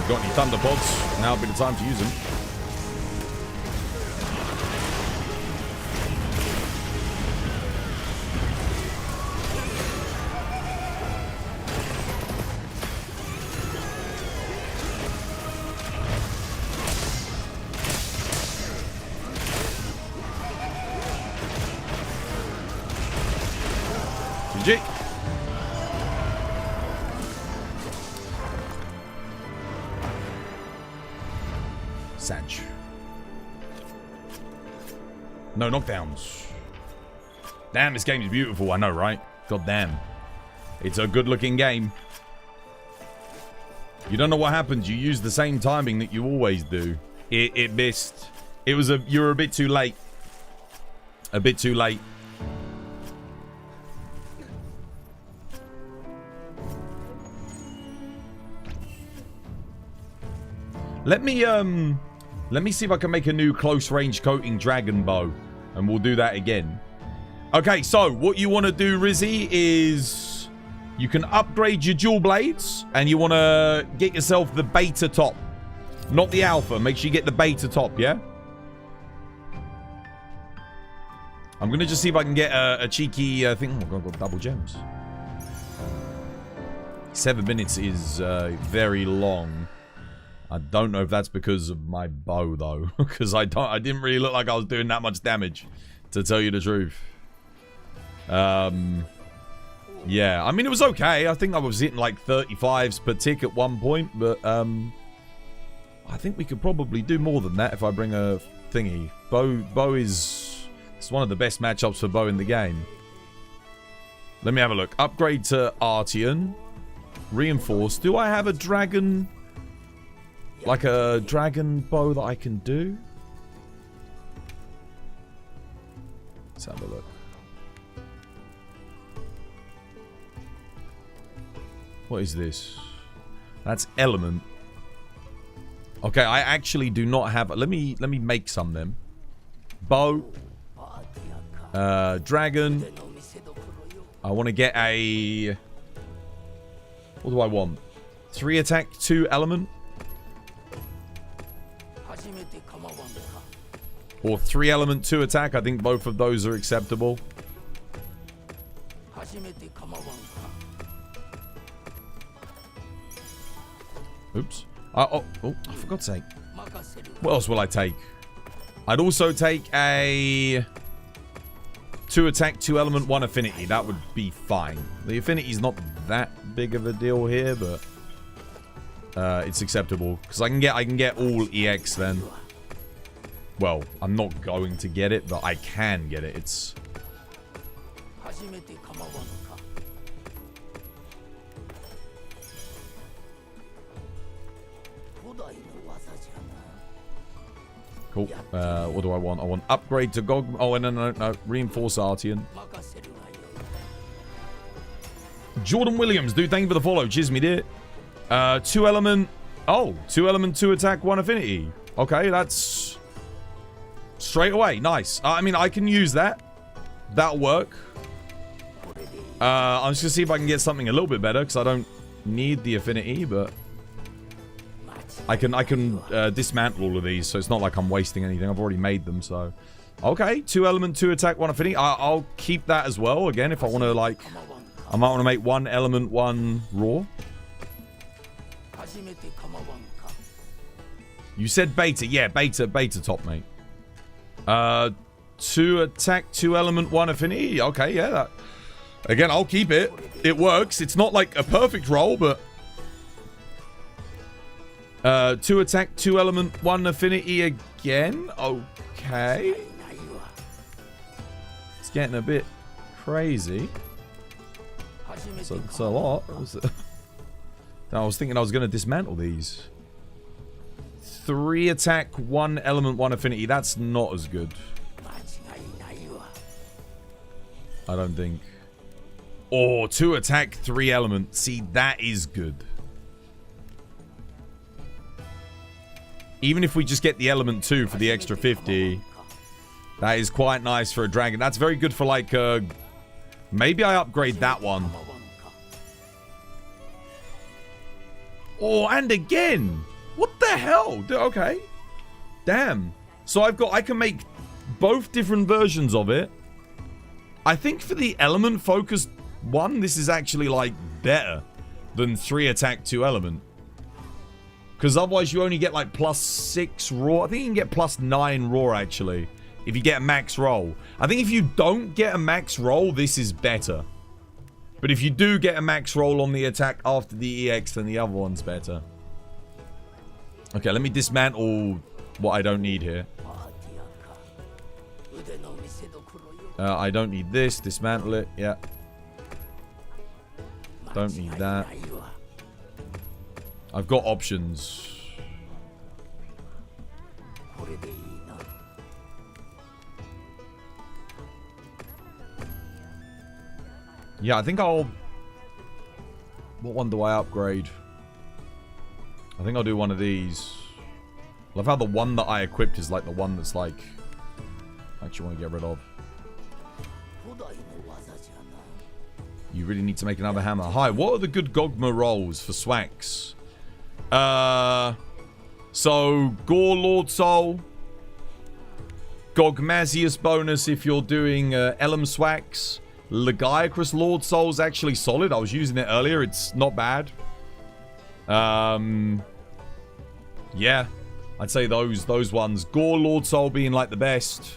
Got any thunderpods? Now would be the time to use them. GG. Sag. No knockdowns. Damn, this game is beautiful. I know, right? God damn. It's a good-looking game. You don't know what happens. You use the same timing that you always do. It missed. It was you were a bit too late. A bit too late. Let me see if I can make a new close range coating dragon bow, and we'll do that again. Okay, so what you want to do, Rizzy, is you can upgrade your dual blades, and you want to get yourself the beta top, not the alpha. Make sure you get the beta top, yeah? I'm gonna just see if I can get a cheeky thing. Oh, I've got double gems. 7 minutes is very long. I don't know if that's because of my bow, though. Because I didn't really look like I was doing that much damage, to tell you the truth. Yeah, I mean, it was okay. I think I was hitting like 35s per tick at one point, but I think we could probably do more than that if I bring a thingy. Bow is... It's one of the best matchups for bow in the game. Let me have a look. Upgrade to Artian. Reinforce. Do I have a dragon... Like a dragon bow that I can do? Let's have a look. What is this? That's element. Okay, I actually do not have... Let me make some then. Bow. Dragon. I want to get a... What do I want? 3 attack, 2 element. Or 3 element, 2 attack. I think both of those are acceptable. Oops. Oh, I forgot to take. What else will I take? I'd also take a 2 attack, 2 element, 1 affinity. That would be fine. The affinity's not that big of a deal here, but it's acceptable because I can get all EX then. Well, I'm not going to get it, but I can get it. It's... Cool. What do I want? I want upgrade to Gog... Oh, no. Reinforce Artian. Jordan Williams, dude, thank you for the follow. Cheers, me dear. 2 element... Oh, 2 element, 2 attack, 1 affinity. Okay, that's... Straight away. Nice. I mean, I can use that. That'll work. I'm just going to see if I can get something a little bit better, because I don't need the affinity, but... I can dismantle all of these, so it's not like I'm wasting anything. I've already made them, so... Okay, 2 element, 2 attack, 1 affinity. I'll keep that as well. Again, if I want to, like... I might want to make 1 element, 1 raw. You said beta. Yeah, beta top, mate. 2 attack, 2 element, 1 affinity. Okay, yeah, that... Again, I'll keep it. It works. It's not like a perfect roll, but... 2 attack, 2 element, 1 affinity again. Okay. It's getting a bit crazy. So it's a lot. I was thinking I was going to dismantle these. 3 attack, 1 element, 1 affinity. That's not as good. I don't think. Oh, 2 attack, 3 element. See, that is good. Even if we just get the element 2 for the extra 50, that is quite nice for a dragon. That's very good for like, maybe I upgrade that one. Oh, and again. What the hell? Okay. Damn. So I can make both different versions of it. I think for the element focused one, this is actually like better than 3 attack 2 element. Because otherwise you only get like +6 raw. I think you can get +9 raw actually. If you get a max roll. I think if you don't get a max roll, this is better. But if you do get a max roll on the attack after the EX, then the other one's better. Okay, let me dismantle what I don't need here. I don't need this. Dismantle it. Yeah. Don't need that. I've got options. Yeah, I think I'll... What one do I upgrade? I think I'll do one of these. Love how the one that I equipped is like the one that's like... I actually want to get rid of. You really need to make another hammer. Hi, what are the good Gogma rolls for Swax? So, Gore Lord Soul. Gogmazios bonus if you're doing Elm Swax. Legiacrus Lord Soul's actually solid. I was using it earlier. It's not bad. Yeah. I'd say those ones. Gore Lord Soul being like the best.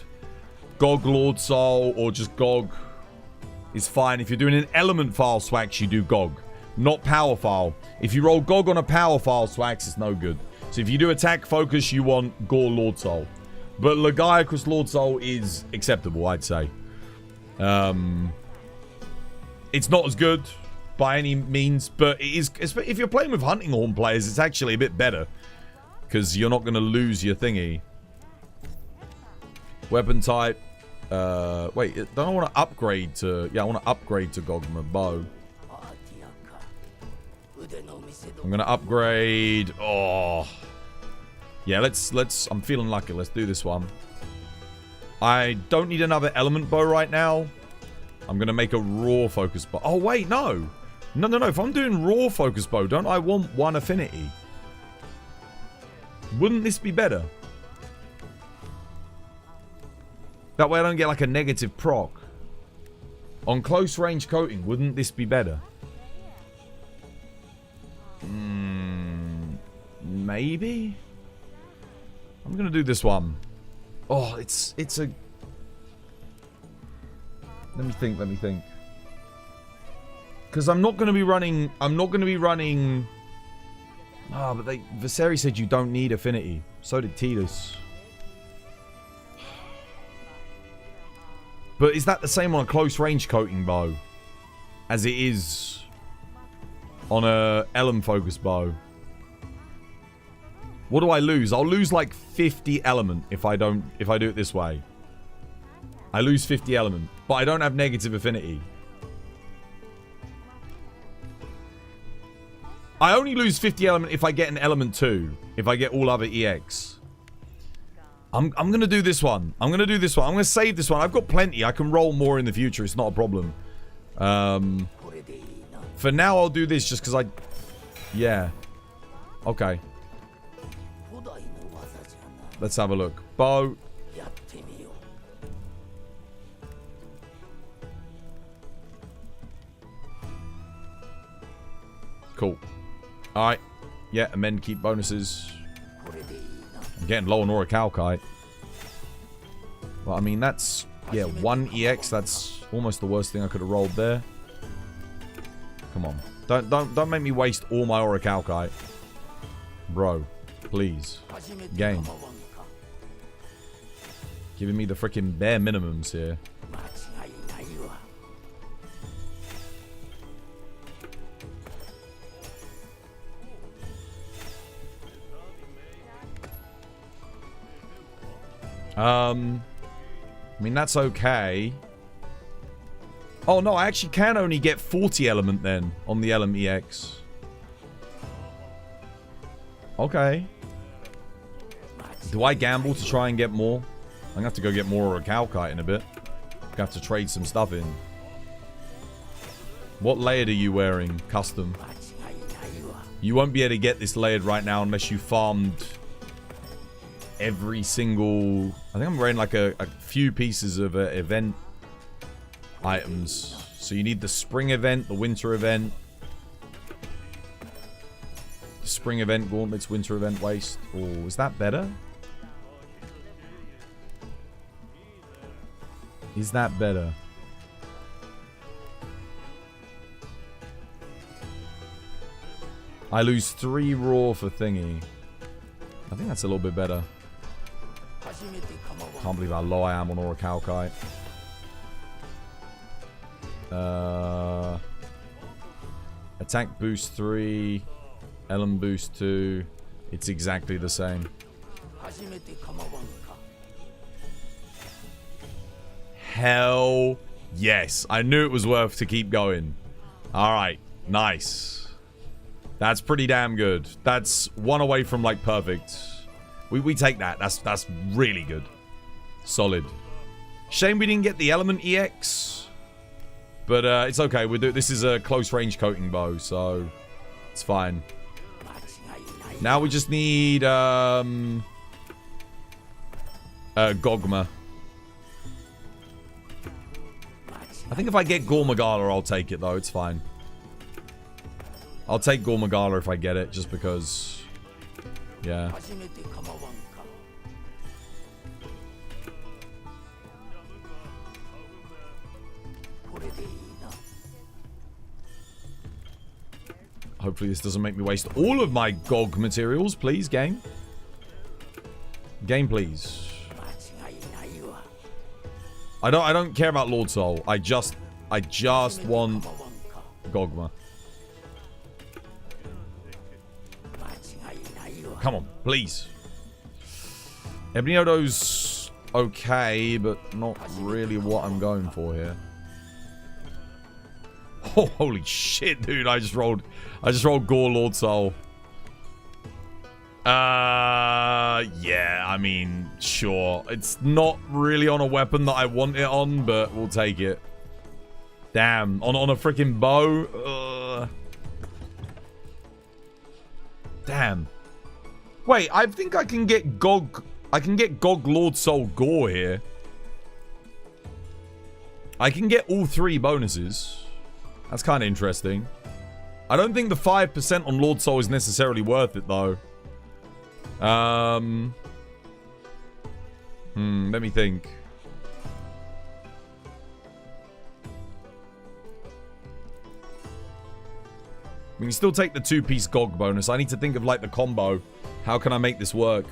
Gog Lord Soul or just Gog is fine. If you're doing an element file Swax, you do Gog. Not power file. If you roll Gog on a power file Swax, it's no good. So if you do attack focus, you want Gore Lord Soul. But Legiacrus Lord Soul is acceptable, I'd say. It's not as good by any means, but it is. If you're playing with Hunting Horn players, it's actually a bit better because you're not going to lose your thingy. Weapon type. Wait, don't I want to upgrade to? Yeah, I want to upgrade to Gogma bow. I'm going to upgrade. Oh, yeah. Let's. I'm feeling lucky. Let's do this one. I don't need another element bow right now. I'm going to make a raw focus bow. Oh, wait, no. No. If I'm doing raw focus bow, don't I want 1 affinity? Wouldn't this be better? That way I don't get like a negative proc. On close range coating, wouldn't this be better? Maybe? I'm going to do this one. Oh, it's a... Let me think. Because I'm not going to be running... Ah, but Viserys said you don't need affinity. So did Tidus. But is that the same on a close range coating bow? As it is on a Elm focus bow? What do I lose? I'll lose like 50 element if I do it this way. I lose 50 element, but I don't have negative affinity. I only lose 50 element if I get an element 2. If I get all other EX. I'm going to do this one. I'm going to save this one. I've got plenty. I can roll more in the future. It's not a problem. For now, I'll do this just because I... Yeah. Okay. Let's have a look. Bow. Cool. Alright. Yeah, amend keep bonuses. I'm getting low on Orichalcite. Well, I mean, that's... Yeah, 1 EX. That's almost the worst thing I could have rolled there. Come on. Don't make me waste all my Orichalcite. Bro. Please. Game. Giving me the freaking bare minimums here. I mean, that's okay. Oh, no, I actually can only get 40 element then on the LMEX. Okay. Do I gamble to try and get more? I'm gonna have to go get more or a Calcite in a bit. Gonna have to trade some stuff in. What layered are you wearing? Custom. You won't be able to get this layered right now unless you farmed every single... I think I'm wearing like a few pieces of event items. So you need the spring event, the winter event. The spring event, gauntlets, winter event, waist. Oh, is that better? Is that better? I lose 3 raw for thingy. I think that's a little bit better. Can't believe how low I am on Orichalcite. Attack boost 3. Element boost 2. It's exactly the same. Hell yes. I knew it was worth to keep going. Alright. Nice. That's pretty damn good. That's one away from like perfect. We take that. That's really good. Solid. Shame we didn't get the element EX. But it's okay. This is a close range coating bow, so it's fine. Now we just need Gogma. I think if I get Gore Magala, I'll take it though. It's fine. I'll take Gore Magala if I get it, just because. Yeah. Hopefully this doesn't make me waste all of my GOG materials, please, game. Game, please. I don't care about Lord Soul. I just want Gogma. Come on, please. Ebony Odo's okay, but not really what I'm going for here. Oh, holy shit, dude. I just rolled Gore Lord Soul. Yeah, I mean, sure. It's not really on a weapon that I want it on, but we'll take it. Damn, on a freaking bow. Damn. Wait, I think I can get GOG. I can get GOG Lord Soul Gore here. I can get all 3 bonuses. That's kind of interesting. I don't think the 5% on Lord Soul is necessarily worth it, though. Let me think. We can still take the 2-piece GOG bonus. I need to think of, like, the combo. How can I make this work?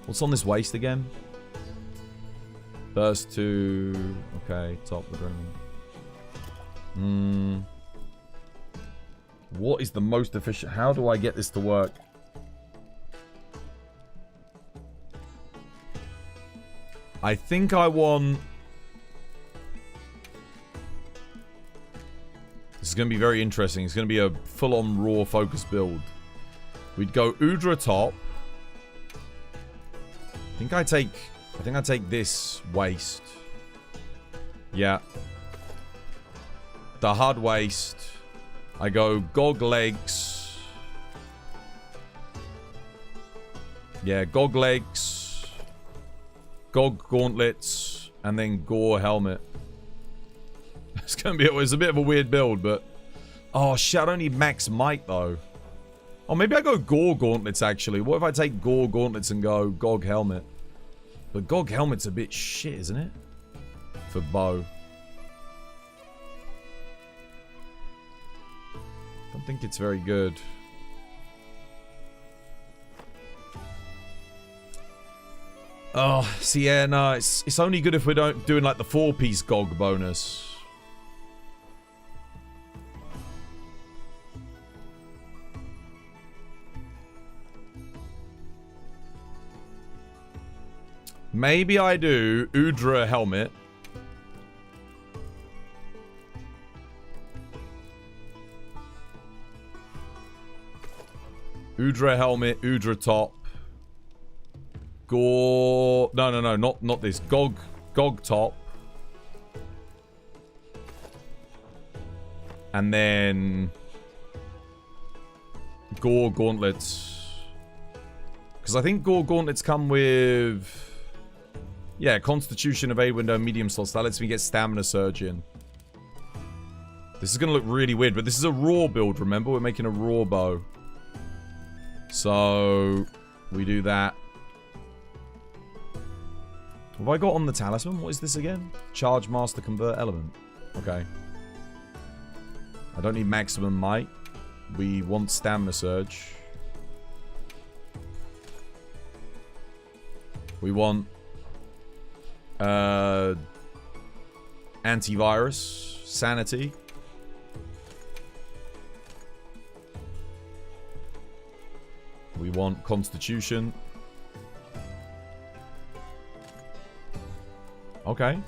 What's on this waist again? Burst 2. Okay, top adrenaline. What is the most efficient? How do I get this to work? I think I want... This is going to be very interesting. It's going to be a full-on raw focus build. We'd go Udra top. I think I take this waist. Yeah. Dahaad waist. I go GOG legs. Yeah, GOG legs. GOG gauntlets. And then Gore helmet. It's a bit of a weird build, but... Oh, shit, I don't need max might, though. Oh, maybe I go Gore gauntlets, actually. What if I take Gore gauntlets and go GOG helmet? But GOG helmet's a bit shit, isn't it? For bow. I don't think it's very good. Oh, see, yeah, no, it's only good if we're doing like the 4-piece GOG bonus. Maybe I do Udra helmet. Udra helmet, Udra top. Gore. No, not this. Gog top. And then Gore gauntlets. Because I think Gore gauntlets come with... Yeah, Constitution, Evade Window, Medium Slots. That lets me get Stamina Surge in. This is going to look really weird, but this is a raw build, remember? We're making a raw bow. So, we do that. Have I got on the talisman? What is this again? Charge Master Convert Element. Okay. I don't need maximum might. We want Stamina Surge. We want antivirus, sanity. We want constitution. Okay.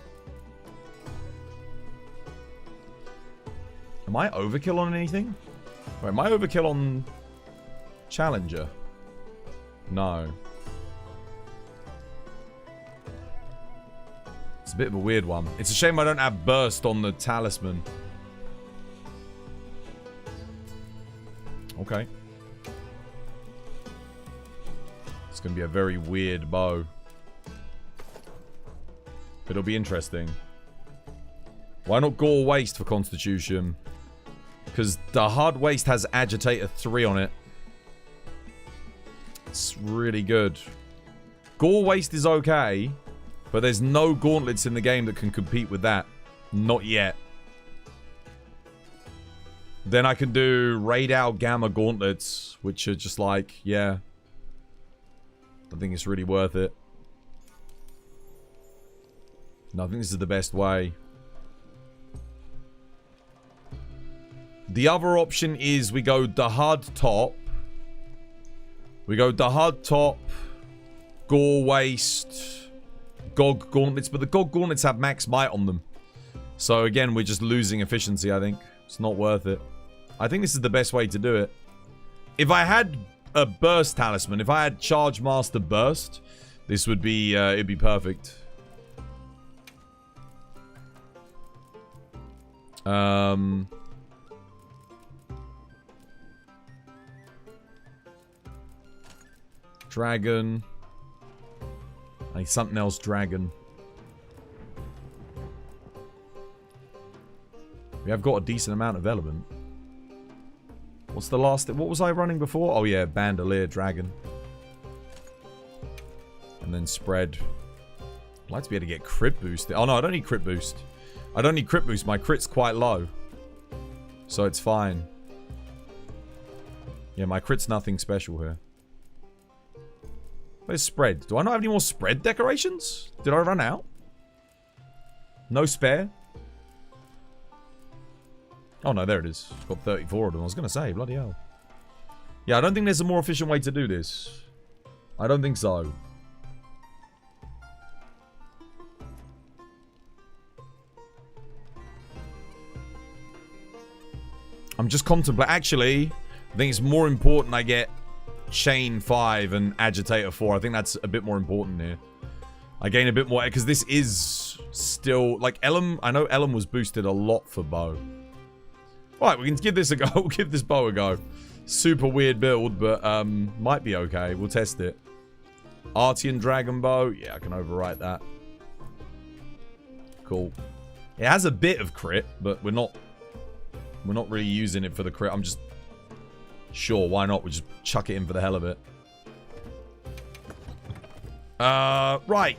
Am I overkill on anything? Wait, am I overkill on Challenger? No. It's a bit of a weird one. It's a shame I don't have burst on the talisman. Okay. It's going to be a very weird bow. But it'll be interesting. Why not Gore Waste for Constitution? Because Dahaad Waste has Agitator 3 on it. It's really good. Gore Waste is okay. But there's no gauntlets in the game that can compete with that. Not yet. Then I can do Raid Out Gamma Gauntlets. Which are just like, yeah. I think it's really worth it. No, I think this is the best way. The other option is we go Dahaad top. We go Dahaad top. Gore Waste. Gog Gauntlets. But the Gog Gauntlets have max might on them. So again, we're just losing efficiency, I think. It's not worth it. I think this is the best way to do it. If I had a burst talisman, if I had Charge Master burst, this would be, it'd be perfect. Dragon. I need something else dragon. We have got a decent amount of element. What's the last... What was I running before? Oh yeah, Bandolier Dragon. And then spread. I'd like to be able to get crit boost. Oh no, I don't need crit boost. I don't need crit boost. My crit's quite low. So it's fine. Yeah, my crit's nothing special here. Where's spread? Do I not have any more spread decorations? Did I run out? No spare? Oh no, there it is. It's got 34 of them. I was going to say, bloody hell. Yeah, I don't think there's a more efficient way to do this. I don't think so. I'm just contemplating. Actually, I think it's more important I get Chain 5 and Agitator 4. I think that's a bit more important here. I gain a bit more, because this is still... Like, Elm... I know Elm was boosted a lot for bow. Alright, we can give this a go. We'll give this bow a go. Super weird build, but might be okay. We'll test it. Artian Dragon Bow. Yeah, I can overwrite that. Cool. It has a bit of crit, but we're not really using it for the crit. I'm just... Sure, why not? We'll just chuck it in for the hell of it. Right.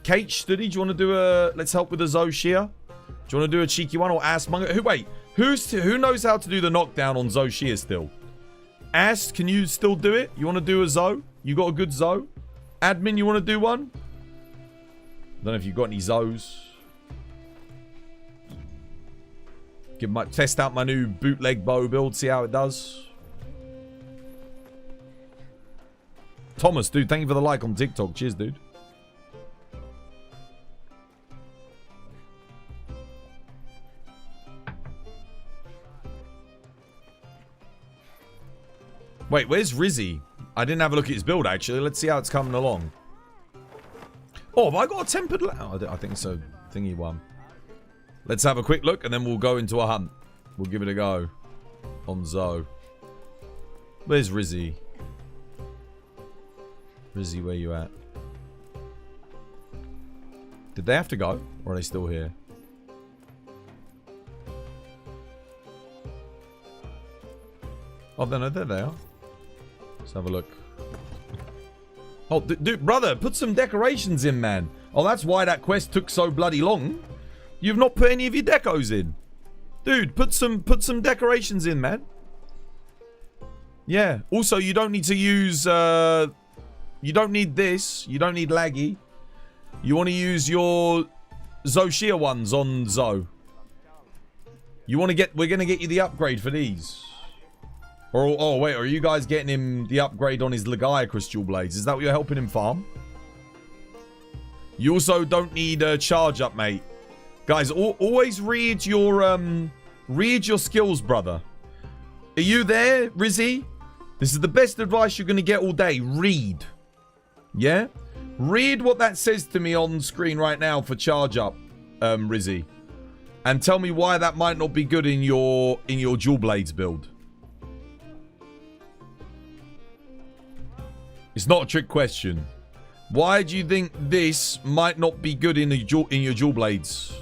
Kate Study, do you want to do a... Let's help with the Zoshia? Do you want to do a cheeky one or Assmonger? Wait, who knows how to do the knockdown on Zoshia still? Ass, can you still do it? You want to do a Zo? You got a good Zo? Admin, you want to do one? I don't know if you've got any Zos. Test out my new bootleg bow build, see how it does. Thomas, dude, thank you for the like on TikTok. Cheers, dude. Wait, where's Rizzy? I didn't have a look at his build, actually. Let's see how it's coming along. Oh, have I got a tempered... Oh, I think so. Thingy one. Let's have a quick look, and then we'll go into a hunt. We'll give it a go. On Zoe. Where's Rizzy? Rizzy, where you at? Did they have to go? Or are they still here? Oh, no, there they are. Let's have a look. Oh, dude, brother, put some decorations in, man. Oh, that's why that quest took so bloody long. You've not put any of your decos in. Dude, put some decorations in, man. Yeah. Also, you don't need to use... you don't need this. You don't need laggy. You want to use your Zoshia ones on Zo. You want to get... We're going to get you the upgrade for these. Or, oh, wait. Are you guys getting him the upgrade on his Legaia Crystal Blades? Is that what you're helping him farm? You also don't need a charge up, mate. Guys, always read your skills, brother. Are you there, Rizzy? This is the best advice you're going to get all day. Read. Yeah? Read what that says to me on screen right now for charge up, Rizzy. And tell me why that might not be good in your Dual Blades build. It's not a trick question. Why do you think this might not be good in your Dual Blades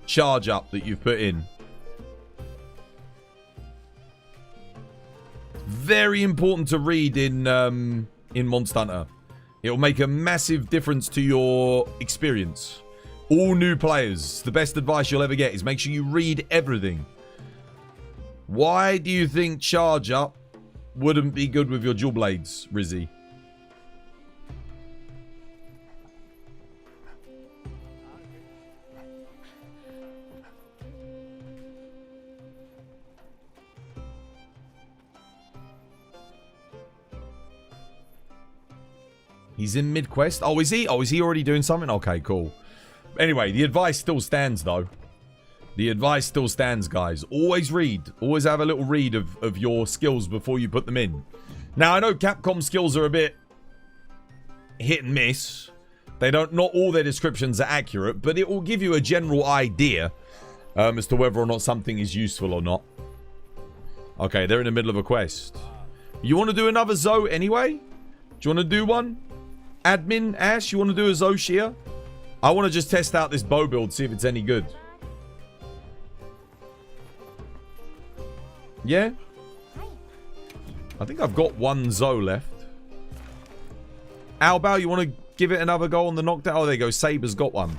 charge up that you've put in? Very important to read in Monster Hunter. It'll make a massive difference to your experience. All new players, the best advice you'll ever get is make sure you read everything. Why do you think charge up wouldn't be good with your Dual Blades, Rizzy? He's in mid-quest. Oh, is he? Oh, is he already doing something? Okay, cool. Anyway, the advice still stands, though. The advice still stands, guys. Always read. Always have a little read of your skills before you put them in. Now, I know Capcom skills are a bit hit and miss. They don't... Not all their descriptions are accurate, but it will give you a general idea as to whether or not something is useful or not. Okay, they're in the middle of a quest. You want to do another Zoe anyway? Do you want to do one? Admin, Ash, you want to do a Zoshia? I want to just test out this bow build, see if it's any good. Yeah? I think I've got one Zoe left. Albao, you want to give it another go on the knockdown? Oh, there you go. Saber's got one.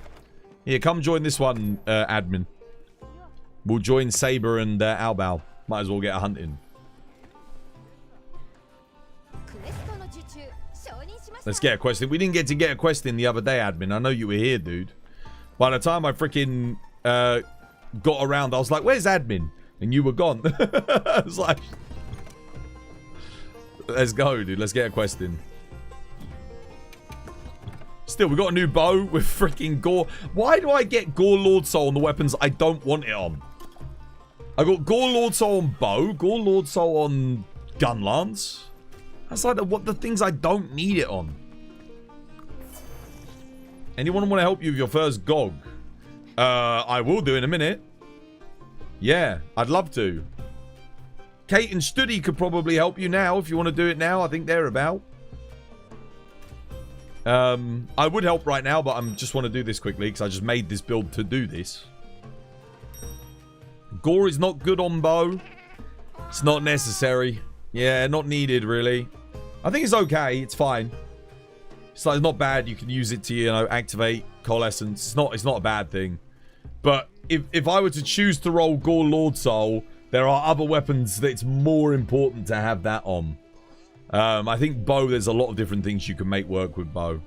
Here, come join this one, admin. We'll join Saber and Albao. Might as well get a hunt in. Let's get a quest in. We didn't get to get a quest in the other day, admin. I know you were here, dude. By the time I freaking got around, I was like, where's admin? And you were gone. I was like... Let's go, dude. Let's get a quest in. Still, we got a new bow with freaking Gore. Why do I get Gore Lord Soul on the weapons I don't want it on? I got Gore Lord Soul on bow, Gore Lord Soul on gun lance. That's like the things I don't need it on. Anyone want to help you with your first GOG? I will do in a minute. Yeah, I'd love to. Kate and Studi could probably help you now if you want to do it now. I think they're about. I would help right now, but I just want to do this quickly because I just made this build to do this. Gore is not good on bow. It's not necessary. Yeah, not needed, really. I think it's okay. It's fine. It's not bad. You can use it to, you know, activate Coalescence. It's not a bad thing. But if I were to choose to roll Gore Lord Soul, there are other weapons that it's more important to have that on. I think bow, there's a lot of different things you can make work with bow.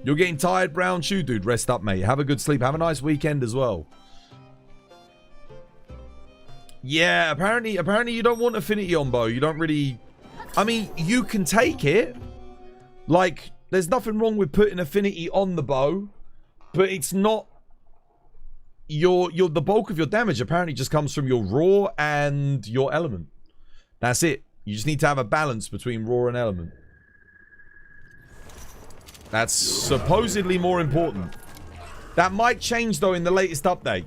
You're getting tired, Brown Shoe? Dude, rest up, mate. Have a good sleep. Have a nice weekend as well. Yeah, apparently you don't want affinity on bow. You don't really I mean, you can take it. Like, there's nothing wrong with putting affinity on the bow, but it's not the bulk of your damage apparently just comes from your raw and your element. That's it. You just need to have a balance between raw and element. That's supposedly more important. That might change though in the latest update.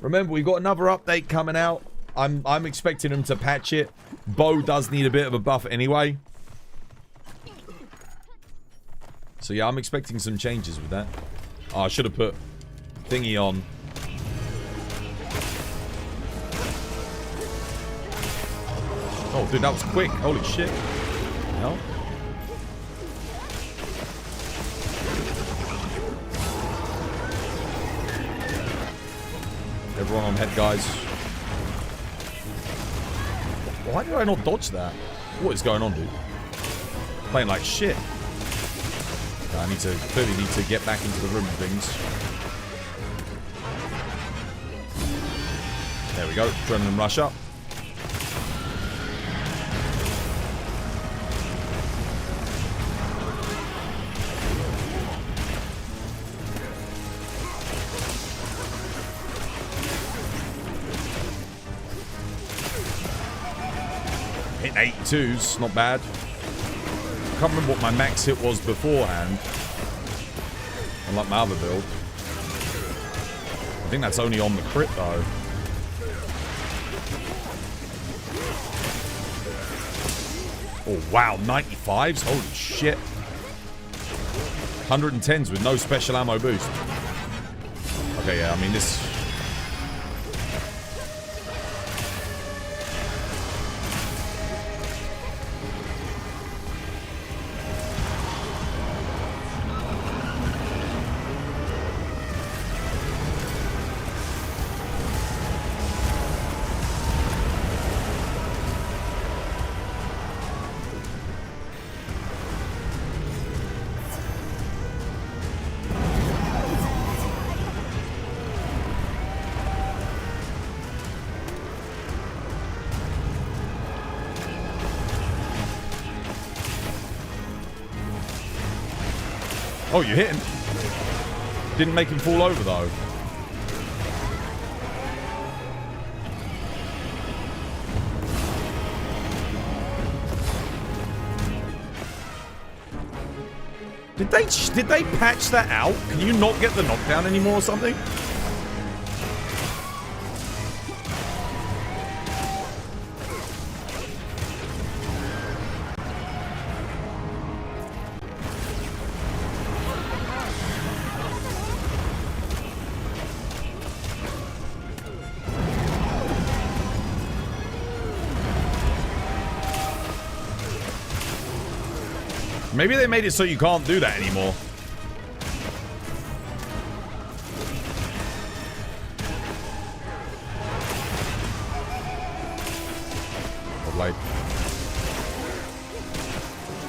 Remember, we've got another update coming out. I'm expecting them to patch it. Bow does need a bit of a buff anyway. So yeah, I'm expecting some changes with that. Oh, I should have put thingy on. Oh, dude, that was quick. Holy shit. No? Everyone on head, guys. Why did I not dodge that? What is going on, dude? Playing like shit. I clearly need to get back into the room and things. There we go. Adrenaline rush up. Hit 82s, not bad. Can't remember what my max hit was beforehand. Unlike my other build. I think that's only on the crit though. Oh wow, 95s? Holy shit. 110s with no special ammo boost. Okay, yeah, I mean this... Oh, you hit him. Didn't make him fall over, though. Did they patch that out? Can you not get the knockdown anymore or something? Maybe they made it so you can't do that anymore. Like,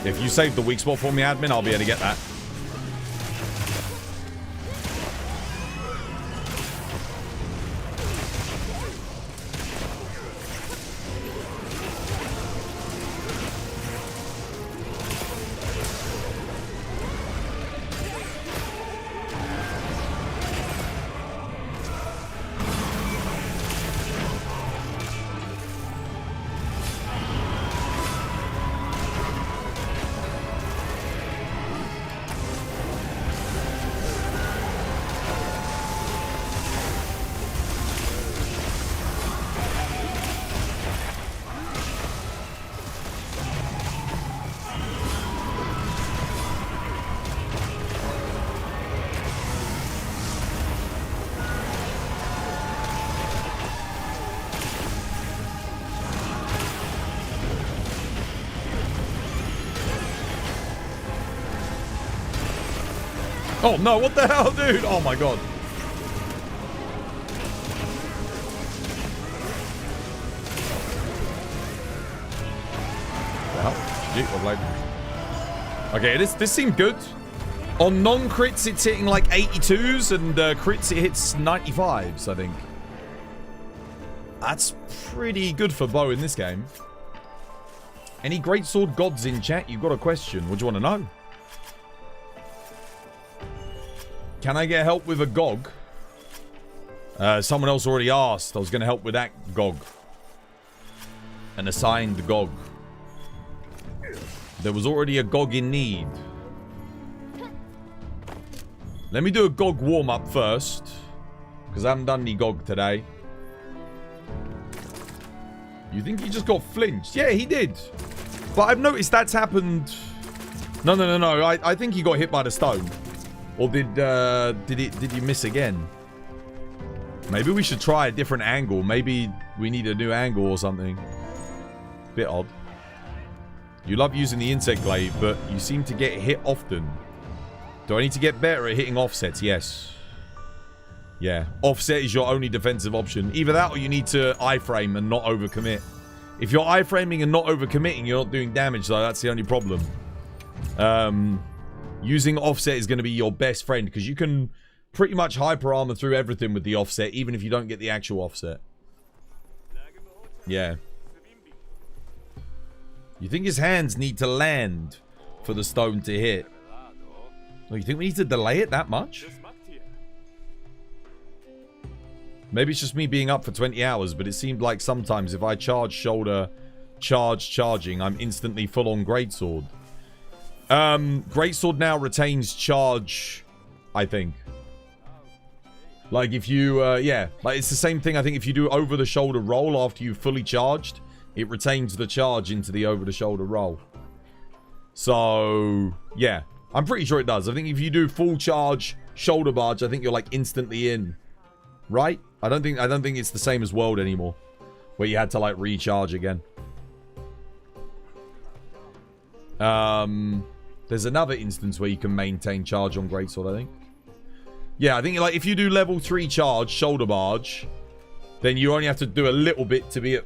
if you save the weak spot for me, admin, I'll be able to get that. Oh no, what the hell, dude? Oh my god. Okay, this seemed good. On non-crits, it's hitting like 82s, and crits, it hits 95s, I think. That's pretty good for bow in this game. Any greatsword gods in chat? You've got a question. What do you want to know? Can I get help with a Gog? Someone else already asked. I was going to help with that Gog. An assigned Gog. There was already a Gog in need. Let me do a Gog warm-up first. Because I haven't done any Gog today. You think he just got flinched? Yeah, he did. But I've noticed that's happened... No. I think he got hit by the stone. Or did you miss again? Maybe we should try a different angle. Maybe we need a new angle or something. Bit odd. You love using the insect glaive, but you seem to get hit often. Do I need to get better at hitting offsets? Yes. Yeah. Offset is your only defensive option. Either that or you need to iframe and not overcommit. If you're iframing and not overcommitting, you're not doing damage, though. That's the only problem. Using offset is going to be your best friend because you can pretty much hyper armor through everything with the offset, even if you don't get the actual offset. Yeah. You think his hands need to land for the stone to hit? Oh, you think we need to delay it that much? Maybe it's just me being up for 20 hours, but it seemed like sometimes if I charge shoulder, charging, I'm instantly full on greatsword. Greatsword now retains charge, I think. Like if you, yeah, like it's the same thing. I think if you do over the shoulder roll after you've fully charged, it retains the charge into the over the shoulder roll. So, yeah, I'm pretty sure it does. I think if you do full charge shoulder barge, I think you're like instantly in, right? I don't think it's the same as World anymore, where you had to like recharge again. There's another instance where you can maintain charge on greatsword, I think. Yeah, I think like if you do level 3 charge shoulder barge, then you only have to do a little bit to be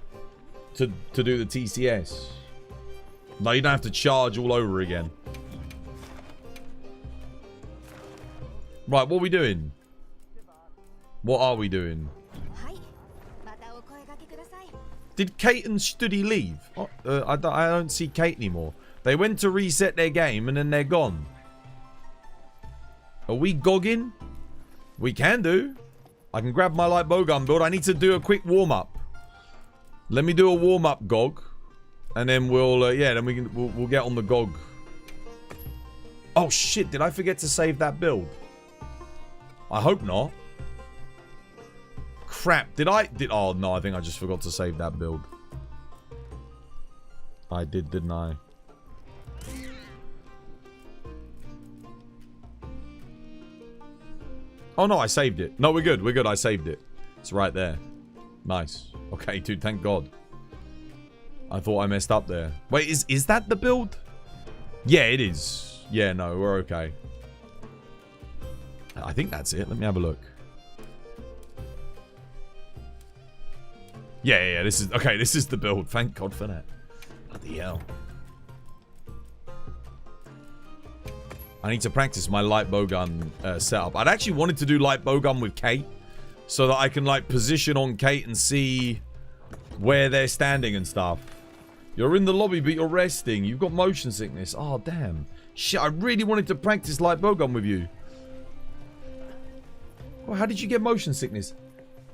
to do the TCS. No, you don't have to charge all over again. Right, what are we doing? What are we doing? Did Kate and Studi leave? Oh, I don't see Kate anymore. They went to reset their game and then they're gone. Are we gogging? We can do. I can grab my light bowgun build. I need to do a quick warm-up. Let me do a warm-up Gog. And then we'll, yeah, then we'll get on the Gog. Oh shit, did I forget to save that build? I hope not. Crap, oh no, I think I just forgot to save that build. I did, didn't I? Oh no, I saved it. No, we're good, I saved it. It's right there. Nice. Okay, dude, thank God. I thought I messed up there. Wait, is that the build? Yeah, it is. Yeah, no, we're okay. I think that's it. Let me have a look. Yeah, this is... Okay, this is the build. Thank God for that. Bloody hell. I need to practice my light bowgun setup. I'd actually wanted to do light bowgun with Kate, so that I can, like, position on Kate and see where they're standing and stuff. You're in the lobby, but you're resting. You've got motion sickness. Oh, damn. Shit, I really wanted to practice light bowgun with you. Well, how did you get motion sickness?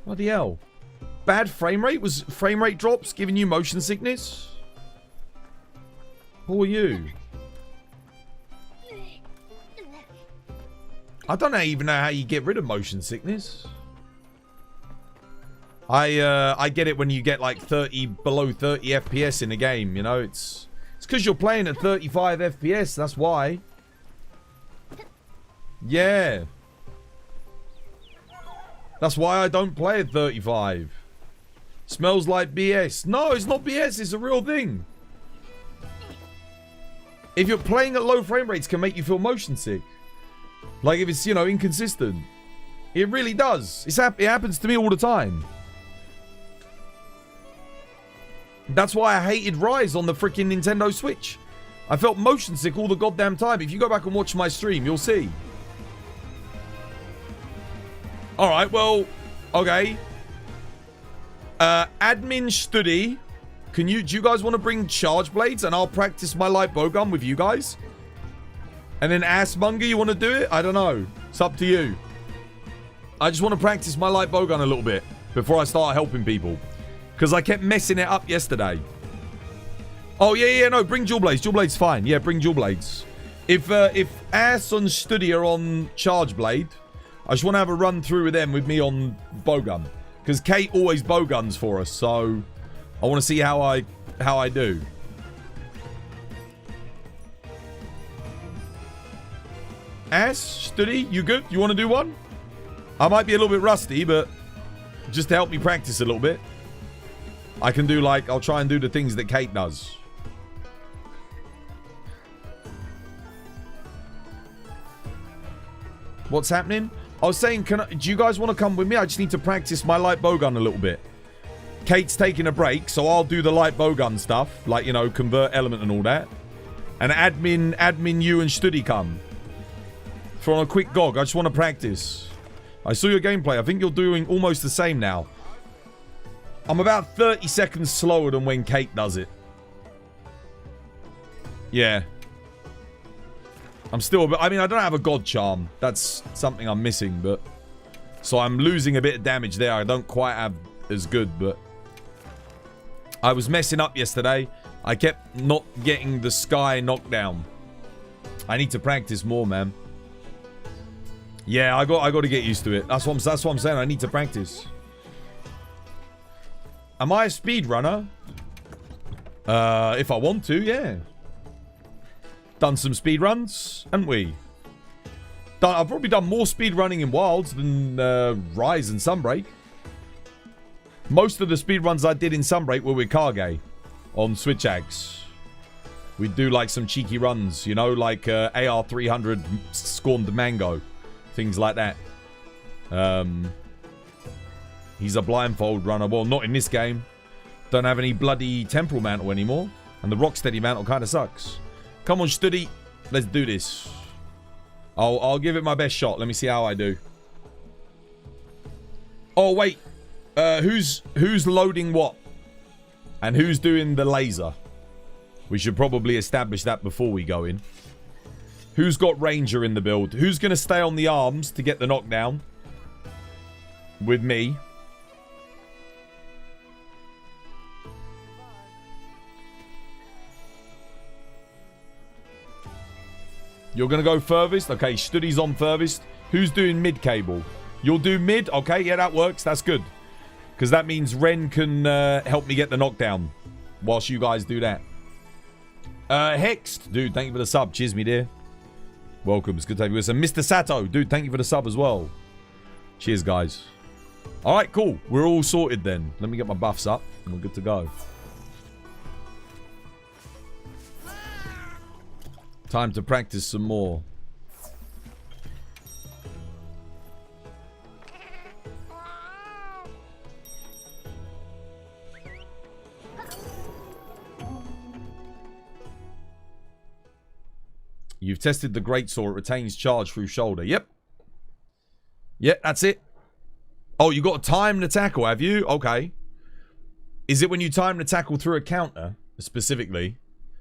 Bloody hell. Bad frame rate? Was frame rate drops giving you motion sickness? Who are you? I don't even know how you get rid of motion sickness. I get it when you get like below 30 FPS in a game, you know, it's because you're playing at 35 FPS, that's why. Yeah. That's why I don't play at 35. Smells like BS. No, it's not BS, it's a real thing. If you're playing at low frame rates, can make you feel motion sick. Like if it's, you know, inconsistent. It really does. It happens to me all the time. That's why I hated Rise on the freaking Nintendo Switch. I felt motion sick all the goddamn time. If you go back and watch my stream, you'll see. Alright, well, okay. Admin Studi do you guys want to bring charge blades and I'll practice my light bowgun with you guys? And then Assmonger, you want to do it? I don't know. It's up to you. I just want to practice my light bowgun a little bit before I start helping people. Because I kept messing it up yesterday. Oh, yeah, no, bring dual blades. Dual blades fine. Yeah, bring dual blades. If Ass and Studi are on charge blade, I just want to have a run through with them with me on bowgun. Because Kate always bowguns for us, so I want to see how I do. Ass, Studi, you good? You want to do one? I might be a little bit rusty, but just to help me practice a little bit, I can do I'll try and do the things that Kate does. What's happening? I was saying, do you guys want to come with me? I just need to practice my light bowgun a little bit. Kate's taking a break, so I'll do the light bowgun stuff, like, you know, convert element and all that. And admin, you and Studi come. For on a quick GOG, I just want to practice. I saw your gameplay. I think you're doing almost the same now. I'm about 30 seconds slower than when Kate does it. Yeah. I'm still a bit... I mean, I don't have a God Charm. That's something I'm missing, but... So I'm losing a bit of damage there. I don't quite have as good, but... I was messing up yesterday. I kept not getting the Sky knockdown. I need to practice more, man. Yeah, I got to get used to it. That's what I'm saying. I need to practice. Am I a speedrunner? If I want to, yeah. Done some speedruns, haven't we? I've probably done more speedrunning in Wilds than Rise and Sunbreak. Most of the speedruns I did in Sunbreak were with Kage on Switch Ags. We'd do like some cheeky runs, you know, like AR 300 Scorned Mango. Things like that. He's a blindfold runner. Well, not in this game. Don't have any bloody temporal mantle anymore. And the Rocksteady mantle kind of sucks. Come on, Studi. Let's do this. I'll give it my best shot. Let me see how I do. Oh, wait. Who's loading what? And who's doing the laser? We should probably establish that before we go in. Who's got Ranger in the build? Who's going to stay on the arms to get the knockdown? With me. You're going to go furthest? Okay, Studi's on furthest. Who's doing mid cable? You'll do mid? Okay, yeah, that works. That's good. Because that means Ren can help me get the knockdown whilst you guys do that. Hexed. Dude, thank you for the sub. Cheers, me dear. Welcome. It's good to have you with us. And Mr. Sato. Dude, thank you for the sub as well. Cheers, guys. Alright, cool. We're all sorted then. Let me get my buffs up and we're good to go. Time to practice some more. You've tested the greatsword. It retains charge through shoulder. Yep. Yep, that's it. Oh, you got a timed tackle, have you? Okay. Is it when you time the tackle through a counter, specifically?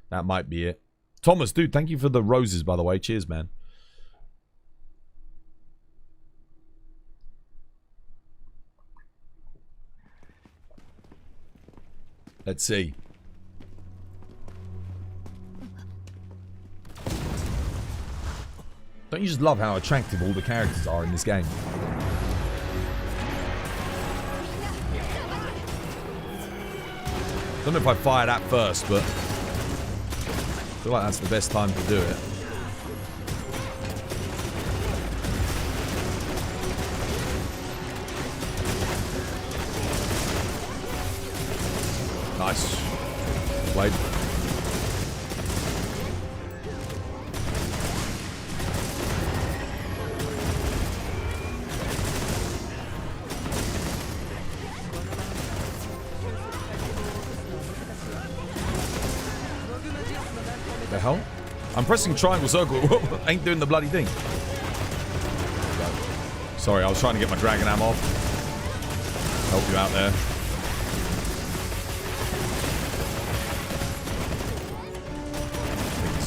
That might be it. Thomas, dude, thank you for the roses, by the way. Cheers, man. Let's see. Don't you just love how attractive all the characters are in this game? Don't know if I fire that first, but I feel like that's the best time to do it. Nice. Played. The hell? I'm pressing triangle circle. Ain't doing the bloody thing. Sorry, I was trying to get my dragon am off. Help you out there.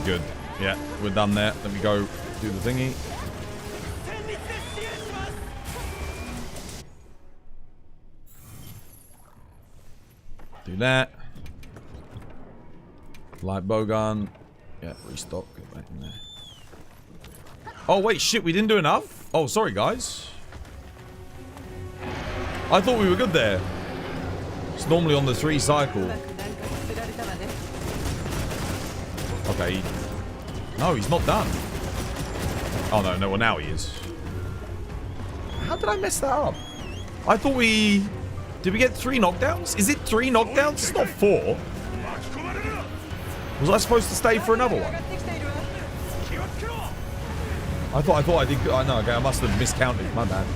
good. Yeah, we're done there. Let me go do the thingy. Do that. Light bowgun. Yeah, restock. Get back in there. Oh, wait, shit, we didn't do enough? Oh, sorry, guys. I thought we were good there. It's normally on the 3 cycle. Okay. No, he's not done. Oh, no, well, now he is. How did I mess that up? I thought we... Did we get 3 knockdowns? Is it 3 knockdowns? It's not 4. Was I supposed to stay for another one? I thought I did... I know, okay, I must have miscounted. My bad.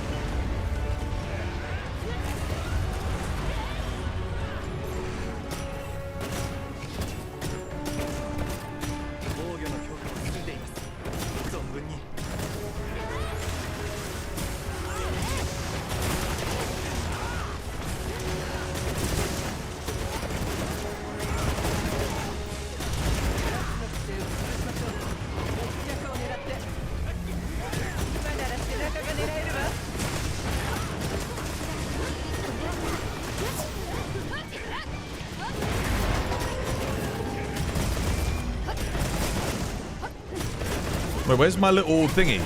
Wait, where's my little thingy?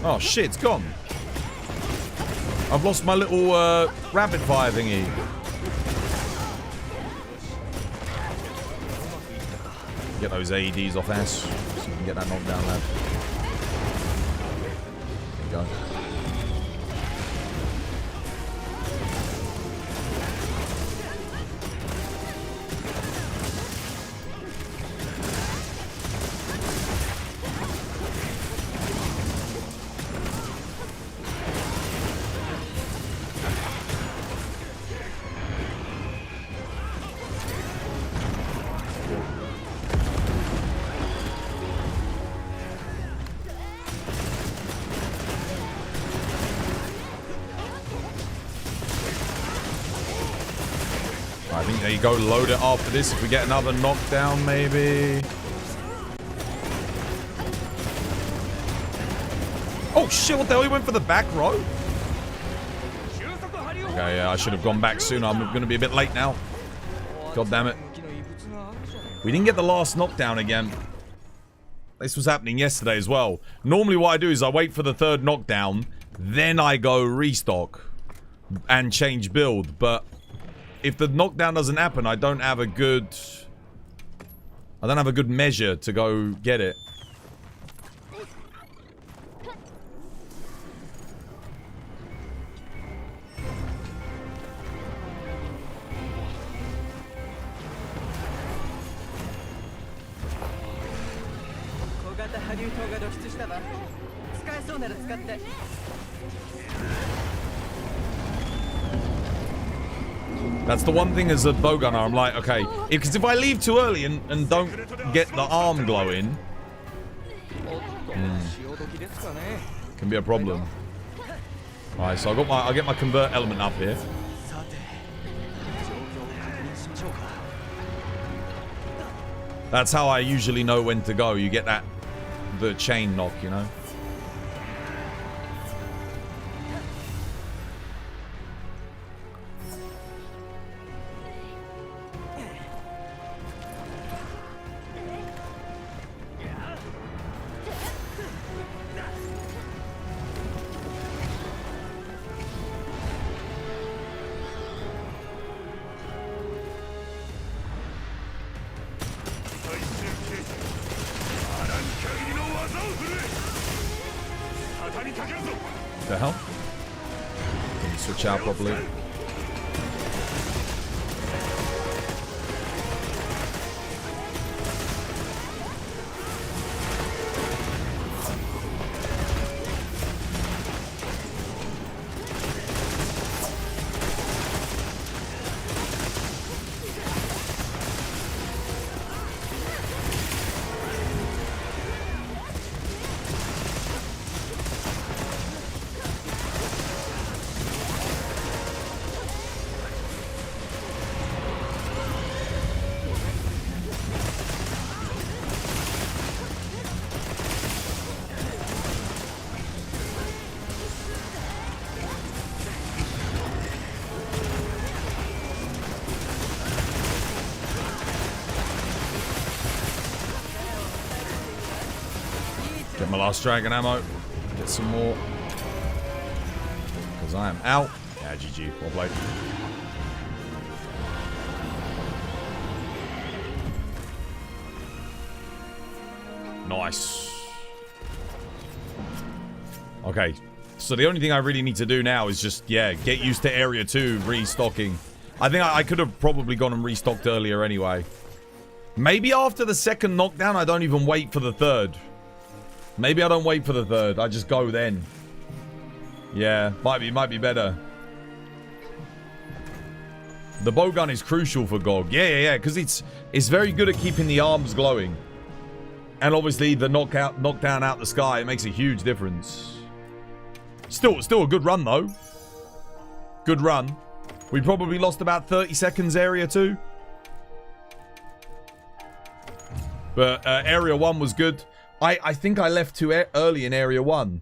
Oh shit, it's gone. I've lost my little rapid fire thingy. Get those AEDs off ass so we can get that knockdown, lad. There you go. I think there you go, load it after this if we get another knockdown maybe. Oh shit, what the hell, he went for the back row? Okay, yeah, I should have gone back sooner, I'm gonna be a bit late now. God damn it. We didn't get the last knockdown again. This was happening yesterday as well. Normally what I do is I wait for the 3rd knockdown, then I go restock and change build, but if the knockdown doesn't happen, I don't have a good measure to go get it. That's the one thing as a bowgunner, I'm like, okay, because if I leave too early and don't get the arm glowing, can be a problem. Alright, so I'll get my convert element up here. That's how I usually know when to go. You get the chain knock, you know? The hell? Can you switch out properly? Get my last dragon ammo. Get some more. Because I am out. Yeah, GG. Well played. Nice. Okay. So the only thing I really need to do now is just, yeah, get used to Area 2 restocking. I think I could have probably gone and restocked earlier anyway. Maybe after the second knockdown, I don't even wait for the third. Maybe I don't wait for the third. I just go then. Yeah, might be better. The bowgun is crucial for Gog. Yeah, because it's very good at keeping the arms glowing. And obviously the knockdown out the sky, it makes a huge difference. Still a good run though. Good run. We probably lost about 30 seconds Area 2. But Area 1 was good. I think I left too early in Area 1.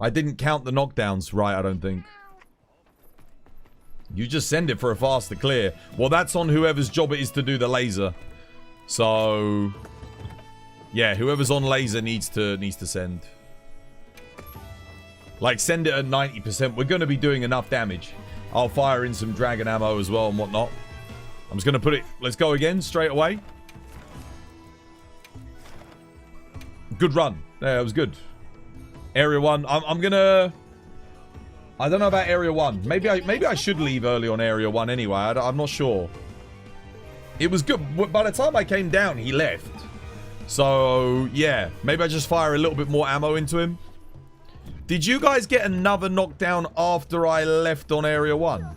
I didn't count the knockdowns right, I don't think. You just send it for a faster clear. Well, that's on whoever's job it is to do the laser. So, yeah, whoever's on laser needs to send. Like, send it at 90%. We're going to be doing enough damage. I'll fire in some dragon ammo as well and whatnot. I'm just going to put it... Let's go again, straight away. Good run. Yeah, it was good. Area 1. I'm going to... I don't know about Area 1. Maybe I should leave early on Area 1 anyway. I'm not sure. It was good. By the time I came down, he left. So, yeah. Maybe I just fire a little bit more ammo into him. Did you guys get another knockdown after I left on Area 1?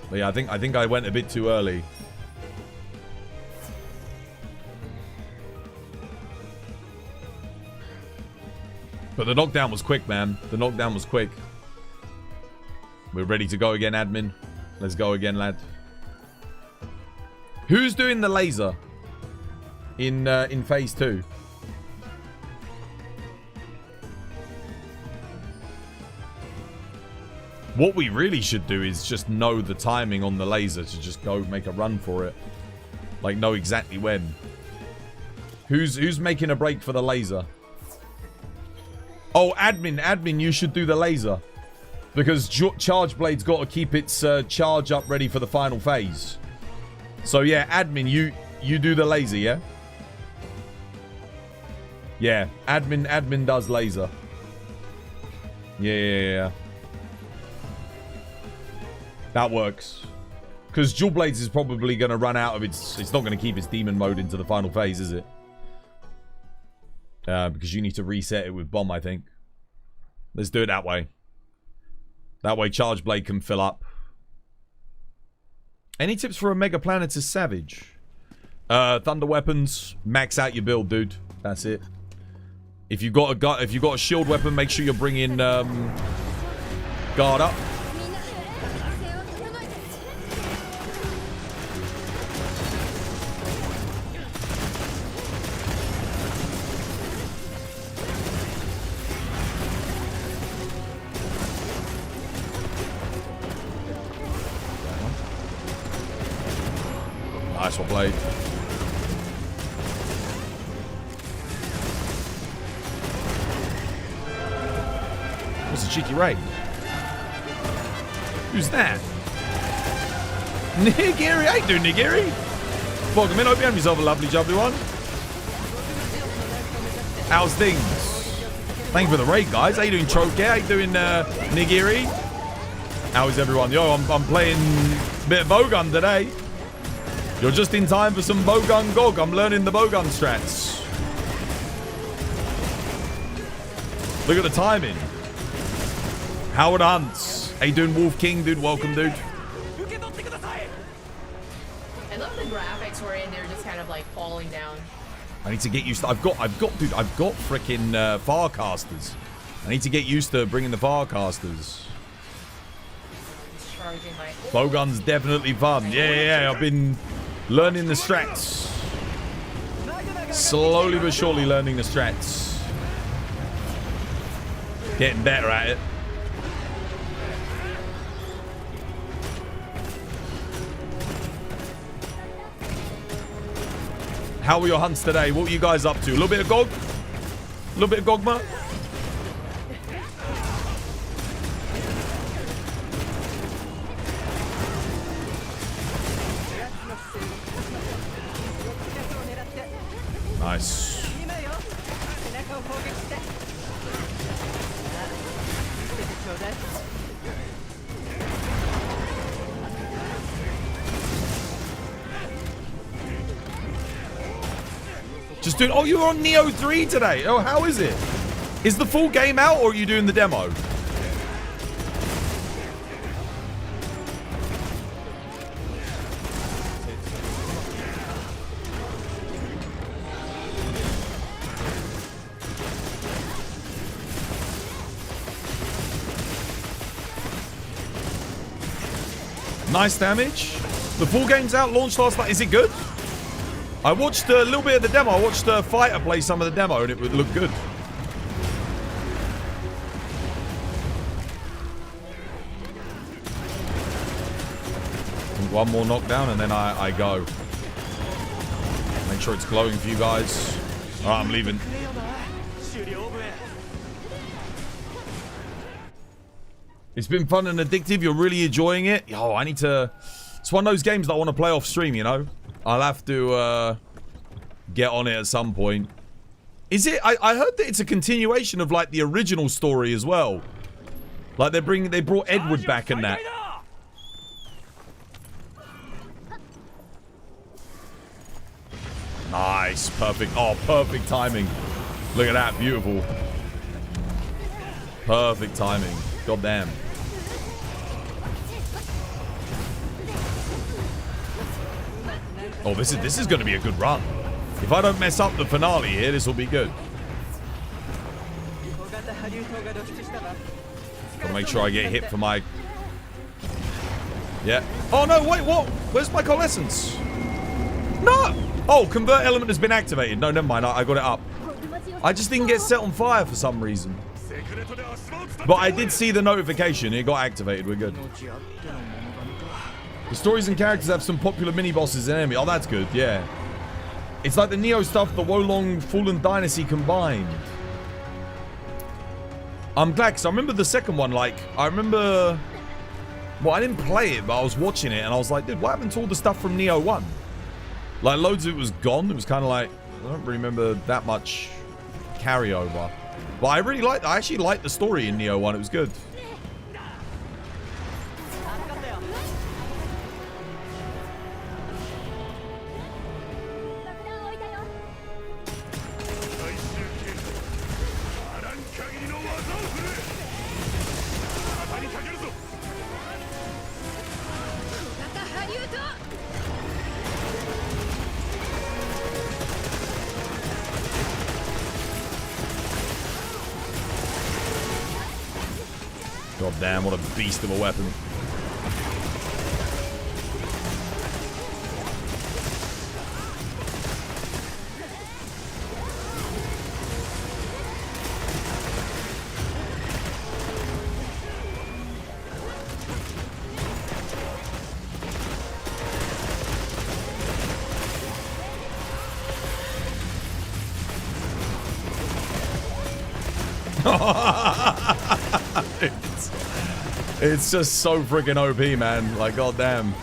But yeah, I think I went a bit too early. But the knockdown was quick, man. The knockdown was quick. We're ready to go again, admin. Let's go again, lad. Who's doing the laser in phase 2? What we really should do is just know the timing on the laser to just go make a run for it. Like, know exactly when. Who's making a break for the laser? Oh, admin, you should do the laser. Because Charge Blade's got to keep its charge up ready for the final phase. So yeah, admin, you do the laser, yeah? Yeah, admin does laser. Yeah. That works. Because Dual Blades is probably going to run out of its... It's not going to keep its demon mode into the final phase, is it? Because you need to reset it with Bomb, I think. Let's do it that way. That way Charge Blade can fill up. Any tips for a Mega Planeter Savage? Thunder weapons, max out your build, dude. That's it. If you got a shield weapon, make sure you're bringing guard up. Nice one, Blade. What's a cheeky raid? Who's that? Nigiri? How you doing, Nigiri? Welcome in. Hope you have yourself a lovely, jubbly one. How's things? Thank you for the raid, guys. How you doing, Troke? How you doing, Nigiri? How is everyone? Yo, I'm playing a bit of bowgun today. You're just in time for some bowgun Gog. I'm learning the bowgun strats. Look at the timing. Howard Hunts. How you doing, Wolf King, dude? Welcome, dude. I love the graphics wherein they're just kind of like falling down. I need to get used to... I've got freaking Farcasters. I need to get used to bringing the Farcasters. Bowgun's definitely fun. Yeah. I've been learning the strats. Slowly but surely learning the strats. Getting better at it. How were your hunts today? What were you guys up to? A little bit of Gog? A little bit of Gogma? Nice. Just doing... Oh, you were on Neo 3 today. Oh, how is it? Is the full game out or are you doing the demo? Nice damage. The full game's out, launched last night. Is it good? I watched a little bit of the demo. I watched a fighter play some of the demo and it would look good. One more knockdown and then I go. Make sure it's glowing for you guys. Alright, I'm leaving. It's been fun and addictive. You're really enjoying it. Oh, I need to... It's one of those games that I want to play off stream, you know? I'll have to get on it at some point. Is it... I heard that it's a continuation of, like, the original story as well. Like, they brought Edward back and that. Nice. Perfect. Oh, perfect timing. Look at that. Beautiful. Perfect timing. God damn. Oh, this is going to be a good run. If I don't mess up the finale here, this will be good. Gotta make sure I get hit for my... Yeah. Oh, no, wait, what? Where's my coalescence? No! Oh, convert element has been activated. No, never mind. I got it up. I just didn't get set on fire for some reason. But I did see the notification. It got activated. We're good. The stories and characters have some popular mini-bosses and enemy. Oh, that's good. Yeah. It's like the Neo stuff, the Wolong Fallen Dynasty combined. I'm glad, because I remember the second one, like, I remember... Well, I didn't play it, but I was watching it, and I was like, dude, what happened to all the stuff from Neo 1? Like, loads of it was gone. It was kind of like, I don't remember that much carryover. But I actually liked the story in Neo 1. It was good. God damn, what a beast of a weapon. It's just so freaking OP, man. Like, goddamn.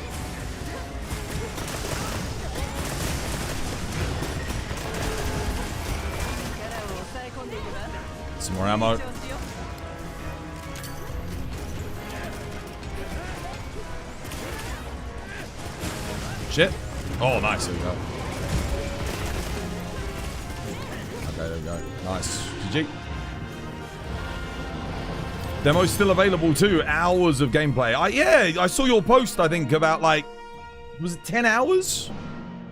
Some more ammo. Shit. Oh, nice. There we go. Okay, there we go. Nice. GG. Demo's still available too. Hours of gameplay. Yeah, I saw your post, I think, about like... Was it 10 hours?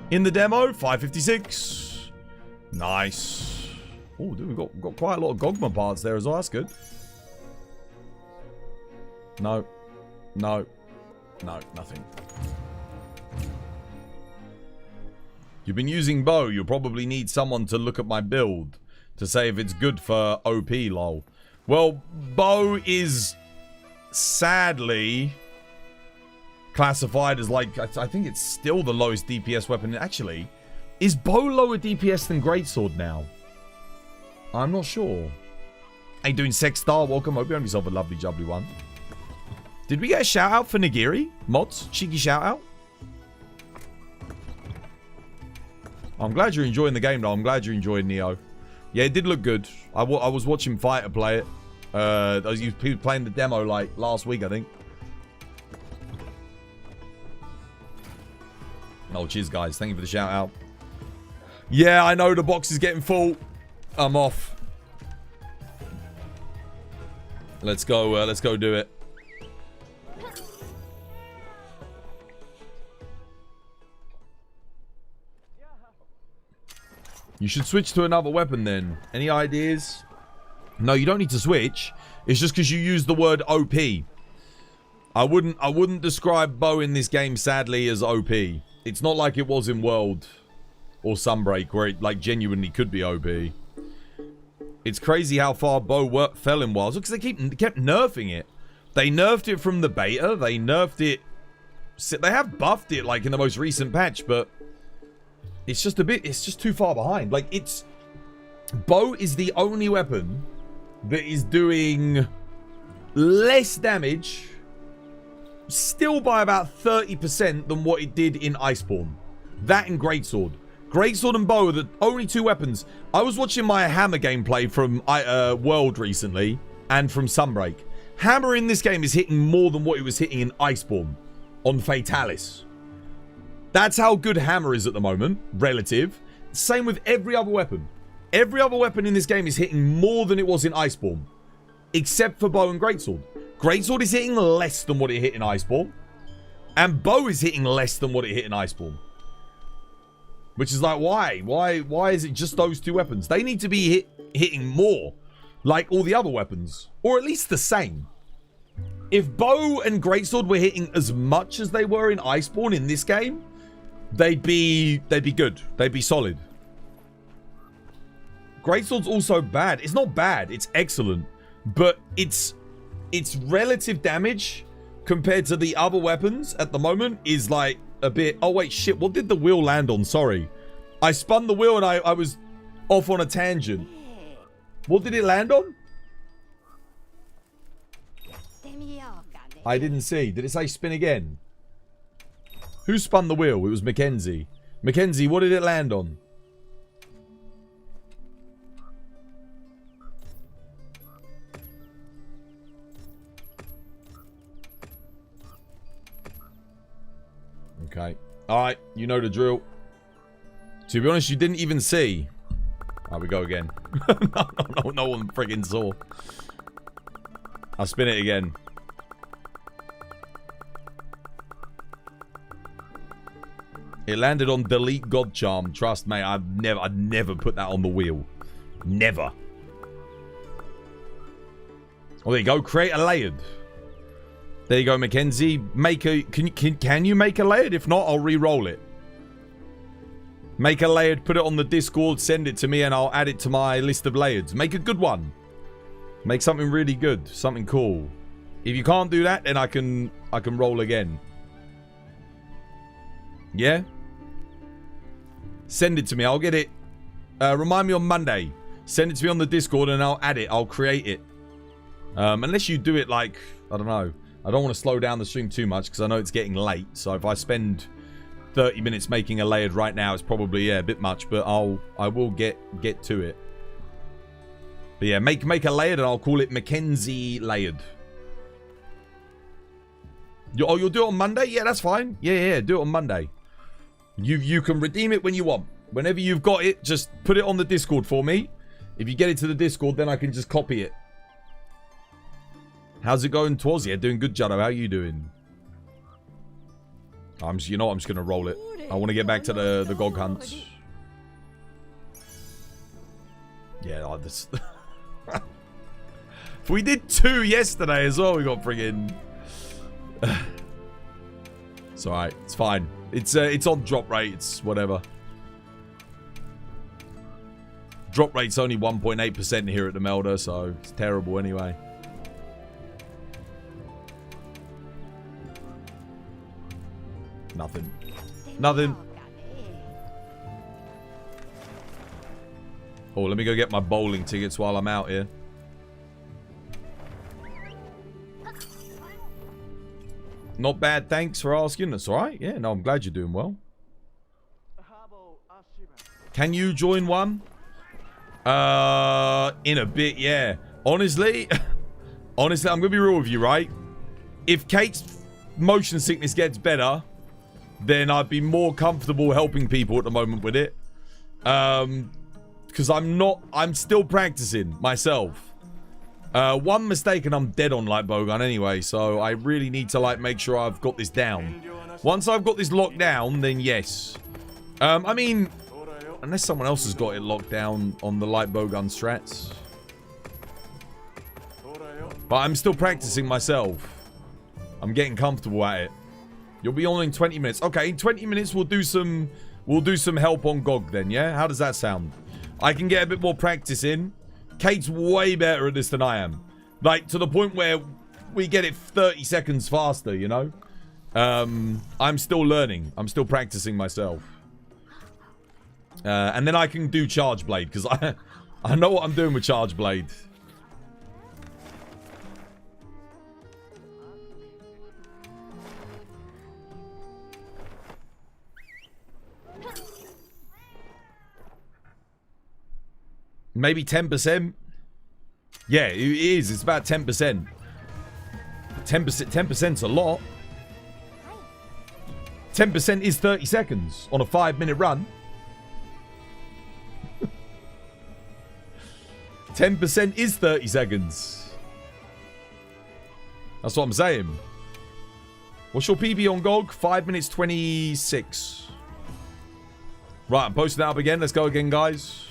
In the demo? 556. Nice. Oh, dude, we've got quite a lot of Gogma parts there as well. That's good. No. No. No, nothing. You've been using bow. You'll probably need someone to look at my build to say if it's good for OP, lol. Well, bow is sadly classified as like, I think it's still the lowest DPS weapon. Actually, Is bow lower DPS than greatsword now? I'm not sure. Ain't doing Sex Star. Welcome. Hope you have yourself a lovely, jubbly one. Did we get a shout out for Nagiri? Mods? Cheeky shout out? I'm glad you're enjoying the game, though. I'm glad you're enjoying Neo. Yeah, it did look good. I was watching Fighter play it. He was playing the demo, like, last week, I think. Oh, cheers, guys. Thank you for the shout out. Yeah, I know the box is getting full. I'm off. Let's go do it. You should switch to another weapon then. Any ideas? No, you don't need to switch. It's just because you use the word OP. I wouldn't describe bow in this game, sadly, as OP. It's not like it was in World or Sunbreak, where it like genuinely could be OP. It's crazy how far bow fell in Wilds, because they kept nerfing it. They nerfed it from the beta. They nerfed it. They have buffed it like in the most recent patch, but it's just too far behind. Like, bow is the only weapon that is doing less damage, still by about 30% than what it did in Iceborne. That and Greatsword. Greatsword and bow are the only two weapons. I was watching my hammer gameplay from World recently and from Sunbreak. Hammer in this game is hitting more than what it was hitting in Iceborne on Fatalis. That's how good hammer is at the moment, relative. Same with every other weapon. Every other weapon in this game is hitting more than it was in Iceborne, except for bow and greatsword. Greatsword is hitting less than what it hit in Iceborne, and bow is hitting less than what it hit in Iceborne. Which is like, why? Why is it just those two weapons? They need to be hitting more, like all the other weapons, or at least the same. If bow and greatsword were hitting as much as they were in Iceborne in this game, they'd be good. They'd be solid. Greatsword's also bad. It's not bad. It's excellent, but its relative damage compared to the other weapons at the moment is like a bit... Oh, wait, shit. What did the wheel land on? Sorry. I spun the wheel and I was off on a tangent. What did it land on? I didn't see. Did it say spin again? Who spun the wheel? It was Mackenzie. Mackenzie, what did it land on? Okay. Alright, you know the drill. To be honest, you didn't even see. Alright, we go again. No one friggin' saw. I'll spin it again. It landed on delete God charm. Trust me, I'd never put that on the wheel. Never. Oh, there you go. Create a layered. There you go, Mackenzie. Make a... Can you make a layered? If not, I'll re-roll it. Make a layered, put it on the Discord, send it to me, and I'll add it to my list of layers. Make a good one. Make something really good. Something cool. If you can't do that, then I can roll again. Yeah? Send it to me. I'll get it. Remind me on Monday. Send it to me on the Discord and I'll add it. I'll create it. Unless you do it like... I don't know. I don't want to slow down the stream too much because I know it's getting late. So if I spend 30 minutes making a layered right now, it's probably, yeah, a bit much. But I will get to it. But yeah, make a layered and I'll call it Mackenzie Layered. You'll do it on Monday? Yeah, that's fine. Yeah, do it on Monday. You can redeem it when you want. Whenever you've got it, just put it on the Discord for me. If you get it to the Discord, then I can just copy it. How's it going, Twas? Yeah, doing good, Jado. How are you doing? You know what? I'm just going to roll it. I want to get back to the Gog hunt. Yeah, this... We did 2 yesterday as well. We got friggin'... It's alright. It's fine. It's on drop rate. It's whatever. Drop rate's only 1.8% here at the Melder, so it's terrible anyway. Nothing. Oh, let me go get my bowling tickets while I'm out here. Not bad, thanks for asking. That's alright. Yeah, no, I'm glad you're doing well. Can you join one? In a bit, yeah. Honestly, I'm gonna be real with you, right? If Kate's motion sickness gets better, then I'd be more comfortable helping people at the moment with it. Because I'm still practicing myself. One mistake and I'm dead on Light Bowgun anyway, so I really need to like make sure I've got this down. Once I've got this locked down, then yes. I mean, unless someone else has got it locked down on the Light Bowgun strats. But I'm still practicing myself. I'm getting comfortable at it. You'll be on in 20 minutes. Okay, in 20 minutes we'll do some help on GOG then, yeah? How does that sound? I can get a bit more practice in. Kate's way better at this than I am. Like, to the point where we get it 30 seconds faster, you know? I'm still learning. I'm still practicing myself. And then I can do Charge Blade, because I know what I'm doing with Charge Blade. Maybe 10%. Yeah, it is. It's about 10%. 10%'s a lot. 10% is 30 seconds on a 5-minute run. 10% is 30 seconds. That's what I'm saying. What's your PB on GOG? 5 minutes 26. Right, I'm posting that up again. Let's go again, guys.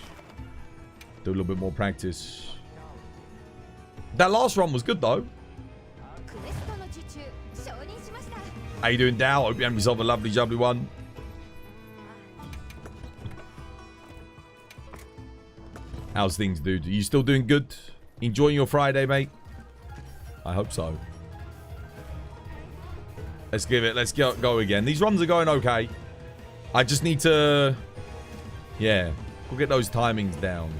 Do a little bit more practice. That last run was good, though. How you doing, Dow? Hope you have yourself a lovely, jubbly one. How's things, dude? Are you still doing good? Enjoying your Friday, mate? I hope so. Let's give it. Let's go again. These runs are going okay. I just need to... Yeah. We'll get those timings down.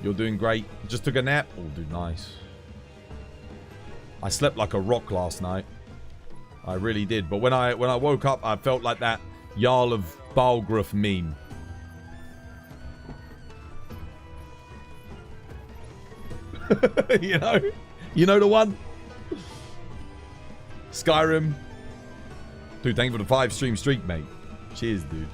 You're doing great. Just took a nap. Oh, dude, nice. I slept like a rock last night. I really did. But when I woke up, I felt like that Jarl of Balgruth meme. You know the one? Skyrim. Dude, thank you for the 5-stream streak, mate. Cheers, dude.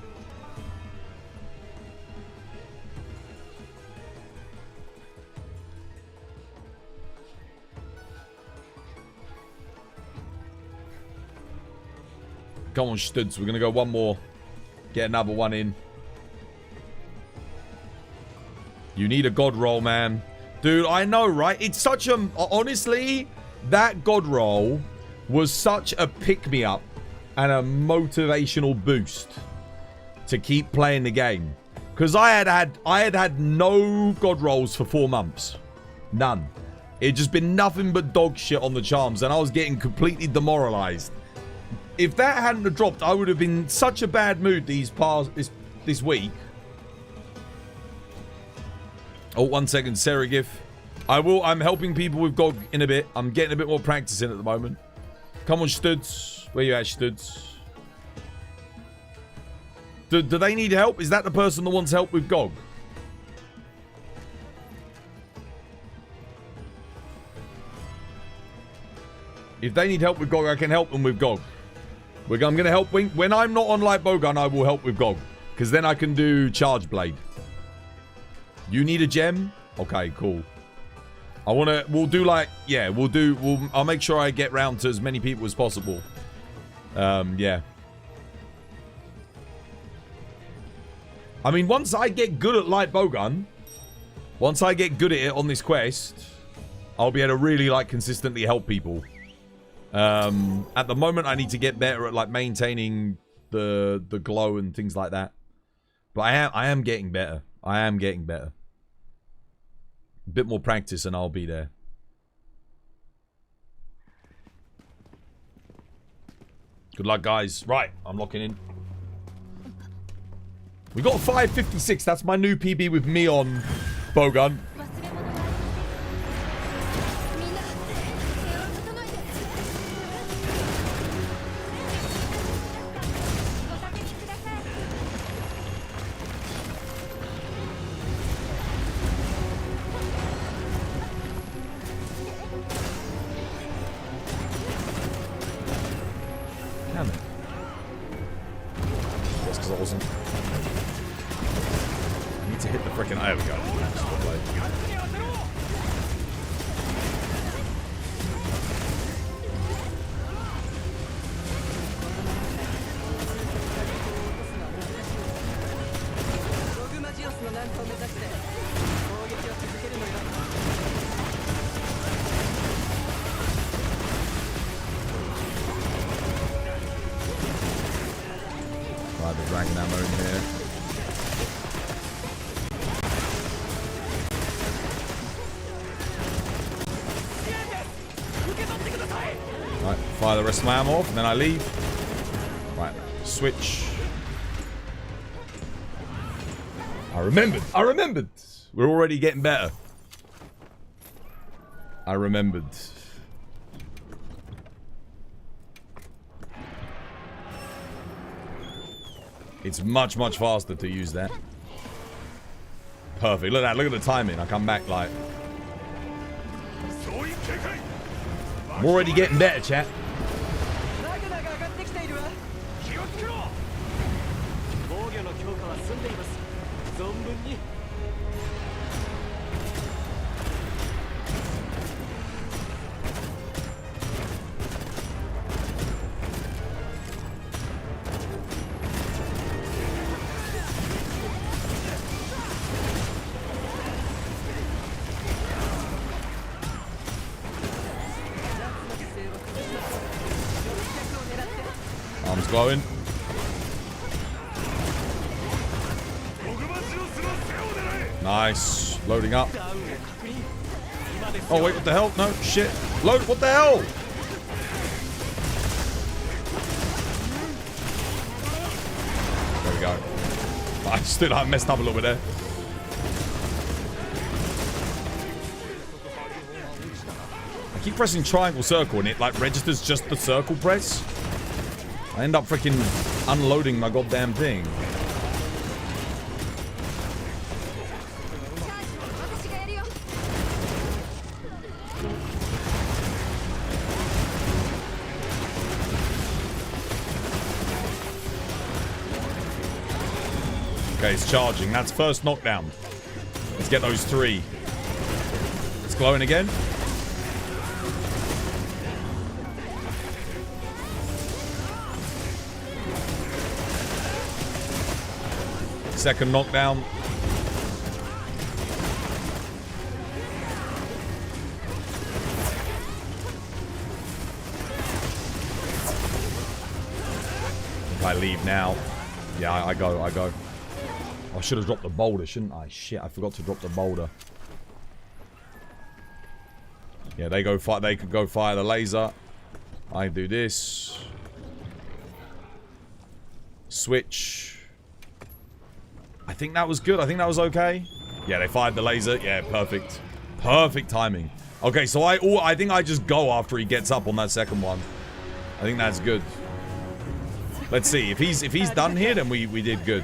Come on, Studs. We're going to go one more. Get another one in. You need a god roll, man. Dude, I know, right? It's such a... Honestly, that god roll was such a pick-me-up and a motivational boost to keep playing the game. Because I had no god rolls for 4 months. None. It had just been nothing but dog shit on the charms, and I was getting completely demoralized. If that hadn't have dropped, I would have been in such a bad mood this week. Oh, 1 second, Seragif. I'm helping people with GOG in a bit. I'm getting a bit more practice in at the moment. Come on, Studs. Where you at, Studs? Do they need help? Is that the person that wants help with GOG? If they need help with GOG, I can help them with GOG. I'm going to help when I'm not on Light Bowgun, I will help with GOG. Because then I can do Charge Blade. You need a gem? Okay, cool. We'll do like, yeah, I'll make sure I get round to as many people as possible. Yeah. I mean, once I get good at Light Bowgun, once I get good at it on this quest, I'll be able to really, like, consistently help people. At the moment, I need to get better at, like, maintaining the glow and things like that. But I am getting better. I am getting better. A bit more practice and I'll be there. Good luck, guys. Right, I'm locking in. We got a 556. That's my new PB with me on bowgun. Damn it. That's because I wasn't. I need to hit the frickin'. There we go. Right, the dragon ammo in here. Right, fire the rest of my ammo off, and then I leave. Right, switch. I remembered. I remembered. We're already getting better. I remembered. It's much, much faster to use that. Perfect. Look at that. Look at the timing. I come back like... I'm already getting better, chat. Arms glowing. Nice. Loading up. Oh, wait, what the hell? No, shit. Load, what the hell? There we go. I messed up a little bit there. I keep pressing triangle circle and it like registers just the circle press. I end up freaking unloading my goddamn thing. Okay, it's charging. That's first knockdown. Let's get those 3. It's glowing again. Second knockdown. If I leave now. Yeah, I go. I should have dropped the boulder, shouldn't I? Shit, I forgot to drop the boulder. Yeah, they could go fire the laser. I do this. Switch. I think that was good. I think that was okay. Yeah, they fired the laser. Yeah, perfect. Perfect timing. Okay, so I think I just go after he gets up on that second one. I think that's good. Let's see. If he's done here, then we did good.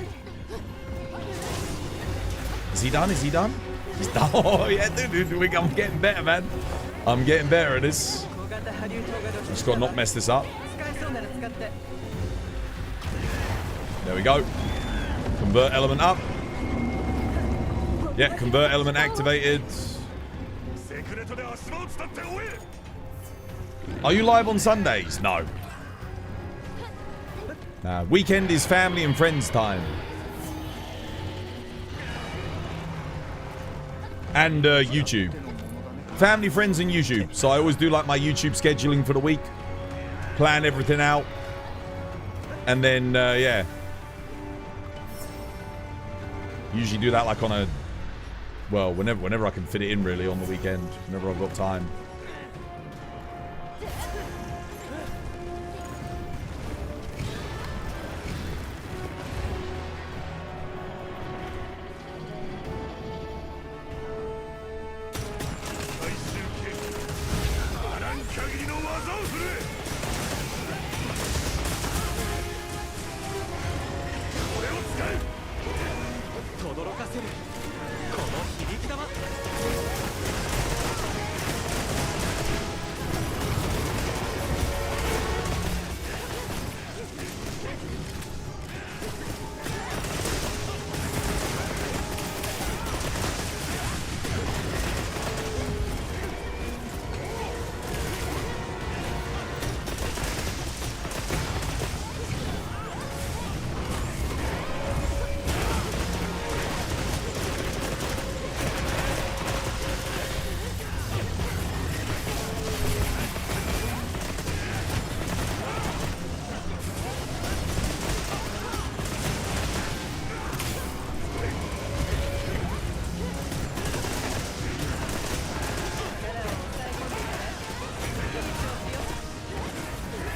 Is he done? Is he done? He's done. Oh, yeah, dude. I'm getting better, man. I'm getting better at this. Just got to not mess this up. There we go. Convert element up. Yeah, convert element activated. Are you live on Sundays? No. Weekend is family and friends time. And YouTube. Family, friends, and YouTube. So I always do like my YouTube scheduling for the week. Plan everything out. And then, yeah. Usually do that like on a... Well, whenever I can fit it in, really, on the weekend. Whenever I've got time.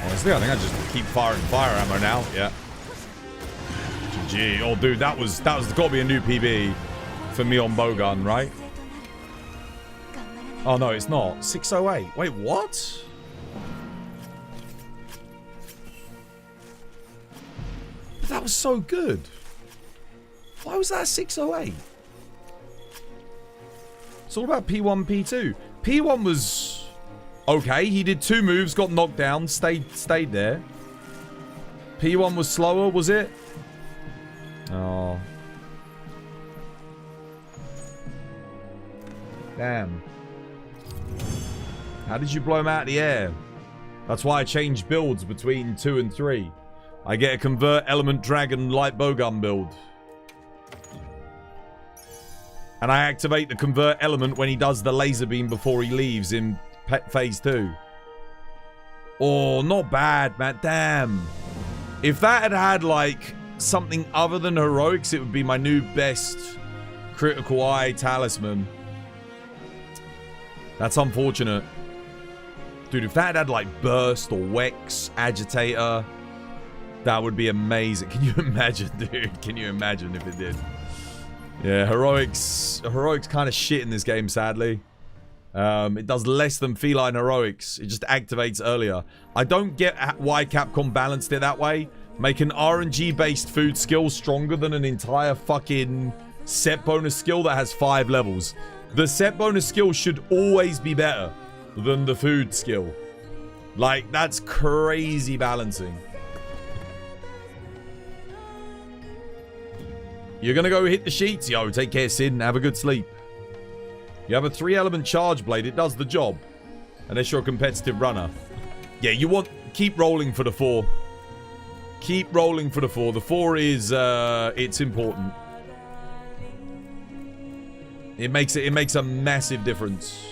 Honestly, I think I just keep firing fire ammo now. Yeah. GG. Oh, dude, that was got to be a new PB for me on bowgun, right? Oh no, it's not. 608. Wait, what? That was so good. Why was that 608? It's all about P1, P2. P1 was okay. He did 2 moves, got knocked down, stayed there. P1 was slower, was it? Oh. Damn. How did you blow him out of the air? That's why I changed builds between 2 and 3. I get a convert element dragon light bowgun build. And I activate the convert element when he does the laser beam before he leaves in phase 2. Oh, not bad, man. Damn. If that had had, like, something other than heroics, it would be my new best critical eye talisman. That's unfortunate. Dude, if that had, like, burst or Wex, agitator, that would be amazing. Can you imagine, dude? Can you imagine if it did? Yeah, heroics kind of shit in this game, sadly. It does less than feline heroics. It just activates earlier. I don't get why Capcom balanced it that way. Make an RNG-based food skill stronger than an entire fucking set bonus skill that has 5 levels. The set bonus skill should always be better than the food skill. Like, that's crazy balancing. You're gonna go hit the sheets? Yo, take care, Sid, have a good sleep. You have a 3-element charge blade. It does the job. Unless you're a competitive runner. Yeah, you want... Keep rolling for the 4. Keep rolling for the 4. The 4 is... it's important. It makes a massive difference.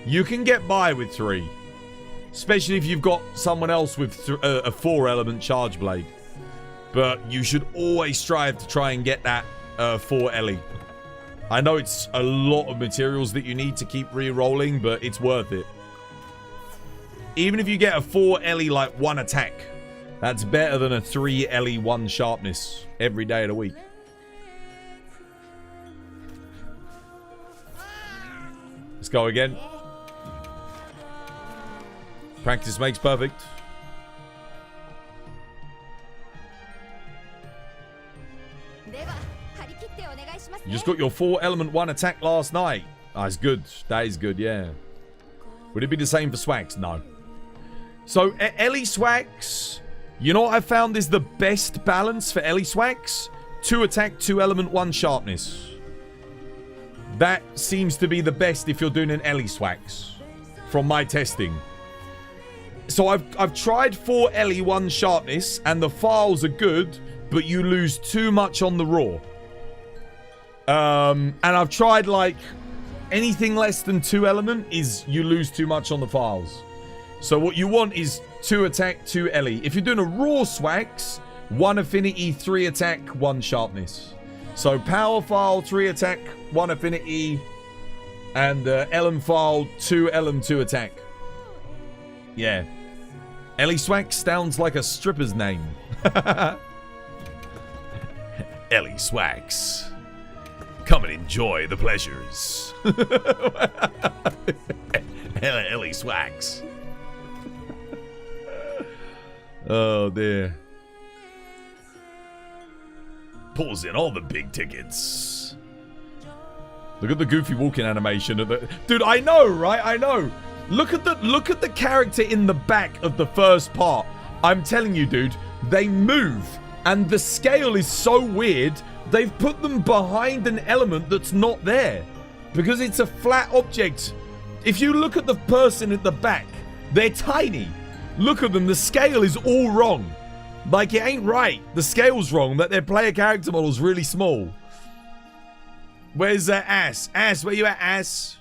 You can get by with 3. Especially if you've got someone else with a 4-element charge blade. But you should always strive to try and get that 4 Ellie. I know it's a lot of materials that you need to keep re-rolling, but it's worth it. Even if you get a 4 Ellie, like 1 attack, that's better than a 3 Ellie 1 sharpness every day of the week. Let's go again. Practice makes perfect. You just got your 4-element 1 attack last night. That's good. That is good, yeah. Would it be the same for Swax? No. So, Ellie Swax, you know what I found is the best balance for Ellie Swax? 2 attack, 2-element, 1 sharpness. That seems to be the best if you're doing an Ellie Swax. From my testing. So, I've tried 4 Ellie, 1 sharpness, and the files are good, but you lose too much on the raw. And I've tried, like, anything less than 2 element is you lose too much on the files. So what you want is 2 attack, 2 Ellie. If you're doing a raw Swax, 1 affinity, 3 attack, 1 sharpness. So power file, 3 attack, 1 affinity, and Elm file, 2 Elm, 2 attack. Yeah. Ellie Swax sounds like a stripper's name. Ellie Swax. Come and enjoy the pleasures. Ellie swags. Oh, dear. Pulls in all the big tickets. Look at the goofy walking animation of the dude. I know, right? I know. Look at the character in the back of the first part. I'm telling you, dude, they move, and the scale is so weird. They've put them behind an element that's not there because it's a flat object. If you look at the person at the back, they're tiny. Look at them. The scale is all wrong. Like, it ain't right. The scale's wrong. That their player character model's really small. Where's that ass? Ass, where you at, ass?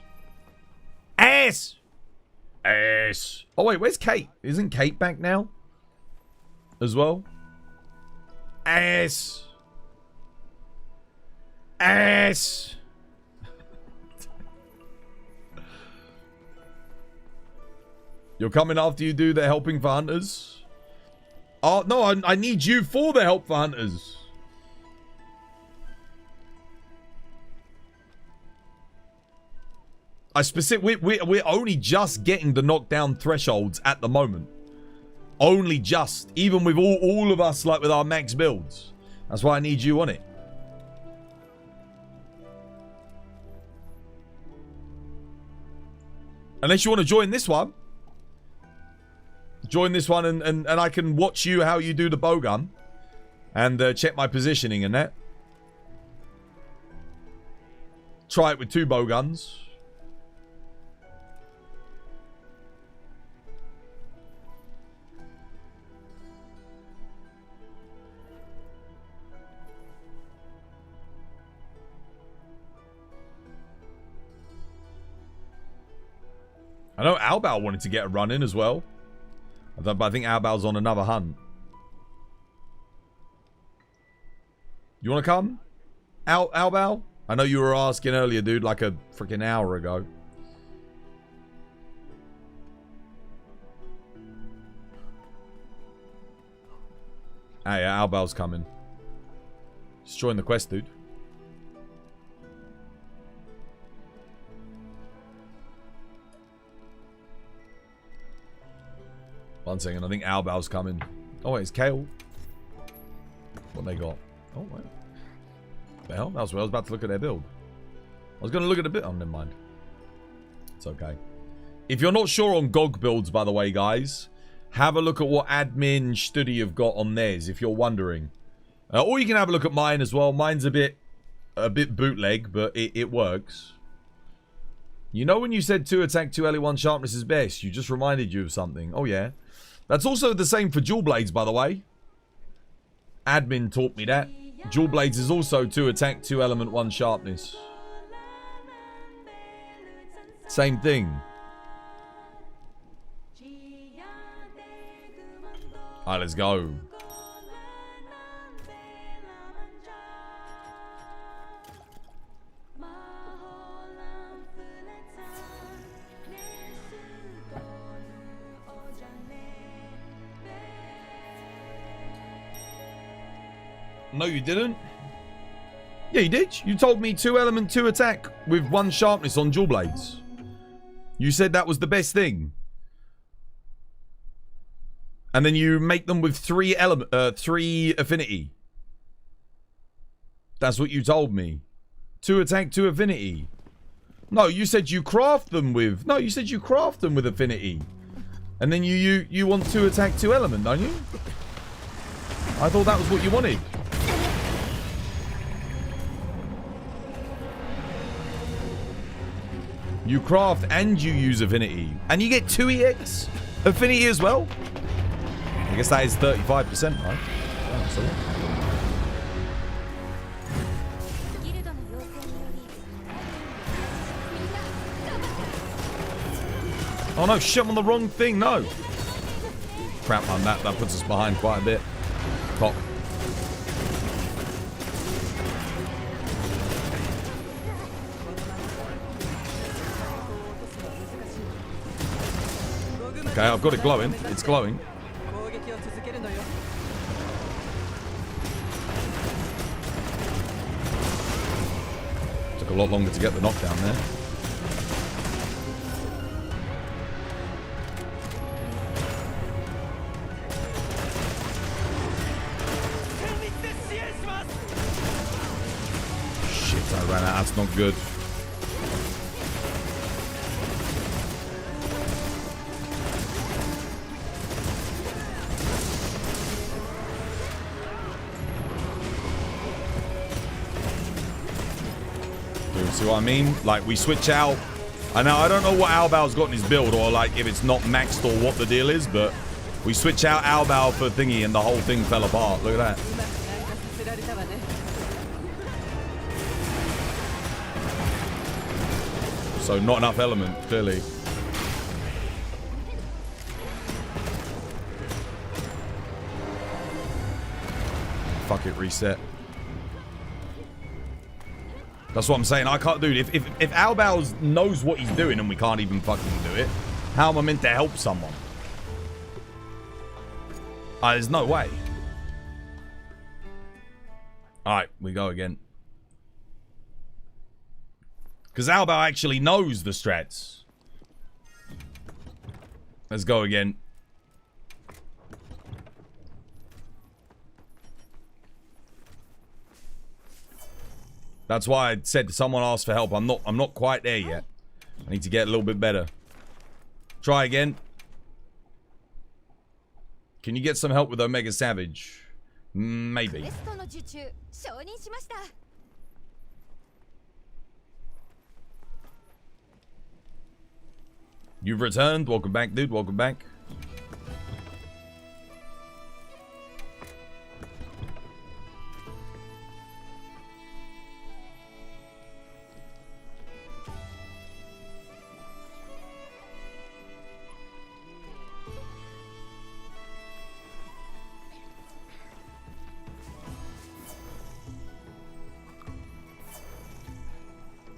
Ass! Ass. Oh, wait, where's Kate? Isn't Kate back now? As well? Ass. Ass. You're coming after you do the helping for hunters? Oh, no, I need you for the help for hunters. We're only just getting the knockdown thresholds at the moment. Only just. Even with all of us, like with our max builds. That's why I need you on it. Unless you want to join this one. Join this one and I can watch you how you do the bowgun. And check my positioning and that. Try it with 2 bowguns. I know Albal wanted to get a run in as well. But I think Albal's on another hunt. You want to come? Albal? I know you were asking earlier, dude, like a freaking hour ago. Ah, yeah, Albal's coming. Just join the quest, dude. One second, I think Albal's coming. Oh, wait, it's Kale. What they got? Oh, wait. The hell? That was where I was about to look at their build. I was going to look at a bit. Oh, never mind. It's okay. If you're not sure on GOG builds, by the way, guys, have a look at what admin study have got on theirs, if you're wondering. Or you can have a look at mine as well. Mine's a bit bootleg, but it works. You know when you said 2 attack, 2 LE, 1 sharpness is best? You just reminded you of something. Oh, yeah. That's also the same for dual blades, by the way. Admin taught me that. Dual blades is also 2 attack, 2 element, 1 sharpness. Same thing. Alright, let's go. No, you didn't. Yeah, you did. You told me 2 element, 2 attack with 1 sharpness on dual blades. You said that was the best thing. And then you make them with 3 affinity. That's what you told me. 2 attack, 2 affinity. No, you said you craft them with... No, you said you craft them with affinity. And then you want 2 attack, 2 element, don't you? I thought that was what you wanted. You craft and you use affinity. And you get 2 EX affinity as well? I guess that is 35%, right? Yeah, so oh no, shit, I'm on the wrong thing, no. Crap, man, that puts us behind quite a bit. Pop. Okay, I've got it glowing. It's glowing. Took a lot longer to get the knockdown there. That's not good. See what I mean? Like, we switch out. I know I don't know what Albal's got in his build, or like if it's not maxed or what the deal is, but we switch out Albal for thingy and the whole thing fell apart. Look at that. So not enough element, clearly. Fuck it, reset. That's what I'm saying. I can't, dude. If Albal knows what he's doing and we can't even fucking do it, how am I meant to help someone? There's no way. All right, we go again. Because Albal actually knows the strats. Let's go again. That's why I said someone asked for help. I'm not quite there yet. I need to get a little bit better. Try again. Can you get some help with Omega Savage? Maybe. You've returned. Welcome back, dude. Welcome back.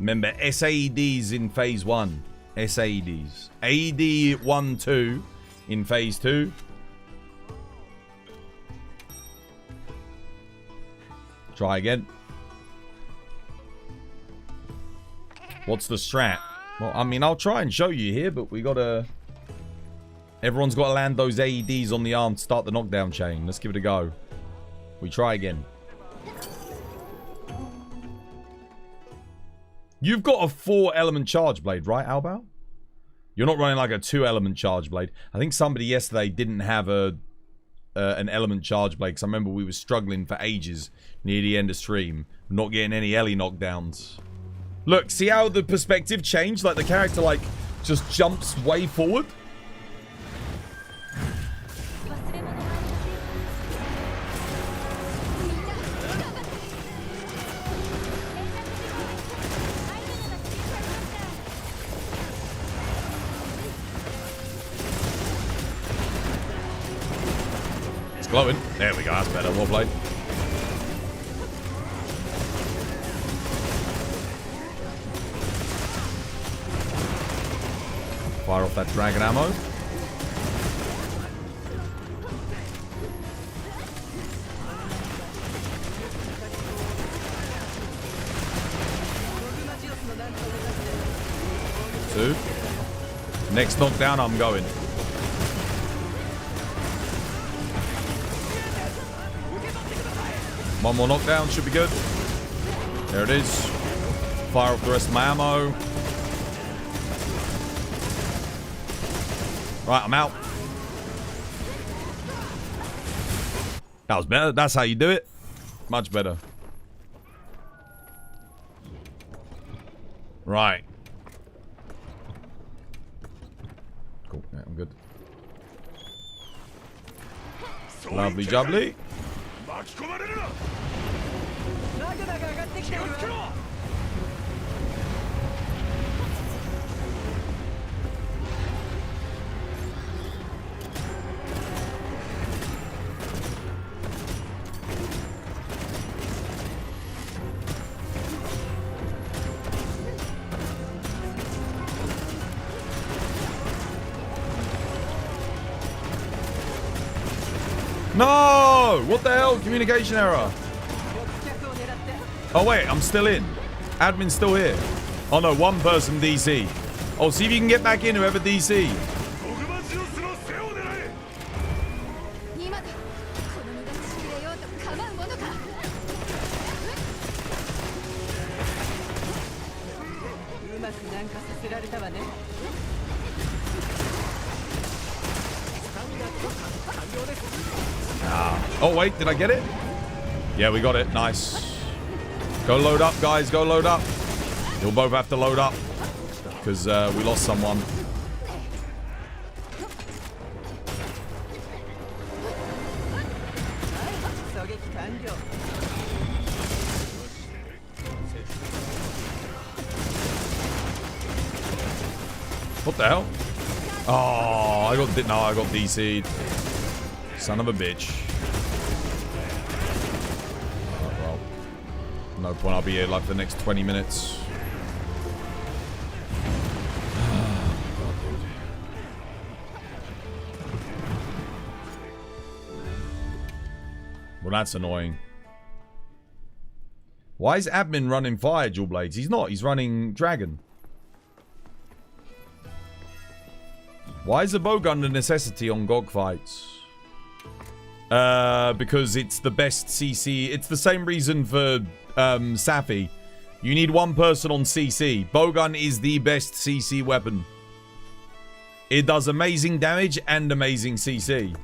Remember, SAEDs in phase 1. SAEDs. AD 1-2 in phase 2. Try again. What's the strat? Well, I mean, I'll try and show you here, but we gotta... Everyone's got to land those AEDs on the arm to start the knockdown chain. Let's give it a go. We try again. You've got a 4-element charge blade, right, Albal? You're not running like a 2-element charge blade. I think somebody yesterday didn't have an element charge blade, because I remember we were struggling for ages near the end of stream, not getting any Ellie knockdowns. Look, see how the perspective changed? Like, the character, like, just jumps way forward? Glowing. There we go. That's better. Well played. Fire off that dragon ammo. Two. Next knockdown, I'm going. One more knockdown, should be good. There it is. Fire off the rest of my ammo. Right, I'm out. That was better. That's how you do it. Much better. Right. Cool. Yeah, I'm good. Lovely jubbly. No! What the hell? Communication error. Oh wait, I'm still in. Admin's still here. Oh no, one person DC. Oh, see if you can get back in, whoever DC. Oh, wait, did I get it? Yeah, we got it. Nice. Go load up, guys. Go load up. You'll both have to load up because we lost someone. What the hell? Oh, I got DC'd. Son of a bitch. Oh, well. No point. I'll be here like for the next 20 minutes. Well, that's annoying. Why is admin running fire, Dual Blades? He's not. He's running dragon. Why is the bowgun a necessity on GOG fights? Because it's the best CC. It's the same reason for Safi. You need one person on CC. Bowgun is the best CC weapon. It does amazing damage and amazing CC.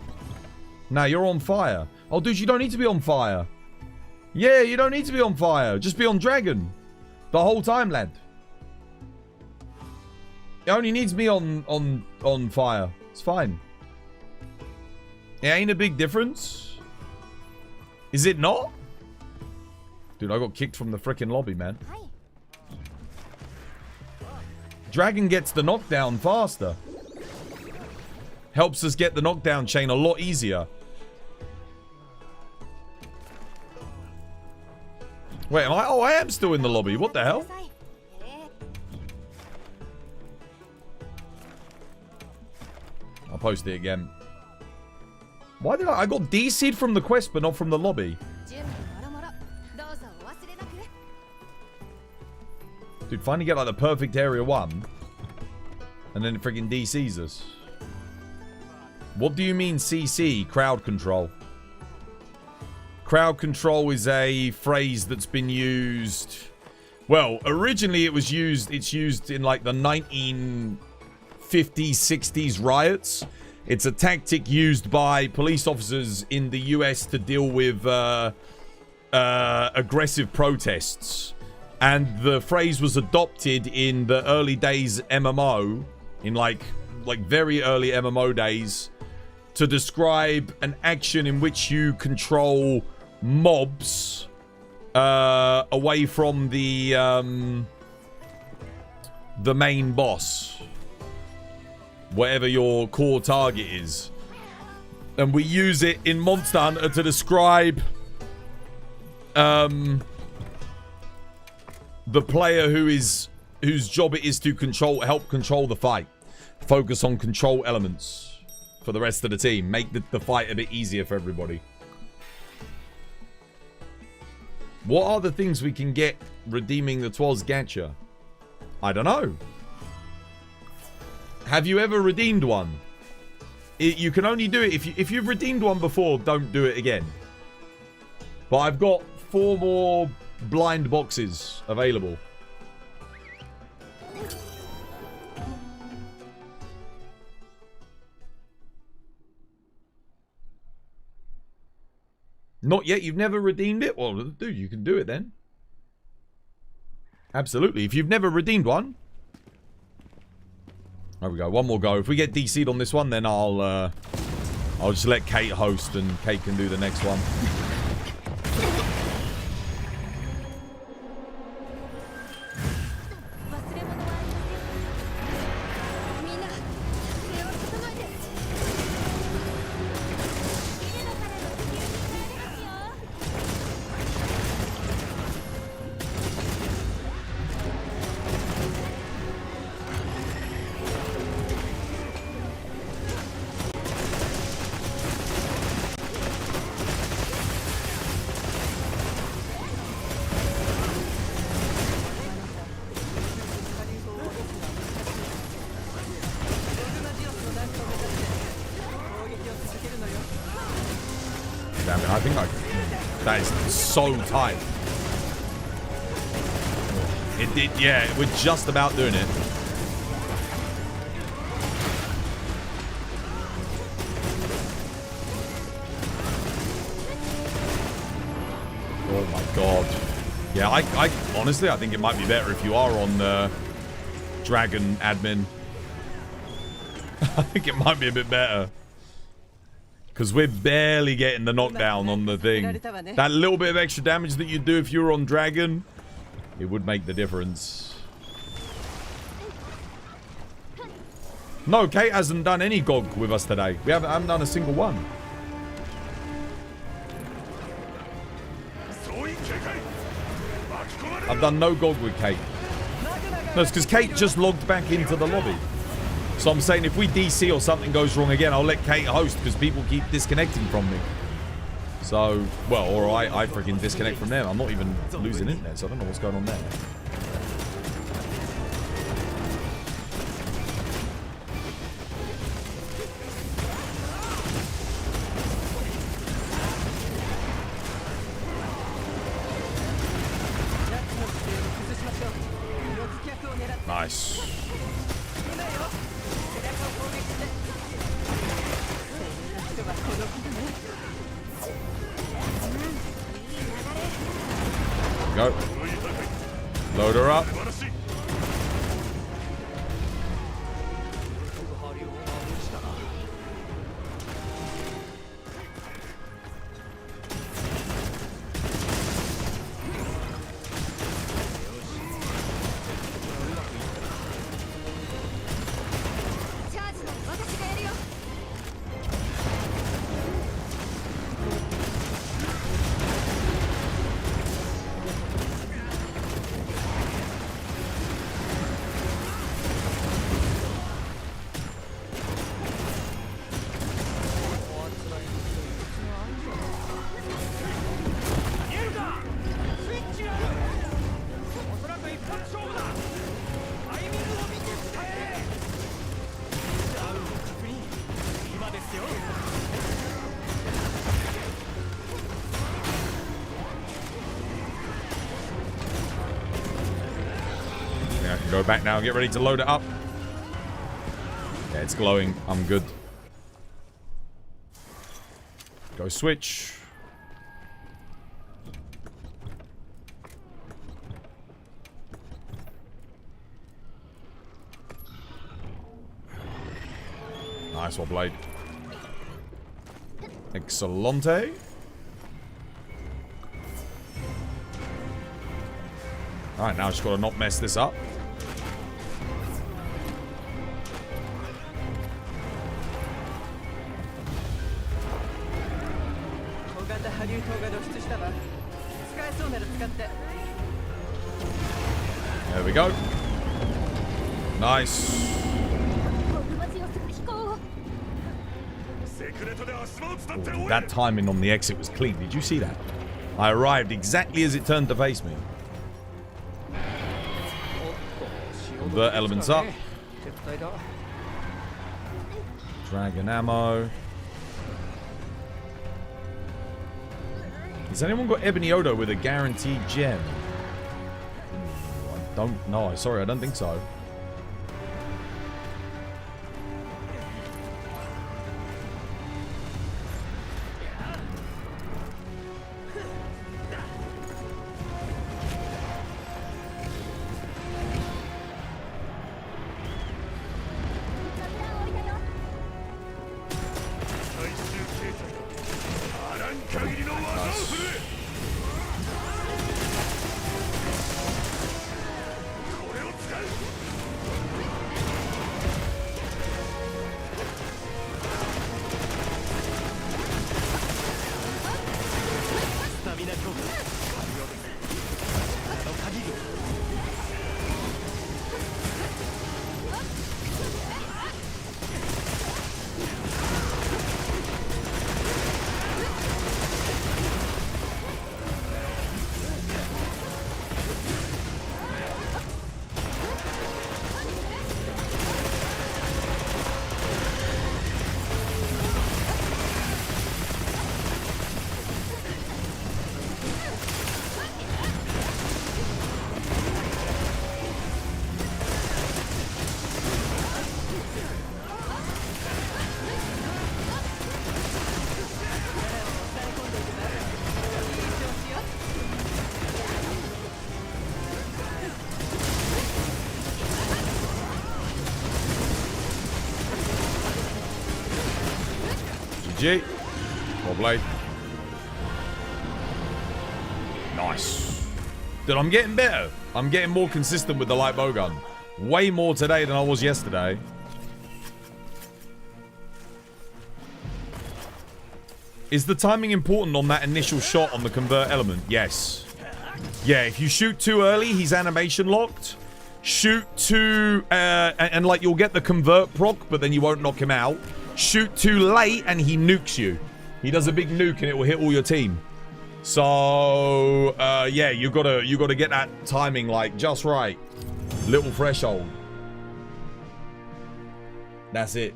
Now you're on fire. Oh, dude, you don't need to be on fire. Yeah, you don't need to be on fire. Just be on dragon. The whole time, lad. It only needs me on fire. It's fine. It ain't a big difference. Is it not? Dude, I got kicked from the freaking lobby, man. Dragon gets the knockdown faster. Helps us get the knockdown chain a lot easier. Wait, am I? Oh, I am still in the lobby. What the hell? I'll post it again. Why did I got DC'd from the quest, but not from the lobby? Dude, finally get like the perfect area 1. And then it freaking DCs us. What do you mean CC? Crowd control. Crowd control is a phrase that's been used... Well, originally it's used in like the 1950s, 60s riots. It's a tactic used by police officers in the US to deal with aggressive protests. And the phrase was adopted in the early days MMO, in like very early MMO days, to describe an action in which you control mobs away from the main boss, whatever your core target is. And we use it in Monster Hunter to describe the player whose job it is to help control the fight, focus on control elements for the rest of the team, make the fight a bit easier for everybody. What are the things we can get redeeming the Twas gacha? I don't know. Have you ever redeemed one? You can only do it if you've redeemed one before. Don't do it again. But I've got 4 more blind boxes available. Not yet? You've never redeemed it? Well, dude, you can do it then. Absolutely. If you've never redeemed one. There we go. One more go. If we get DC'd on this one, then I'll just let Kate host and Kate can do the next one. Damn it, I think that is so tight. It did, yeah, we're just about doing it. Yeah, I honestly, I think it might be better if you are on Dragon admin. I think it might be a bit better. Because we're barely getting the knockdown on the thing. That little bit of extra damage that you do if you're on Dragon, it would make the difference. No, Kate hasn't done any GOG with us today. We haven't done a single one. I've done no GOG with Kate. No, it's because Kate just logged back into the lobby. So I'm saying if we DC or something goes wrong again, I'll let Kate host because people keep disconnecting from me. So, well, or I freaking disconnect from them. I'm not even losing internet, so I don't know what's going on there. Nice. Go. Load her up. Go back now. Get ready to load it up. Yeah, it's glowing. I'm good. Go switch. Nice one, Blade. Excellente. Alright, now just gotta not mess this up. There we go. Nice. Ooh, that timing on the exit was clean. Did you see that? I arrived exactly as it turned to face me. Convert elements up. Dragon ammo. Has anyone got Ebony Odo with a guaranteed gem? I don't know. Sorry, I don't think so. GG. Well played. Nice. Dude, I'm getting better. I'm getting more consistent with the light bowgun. Way more today than I was yesterday. Is the timing important on that initial shot on the convert element? Yes. Yeah, if you shoot too early, he's animation locked. Shoot too... and like, you'll get the convert proc, but then you won't knock him out. Shoot too late, and he nukes you. He does a big nuke, and it will hit all your team. So, yeah, you gotta get that timing, like, just right. Little threshold. That's it.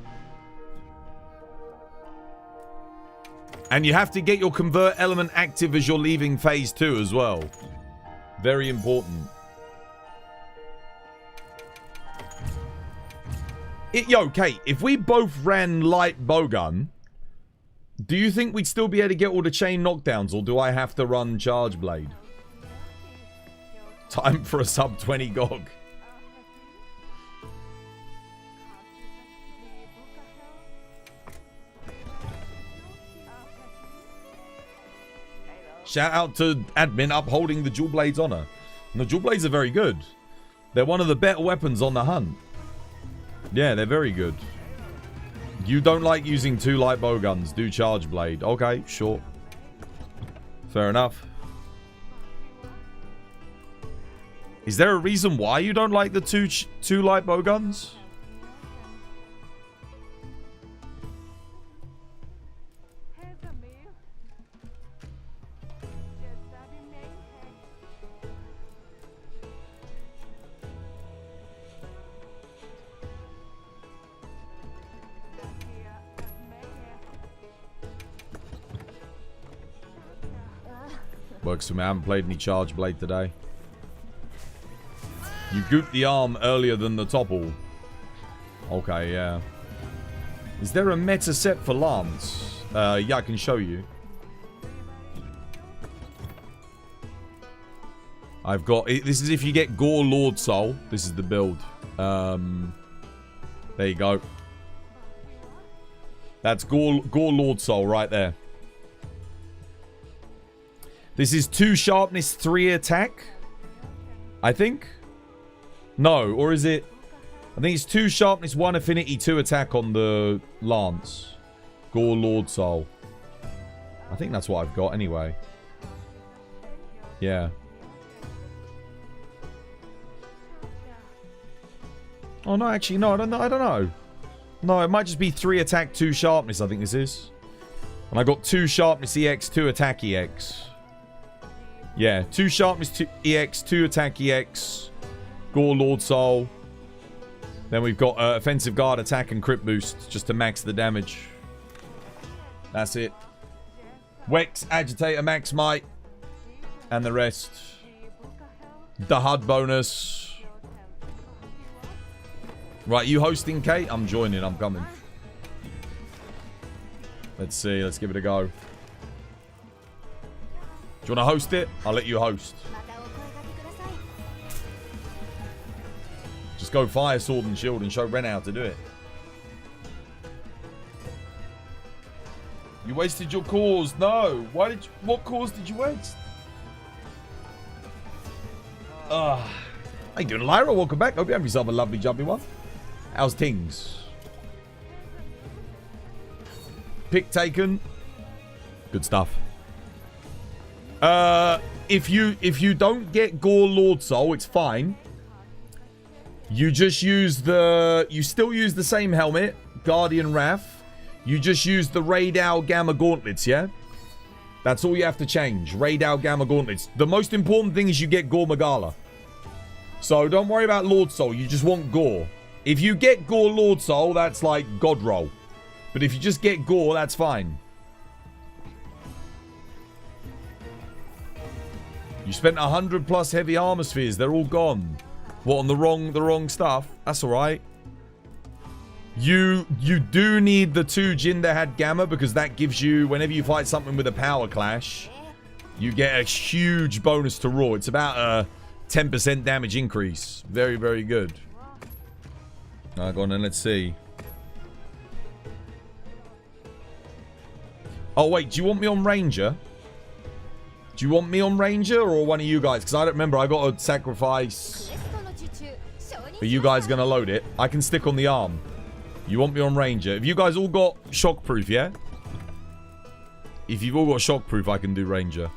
And you have to get your convert element active as you're leaving phase 2 as well. Very important. Yo, Kate, if we both ran light bowgun, do you think we'd still be able to get all the chain knockdowns, or do I have to run charge blade? Time for a sub 20 Gog. Shout out to admin upholding the Dual Blade's honor. And the Dual Blades are very good. They're one of the better weapons on the hunt. Yeah, they're very good. You don't like using 2 light bowguns. Do charge blade. Okay, sure. Fair enough. Is there a reason why you don't like the two light bowguns? Works for me. I haven't played any charge blade today. You gooped the arm earlier than the topple. Okay, yeah. Is there a meta set for Lance? Yeah, I can show you. I've got... This is if you get Gore Lord Soul. This is the build. There you go. That's Gore Lord Soul right there. This is 2 sharpness, 3 attack. I think. No, or is it... I think it's 2 sharpness, 1 affinity, 2 attack on the lance. Gore Lord Soul. I think that's what I've got anyway. Yeah. Oh, no, actually, no, I don't know. No, it might just be 3 attack, 2 sharpness, I think this is. And I got 2 sharpness EX, 2 attack EX. Yeah, 2 sharpness 2 EX, 2 attack EX, Gore Lord Soul. Then we've got offensive guard, attack, and crit boost just to max the damage. That's it. Wex, Agitator, Max Might, and the rest. Dahaad bonus. Right, you hosting, Kate? I'm joining, I'm coming. Let's see, let's give it a go. Do you want to host it? I'll let you host. Just go fire, sword, and shield and show Ren how to do it. You wasted your cause. No. Why did you, what cause did you waste? How you doing, Lyra? Welcome back. Hope you have yourself a lovely jumpy one. How's things? Pick taken. Good stuff. If you don't get Gore Lord Soul, it's fine. You just use the... You still use the same helmet, Guardian Wrath. You just use the Radau Gamma Gauntlets, yeah? That's all you have to change. Radau Gamma Gauntlets. The most important thing is you get Gore Magala. So don't worry about Lord Soul. You just want Gore. If you get Gore Lord Soul, that's like God roll. But if you just get Gore, that's fine. You spent 100 plus heavy armor spheres. They're all gone. What, on the wrong stuff? That's alright. You do need the 2 Jin Dahaad Gamma because that gives you, whenever you fight something with a power clash, you get a huge bonus to raw. It's about a 10% damage increase. Very, very good. Alright, go on then, let's see. Oh, wait. Do you want me on Ranger? Do you want me on Ranger or one of you guys? Because I don't remember. I got to sacrifice. Are you guys going to load it? I can stick on the arm. You want me on Ranger? If you guys all got shockproof, yeah? If you've all got shockproof, I can do Ranger.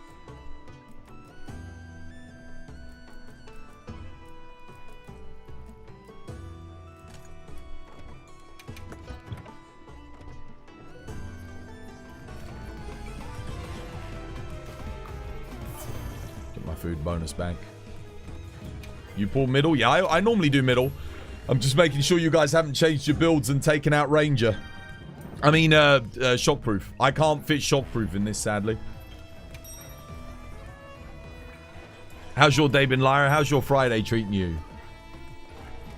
Get my food bonus back. You pull middle? Yeah, I normally do middle. I'm just making sure you guys haven't changed your builds and taken out Ranger. I mean, shockproof. I can't fit shockproof in this, sadly. How's your day been, Lyra? How's your Friday treating you?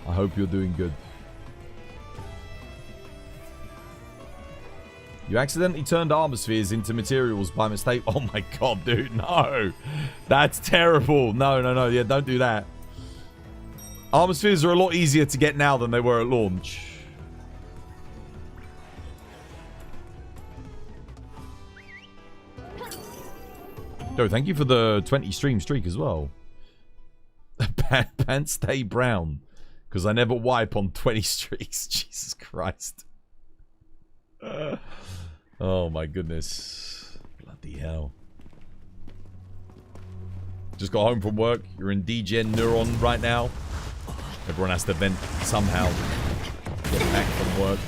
I hope you're doing good. You accidentally turned armor spheres into materials by mistake. Oh my god, dude, no. That's terrible. No, no, no. Yeah, don't do that. Armor spheres are a lot easier to get now than they were at launch. Yo, thank you for the 20 stream streak as well. Pants stay brown. Because I never wipe on 20 streaks. Jesus Christ. Oh my goodness. Bloody hell. Just got home from work. You're in DGen Neuron right now. Everyone has to vent somehow. Get back from work.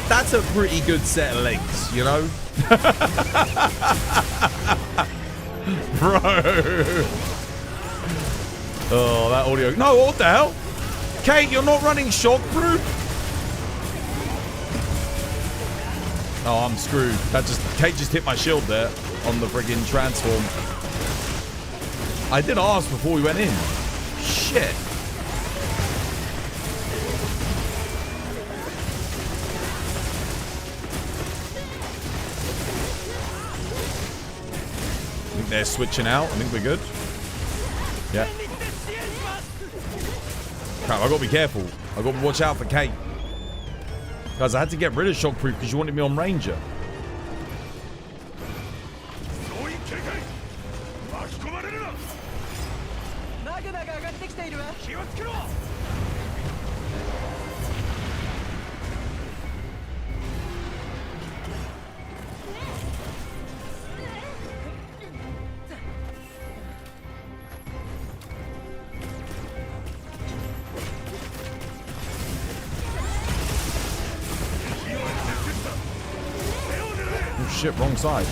That's a pretty good set of legs, you know? Bro. Oh, that audio. No, what the hell? Kate, you're not running shockproof? Oh, I'm screwed. Kate just hit my shield there on the friggin' transform. I did ask before we went in. Shit. They're switching out. I think we're good. Yeah. Crap, I gotta be careful. I gotta watch out for Kate. Guys, I had to get rid of shockproof because you wanted me on Ranger. Shit, wrong side.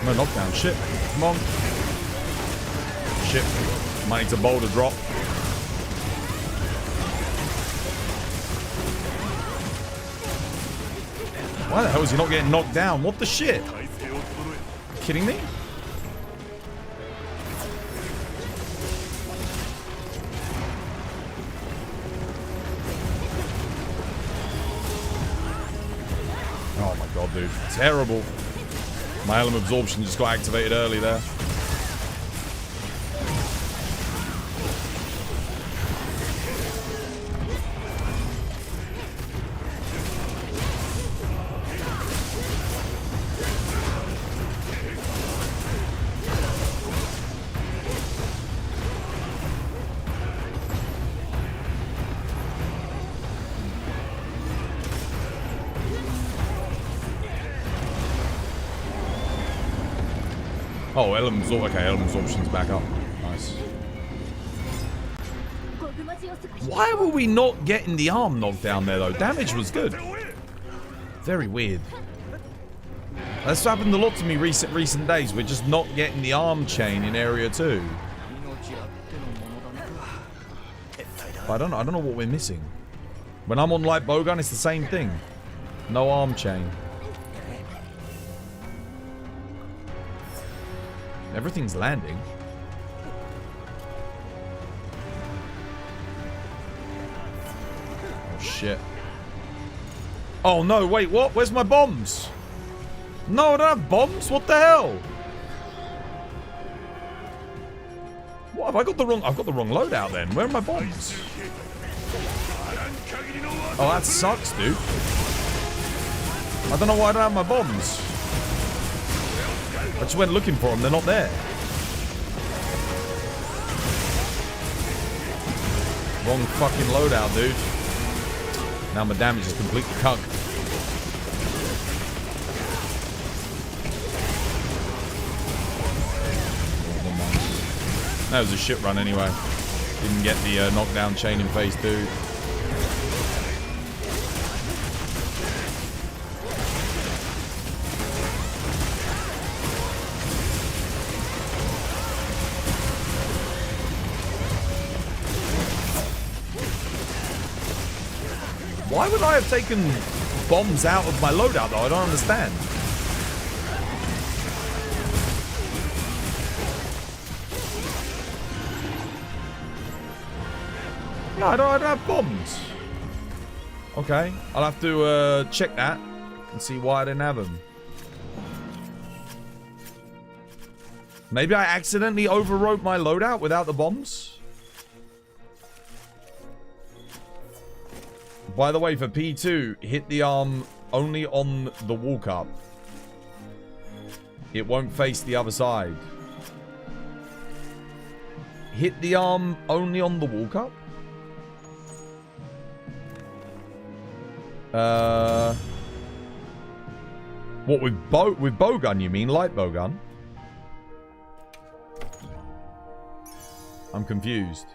No knockdown. Shit. Come on. Shit. Might need to boulder drop. Why the hell is he not getting knocked down? What the shit? Kidding me? Oh my god, dude. Terrible. My element absorption just got activated early there. Oh, element absorption. Okay, element absorption's back up. Nice. Why were we not getting the arm knocked down there, though? Damage was good. Very weird. That's happened a lot to me recent days. We're just not getting the arm chain in area 2. But I don't know what we're missing. When I'm on light bowgun, it's the same thing. No arm chain. Everything's landing. Oh shit. Oh no, wait, what? Where's my bombs? No, I don't have bombs. What the hell? What have I got the wrong? I've got the wrong loadout then. Where are my bombs? Oh, that sucks, dude. I don't know why I don't have my bombs. I just went looking for them. They're not there. Wrong fucking loadout, dude. Now my damage is completely cucked. That was a shit run anyway. Didn't get the knockdown chain in phase 2. Why would I have taken bombs out of my loadout, though? I don't understand. No, I don't have bombs. Okay, I'll have to check that and see why I didn't have them. Maybe I accidentally overwrote my loadout without the bombs? By the way, for P2, hit the arm only on the walk up. It won't face the other side. Hit the arm only on the walk up? What, with bowgun you mean? Light bowgun? I'm confused.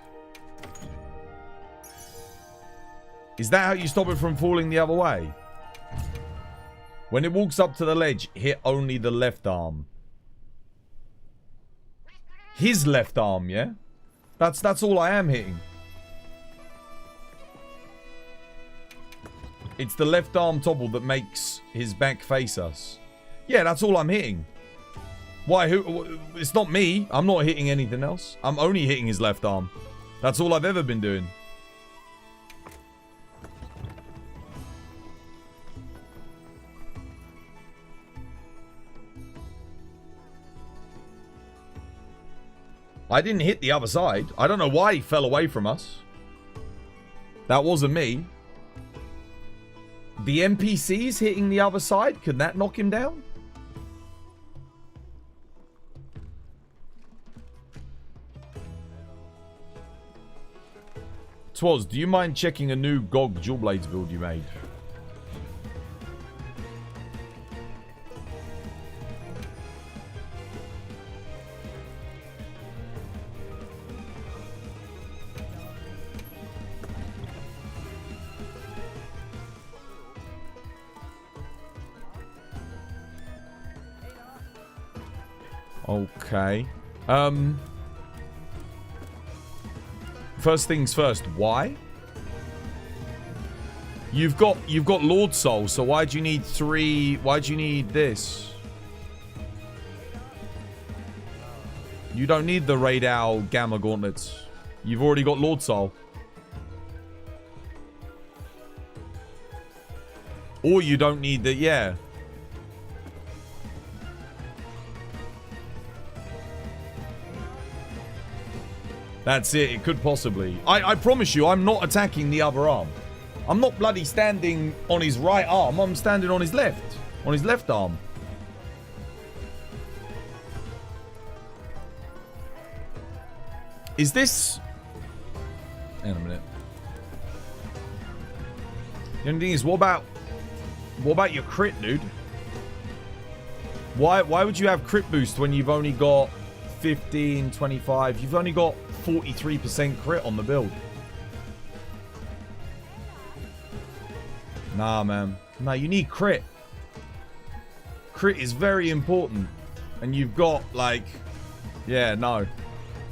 Is that how you stop it from falling the other way? When it walks up to the ledge, hit only the left arm. His left arm, yeah? That's all I am hitting. It's the left arm toggle that makes his back face us. Yeah, that's all I'm hitting. Why? Who? It's not me. I'm not hitting anything else. I'm only hitting his left arm. That's all I've ever been doing. I didn't hit the other side. I don't know why he fell away from us. That wasn't me. The NPC's hitting the other side? Could that knock him down? Twas, do you mind checking a new GOG Dual Blades build you made? Okay. First things first, why? You've got Lord Soul, so why do you need 3? Why do you need this? You don't need the Raid Owl Gamma Gauntlets. You've already got Lord Soul. Or you don't need the, yeah. That's it. It could possibly. I promise you, I'm not attacking the other arm. I'm not bloody standing on his right arm. I'm standing on his left. On his left arm. Is this... Hang on a minute. The only thing is, what about your crit, dude? Why would you have crit boost when you've only got 15, 25? You've only got 43% crit on the build. Nah, man. Nah, you need crit. Crit is very important. And you've got, like... Yeah, no.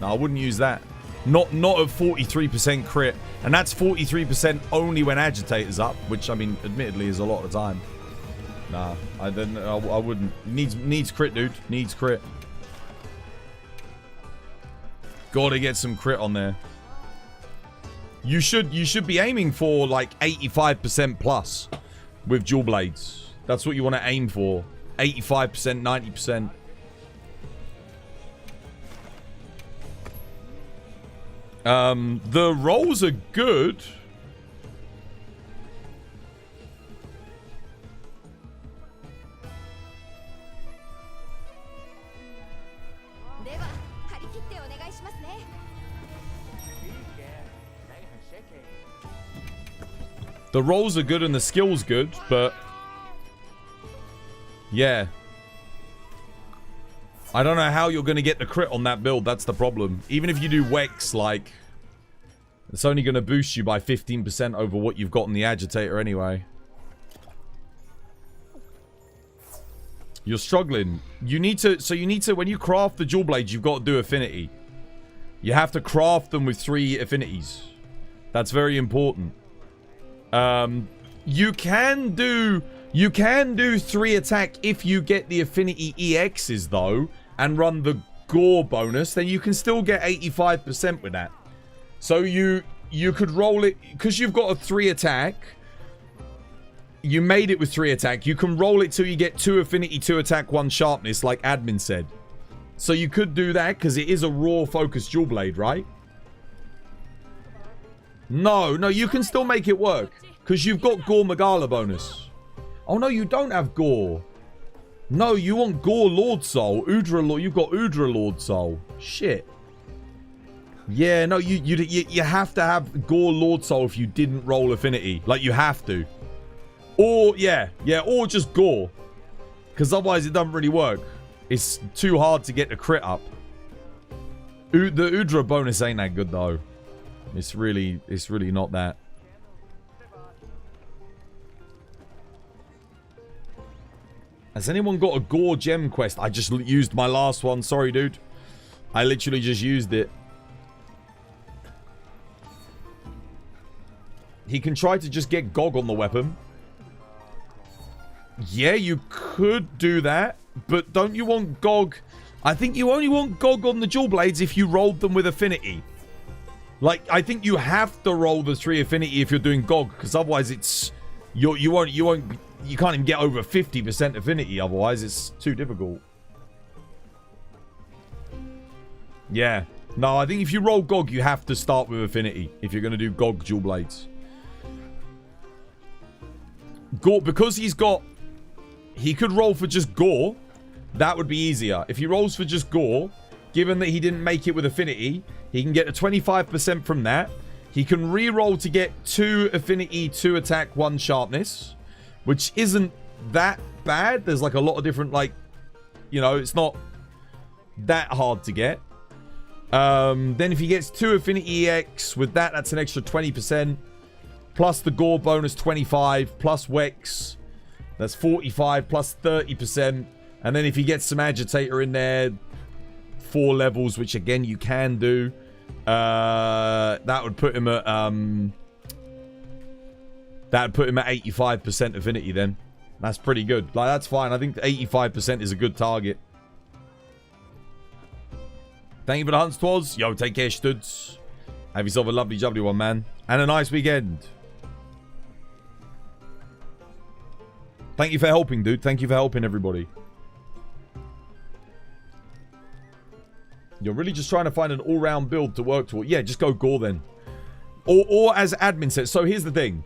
No, I wouldn't use that. Not at 43% crit. And that's 43% only when Agitator's up. Which, I mean, admittedly is a lot of the time. Nah, I wouldn't. Needs crit, dude. Needs crit. Gotta get some crit on there. You should be aiming for like 85% plus with dual blades. That's what you want to aim for. 85%, 90%. The rolls are good. The rolls are good and the skill's good, but... Yeah. I don't know how you're going to get the crit on that build. That's the problem. Even if you do Wex, like... It's only going to boost you by 15% over what you've got in the Agitator anyway. You're struggling. You need to... So you need to... When you craft the dual blades, you've got to do affinity. You have to craft them with 3 affinities. That's very important. You can do 3 attack if you get the affinity EXs though, and run the Gore bonus, then you can still get 85% with that. So you could roll it, because you've got a 3 attack, you made it with 3 attack, you can roll it till you get 2 affinity, 2 attack, 1 sharpness, like admin said. So you could do that, because it is a raw focus dual blade, right? No, you can still make it work. Because you've got Gore Magala bonus. Oh, no, you don't have Gore. No, you want Gore Lord Soul. You've got Udra Lord Soul. Shit. Yeah, no, you have to have Gore Lord Soul if you didn't roll affinity. Like, you have to. Or, yeah, or just Gore. Because otherwise it doesn't really work. It's too hard to get the crit up. The Udra bonus ain't that good, though. It's really not that. Has anyone got a Gore gem quest? I just used my last one. Sorry, dude. I literally just used it. He can try to just get Gog on the weapon. Yeah, you could do that. But don't you want Gog? I think you only want Gog on the dual blades if you rolled them with affinity. Like, I think you have to roll the 3 affinity if you're doing Gog, because otherwise it's you can't even get over 50% affinity. Otherwise, it's too difficult. Yeah, no, I think if you roll Gog, you have to start with affinity if you're going to do Gog dual blades. Gore, because he could roll for just Gore. That would be easier. If he rolls for just Gore, given that he didn't make it with affinity, he can get a 25% from that. He can re-roll to get 2 affinity, 2 attack, 1 sharpness, which isn't that bad. There's like a lot of different, like, you know, it's not that hard to get. Then if he gets 2 affinity EX, with that, that's an extra 20%. Plus the Gore bonus 25, plus Wex, that's 45, plus 30%. And then if he gets some Agitator in there, 4 levels, which again you can do, that would put him at That'd put him at 85% affinity then. That's pretty good. Like, that's fine. I think 85% is a good target. Thank you for the hunts, Twas. Yo, take care, Studs. Have yourself a lovely, jubbly one, man. And a nice weekend. Thank you for helping, dude. Thank you for helping everybody. You're really just trying to find an all-round build to work toward. Yeah, just go Gore then. Or as admin says. So here's the thing.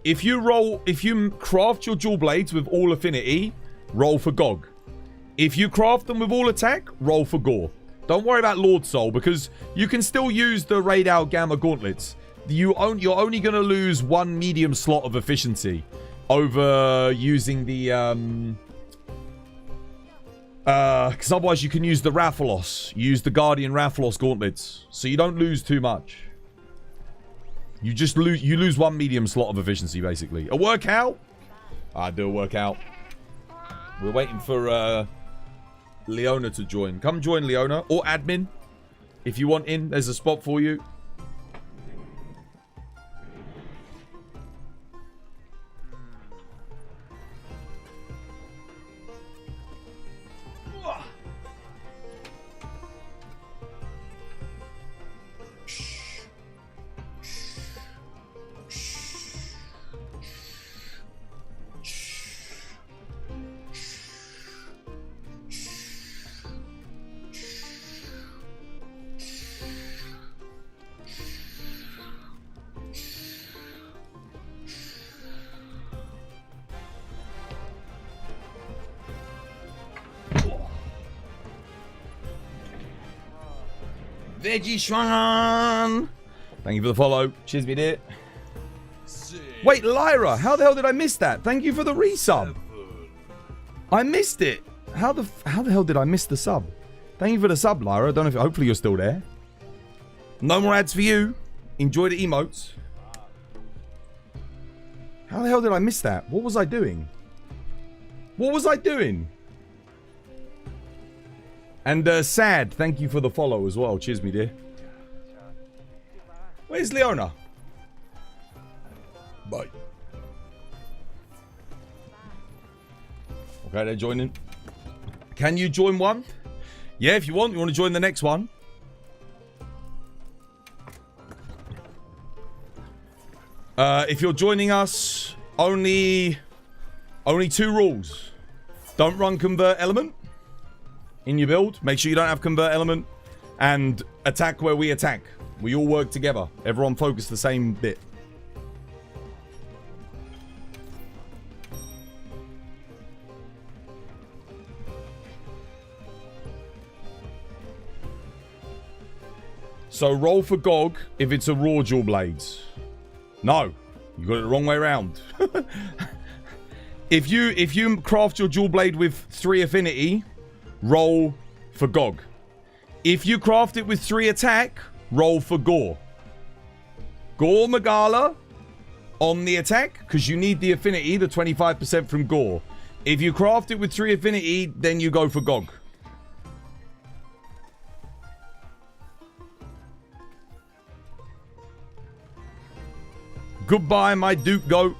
If you craft your dual blades with all affinity, roll for Gog. If you craft them with all attack, roll for Gore. Don't worry about Lord Soul, because you can still use the Raid Out Gamma Gauntlets. You're only going to lose one medium slot of efficiency over using the... because otherwise you can use the Rathalos. Use the Guardian Rathalos Gauntlets. So you don't lose too much. You just lose one medium slot of efficiency, basically. A workout? I do a workout. We're waiting for Leona to join. Come join Leona. Or admin. If you want in, there's a spot for you. Veggie Schwan! Thank you for the follow. Cheers, me dear. Wait, Lyra, how the hell did I miss that? Thank you for the resub. I missed it. How the hell did I miss the sub? Thank you for the sub, Lyra. I don't know if hopefully you're still there. No more ads for you. Enjoy the emotes. How the hell did I miss that? What was I doing? What was I doing? And Sad, thank you for the follow as well. Cheers, me dear. Where's Leona? Bye. Okay, they're joining. Can you join one? Yeah, if you want. You want to join the next one? If you're joining us, only 2 rules. Don't run Convert Element in your build. Make sure you don't have Convert Element. And attack where we attack. We all work together. Everyone focus the same bit. So roll for Gog if it's a raw dual blades. No, you got it the wrong way around. If you craft your dual blade with 3 affinity, roll for Gog. If you craft it with 3 attack, roll for Gore. Gore Magala on the attack, because you need the affinity, the 25% from Gore. If you craft it with 3 affinity, then you go for Gog. Goodbye, my Duke Goat.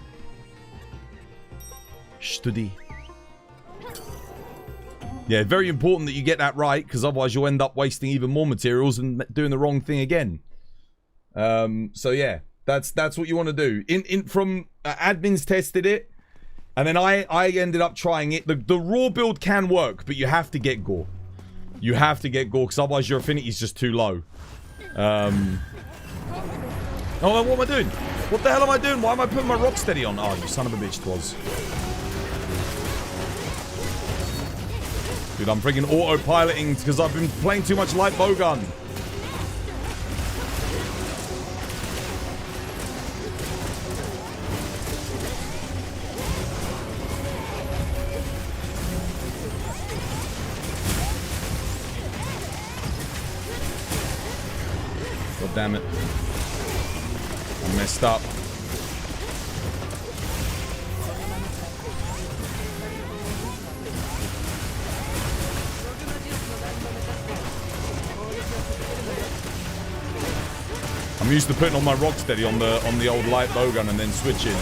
Study. Yeah, very important that you get that right, because otherwise you'll end up wasting even more materials and doing the wrong thing again. So yeah, that's what you want to do. From admins tested it, and then I ended up trying it. The raw build can work, but you have to get Gore. You have to get Gore, because otherwise your affinity is just too low. Oh, what am I doing? What the hell am I doing? Why am I putting my Rocksteady on? Oh, you son of a bitch, Twas. Dude, I'm freaking autopiloting because I've been playing too much light bowgun. God damn it. I messed up. I'm used to putting on my Rocksteady on the old light bowgun and then switching.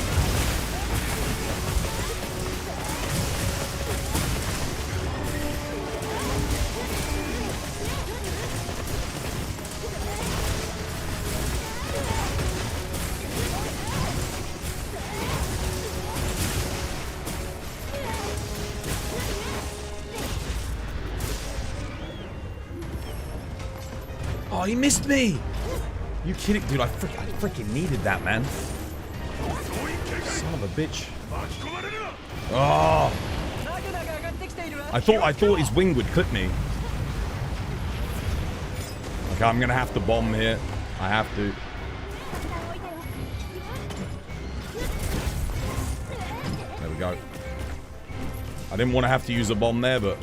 Oh, he missed me. You kidding? Dude, I freaking needed that, man. Son of a bitch. Oh. I thought his wing would clip me. Okay, I'm gonna have to bomb here. I have to. There we go. I didn't want to have to use a bomb there, but...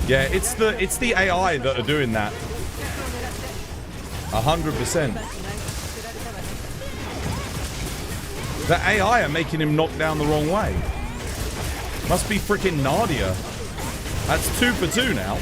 Yeah, it's the AI that are doing that. 100%. The AI are making him knock down the wrong way. Must be freaking Nadia. That's 2 for 2 now.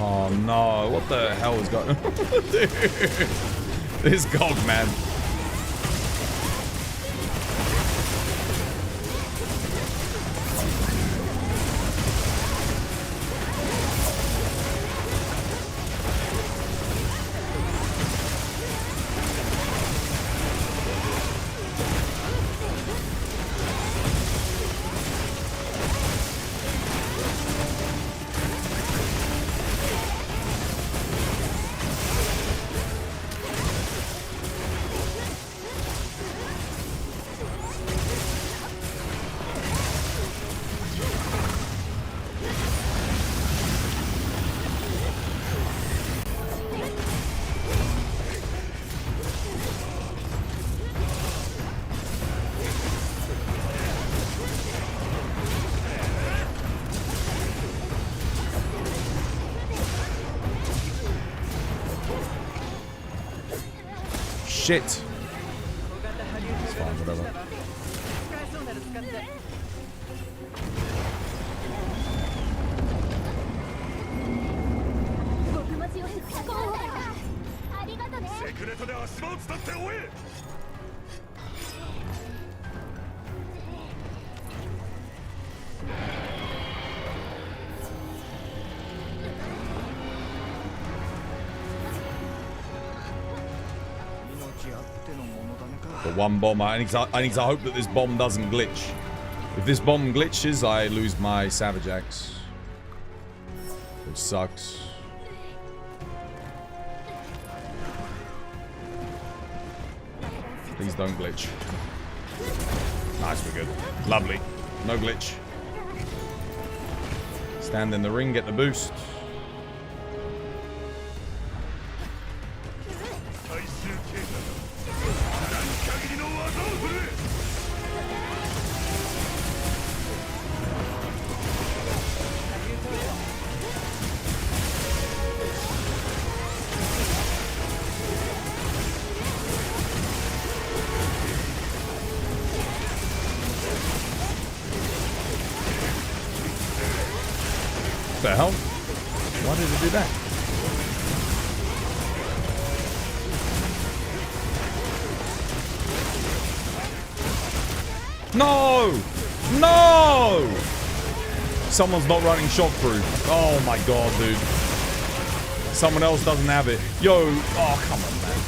Oh no, what the hell is going on? Dude, this Gog, man. Shit. It's fine, whatever. The one bomb, I need to hope that this bomb doesn't glitch. If this bomb glitches, I lose my Savage Axe. Which sucks. Please don't glitch. Nice, we're good. Lovely. No glitch. Stand in the ring, get the boost. What the hell? Why did it do that? No! No! Someone's not running shockproof. Oh my god, dude. Someone else doesn't have it. Yo, oh come on, man.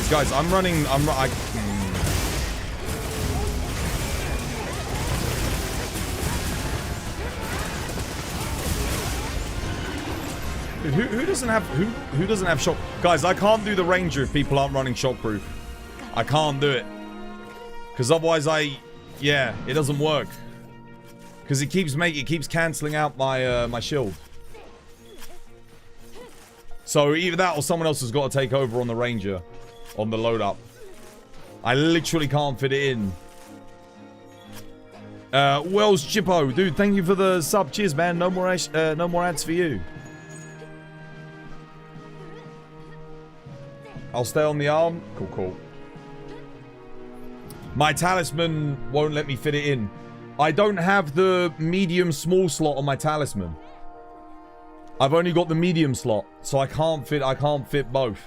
Guys, I'm running. Dude, who doesn't have shock? Guys, I can't do the Ranger if people aren't running shockproof. I can't do it because otherwise yeah, it doesn't work because it keeps canceling out my my shield. So either that or someone else has got to take over on the Ranger, on the load up. I literally can't fit it in. Wells Chippo, dude, thank you for the sub. Cheers, man. No more ads for you. I'll stay on the arm. Cool, cool. My talisman won't let me fit it in. I don't have the medium small slot on my talisman. I've only got the medium slot, so I can't fit both.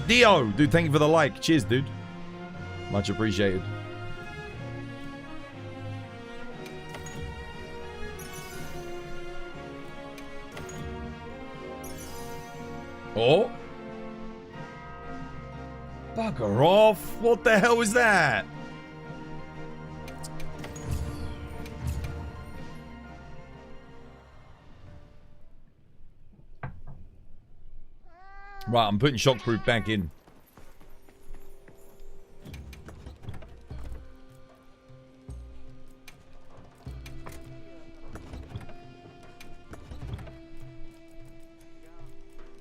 Dio, dude, thank you for the like. Cheers, dude. Much appreciated. Oh. Bugger off. What the hell is that? Right, I'm putting shockproof back in.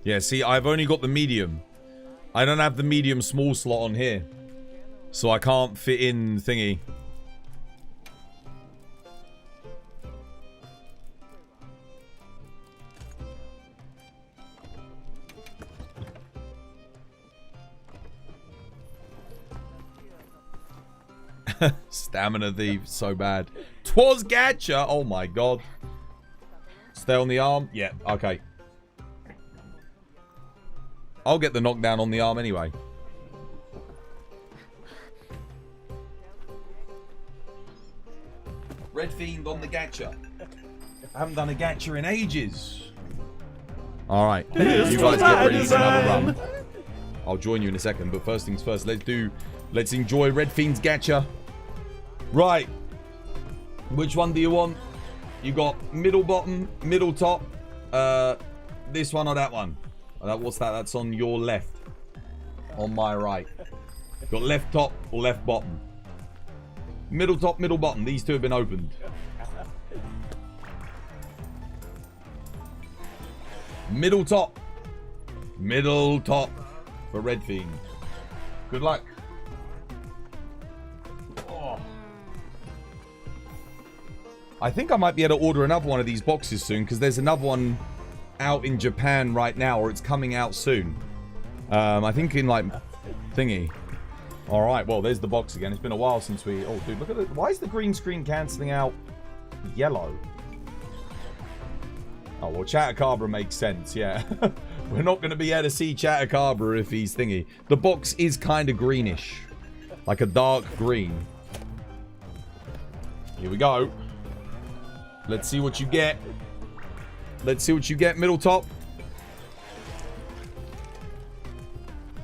Yeah, see, I've only got the medium. I don't have the medium small slot on here. So I can't fit in thingy. Stamina thief, so bad. 'Twas Gacha! Oh my god. Stay on the arm? Yeah, okay. I'll get the knockdown on the arm anyway. Red Fiend on the gacha. I haven't done a gacha in ages. Alright. You guys get ready for another run. I'll join you in a second, but first things first, let's enjoy Red Fiend's gacha. Right. Which one do you want? You got middle bottom, middle top, this one or that one? What's that? That's on your left. On my right. Got left top or left bottom. Middle top, middle bottom. These two have been opened. Middle top. Middle top for Red Fiend. Good luck. Oh. I think I might be able to order another one of these boxes soon because there's another one out in Japan right now, or it's coming out soon. I think in like thingy. Alright, well there's the box again. It's been a while since we... Oh dude, look at it. Why is the green screen cancelling out yellow? Oh well, Chatacabra makes sense, yeah. We're not going to be able to see Chatacabra if he's thingy. The box is kind of greenish. Like a dark green. Here we go. Let's see what you get. Let's see what you get, middle top.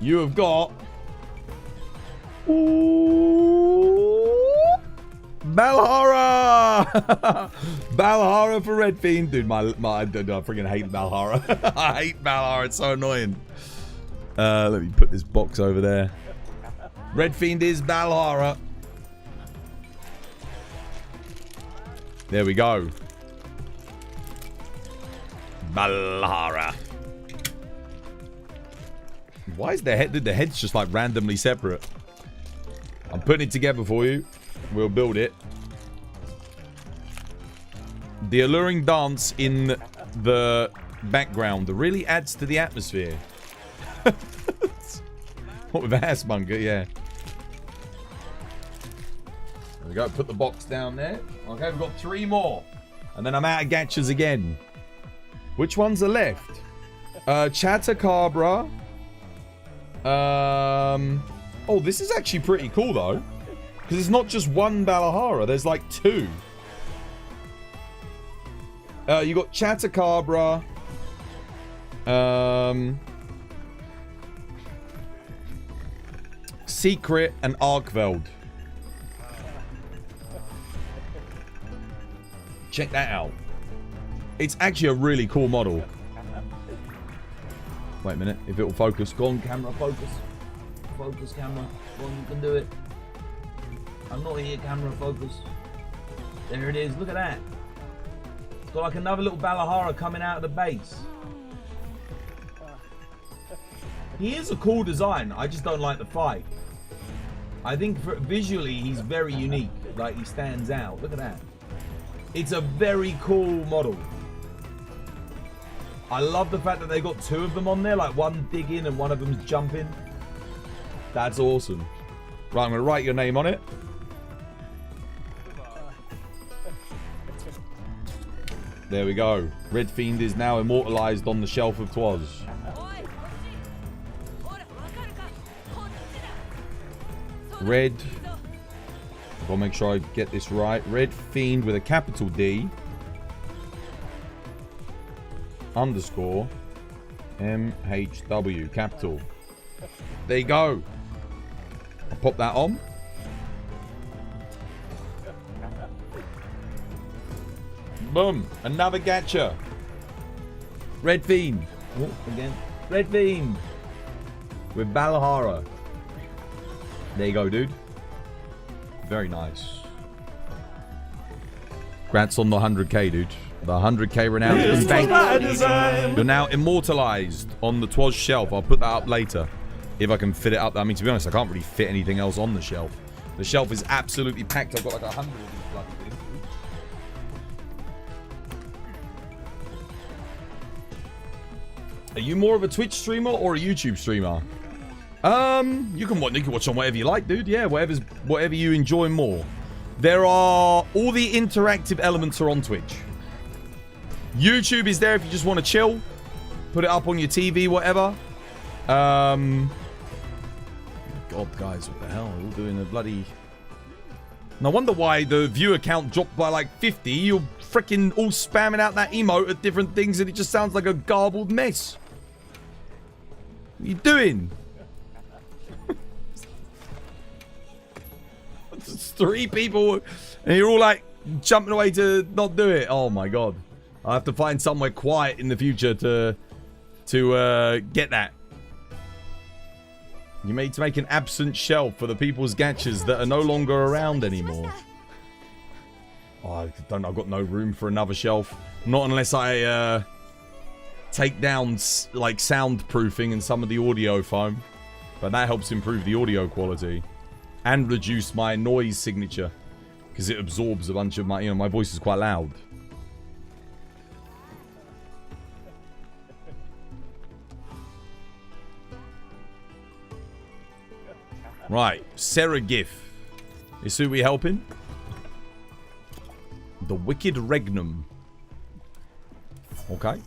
You have got... Ooh, Balhara! Balhara for Red Fiend. Dude, I freaking hate Balhara. I hate Balhara, it's so annoying. Let me put this box over there. Red Fiend is Balhara. There we go. Balhara. Why is the head's just like randomly separate? I'm putting it together for you. We'll build it. The alluring dance in the background really adds to the atmosphere. What with the Assmonger, yeah. There we go, put the box down there. Okay, we've got 3 more. And then I'm out of gachas again. Which ones are left? Chatacabra. Oh, this is actually pretty cool though. Because it's not just one Balahara, there's like 2. You got Chatacabra. Secret and Arkveld. Check that out. It's actually a really cool model. Wait a minute, if it will focus. Go on, camera, focus. Focus, camera. Go on, you can do it. I'm not here, camera, focus. There it is, look at that. It's got like another little Balahara coming out of the base. He is a cool design, I just don't like the fight. I think visually he's very unique. Like, he stands out. Look at that. It's a very cool model. I love the fact that they got 2 of them on there, like one digging and one of them's jumping. That's awesome. Right, I'm going to write your name on it. There we go. Red Fiend is now immortalized on the shelf of Twas. Red. I'll make sure I get this right. Red Fiend with a capital D. Underscore. MHW. Capital. There you go. I'll pop that on. Boom. Another gacha. Red Fiend. Oh, again. Red Fiend. With Balahara. There you go, dude. Very nice. Congrats on the 100k, dude. The 100k renowned. You're now immortalized on the Twas shelf. I'll put that up later. If I can fit it up. I mean, to be honest, I can't really fit anything else on the shelf. The shelf is absolutely packed. I've got like 100 of these bloody things. Are you more of a Twitch streamer or a YouTube streamer? You can watch on whatever you like, dude. Yeah, whatever you enjoy more. There are all the interactive elements are on Twitch. YouTube is there if you just want to chill, put it up on your TV, whatever. God, guys, what the hell? We're all doing a bloody. No wonder why the viewer count dropped by like 50. You're freaking all spamming out that emote at different things, and it just sounds like a garbled mess. What are you doing? It's 3 people, and you're all like jumping away to not do it. Oh my god! I have to find somewhere quiet in the future to get that. You need to make an absent shelf for the people's gachas that are no longer around anymore. Oh, I've got no room for another shelf. Not unless I take down like soundproofing and some of the audio foam, but that helps improve the audio quality. And reduce my noise signature. Because it absorbs a bunch of my... my voice is quite loud. Right. Sarah Giff. Is who we helping? The Wicked Regnum. Okay.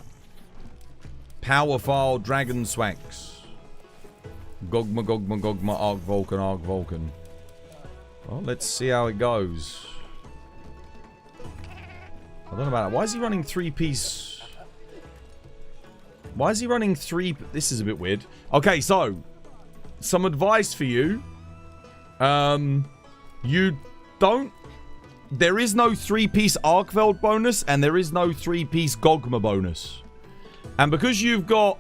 Powerfile Dragon Swanks. Gogma, Arc Vulcan. Well, let's see how it goes. I don't know about that. Why is he running 3-piece? Why is he running 3? This is a bit weird. Okay, so some advice for you. You don't. There is no 3-piece Arkveld bonus, and there is no 3-piece Gogma bonus. And because you've got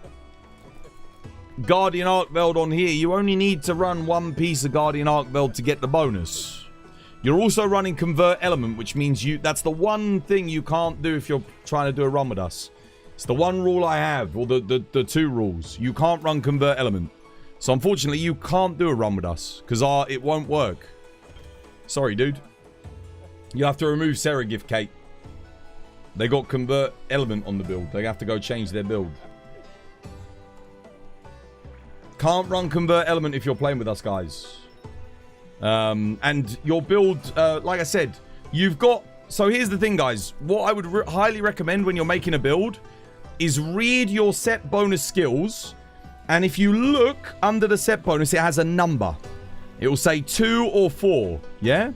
Guardian Arkveld on here, you only need to run 1 piece of Guardian Arkveld to get the bonus. You're also running Convert Element, which means that's the one thing you can't do if you're trying to do a run with us. It's the one rule I have, or the 2 rules. You can't run Convert Element. So unfortunately, you can't do a run with us, because it won't work. Sorry, dude. You have to remove Sarah Gift Kate. They got Convert Element on the build. They have to go change their build. Can't run Convert Element if you're playing with us, guys. And your build, like I said, you've got... So here's the thing, guys. What I would highly recommend when you're making a build is read your set bonus skills. And if you look under the set bonus, it has a number. It will say 2 or 4, yeah?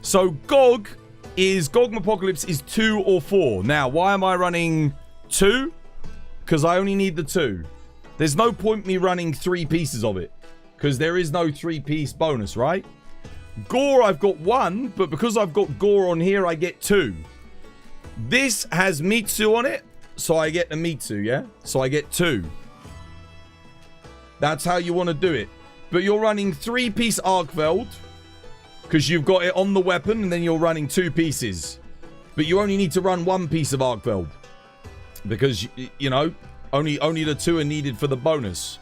So Gogmapocalypse is 2 or 4. Now, why am I running 2? Because I only need the 2. There's no point me running 3 pieces of it. Because there is no 3-piece bonus, right? Gore, I've got 1. But because I've got Gore on here, I get 2. This has Mitsu on it. So I get the Mitsu, yeah? So I get 2. That's how you want to do it. But you're running 3-piece Arkveld. Because you've got it on the weapon. And then you're running 2 pieces. But you only need to run 1 piece of Arkveld. Because, you know... Only the 2 are needed for the bonus.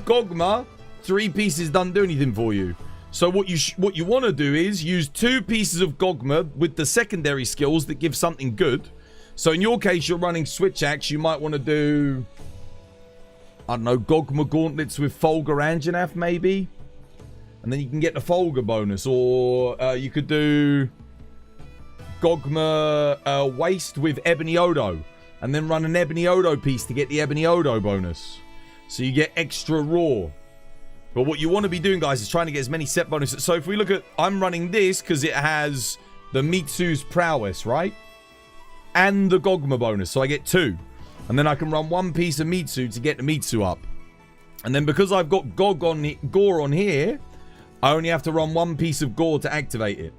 Gogma, 3 pieces doesn't do anything for you. So what you want to do is use 2 pieces of Gogma with the secondary skills that give something good. So in your case, you're running Switch Axe. You might want to do, I don't know, Gogma Gauntlets with Folga Anjanath maybe. And then you can get the Folga bonus. Or you could do Gogma Waste with Ebony Odo. And then run an Ebony Odo piece to get the Ebony Odo bonus. So you get extra raw. But what you want to be doing, guys, is trying to get as many set bonuses. So if we look at, I'm running this because it has the Mitsu's prowess, right? And the Gogma bonus. So I get 2. And then I can run 1 piece of Mitsu to get the Mitsu up. And then because I've got Gore on here, I only have to run 1 piece of Gore to activate it.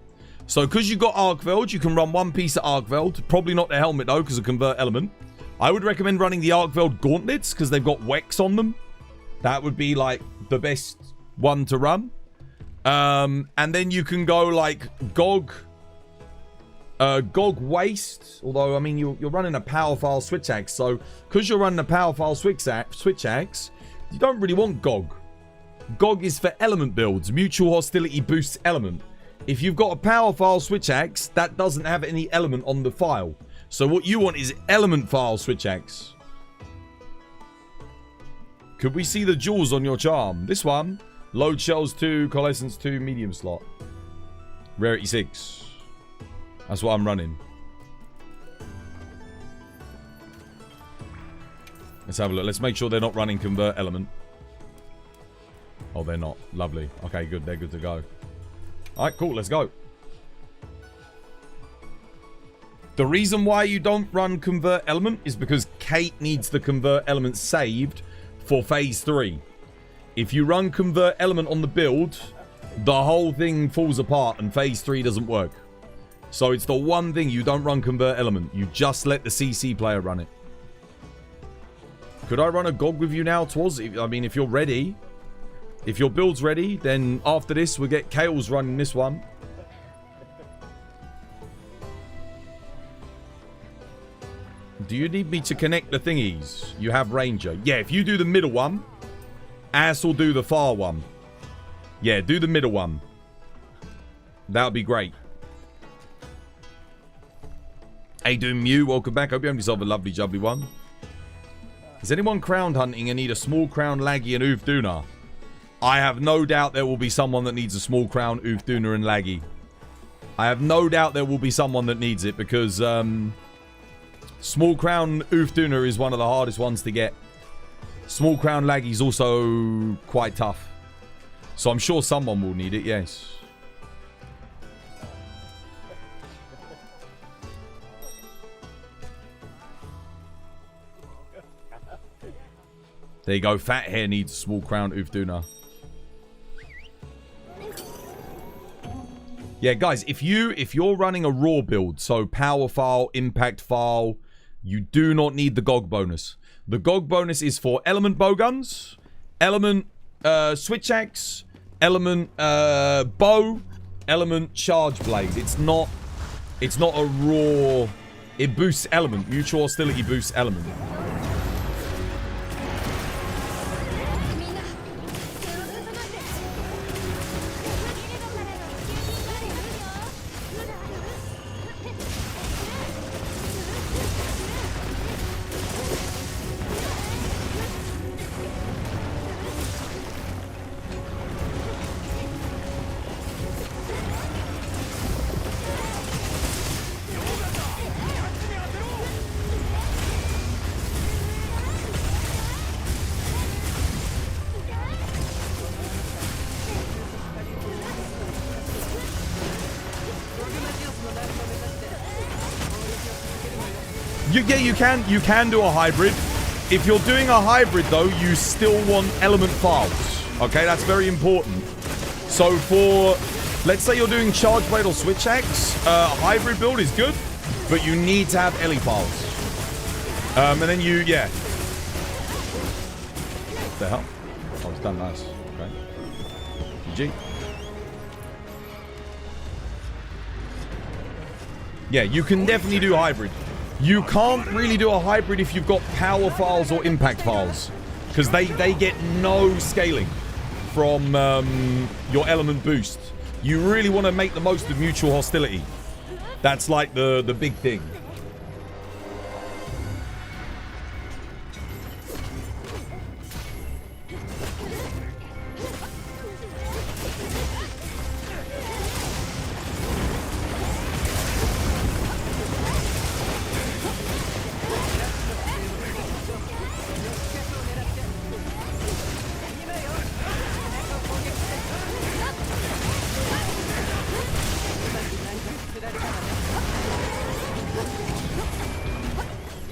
So because you've got Arkveld, you can run 1 piece of Arkveld. Probably not the helmet, though, because of Convert Element. I would recommend running the Arkveld Gauntlets because they've got Wex on them. That would be, like, the best one to run. And then you can go, like, Gog Waste. Although, I mean, you're running a Power File Switch Axe. So, because you're running a Power File Switch Axe, you don't really want Gog. Gog is for element builds. Mutual Hostility boosts element. If you've got a Power File Switch Axe, that doesn't have any element on the file. So, what you want is Element File Switch Axe. Could we see the jewels on your charm? This one. Load Shells 2, Coalescence 2, Medium Slot. Rarity 6. That's what I'm running. Let's have a look. Let's make sure they're not running Convert Element. Oh, they're not. Lovely. Okay, good. They're good to go. Alright, cool. Let's go. The reason why you don't run Convert Element is because Kate needs the Convert Element saved for Phase 3. If you run Convert Element on the build, the whole thing falls apart and Phase 3 doesn't work. So it's the one thing you don't run Convert Element. You just let the CC player run it. Could I run a Gog with you now, Twas? I mean, if you're ready. If your build's ready, then after this, we'll get Kales running this one. Do you need me to connect the thingies? You have Ranger. Yeah, if you do the middle one, Ass will do the far one. Yeah, do the middle one. That would be great. Hey, doing Mew, welcome back. Hope you have yourself a lovely, jubbly one. Is anyone crown hunting and need a small crown, Laggy, and Oofduna? I have no doubt there will be someone that needs a small crown, Oofduna, and Laggy. I have no doubt there will be someone that needs it because small crown Oofduna is one of the hardest ones to get. Small crown Laggy is also quite tough. So I'm sure someone will need it, yes. There you go. Fat hair needs a small crown Oofduna. Yeah, guys, if you're running a raw build, so power file, impact file, you do not need the GOG bonus. The GOG bonus is for element bowguns, element switch axe, element bow, element charge blade. It's not a raw. It boosts element. Mutual hostility boosts element. Yeah, you can do a hybrid. If you're doing a hybrid, though, you still want element files. Okay, that's very important. So for, let's say you're doing charge blade or switch axe, a hybrid build is good, but you need to have Ellie files. And then yeah. What the hell? Oh, it's done nice. Okay. GG. Yeah, you can definitely do hybrid. You can't really do a hybrid if you've got power files or impact files, because they get no scaling. from your element boost. You really want to make the most of mutual hostility. That's like the big thing.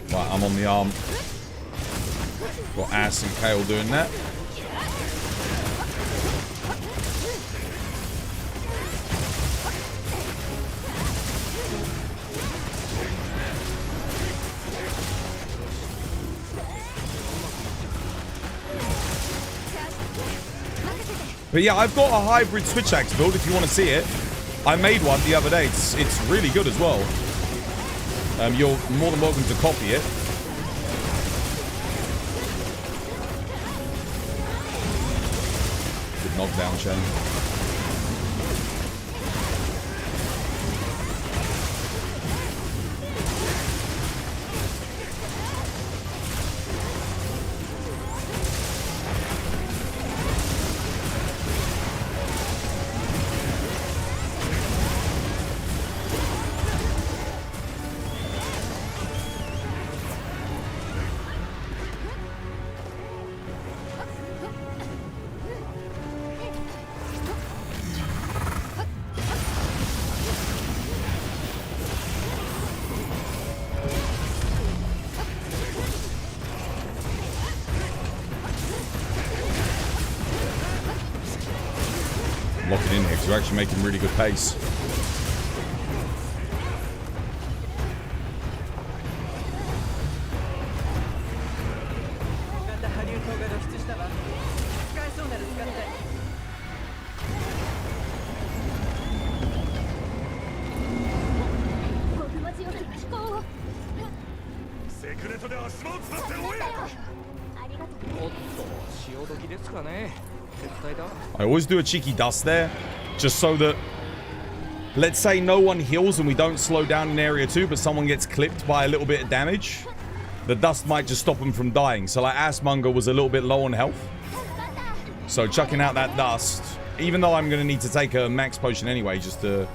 Right, I'm on the arm. Got Ass and Kale doing that. But yeah, I've got a hybrid switch axe build if you want to see it. I made one the other day. It's really good as well. You're more than welcome to copy it. Good knockdown chain. Lock it in here because we're actually making really good pace. I always do a cheeky dust there, just so that, let's say no one heals and we don't slow down in area 2, but someone gets clipped by a little bit of damage, the dust might just stop them from dying. So like Assmonger was a little bit low on health, so chucking out that dust, even though I'm going to need to take a max potion anyway, just to,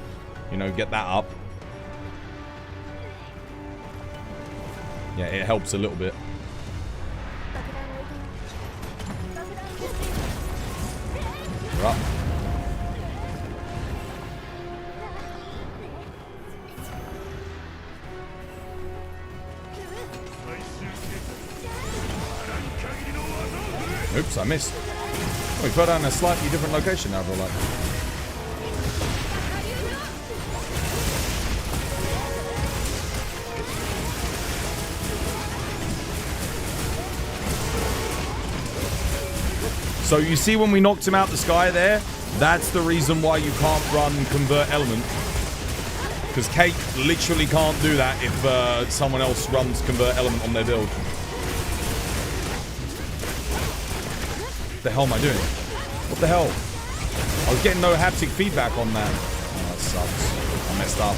you know, get that up. Yeah, it helps a little bit. We're up. Oops, I missed. Oh, we fell down a slightly different location now, I feel like. So you see when we knocked him out the sky there? That's the reason why you can't run Convert Element. Because Kate literally can't do that if someone else runs Convert Element on their build. What the hell am I doing? What the hell? I was getting no haptic feedback on that. Oh, that sucks. I messed up.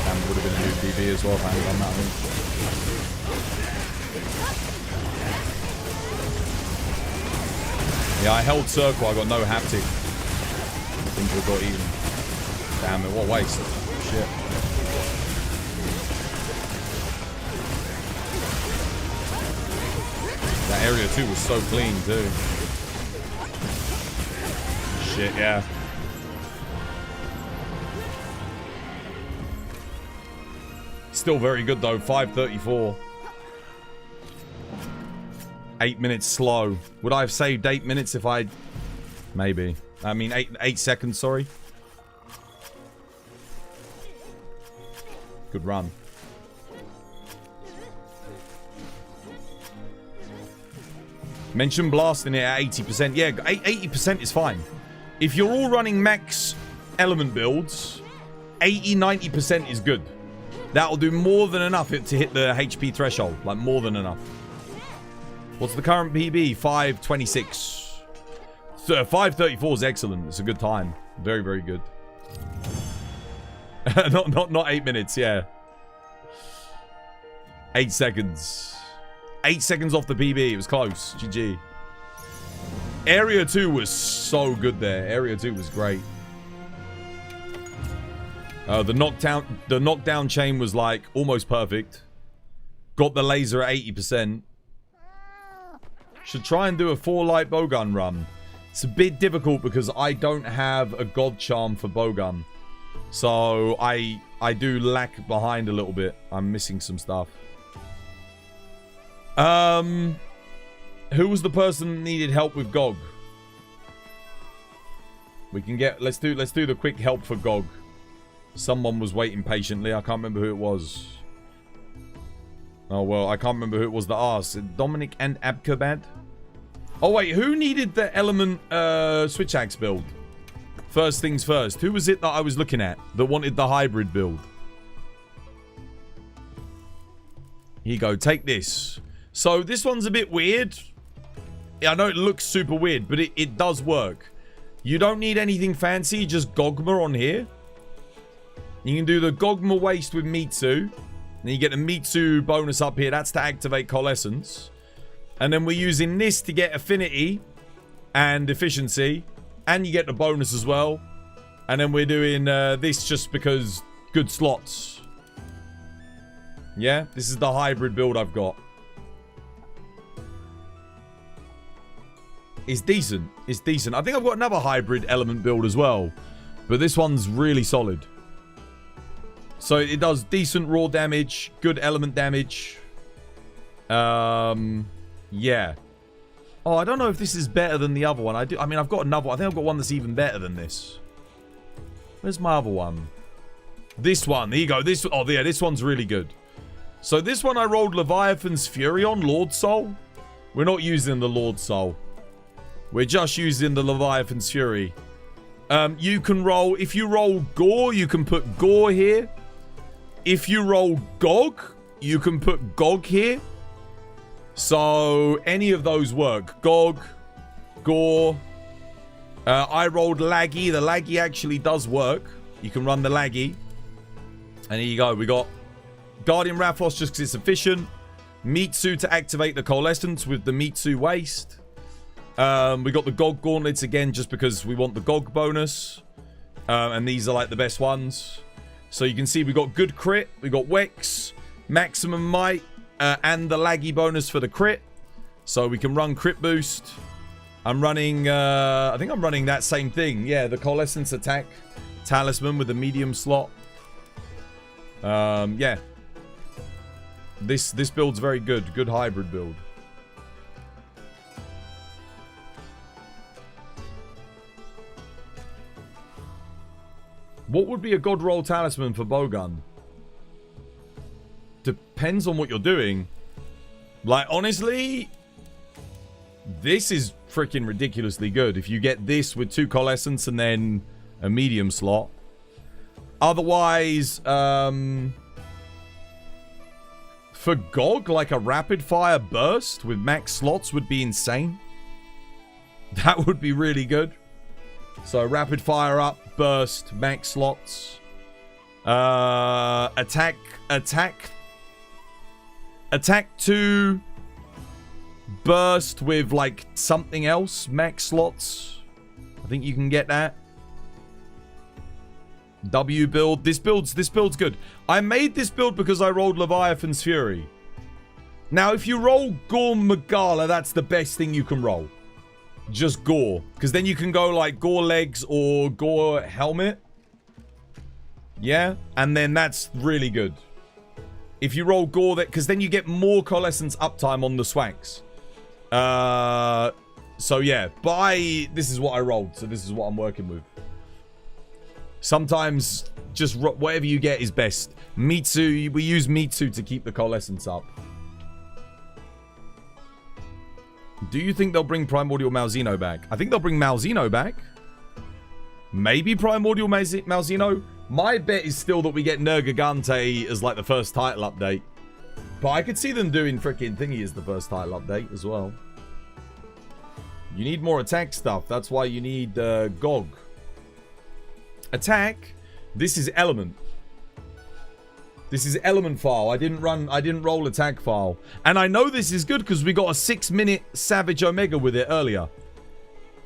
Damn, it would have been a new PB as well if I hadn't done that, I think. Yeah, I held circle, I got no haptic. I think we got even. Damn it, what a waste. Shit. That area 2 was so clean too. Shit, yeah. Still very good though, 5:34. 8 minutes slow. Would I have saved 8 minutes if I'd... Maybe. I mean, 8 seconds, sorry. Good run. Mention blasting it at 80%. Yeah, 80% is fine. If you're all running max element builds, 80-90% is good. That'll do more than enough to hit the HP threshold. Like, more than enough. What's the current PB? 5:26. So 5:34 is excellent. It's a good time. Very, very good. not 8 minutes, yeah. 8 seconds. 8 seconds off the PB. It was close. GG. Area 2 was so good there. Area 2 was great. The knockdown chain was like almost perfect. Got the laser at 80%. Should try and do a 4-light bowgun run. It's a bit difficult because I don't have a god charm for bowgun. So I do lag behind a little bit. I'm missing some stuff. Who was the person that needed help with Gog? We can get let's do the quick help for Gog. Someone was waiting patiently. I can't remember who it was. Oh well, I can't remember who it was that asked. Dominic and Abkabad. Oh wait, who needed the element switch axe build? First things first. Who was it that I was looking at that wanted the hybrid build? Here you go, take this. So this one's a bit weird. I know it looks super weird, but it does work. You don't need anything fancy, just Gogma on here. You can do the Gogma waste with Mitsu. Then you get the Mitsu bonus up here. That's to activate Coalescence. And then we're using this to get affinity and efficiency. And you get the bonus as well. And then we're doing this just because good slots. Yeah, this is the hybrid build I've got. It's decent. It's decent. I think I've got another hybrid element build as well. But this one's really solid. So it does decent raw damage, good element damage. Yeah. Oh, I don't know if this is better than the other one. I mean, I've got another one. I think I've got one that's even better than this. Where's my other one? This one. There you go. Oh, yeah, this one's really good. So this one I rolled Leviathan's Fury on, Lord Soul. We're not using the Lord Soul. We're just using the Leviathan's Fury. You can roll... If you roll Gore, you can put Gore here. If you roll Gog, you can put Gog here. So, any of those work. Gog, Gore. I rolled Laggy. The Laggy actually does work. You can run the Laggy. And here you go. We got Guardian Rathos just because it's efficient. Mitsu to activate the Coalescence with the Mitsu Waste. We got the Gog Gauntlets again just because we want the Gog bonus. And these are like the best ones. So you can see we got good crit. We got Wex, Maximum Might, and the Laggy bonus for the crit. So we can run crit boost. I'm running, I think I'm running that same thing. Yeah, the Coalescence attack talisman with the medium slot. Yeah. This build's very good. Good hybrid build. What would be a God Roll Talisman for Bowgun? Depends on what you're doing. Like, honestly, this is freaking ridiculously good. If you get this with 2 Coalescence and then a medium slot. Otherwise, for Gog, like a rapid fire burst with max slots would be insane. That would be really good. So rapid fire up, burst, max slots. Attack 2, burst with like something else, max slots. I think you can get that. W build. This build's good. I made this build because I rolled Leviathan's Fury. Now, if you roll Gore Magala, that's the best thing you can roll. Just Gore. Because then you can go like Gore Legs or Gore Helmet. Yeah? And then that's really good. If you roll Gore, because then you get more Coalescence uptime on the swags. So yeah. This is what I rolled. So this is what I'm working with. Sometimes just whatever you get is best. Mitsu, we use Mitsu to keep the Coalescence up. Do you think they'll bring Primordial Malzeno back? I think they'll bring Malzeno back. Maybe Primordial Malzeno. My bet is still that we get Nergigante as like the first title update. But I could see them doing freaking Thingy as the first title update as well. You need more attack stuff. That's why you need Gog. Attack. This is element. This is element file. I didn't roll attack file. And I know this is good because we got a 6-minute Savage Omega with it earlier.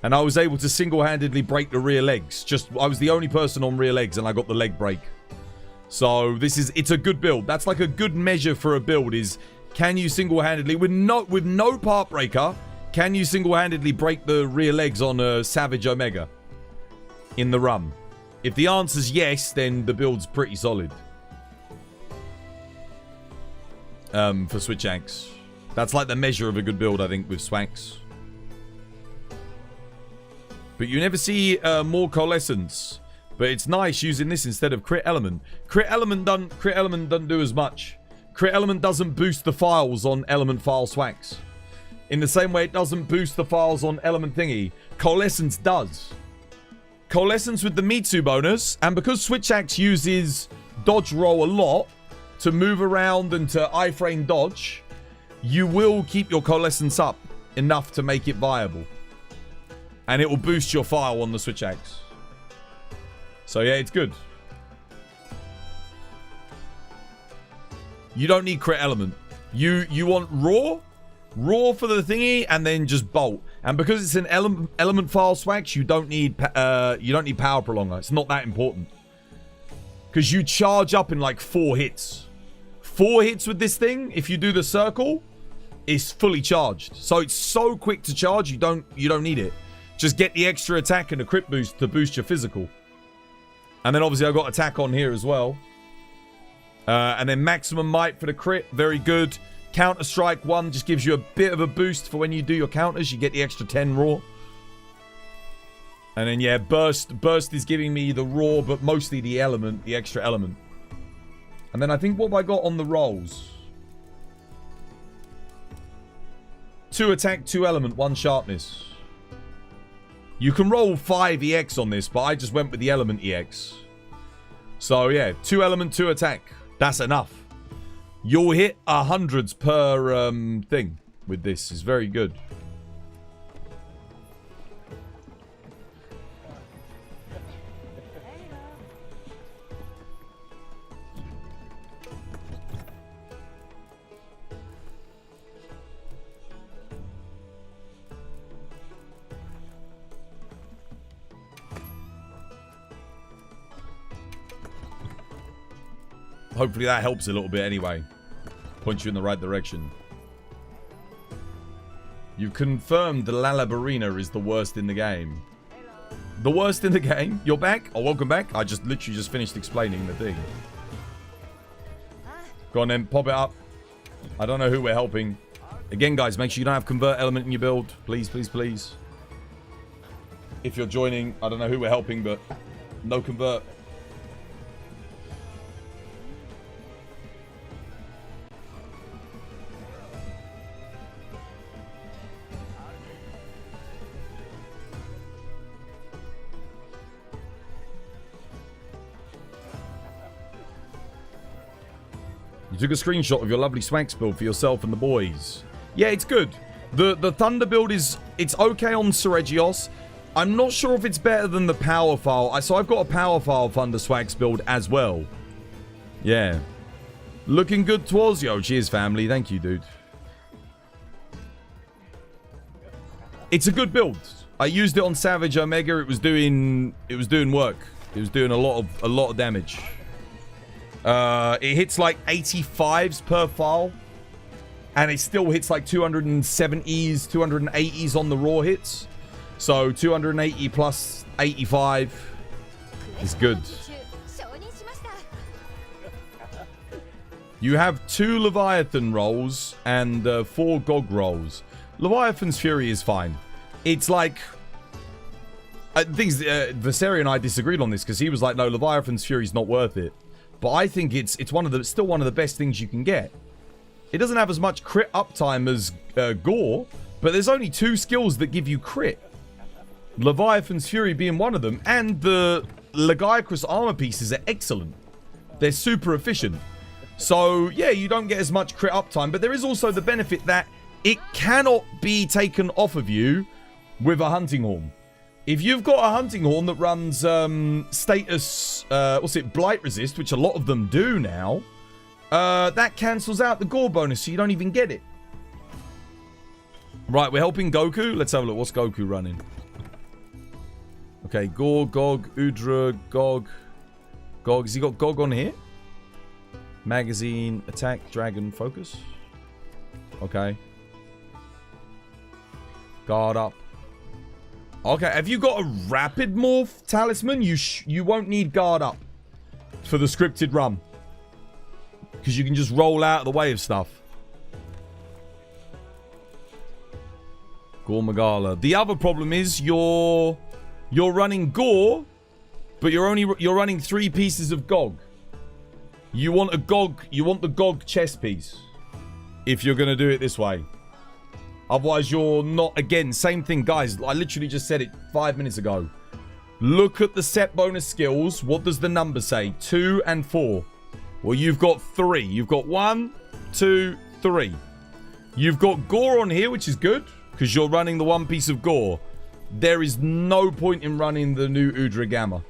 And I was able to single-handedly break the rear legs. I was the only person on rear legs and I got the leg break. So it's a good build. That's like a good measure for a build is, can you single-handedly, with no part breaker, can you single-handedly break the rear legs on a Savage Omega in the run? If the answer's yes, then the build's pretty solid. For Switch Axe. That's like the measure of a good build, I think, with Swanks. But you never see more Coalescence. But it's nice using this instead of Crit Element. Crit Element doesn't do as much. Crit Element doesn't boost the files on Element File Swanks. In the same way it doesn't boost the files on Element Thingy. Coalescence does. Coalescence with the Mitsu bonus. And because Switch Axe uses dodge roll a lot, to move around and to iframe dodge, you will keep your Coalescence up enough to make it viable. And it will boost your file on the Switch Axe. So yeah, it's good. You don't need Crit Element. You want Raw for the thingy, and then just Bolt. And because it's an element file Swax, you don't need Power Prolonger. It's not that important. Because you charge up in like 4 hits. 4 hits with this thing, if you do the circle, is fully charged. So it's so quick to charge, you don't need it. Just get the extra attack and a crit boost to boost your physical. And then obviously I've got attack on here as well. And then maximum might for the crit, very good. Counter Strike 1 just gives you a bit of a boost for when you do your counters. You get the extra 10 raw. And then yeah, Burst is giving me the raw, but mostly the extra element. And then I think what have I got on the rolls? 2 attack, 2 element, 1 sharpness. You can roll 5 EX on this, but I just went with the element EX. So yeah, 2 element, 2 attack. That's enough. You'll hit 100s per thing with this. It's very good. Hopefully that helps a little bit anyway. Point you in the right direction. You've confirmed the Lalabarina is the worst in the game. The worst in the game? You're back? Oh, welcome back. I just literally just finished explaining the thing. Go on then, pop it up. I don't know who we're helping. Again, guys, make sure you don't have convert element in your build. Please, please, please. If you're joining, I don't know who we're helping, but no convert. You took a screenshot of your lovely Swanks build for yourself and the boys. Yeah, it's good. The Thunder build it's okay on Seregios. I'm not sure if it's better than the Power File. So I've got a Power File Thunder Swanks build as well. Yeah. Looking good, Twazio. Cheers, family. Thank you, dude. It's a good build. I used it on Savage Omega. It was doing work. It was doing a lot of damage. It hits like 85s per file. And it still hits like 270s, 280s on the raw hits. So 280 plus 85 is good. You have 2 Leviathan rolls and 4 Gog rolls. Leviathan's Fury is fine. It's like... Viseri and I disagreed on this because he was like, no, Leviathan's Fury's not worth it. But I think it's still one of the best things you can get. It doesn't have as much crit uptime as Gore, but there's only 2 skills that give you crit. Leviathan's Fury being one of them, and the Legiacrus armor pieces are excellent. They're super efficient. So, yeah, you don't get as much crit uptime, but there is also the benefit that it cannot be taken off of you with a hunting horn. If you've got a hunting horn that runs status, blight resist, which a lot of them do now, that cancels out the gore bonus, so you don't even get it. Right, we're helping Goku. Let's have a look. What's Goku running? Okay, Gore, Gog, Udra, Gog. Gog, has he got Gog on here? Magazine, attack, dragon, focus. Okay. Guard up. Okay, have you got a rapid morph talisman? You won't need guard up for the scripted run. Because you can just roll out of the way of stuff. Gore Magala. The other problem is you're running Gore, but you're running 3 pieces of Gog. You want the Gog chest piece if you're going to do it this way. Otherwise, you're not... Again, same thing, guys. I literally just said it 5 minutes ago. Look at the set bonus skills. What does the number say? 2 and 4. Well, you've got 3. You've got 1, 2, 3. You've got Gore on here, which is good, because you're running the 1 piece of Gore. There is no point in running the new Udra Gamma.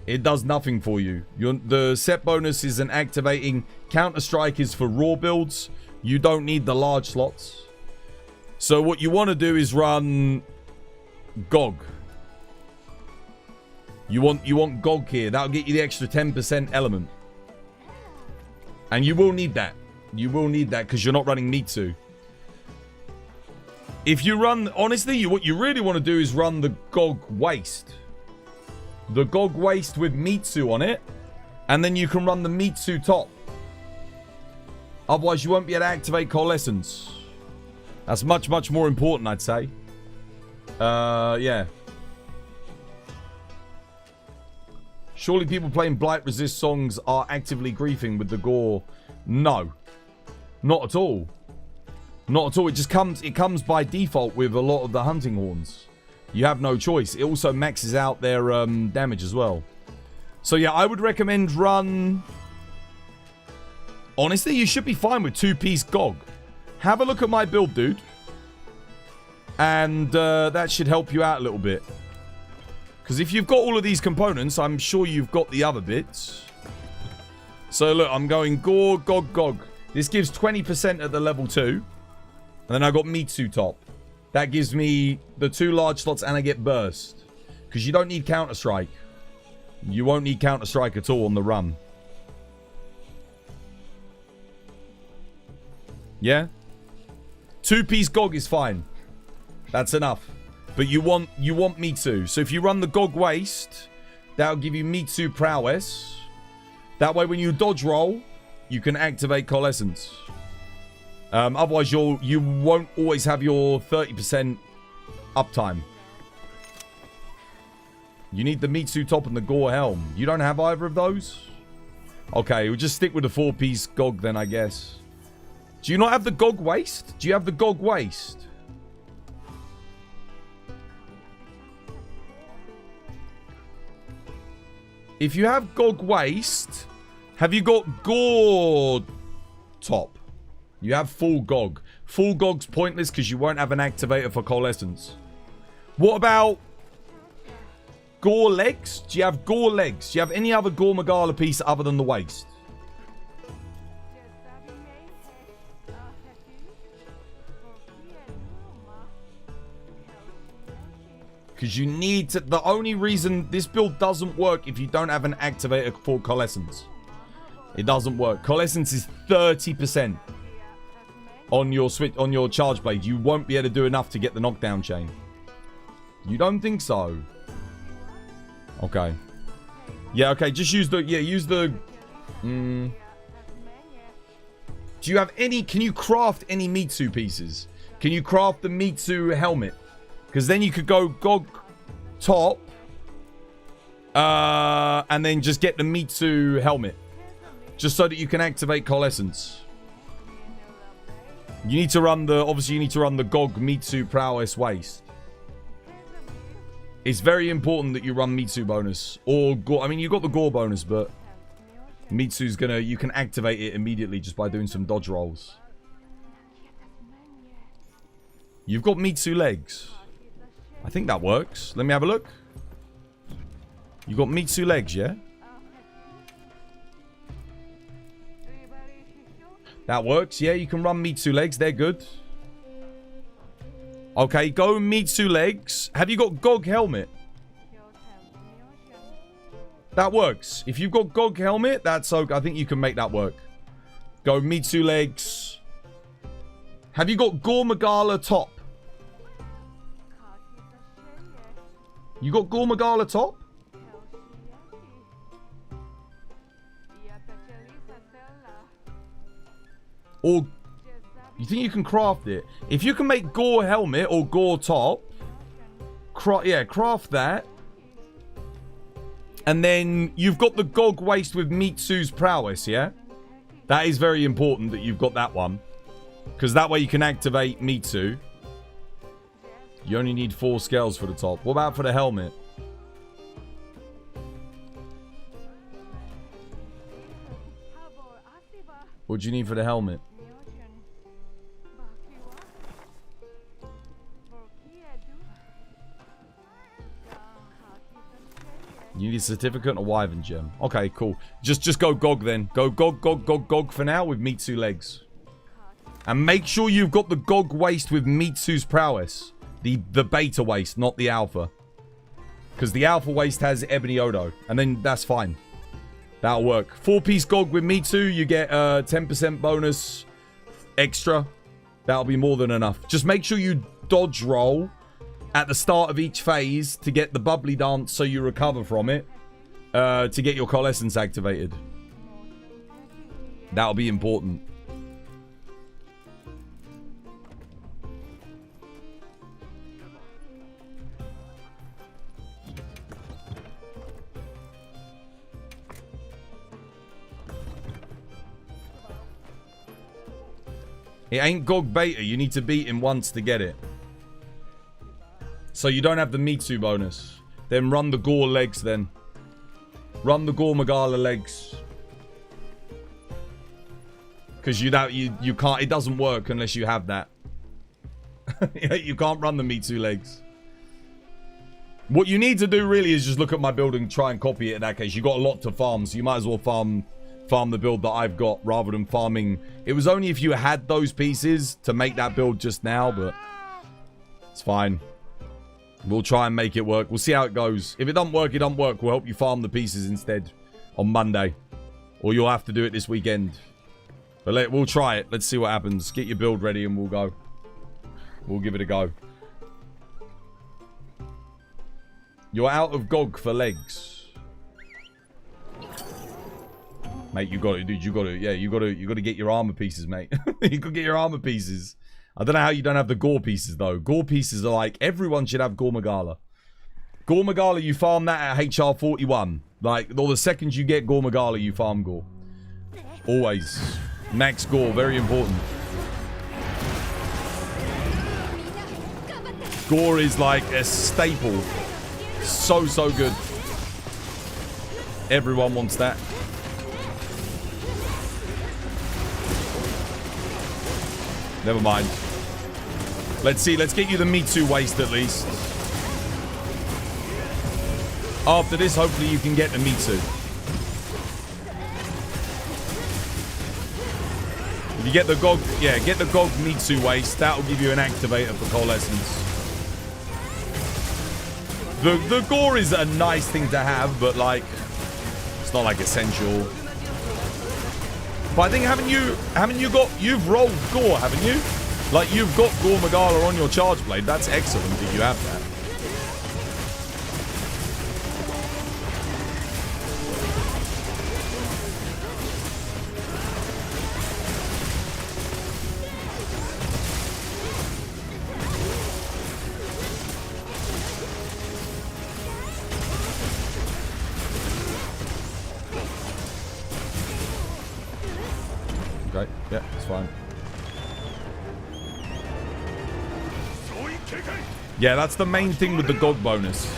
It does nothing for you. The set bonus is an activating. Counter-Strike is for raw builds. You don't need the large slots. So what you want to do is run Gog. You want Gog here. That'll get you the extra 10% element. And you will need that. You will need that because you're not running Mitsu. If you run... Honestly, what you really want to do is run the Gog Waste. The Gog Waste with Mitsu on it. And then you can run the Mitsu top. Otherwise, you won't be able to activate Coalescence. That's much, much more important, I'd say. Yeah. Surely people playing Blight Resist songs are actively griefing with the Gore. No. Not at all. Not at all. It comes by default with a lot of the hunting horns. You have no choice. It also maxes out their damage as well. So yeah, I would recommend run... Honestly, you should be fine with 2-piece Gog. Have a look at my build, dude. And that should help you out a little bit. Because if you've got all of these components, I'm sure you've got the other bits. So look, I'm going Gore, Gog, Gog. This gives 20% at the level 2. And then I got Mitsu top. That gives me the 2 large slots and I get burst. Because you don't need Counter-Strike. You won't need Counter-Strike at all on the run. Yeah? 2-piece Gog is fine. That's enough. But you want Mitsu. So if you run the Gog Waste, that'll give you Mitsu Prowess. That way when you dodge roll, you can activate Coalescence. Otherwise you won't always have your 30% uptime. You need the Mitsu top and the Gore helm. You don't have either of those? Okay, we'll just stick with the 4-piece Gog then, I guess. Do you not have the Gog Waste? Do you have the Gog Waste? If you have Gog Waste, have you got Gore top? You have full Gog. Full Gog's pointless because you won't have an activator for Coalescence. What about Gore legs? Do you have Gore legs? Do you have any other Gore Magala piece other than the waist? Because you need to... The only reason this build doesn't work if you don't have an activator for Coalescence. It doesn't work. Coalescence is 30% on your switch, on your charge blade. You won't be able to do enough to get the knockdown chain. You don't think so? Okay. Yeah, okay. Just use the... Yeah, use the... Do you have any... Can you craft any Mitsu pieces? Can you craft the Mitsu helmet? Because then you could go Gog top. And then just get the Mitsu helmet. Just so that you can activate Coalescence. You need to run the... Obviously, you need to run the Gog Mitsu Prowess Waste. It's very important that you run Mitsu bonus. Or Gore. I mean, you got the Gore bonus, but... Mitsu's gonna... You can activate it immediately just by doing some dodge rolls. You've got Mitsu legs. I think that works. Let me have a look. You got Mitsu legs, yeah? That works. Yeah, you can run Mitsu legs. They're good. Okay, go Mitsu legs. Have you got Gog helmet? That works. If you've got Gog helmet, that's okay. I think you can make that work. Go Mitsu legs. Have you got Gore Magala top? You got Gore Magala top? Or you think you can craft it? If you can make Gore helmet or Gore top, craft that. And then you've got the Gog waist with Mitsu's prowess, yeah? That is very important that you've got that one. Because that way you can activate Mitsu. You only need 4 scales for the top. What about for the helmet? What do you need for the helmet? You need a certificate and a Wyvern gem. Okay, cool. Just go Gog then. Go Gog for now with Mitsu legs. And make sure you've got the Gog waist with Mitsu's prowess. The beta waist, not the alpha. Because the alpha waist has Ebony Odo. And then that's fine. That'll work. 4-piece Gog with Mitsu. You get 10% bonus extra. That'll be more than enough. Just make sure you dodge roll at the start of each phase to get the bubbly dance so you recover from it. To get your coalescence activated. That'll be important. It ain't Gog beta. You need to beat him once to get it. So you don't have the Mitsu bonus. Then run the Gore legs then. Run the Gore Magala legs. Because you can't, it doesn't work unless you have that. You can't run the Mitsu legs. What you need to do really is just look at my build and try and copy it in that case. You got a lot to farm, so you might as well farm the build that I've got rather than farming. It was only if you had those pieces to make that build just now, but it's fine. We'll try and make it work. We'll see how it goes. If it doesn't work, it doesn't work. We'll help you farm the pieces instead on Monday. Or you'll have to do it this weekend. But we'll try it. Let's see what happens. Get your build ready and we'll go. We'll give it a go. You're out of Gog for legs. Mate, you got it, dude. You got it. Yeah, you got to get your armor pieces, mate. You got to get your armor pieces. I don't know how you don't have the Gore pieces, though. Gore pieces are like, everyone should have Gore Magala. Gore Magala, you farm that at HR 41. Like, or the second you get Gore Magala, you farm Gore. Always. Max Gore, very important. Gore is like a staple. So good. Everyone wants that. Never mind. Let's see. Let's get you the Mitsu waist at least. After this, hopefully you can get the Mitsu. If you get the Gog, yeah, get the Gog Mitsu waist. That'll give you an activator for coalescence. The Gore is a nice thing to have, but like, it's not like essential. But I think you've rolled Gore, haven't you? Like, you've got Gore Magala on your charge blade. That's excellent that you have that. Okay, yeah, it's fine. Yeah, that's the main thing with the Gog bonus.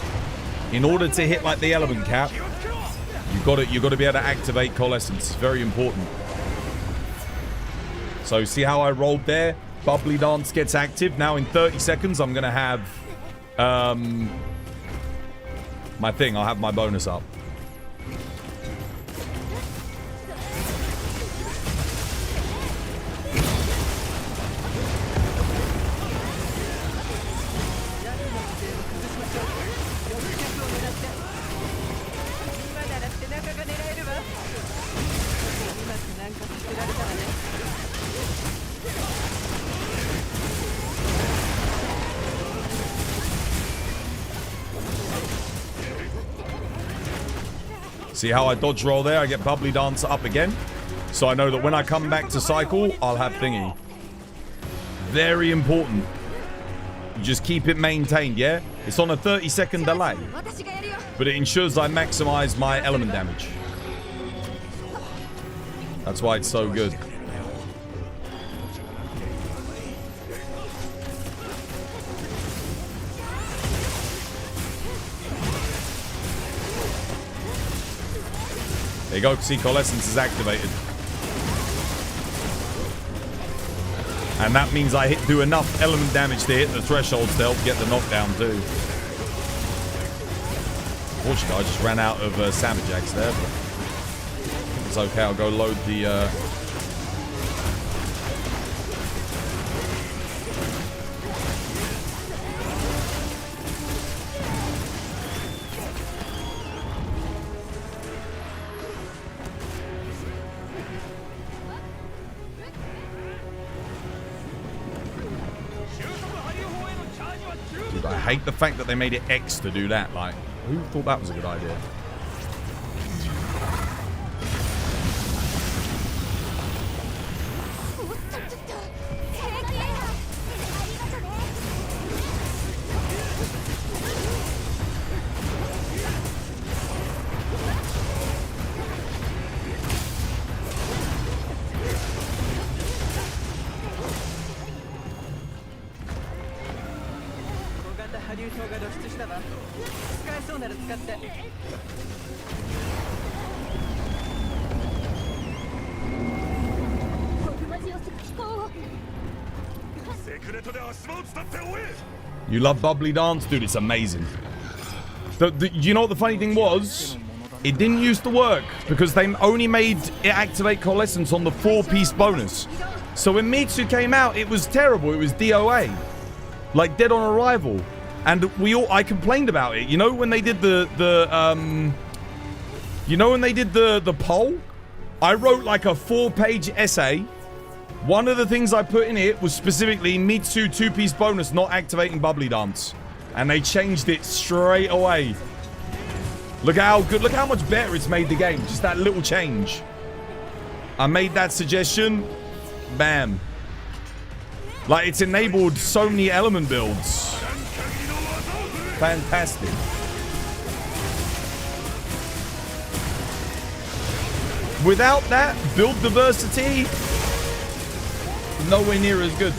In order to hit like the element cap, you got to be able to activate coalescence. It's very important. So see how I rolled there? Bubbly dance gets active. Now in 30 seconds, I'm gonna have my thing. I'll have my bonus up. See how I dodge roll there? I get Bubbly Dancer up again. So I know that when I come back to cycle, I'll have thingy. Very important. You just keep it maintained, yeah? It's on a 30-second delay. But it ensures I maximize my element damage. That's why it's so good. There you go. See, Coalescence is activated. And that means I do enough element damage to hit the thresholds to help get the knockdown too. Fortunately, I just ran out of Savage Axe there. But it's okay. I'll go load the... Dude, I hate the fact that they made it X to do that. Like, who thought that was a good idea? You love Bubbly Dance? Dude, it's amazing. You know what the funny thing was? It didn't used to work because they only made it activate Coalescence on the 4-piece bonus. So when Mitsu came out, it was terrible. It was DOA. Like, dead on arrival. And I complained about it. You know when they did the poll? I wrote like a 4-page essay. One of the things I put in it was specifically Mitsu 2-piece bonus not activating Bubbly Dance. And they changed it straight away. Look how good, look how much better it's made the game. Just that little change. I made that suggestion. Bam. Like, it's enabled so many element builds. Fantastic. Without that, build diversity, nowhere near as good.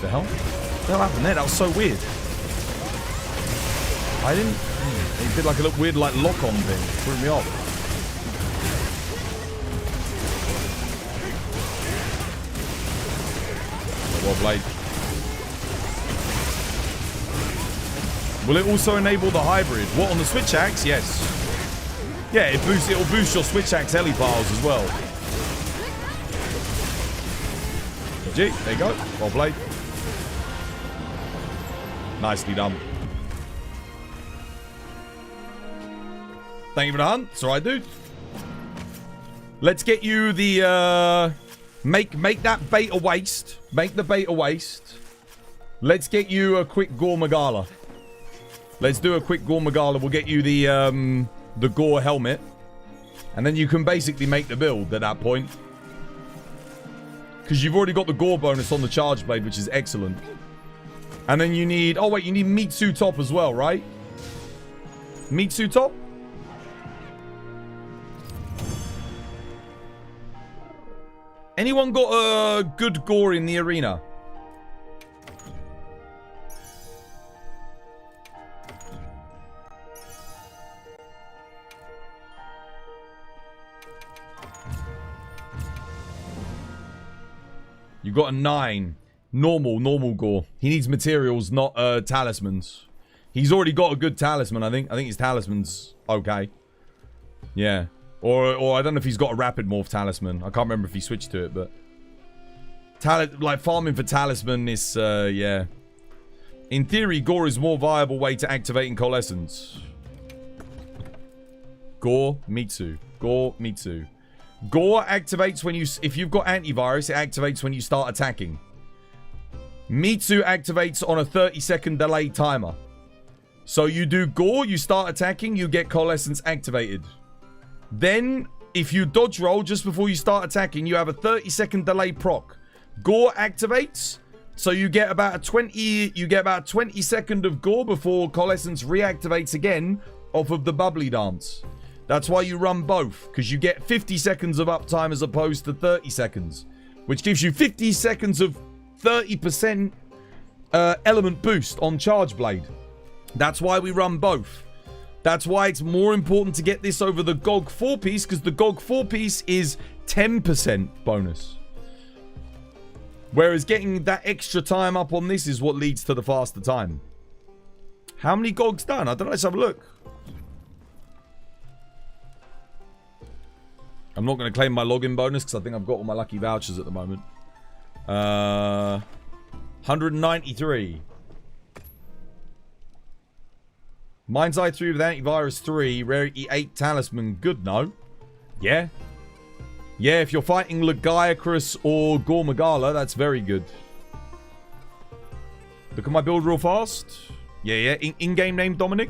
The hell? What the hell happened there? That was so weird. I didn't... It did like a little weird like lock-on thing. Threw me off. Well played. Will it also enable the hybrid? What, on the Switch Axe? Yes. Yeah, it'll boost your Switch Axe heli piles as well. GG, there you go. Well played. Nicely done. Thank you for the hunt. It's alright, dude. Let's get you the, make that bait a waste. Make the bait a waste. Let's get you a quick Gore Magala. Let's do a quick Gore Magala. We'll get you the Gore helmet. And then you can basically make the build at that point. Because you've already got the Gore bonus on the Charge Blade, which is excellent. And then you need... Oh, wait, you need Mitsu top as well, right? Mitsu top? Anyone got a good Gore in the arena? You got a 9. Normal Gore. He needs materials, not talismans. He's already got a good talisman, I think. I think his talisman's okay. Yeah. Or I don't know if he's got a rapid morph talisman. I can't remember if he switched to it, but... like, farming for talisman is, yeah. In theory, Gore is a more viable way to activating coalescence. Gore, Mitsu. Gore, Mitsu. Gore activates when you... If you've got antivirus, it activates when you start attacking. Mitsu activates on a 30-second delay timer. So you do Gore, you start attacking, you get coalescence activated. Then, if you dodge roll just before you start attacking, you have a 30-second delay proc. Gore activates, so you get about a 20 second of Gore before coalescence reactivates again off of the bubbly dance. That's why you run both, because you get 50 seconds of uptime as opposed to 30 seconds, which gives you 50 seconds of 30% element boost on Charge Blade. That's why we run both. That's why it's more important to get this over the GOG 4-piece, because the GOG 4-piece is 10% bonus. Whereas getting that extra time up on this is what leads to the faster time. How many GOGs done? I don't know. Let's have a look. I'm not going to claim my login bonus because I think I've got all my lucky vouchers at the moment. 193. Mind's Eye 3 with Antivirus 3. Rarity 8 Talisman. Good, no? Yeah. Yeah, if you're fighting Legiacrus or Gormagala, that's very good. Look at my build real fast. Yeah. In-game name, Dominic?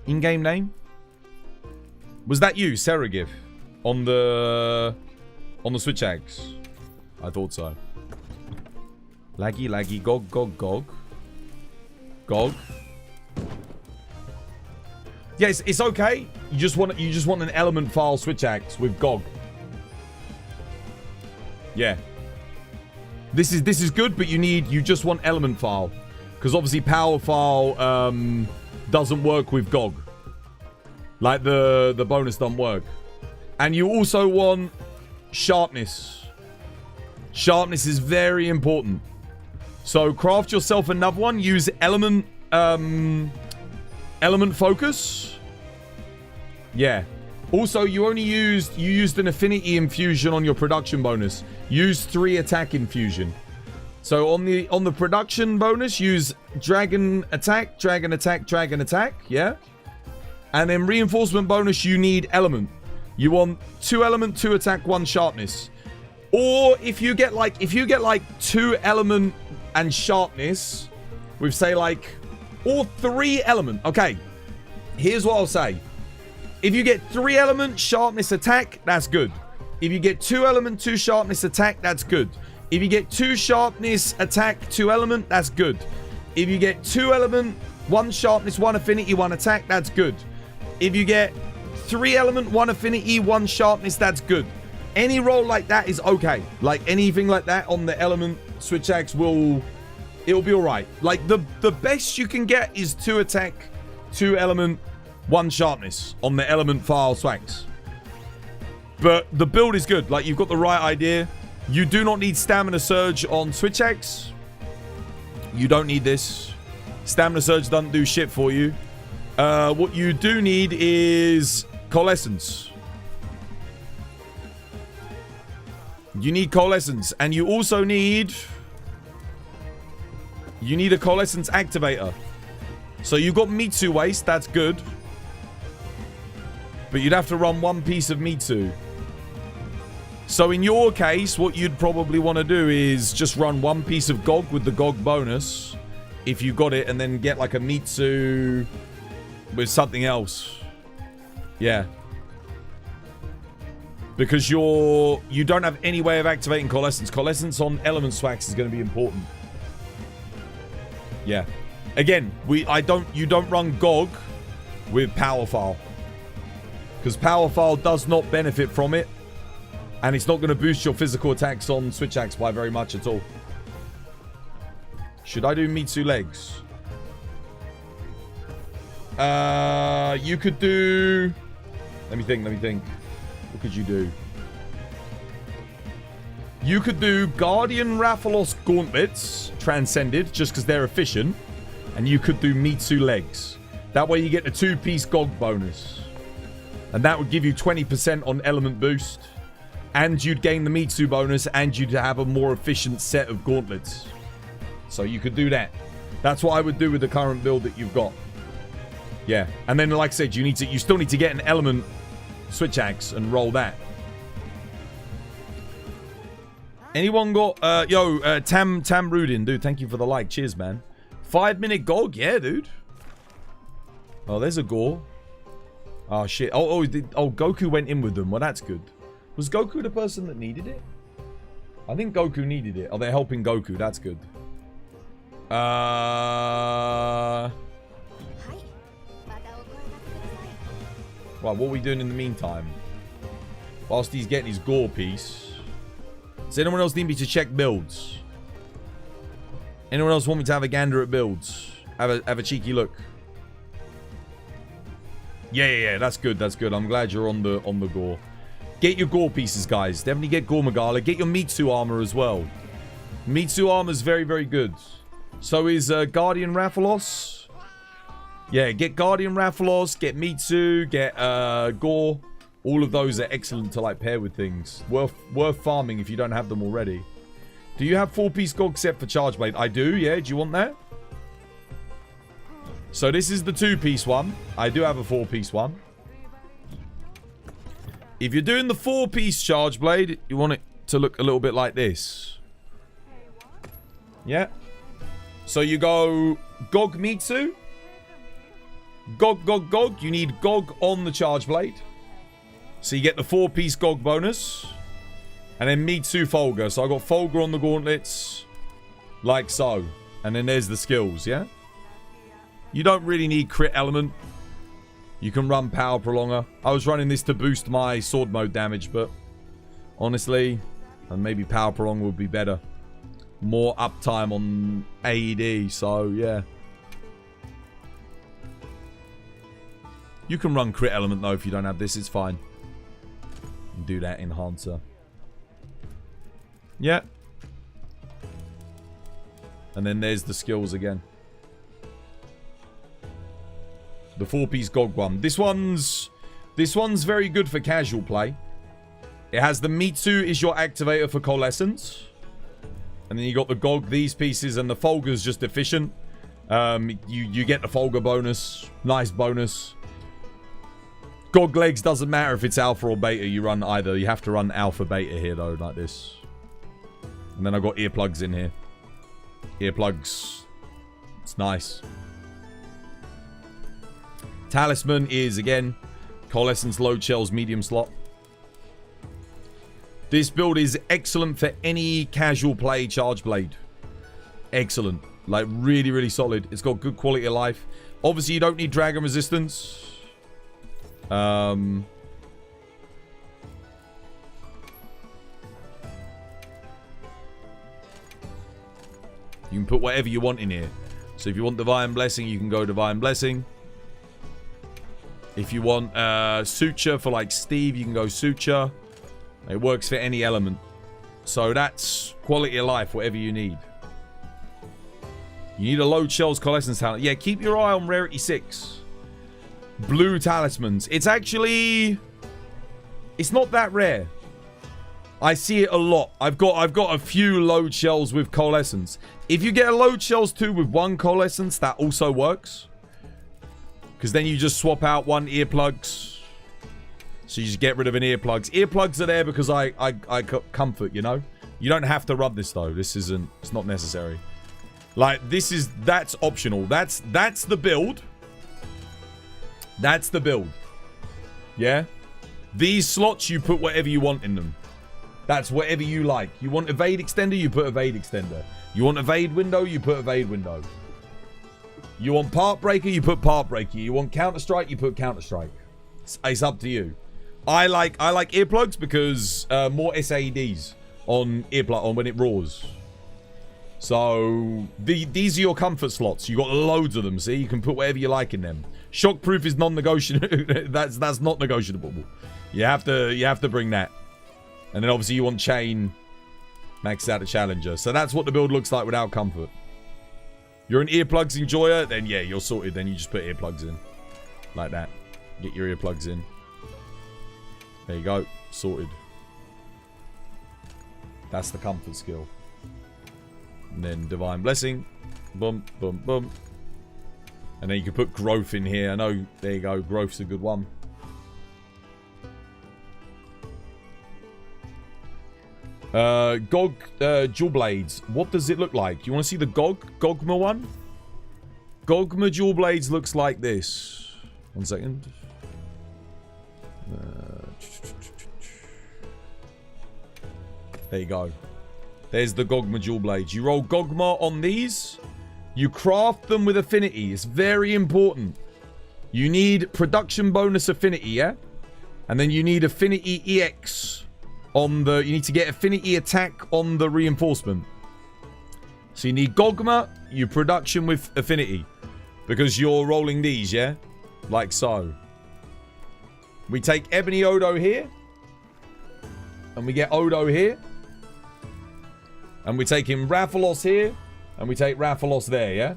In-game name? Was that you, Seragif? On the Switch Eggs? I thought so. Laggy, Gog. Gog. Yeah, it's okay. You just want an element file Switch Axe with Gog. Yeah. This is good, but you just want element file. Because obviously power file doesn't work with Gog. Like the bonus doesn't work. And you also want sharpness. Sharpness is very important. So craft yourself another one. Use element focus. Yeah. Also, you used an affinity infusion on your production bonus. Use 3 attack infusion. So on the production bonus, use dragon attack. Yeah. And then reinforcement bonus, you need element. You want 2 element, 2 attack, 1 sharpness. Or if you get like 2 element and sharpness, with say like, or 3 element. Okay. Here's what I'll say. If you get 3 element sharpness attack, that's good. If you get 2 element, 2 sharpness attack, that's good. If you get 2 sharpness attack, 2 element, that's good. If you get 2 element, 1 sharpness, 1 affinity, 1 attack, that's good. If you get 3 element, 1 affinity, 1 sharpness, that's good. Any roll like that is okay. Like anything like that on the element Switch Axe it'll be alright. Like the best you can get is 2 attack, 2 element, 1 sharpness on the element file swags. But the build is good. Like you've got the right idea. You do not need stamina surge on Switch Axe. You don't need this. Stamina surge doesn't do shit for you. What you do need is coalescence. You need coalescence, and you also need a coalescence activator. So you've got Mitsu waste, that's good. But you'd have to run 1 piece of Mitsu. So in your case, what you'd probably want to do is just run 1 piece of Gog with the Gog bonus, if you got it, and then get like a Mitsu with something else. Yeah. Because you don't have any way of activating coalescence. Coalescence on element swags is going to be important. Yeah. Again, you don't run Gog with power file. Because Power File does not benefit from it. And it's not going to boost your physical attacks on Switch Axe by very much at all. Should I do Mitsu legs? You could do... Let me think. What could you do? You could do Guardian Rathalos Gauntlets, Transcended, just because they're efficient. And you could do Mitsu legs. That way you get the 2-piece GOG bonus. And that would give you 20% on element boost. And you'd gain the Mitsu bonus, and you'd have a more efficient set of gauntlets. So you could do that. That's what I would do with the current build that you've got. Yeah. And then, like I said, you still need to get an element Switch Axe and roll that. Anyone got... Tam Rudin, dude, thank you for the like. Cheers, man. 5-minute GOG? Yeah, dude. Oh, there's a Gore. Oh, shit. Oh, Goku went in with them. Well, that's good. Was Goku the person that needed it? I think Goku needed it. Oh, they're helping Goku. That's good. Right, what are we doing in the meantime? Whilst he's getting his Gore piece. Does anyone else need me to check builds? Anyone else want me to have a gander at builds? Have a cheeky look. Yeah, that's good. I'm glad you're on the Gore. Get your Gore pieces, guys. Definitely get Gore Magala. Get your Mitsu armor as well. Mitsu armor is very, very good. So is Guardian Rathalos. Yeah, get Guardian Rathalos, get Mitsu, get Gore. All of those are excellent to like pair with things. Worth farming if you don't have them already. Do you have 4-piece GOG set for Charge Blade? I do, yeah. Do you want that? So this is the 2-piece one. I do have a 4-piece one. If you're doing the 4-piece Charge Blade, you want it to look a little bit like this. Yeah. So you go GOG Mitsu. GOG. You need GOG on the Charge Blade. So you get the 4-piece GOG bonus. And then Mitsu Folga. So I got Folga on the gauntlets. Like so. And then there's the skills, yeah? You don't really need crit element. You can run power prolonger. I was running this to boost my sword mode damage, but honestly, and maybe power prolong would be better. More uptime on AED, so yeah. You can run crit element though if you don't have this, it's fine. Do that enhancer. Yeah. And then there's the skills again. The 4-piece GOG one. This one's very good for casual play. It has the Mitsu is your activator for Coalescence. And then you got the GOG, these pieces, and the Folga's just efficient. You get the Folga bonus. Nice bonus. GOG legs doesn't matter if it's alpha or beta. You run either. You have to run alpha beta here though, like this. And then I've got earplugs in here. Earplugs. It's nice. Talisman is, again, Coalescence, Load Shells, Medium Slot. This build is excellent for any casual play Charge Blade. Excellent. Like, really, really solid. It's got good quality of life. Obviously, you don't need Dragon Resistance. You can put whatever you want in here. So if you want Divine Blessing, you can go Divine Blessing. If you want Suture for like Steve, you can go Suture. It works for any element. So that's quality of life, whatever you need. You need a Load Shells Coalescence talent. Yeah, keep your eye on Rarity 6. Blue Talismans. It's actually... It's not that rare. I see it a lot. I've got a few Load Shells with Coalescence. If you get a Load Shells too with one Coalescence, that also works. Because then you just swap out one earplugs. So you just get rid of an earplugs. Earplugs are there because I comfort, you know? You don't have to rub this though. This isn't... It's not necessary. Like, this is... That's optional. That's the build. That's the build. Yeah? These slots, you put whatever you want in them. That's whatever you like. You want evade extender, you put evade extender. You want evade window, you put evade window. You want part breaker, you put part breaker. You want counter strike, you put counter strike. It's up to you. I like earplugs because more SAEDs on earplug on when it roars. So these are your comfort slots. You got loads of them. See, you can put whatever you like in them. Shockproof is non-negotiable. that's not negotiable. You have to bring that. And then obviously you want chain maxed out a Challenger. So that's what the build looks like without comfort. You're an earplugs enjoyer, then yeah, you're sorted. Then you just put earplugs in. Like that. Get your earplugs in. There you go. Sorted. That's the comfort skill. And then Divine Blessing. Boom, boom, boom. And then you can put Growth in here. I know, there you go. Growth's a good one. Gog Dual Blades. What does it look like? You want to see the Gogma one? Gogma Dual Blades looks like this. 1 second. There you go. There's the Gogma Dual Blades. You roll Gogma on these. You craft them with affinity. It's very important. You need production bonus affinity, yeah? And then you need affinity EX on the... You need to get affinity attack on the reinforcement. So you need Gogma, you production with affinity. Because you're rolling these, yeah? Like so. We take Ebony Odo here. And we get Odo here. And we take him Rathalos here. And we take Rathalos there, yeah?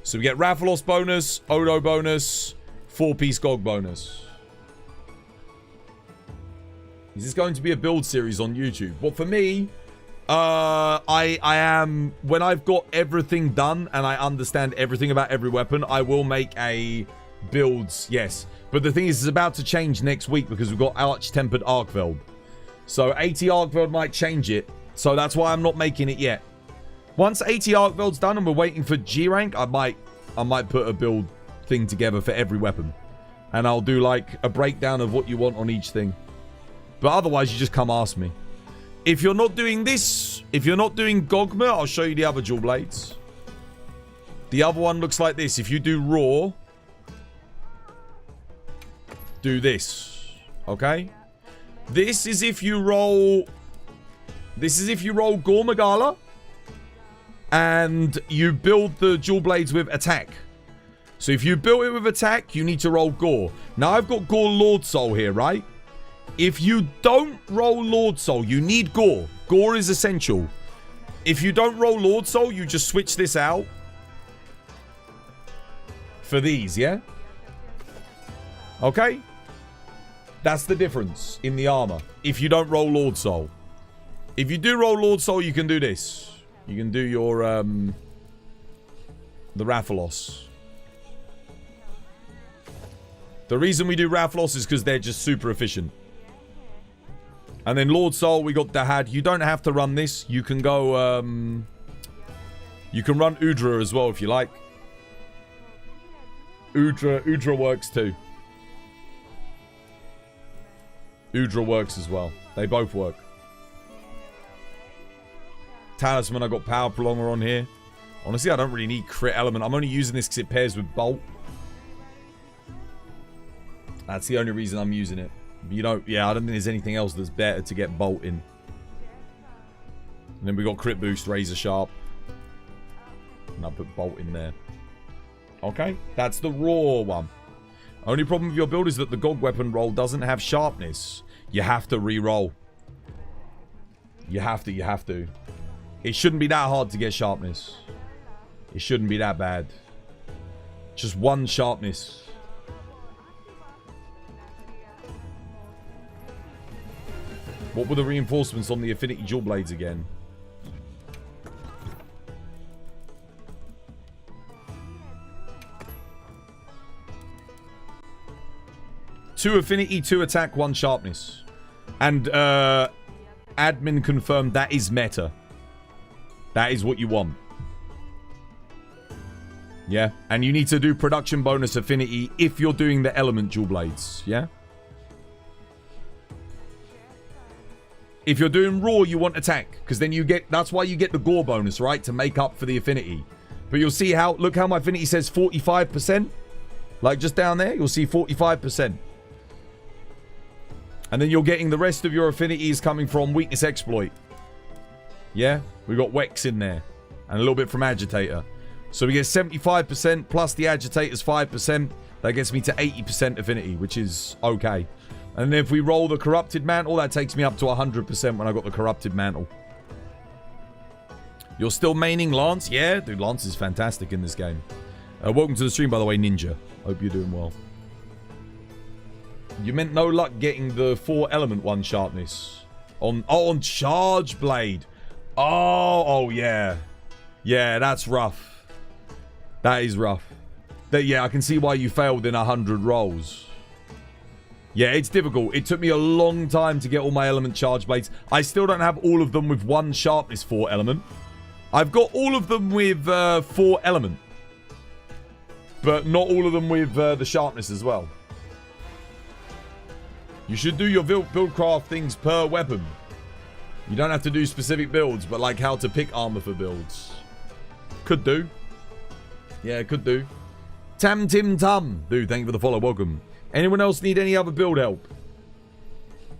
So we get Rathalos bonus, Odo bonus, 4-piece Gog bonus. Is this going to be a build series on YouTube? Well, for me, I am... When I've got everything done and I understand everything about every weapon, I will make a builds, yes. But the thing is, it's about to change next week because we've got Tempered Arkveld. So AT Arkveld might change it. So that's why I'm not making it yet. Once AT Arkveld's done and we're waiting for G rank, I might put a build thing together for every weapon. And I'll do like a breakdown of what you want on each thing. But otherwise, you just come ask me. If you're not doing this, if you're not doing Gogma, I'll show you the other dual blades. The other one looks like this. If you do Raw, do this. Okay? This is if you roll... This is if you roll Gore Magala and you build the dual blades with attack. So if you build it with attack, you need to roll Gore. Now, I've got Gore Lord Soul here, right? If you don't roll Lord Soul, you need Gore. Gore is essential. If you don't roll Lord Soul, you just switch this out for these, yeah? Okay? That's the difference in the armor. If you don't roll Lord Soul. If you do roll Lord Soul, you can do this. You can do your, the Rathalos. The reason we do Rathalos is because they're just super efficient. And then Lord Soul, we got Dahaad. You don't have to run this. You can go, you can run Udra as well if you like. Udra works too. Udra works as well. They both work. Talisman, I got Power Prolonger on here. Honestly, I don't really need Crit Element. I'm only using this because it pairs with Bolt. That's the only reason I'm using it. You don't, yeah, I don't think there's anything else that's better to get Bolt in. And then we got Crit Boost, Razor Sharp. And I'll put Bolt in there. Okay, that's the raw one. Only problem with your build is that the Gog weapon roll doesn't have sharpness. You have to re-roll. You have to. It shouldn't be that hard to get sharpness. It shouldn't be that bad. Just one sharpness. What were the reinforcements on the Affinity Dual Blades again? Two Affinity, 2 Attack, 1 Sharpness. And admin confirmed that is meta. That is what you want. Yeah. And you need to do Production Bonus Affinity if you're doing the Element Dual Blades. Yeah. If you're doing Raw, you want Attack. Because then you get... That's why you get the Gore bonus, right? To make up for the Affinity. But you'll see how... Look how my Affinity says 45%. Like just down there, you'll see 45%. And then you're getting the rest of your affinities coming from weakness exploit. Yeah, we got Wex in there. And a little bit from agitator. So we get 75% plus the agitator's 5%. That gets me to 80% affinity, which is okay. And then if we roll the corrupted mantle, that takes me up to 100% when I got the corrupted mantle. You're still maining Lance? Yeah, dude, Lance is fantastic in this game. Welcome to the stream, by the way, Ninja. Hope you're doing well. You meant no luck getting the 4 element 1 sharpness. On Charge Blade. Oh, yeah. Yeah, that's rough. That is rough. Yeah, I can see why you failed in 100 rolls. Yeah, it's difficult. It took me a long time to get all my element charge blades. I still don't have all of them with 1 sharpness 4 element. I've got all of them with 4 element. But not all of them with the sharpness as well. You should do your build craft things per weapon. You don't have to do specific builds, but like how to pick armor for builds. Could do. Yeah, could do. Tam Tim Tum. Dude, thank you for the follow. Welcome. Anyone else need any other build help?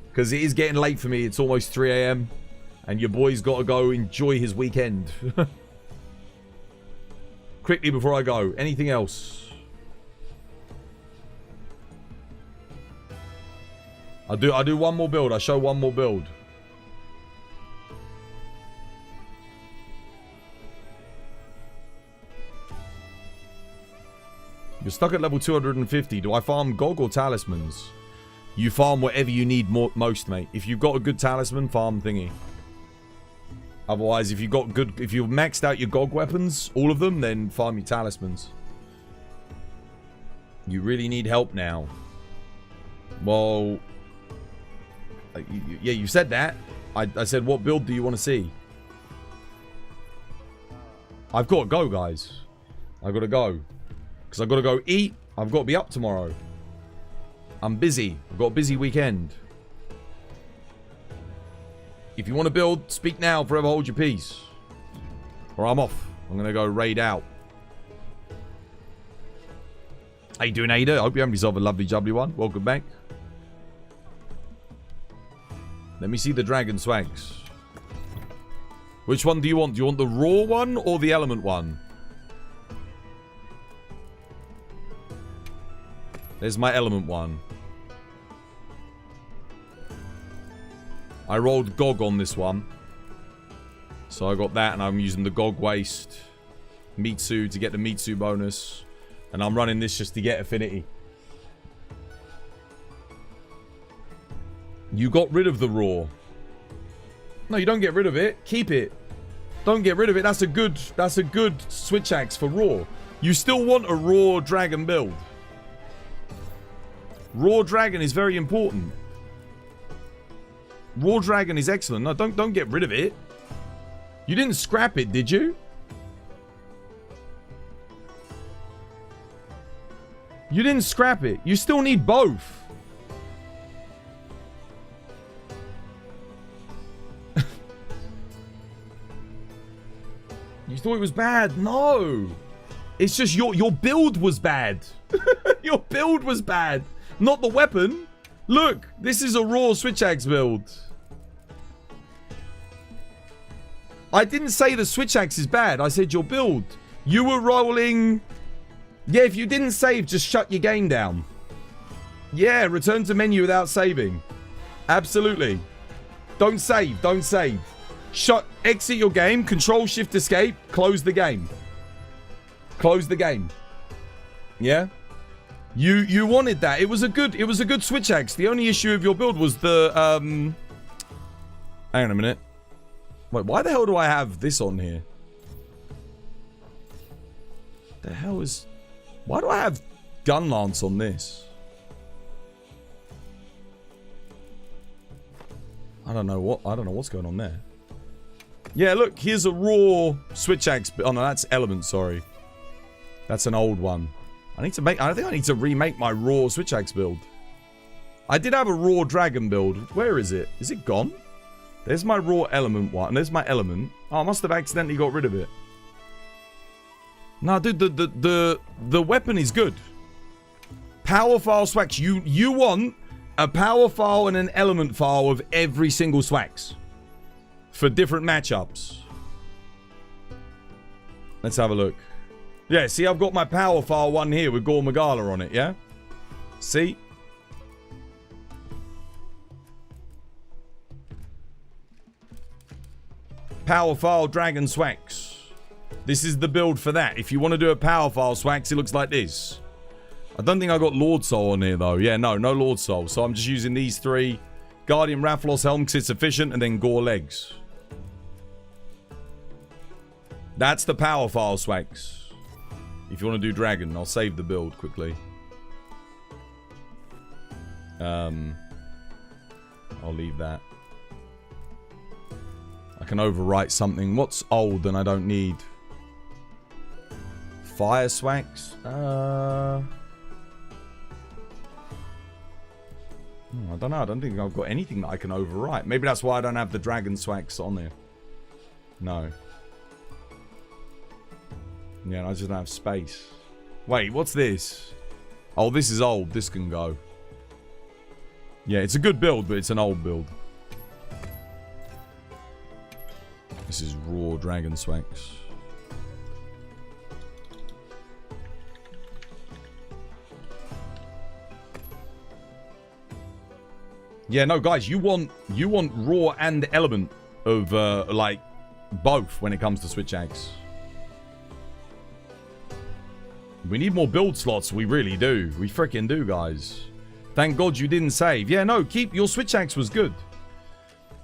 Because it is getting late for me. It's almost 3 a.m. And your boy's got to go enjoy his weekend. Quickly before I go. Anything else? I do one more build. I show one more build. You're stuck at level 250. Do I farm Gog or talismans? You farm whatever you need most, mate. If you've got a good talisman, farm thingy. Otherwise, if you've maxed out your Gog weapons, all of them, then farm your talismans. You really need help now. Well, yeah, you said that. I said, what build do you want to see? I've got to go, guys. I've got to go. Because I've got to go eat. I've got to be up tomorrow. I'm busy. I've got a busy weekend. If you want to build, speak now, forever hold your peace. Or I'm off. I'm going to go raid out. How you doing, Ada? I hope you have yourself a lovely jubbly one. Welcome back. Let me see the dragon swags. Which one do you want? Do you want the raw one or the element one? There's my element one. I rolled Gog on this one. So I got that and I'm using the Gog waste. Mitsu to get the Mitsu bonus. And I'm running this just to get affinity. You got rid of the raw. No, you don't get rid of it. Keep it. Don't get rid of it. That's a good switch axe for raw. You still want a raw dragon build. Raw dragon is very important. Raw dragon is excellent. No, don't get rid of it. You didn't scrap it, did you? You didn't scrap it. You still need both. You thought it was bad? No. It's just your build was bad. Your build was bad. Not the weapon. Look, this is a raw switch axe build. I didn't say the switch axe is bad. I said your build. You were rolling... Yeah, if you didn't save, just shut your game down. Yeah, return to menu without saving. Absolutely. Don't save. Don't save. Exit your game. Control Shift Escape. Close the game. Close the game. Yeah? You wanted that. It was a good switch axe. The only issue of your build was the hang on a minute. Wait, why the hell do I have this on here? The hell is... Why do I have gun lance on this? I don't know what's going on there. Yeah, look, here's a raw switch axe. Oh no, that's element, sorry. That's an old one. I think I need to remake my raw switch axe build. I did have a raw dragon build. Where is it? Is it gone? There's my raw element one. And there's my element. Oh, I must have accidentally got rid of it. No, dude, the weapon is good. Power file swax. You want a power file and an element file of every single swax for different matchups. Let's have a look. Yeah, see, I've got my power file one here with Gore Magala on it, yeah? See? Power file Dragon Swax. This is the build for that. If you want to do a power file Swax, it looks like this. I don't think I got Lord Soul on here, though. Yeah, no Lord Soul. So I'm just using these three. Guardian Rathalos Helm because it's efficient, and then Gore Legs. That's the power file Swax. If you want to do Dragon, I'll save the build quickly. I'll leave that. I can overwrite something. What's old and I don't need? Fire Swax? I don't know. I don't think I've got anything that I can overwrite. Maybe that's why I don't have the Dragon Swax on there. No. Yeah, I just don't have space. Wait, what's this? Oh, this is old. This can go. Yeah, it's a good build, but it's an old build. This is raw Dragon Swax. Yeah, no, guys, you want raw and element of like both when it comes to Switch Axe. We need more build slots. We really do. We freaking do, guys. Thank God you didn't save. Yeah, no, keep your Switch Axe was good.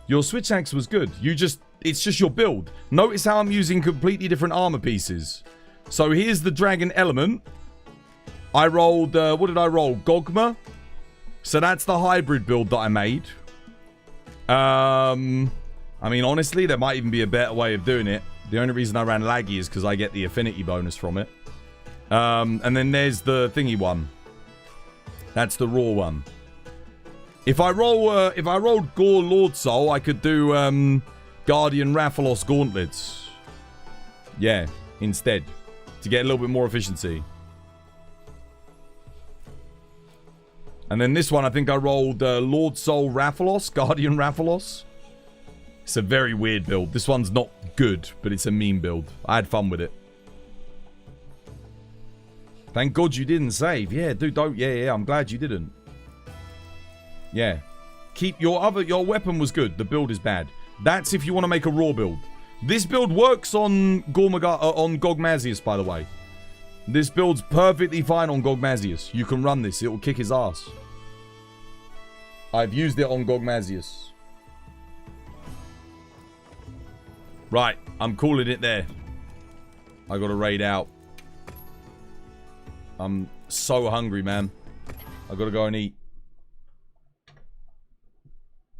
Your Switch Axe was good. It's just your build. Notice how I'm using completely different armor pieces. So here's the Dragon Element. I rolled, what did I roll? Gogma. So that's the hybrid build that I made. I mean, honestly, there might even be a better way of doing it. The only reason I ran laggy is because I get the affinity bonus from it. And then there's the thingy one. That's the raw one. If I rolled Gore Lord Soul, I could do Guardian Rathalos Gauntlets. Yeah, instead. To get a little bit more efficiency. And then this one, I think I rolled Lord Soul Rathalos, Guardian Rathalos. It's a very weird build. This one's not good, but it's a meme build. I had fun with it. Thank God you didn't save. Yeah, dude, don't. Yeah, I'm glad you didn't. Yeah. Keep your weapon was good. The build is bad. That's if you want to make a raw build. This build works on Gogmazios, by the way. This build's perfectly fine on Gogmazios. You can run this. It will kick his ass. I've used it on Gogmazios. Right. I'm calling it there. I got to raid out. I'm so hungry, man. I got to go and eat.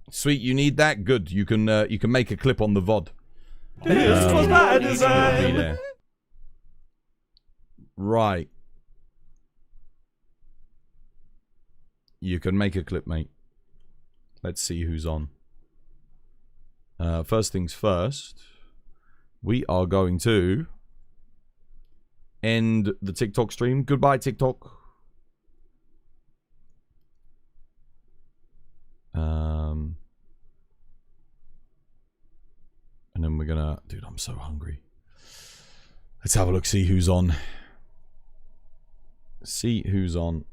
Sweet, you need that? Good. You can make a clip on the VOD. This was my design. Right. You can make a clip, mate. Let's see who's on. First things first. We are going to end the TikTok stream. Goodbye, TikTok. And then we're gonna... Dude, I'm so hungry. Let's have a look, see who's on. See who's on.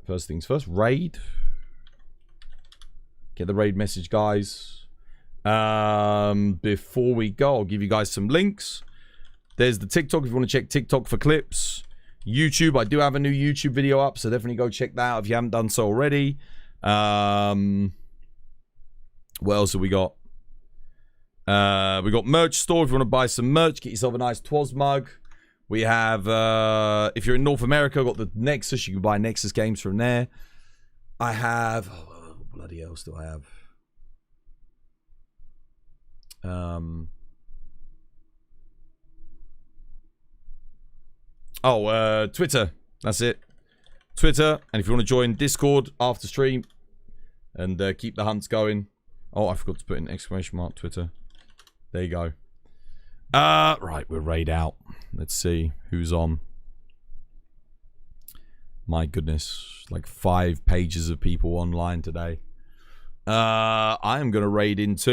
First things first, raid. Get the raid message, guys. Before we go, I'll give you guys some links. There's the TikTok if you want to check TikTok for clips. YouTube, I do have a new YouTube video up, so definitely go check that out if you haven't done so already. What else have we got? We got merch store if you want to buy some merch. Get yourself a nice Twas mug. We have, if you're in North America, got the Nexus. You can buy Nexus games from there. I have, oh, bloody hell, do I have? Twitter. That's it. Twitter. And if you want to join Discord after stream and keep the hunts going. Oh, I forgot to put in exclamation mark Twitter. There you go. Right, we're raid out. Let's see who's on. My goodness. Like 5 pages of people online today. I am going to raid into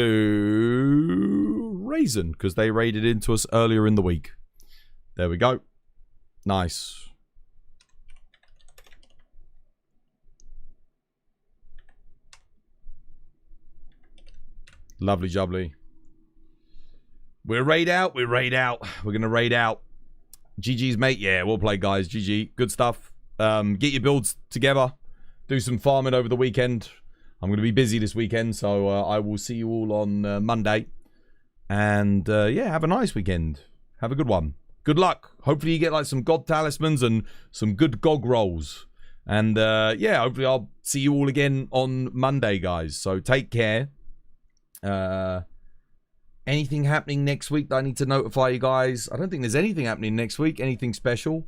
Raisin because they raided into us earlier in the week. There we go. Nice. Lovely jubbly. We're raid out. We're raid out. We're going to raid out. GG's, mate. Yeah, we'll play, guys. GG. Good stuff. Get your builds together. Do some farming over the weekend. I'm going to be busy this weekend, so I will see you all on Monday. And, yeah, have a nice weekend. Have a good one. Good luck. Hopefully you get, like, some God Talismans and some good GOG rolls. And, yeah, hopefully I'll see you all again on Monday, guys. So take care. Anything happening next week that I need to notify you guys? I don't think there's anything happening next week. Anything special?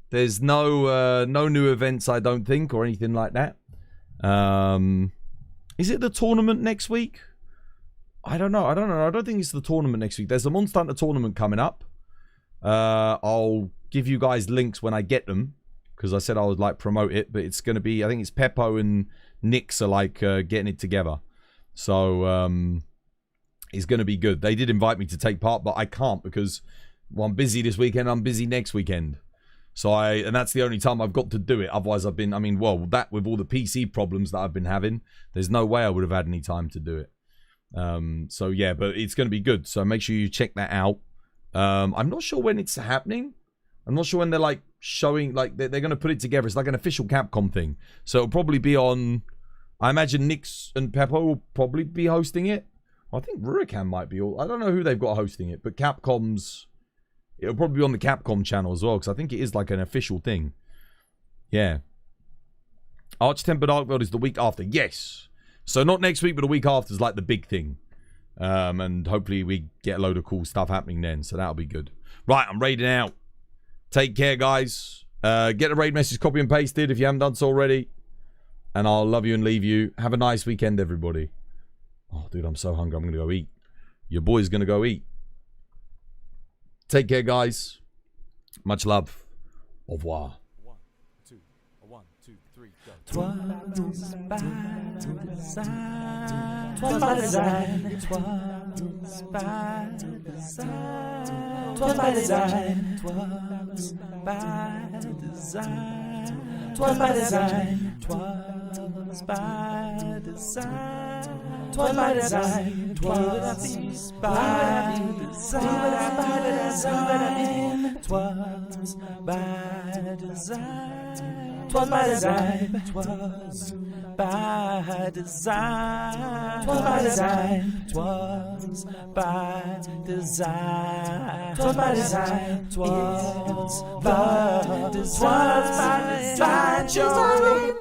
There's no new events, I don't think, or anything like that. Is it the tournament next week? I don't know. I don't think it's the tournament next week. There's a Monster Hunter tournament coming up. I'll give you guys links when I get them, because I said I would like promote it, but it's going to be, I think it's Peppo and Nix are like getting it together. So it's going to be good. They did invite me to take part, but I can't because I'm busy this weekend. I'm busy next weekend. So and that's the only time I've got to do it. Otherwise I've been, I mean, well, that with all the PC problems that I've been having, there's no way I would have had any time to do it. So yeah, but it's going to be good. So make sure you check that out. I'm not sure when it's happening. I'm not sure when they're like showing, like they're going to put it together. It's like an official Capcom thing. So it'll probably be on, I imagine Nix and Peppo will probably be hosting it. I think Rurikan might be. I don't know who they've got hosting it, but Capcom's, it'll probably be on the Capcom channel as well, because I think it is like an official thing. Yeah. Tempered Arkveld is the week after. Yes. So not next week, but the week after is like the big thing. And hopefully we get a load of cool stuff happening then. So that'll be good. Right, I'm raiding out. Take care, guys. Get the raid message copy and pasted if you haven't done so already. And I'll love you and leave you. Have a nice weekend, everybody. Oh, dude, I'm so hungry. I'm going to go eat. Your boy's going to go eat. Take care, guys. Much love. Au revoir. 1, 2, 1, 2, 3, go. Twas by design. Twas by design. Twas by design. Twas by design. Twas by design. Twas by design. Twas by design. Twas by design. Twas by design. Twas by design. Twas by design. Twas by design. Twas by design. Twas by design. Twas by design. Twas by design.